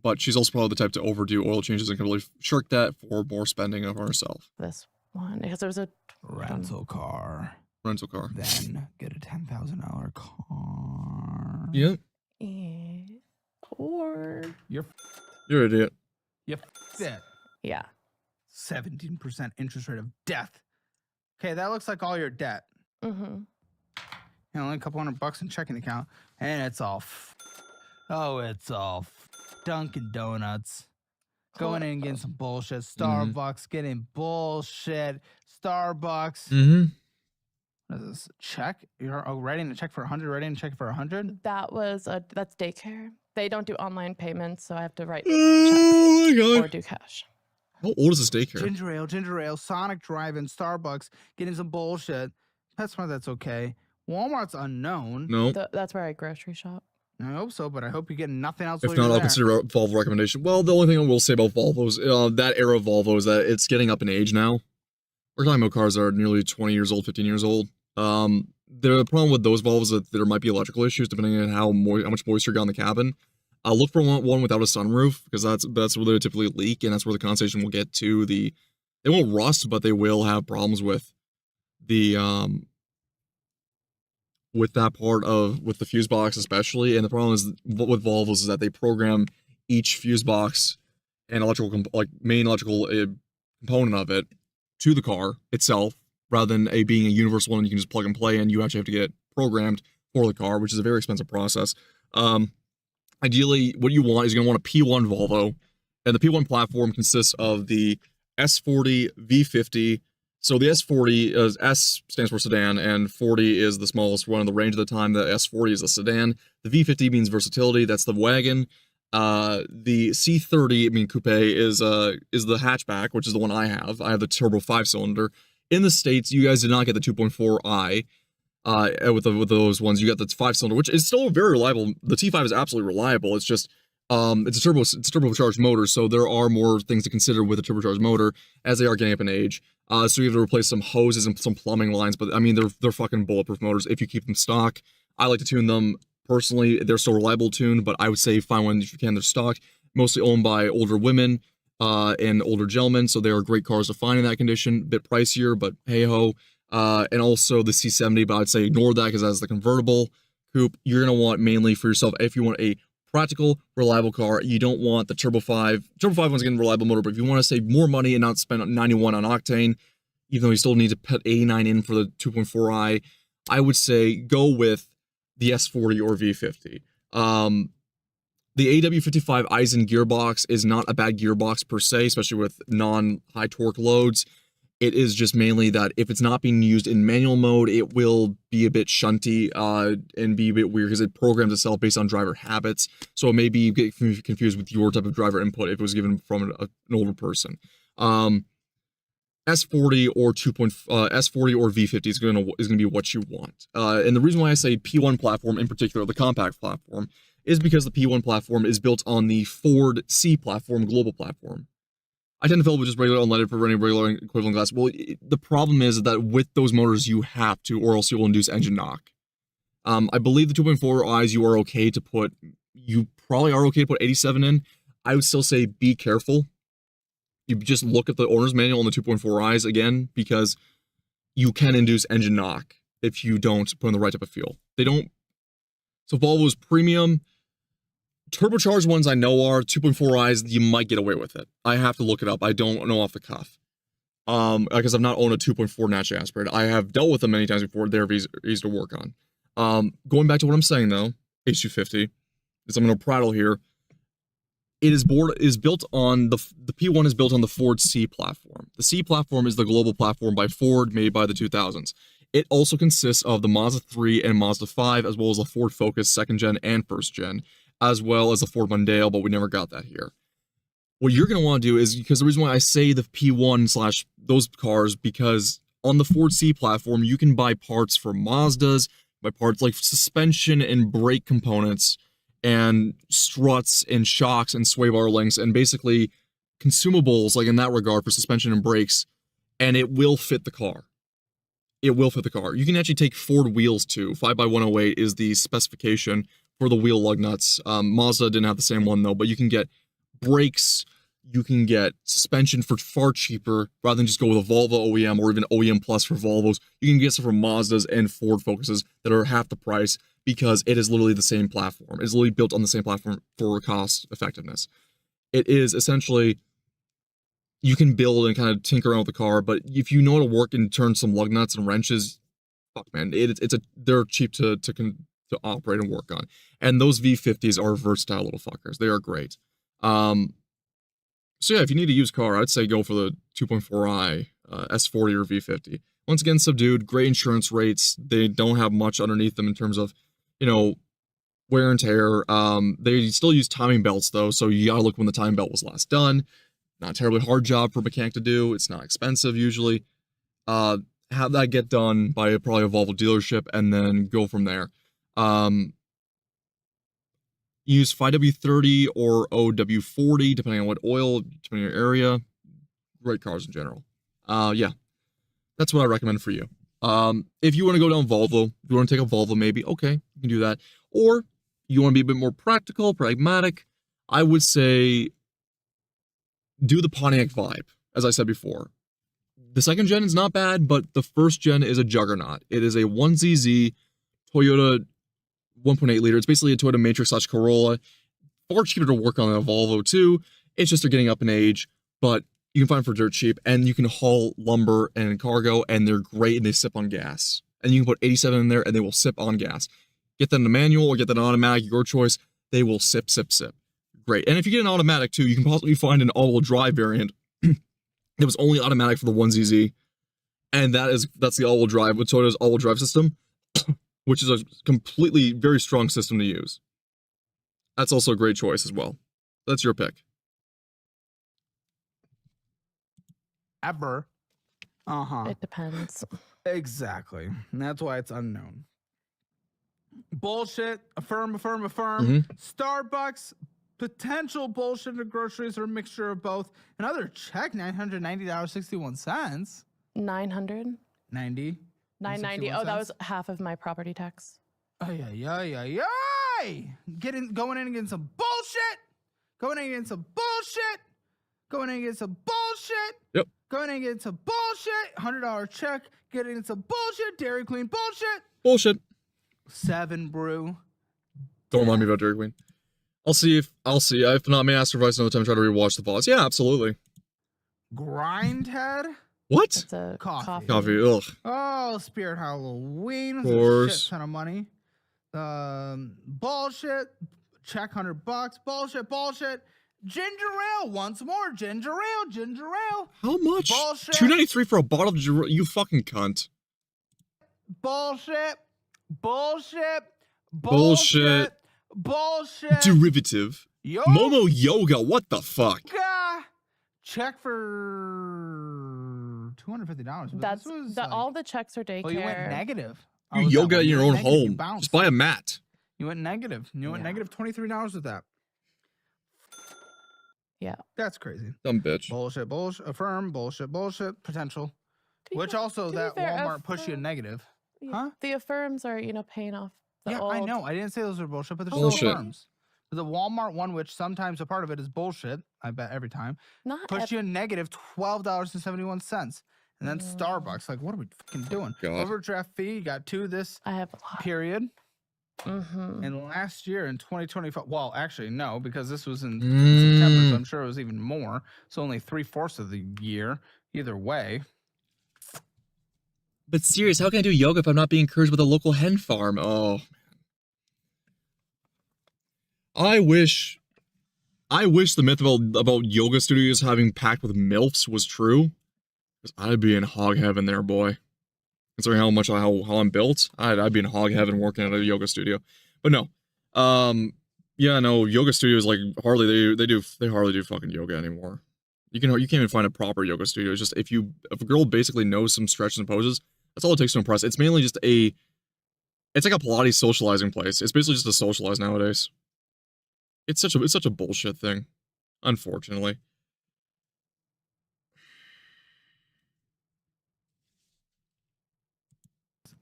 But she's also probably the type to overdo oil changes and can really shirk that for more spending of herself. This one because there was a rental car. Then Get a $10,000 car. Yeah. Or You're an idiot. You f***ed it. Yeah. 17% interest rate of death. Okay, that looks like all your debt. Mm-hmm. Only a couple $100 in checking account, and it's all. It's all Dunkin' Donuts. Going in and getting some bullshit. Starbucks getting bullshit. Starbucks. Mm-hmm. What is this? Check? You're writing a check for 100. Writing a check for 100. That's daycare. They don't do online payments, so I have to write Oh my checks god. or do cash. How old is this daycare? Ginger ale, Sonic Drive-In, Starbucks, getting some bullshit. PetSmart, that's okay. Walmart's unknown. No. That's where I grocery shop. I hope so, but I hope you get nothing else. If while not, you're I'll there. consider a Volvo recommendation. Well, the only thing I will say about Volvos, that era of Volvo is that it's getting up in age now. We're talking about cars that are nearly 20 years old, 15 years old. The problem with those Volvos is that there might be electrical issues depending on how much moisture got in the cabin. Look for one without a sunroof, because that's where they typically leak, and that's where the condensation will get to the. They won't rust, but they will have problems with the with that part of with the fuse box especially. And the problem is with Volvos is that they program each fuse box and main electrical component of it to the car itself, rather than being a universal one you can just plug and play in. You actually have to get programmed for the car, which is a very expensive process. Ideally, what you want is you're going to want a P1 Volvo, and the P1 platform consists of the S40 V50. So the S40 is S stands for sedan, and 40 is the smallest one in the range at the time. The S40 is the sedan. The V50 means versatility. That's the wagon. The C30, coupe, is the hatchback, which is the one I have. I have the turbo 5-cylinder. In the States, you guys did not get the 2.4i. With those ones, you got the 5-cylinder, which is still very reliable. The T5 is absolutely reliable. It's just it's a turbocharged motor, so there are more things to consider with a turbocharged motor as they are getting up in age. So you have to replace some hoses and some plumbing lines, but I mean they're fucking bulletproof motors if you keep them stock. I like to tune them personally. They're still reliable tuned, but I would say find one if you can. They're stock, mostly owned by older women and older gentlemen, so they are great cars to find in that condition. A bit pricier, but hey ho. And also the C70, but I'd say ignore that because that's the convertible coupe. You're going to want mainly for yourself, if you want a practical, reliable car, you don't want the Turbo 5. Turbo 5 one's getting a reliable motor, but if you want to save more money and not spend 91 on octane, even though you still need to put 89 in for the 2.4i, I would say go with the S40 or V50. The AW55 Eisen gearbox is not a bad gearbox per se, especially with non-high torque loads. It is just mainly that if it's not being used in manual mode, it will be a bit shunty and be a bit weird because it programs itself based on driver habits. So it may be get confused with your type of driver input if it was given from an older person. S40 or S40 or V50 is gonna be what you want. And the reason why I say P1 platform in particular, the compact platform, is because the P1 platform is built on the Ford C platform, global platform. I tend to fill with just regular unleaded for any regular equivalent glass. Well, the problem is that with those motors, you have to, or else you will induce engine knock. I believe the 2.4i's you probably are okay to put 87 in. I would still say be careful. You just look at the owner's manual on the 2.4i's again, because you can induce engine knock if you don't put in the right type of fuel. So Volvo's premium, turbocharged ones I know are 2.4i's, you might get away with it. I have to look it up. I don't know off the cuff. Because I've not owned a 2.4 naturally aspirated. I have dealt with them many times before. They're easy to work on. Going back to what I'm saying though, H250, because I'm going to prattle here. It is built on the P1 is built on the Ford C platform. The C platform is the global platform by Ford made by the 2000s. It also consists of the Mazda 3 and Mazda 5, as well as the Ford Focus 2nd gen and 1st gen, as well as the Ford Mondeo, but we never got that here. What you're going to want to do is, because the reason why I say the P1 / those cars, because on the Ford C platform, you can buy parts for Mazdas, buy parts like suspension and brake components, and struts and shocks and sway bar links, and basically consumables like in that regard for suspension and brakes, and it will fit the car. It will fit the car. You can actually take Ford wheels too. 5x108 is the specification for the wheel lug nuts. Mazda didn't have the same one though, but you can get brakes, you can get suspension for far cheaper rather than just go with a Volvo OEM or even OEM Plus for Volvos. You can get some from Mazdas and Ford Focuses that are half the price because it is literally the same platform. It's literally built on the same platform for cost effectiveness. It is essentially, you can build and kind of tinker around with the car, but if you know how to work and turn some lug nuts and wrenches, fuck man, they're cheap to operate and work on. And those V50s are versatile little fuckers. They are great. So yeah, if you need a used car, I'd say go for the 2.4i, S40 or V50. Once again, subdued, great insurance rates. They don't have much underneath them in terms of, wear and tear. They still use timing belts though, so you gotta look when the timing belt was last done. Not a terribly hard job for a mechanic to do. It's not expensive usually. Have that get done by probably a Volvo dealership and then go from there. Use 5W30 or OW40, depending on what oil, depending on your area. Great cars in general. Yeah, that's what I recommend for you. If you want to go down Volvo, if you want to take a Volvo maybe, okay, you can do that. Or you want to be a bit more practical, pragmatic, I would say do the Pontiac vibe, as I said before. The second gen is not bad, but the first gen is a juggernaut. It is a 1ZZ Toyota 1.8 liter. It's basically a Toyota Matrix / Corolla. Far cheaper to work on than a Volvo too. It's just they're getting up in age, but you can find them for dirt cheap, and you can haul lumber and cargo, and they're great, and they sip on gas. And you can put 87 in there, and they will sip on gas. Get that in a manual or get that in automatic, your choice. They will sip, sip, sip. Great. And if you get an automatic too, you can possibly find an all-wheel drive variant that was only automatic for the 1ZZ, and that's the all-wheel drive with Toyota's all-wheel drive system, which is a completely very strong system to use. That's also a great choice as well. That's your pick. Ever. Uh-huh. It depends. Exactly. And that's why it's unknown. Bullshit. Affirm. Starbucks. Potential bullshit of groceries or a mixture of both. Another check, $990.61. 900. 90. 990. Oh, that was half of my property tax. Going in and getting some bullshit. Going in and getting some bullshit. Going in and getting some bullshit. Yep. Going in and getting some bullshit. $100 check. Getting some bullshit. Dairy Queen bullshit. Bullshit. 7 brew. Don't remind me about Dairy Queen. I'll see. If not, may I ask for advice another time. Try to rewatch the VODs. Yeah, absolutely. Grindhead. What? It's a Coffee. Coffee. Ugh. Oh, Spirit Halloween. Of course. A shit ton of money. Bullshit. Check $100. Bullshit. Ginger ale. Once more. Ginger ale. How much? Bullshit. $2.93 for a bottle of ginger ale. You fucking cunt. Bullshit. Derivative. Yoga. Momo Yoga. What the fuck? Check for $250. But That's this was all the checks are daycare. Well, you went negative. You with that yoga one. in You your went own negative. You home. bounced. Just buy a mat. You went negative. You went negative $23 with that. Yeah. That's crazy. Dumb bitch. Bullshit. Affirm. Bullshit. Potential. Which also to be that fair, Walmart push you negative. Huh? The affirms are, paying off the Yeah, old. I know. I didn't say those are bullshit, but they're Bullshit. still affirms. The Walmart one, which sometimes a part of it is bullshit, I bet every time, Not push you a negative $12.71. And then Starbucks, like, what are we fucking doing? God. Overdraft fee, you got 2 this I have a lot. period. Mm-hmm. And last year in 2025, well, actually, no, because this was in September, so I'm sure it was even more. So only 3/4 of the year. Either way. But serious, how can I do yoga if I'm not being encouraged with a local hen farm? Oh, I wish the myth about yoga studios having packed with MILFs was true. Because I'd be in hog heaven there, boy. Considering how much how I'm built, I'd be in hog heaven working at a yoga studio. But no. Yeah, no, yoga studios like they hardly do fucking yoga anymore. You can't even find a proper yoga studio. It's just if a girl basically knows some stretches and poses, that's all it takes to impress. It's mainly just it's like a Pilates socializing place. It's basically just to socialize nowadays. It's such a bullshit thing, unfortunately.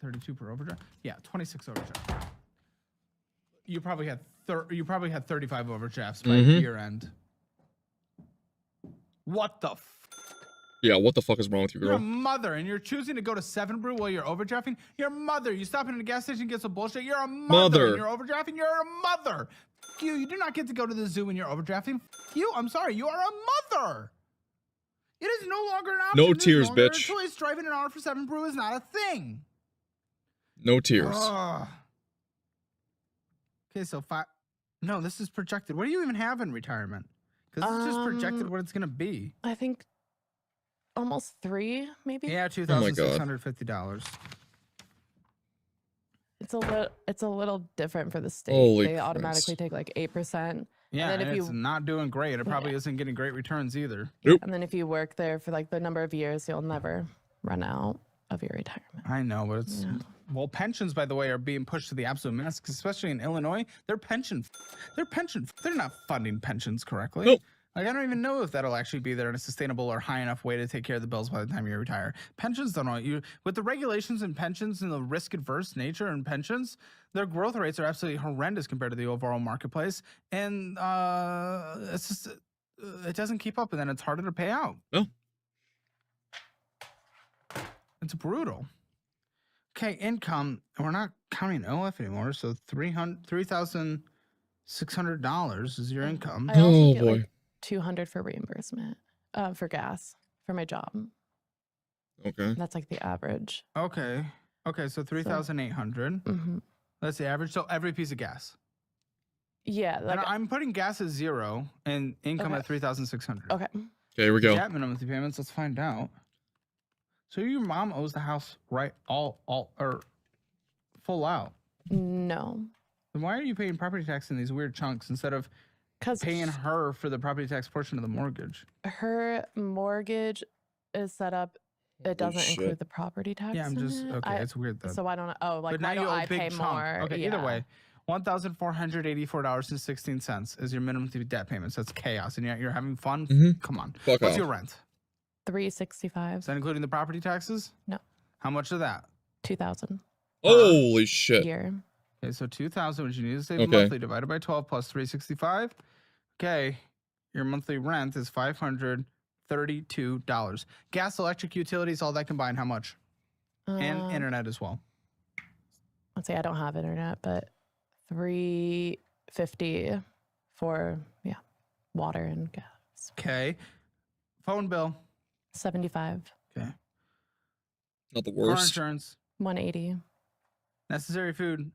$32 per overdraft? Yeah, 26 overdraft. You probably had 35 overdrafts by year end. What the Yeah, what the fuck is wrong with you, You're a girl? mother, and you're choosing to go to 7 Brew while you're overdrafting? You're a mother. You stop in a gas station and get some bullshit. You're a mother. And you're overdrafting. You're a mother. F you. You do not get to go to the zoo when you're overdrafting. F you. I'm sorry. You are a mother. It is no longer an option. No tears, bitch. Choice. Driving an hour for 7 Brew is not a thing. No tears. Okay, so 5. No, this is projected. What do you even have in retirement? Because it's just projected what it's going to be. I think almost 3, maybe. Yeah, $2,650. It's a little different for the state. Holy they Christ. automatically take like 8%. Yeah, and then if it's not doing great. It probably Yeah. isn't getting great returns either. Nope. And then if you work there for like the number of years, you'll never run out of your retirement. I know, but it's Yeah. Well, pensions, by the way, are being pushed to the absolute max, especially in Illinois. They're not funding pensions correctly. Nope. Like, I don't even know if that'll actually be there in a sustainable or high enough way to take care of the bills by the time you retire. Pensions don't know you with the regulations and pensions and the risk adverse nature and pensions. Their growth rates are absolutely horrendous compared to the overall marketplace, and it's just it doesn't keep up, and then it's harder to pay out. No. It's brutal. Okay, income. We're not counting OF anymore, so $3,600 is your income. I also Oh get boy. like $200 for reimbursement for gas for my job. Okay. That's like the average. Okay, so 3,800. Mm-hmm. That's the average. So every piece of gas. Yeah. Like, And I'm putting gas at 0 and income Okay. at 3,600. okay. Okay, here we go. Debt minimum monthly payments. Let's find out. So your mom owes the house right all or full out. No. Then why are you paying property tax in these weird chunks instead of Because paying her for the property tax portion of the mortgage? her mortgage is set up. It doesn't shit. include the property tax. Yeah, I'm in just it. okay. It's weird then. So I don't know. Oh, like but now why you don't owe I a big pay chunk. more? Okay, yeah. either way, $1,484.16 is your minimum debt payments. That's chaos, and yet you're having fun. Mhm. Come on. Fuck What's off. your rent? $365. Is that including the property taxes? No. How much of that? $2,000 Holy a shit. year. Okay, so 2,000, which you need to save Okay. monthly, divided by 12 plus 365. Okay, your monthly rent is $532. Gas, electric, utilities, all that combined, how much? And internet as well. Let's say I don't have internet, but $350 for water and gas. Okay, phone bill. $75. Okay, Not the car worst. insurance. $180. Necessary food.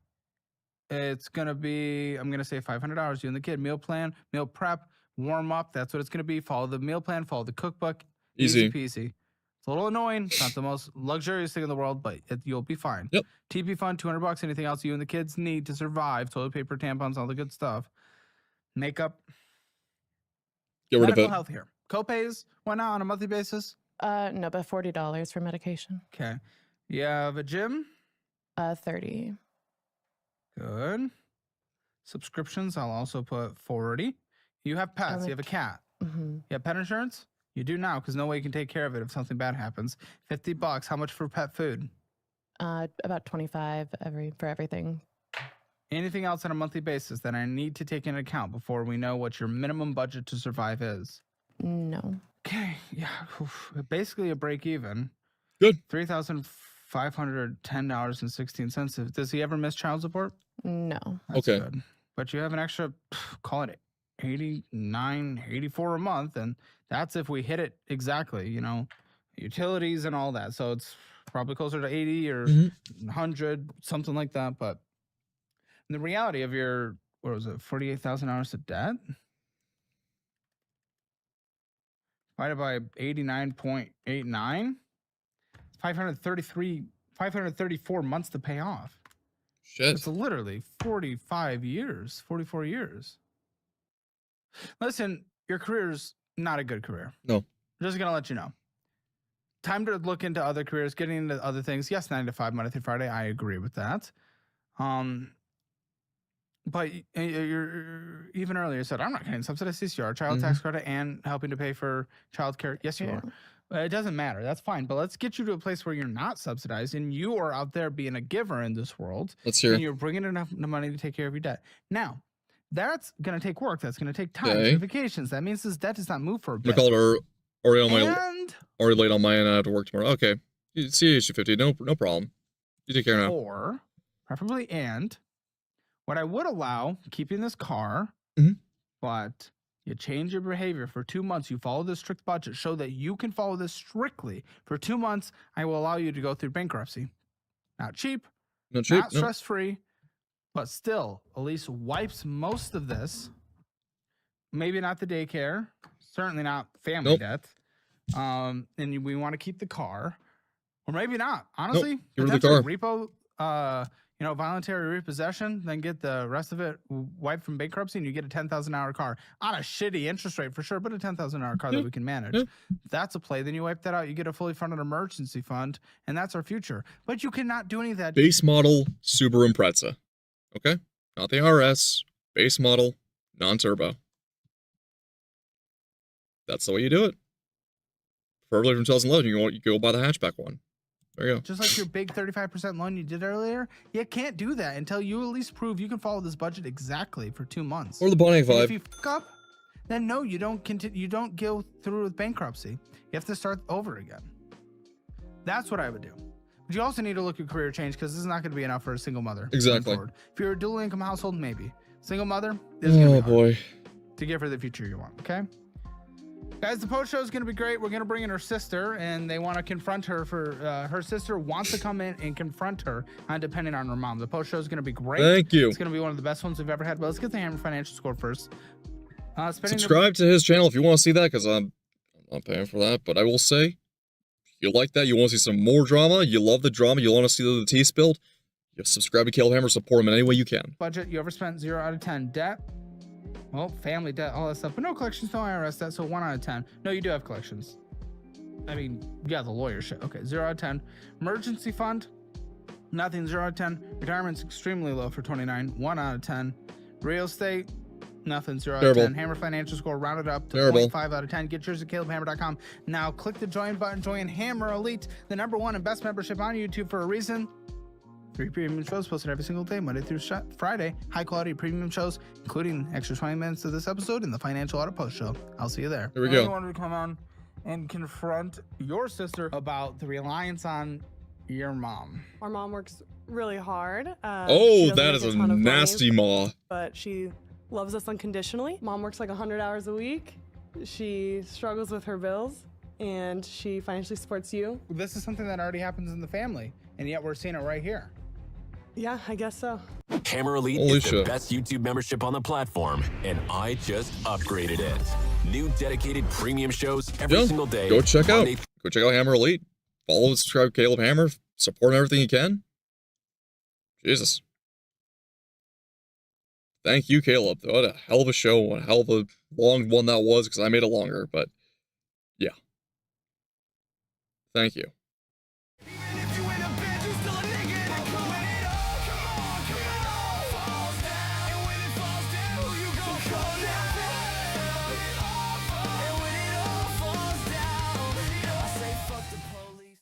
It's gonna be, I'm gonna say $500. You and the kid. Meal plan, meal prep, warm up. That's what it's gonna be. Follow the meal plan. Follow the cookbook. Easy. Peasy. It's a little annoying. It's not the most luxurious thing in the world, but you'll be fine. Yep. TP fund, $200. Anything else you and the kids need to survive? Toilet paper, tampons, all the good stuff. Makeup. Get rid of Medical it. health here. Copays. Why not on a monthly basis? No, but $40 for medication. Okay. You have a gym. 30. Good. Subscriptions, I'll also put 40. You have pets. You have a cat. Mm-hmm. You have pet insurance? You do now because no way you can take care of it if something bad happens. $50. How much for pet food? About 25 for everything. Anything else on a monthly basis that I need to take into account before we know what your minimum budget to survive is? No. Okay. Yeah. Oof. Basically a break even. Good. $3,510.16. Does he ever miss child support? No. That's Okay. good. But you have an extra, call it 89, 84 a month. And that's if we hit it exactly, utilities and all that. So it's probably closer to 80 or 100, something like that. But the reality of your, what was it, 48,000 hours of debt? Divided by 89.89, 534 months to pay off. Shit. It's literally 44 years. Listen, your career's not a good career. No. I'm just going to let you know. Time to look into other careers, getting into other things. Yes, 9 to 5, Monday through Friday. I agree with that. But you're even earlier said, I'm not getting subsidized CCR, child tax credit, and helping to pay for childcare. Yes, you are. It doesn't matter. That's fine. But let's get you to a place where you're not subsidized and you are out there being a giver in this world. Let's hear. And you're bringing enough money to take care of your debt. Now, that's going to take work. That's going to take time. Okay. Certifications. That means this debt does not move for a I'm bit. gonna call it already on my And already late on my end. I have to work tomorrow. Okay. See issue 50. No problem. You take care now. or, preferably and, what I would allow, keeping this car, but you change your behavior for 2 months. You follow this strict budget. Show that you can follow this strictly. For 2 months, I will allow you to go through bankruptcy. Not cheap, Not cheap. not stress-free, but still, at least wipes most of this. Maybe not the daycare. Certainly not family debt. And we want to keep the car. Or maybe not. Honestly, Get rid of the car. repo, You know, voluntary repossession, then get the rest of it wiped from bankruptcy, and you get a $10,000 car on a shitty interest rate for sure, but a $10,000 car that we can manage. Yeah. That's a play. Then you wipe that out, you get a fully funded emergency fund, and that's our future. But you cannot do any of that. Base model Subaru Impreza. Okay? Not the RS. Base model, non-turbo. That's the way you do it. Preferably from 2011, you go buy the hatchback one. There you go. Just like your big 35% loan you did earlier, you can't do that until you at least prove you can follow this budget exactly for 2 months. Or the Bonnie And 5. if you fuck up, then no, you don't continue. You don't go through with bankruptcy. You have to start over again. That's what I would do. But you also need to look at career change because this is not going to be enough for a single mother. going Exactly. forward. If you're a dual income household, maybe. Single mother, this is going to Oh be hard boy. to give her the future you want. Okay. Guys, the post show is going to be great. We're going to bring in her sister, and they want to confront her for her sister wants to come in and confront her, depending on her mom. The post show is going to be great. Thank you. It's going to be one of the best ones we've ever had. But let's get the Hammer financial score first. Subscribe to his channel if you want to see that, because I'm not paying for that. But I will say, you like that, you want to see some more drama, you love the drama, you want to see the tea spilled, you subscribe to Caleb Hammer, support him in any way you can. Budget, you overspent 0 out of 10. Debt, well, family debt, all that stuff, but no collections, no IRS debt, so 1 out of 10. No, you do have collections. I mean, yeah, the lawyer shit. Okay, 0 out of 10. Emergency fund, nothing, 0 out of 10. Retirement's extremely low for 29, 1 out of 10. Real estate, nothing, 0 out of 10. Hammer financial score rounded up to 0.5 out of 10. Get yours at calebhammer.com. Now click the join button, join Hammer Elite, the #1 and best membership on YouTube for a reason. 3 premium shows posted every single day, Monday through Friday. High quality premium shows, including extra 20 minutes of this episode and the financial audit post show. I'll see you there. Here we go. I wanted to come on and confront your sister about the reliance on your mom. Our mom works really hard. She Oh, doesn't that make is a ton of money, nasty maw. but she loves us unconditionally. Mom works like 100 hours a week. She struggles with her bills, and she financially supports you. This is something that already happens in the family, and yet we're seeing it right here. Yeah, I guess so. Hammer Elite Holy is the shit. best YouTube membership on the platform, and I just upgraded it. New dedicated premium shows every Yeah, single day. go check out. Monday Go check out Hammer Elite. Follow and subscribe to Caleb Hammer. Support everything you can. Jesus. Thank you, Caleb. What a hell of a show. A hell of a long one that was, because I made it longer, but yeah. Thank you.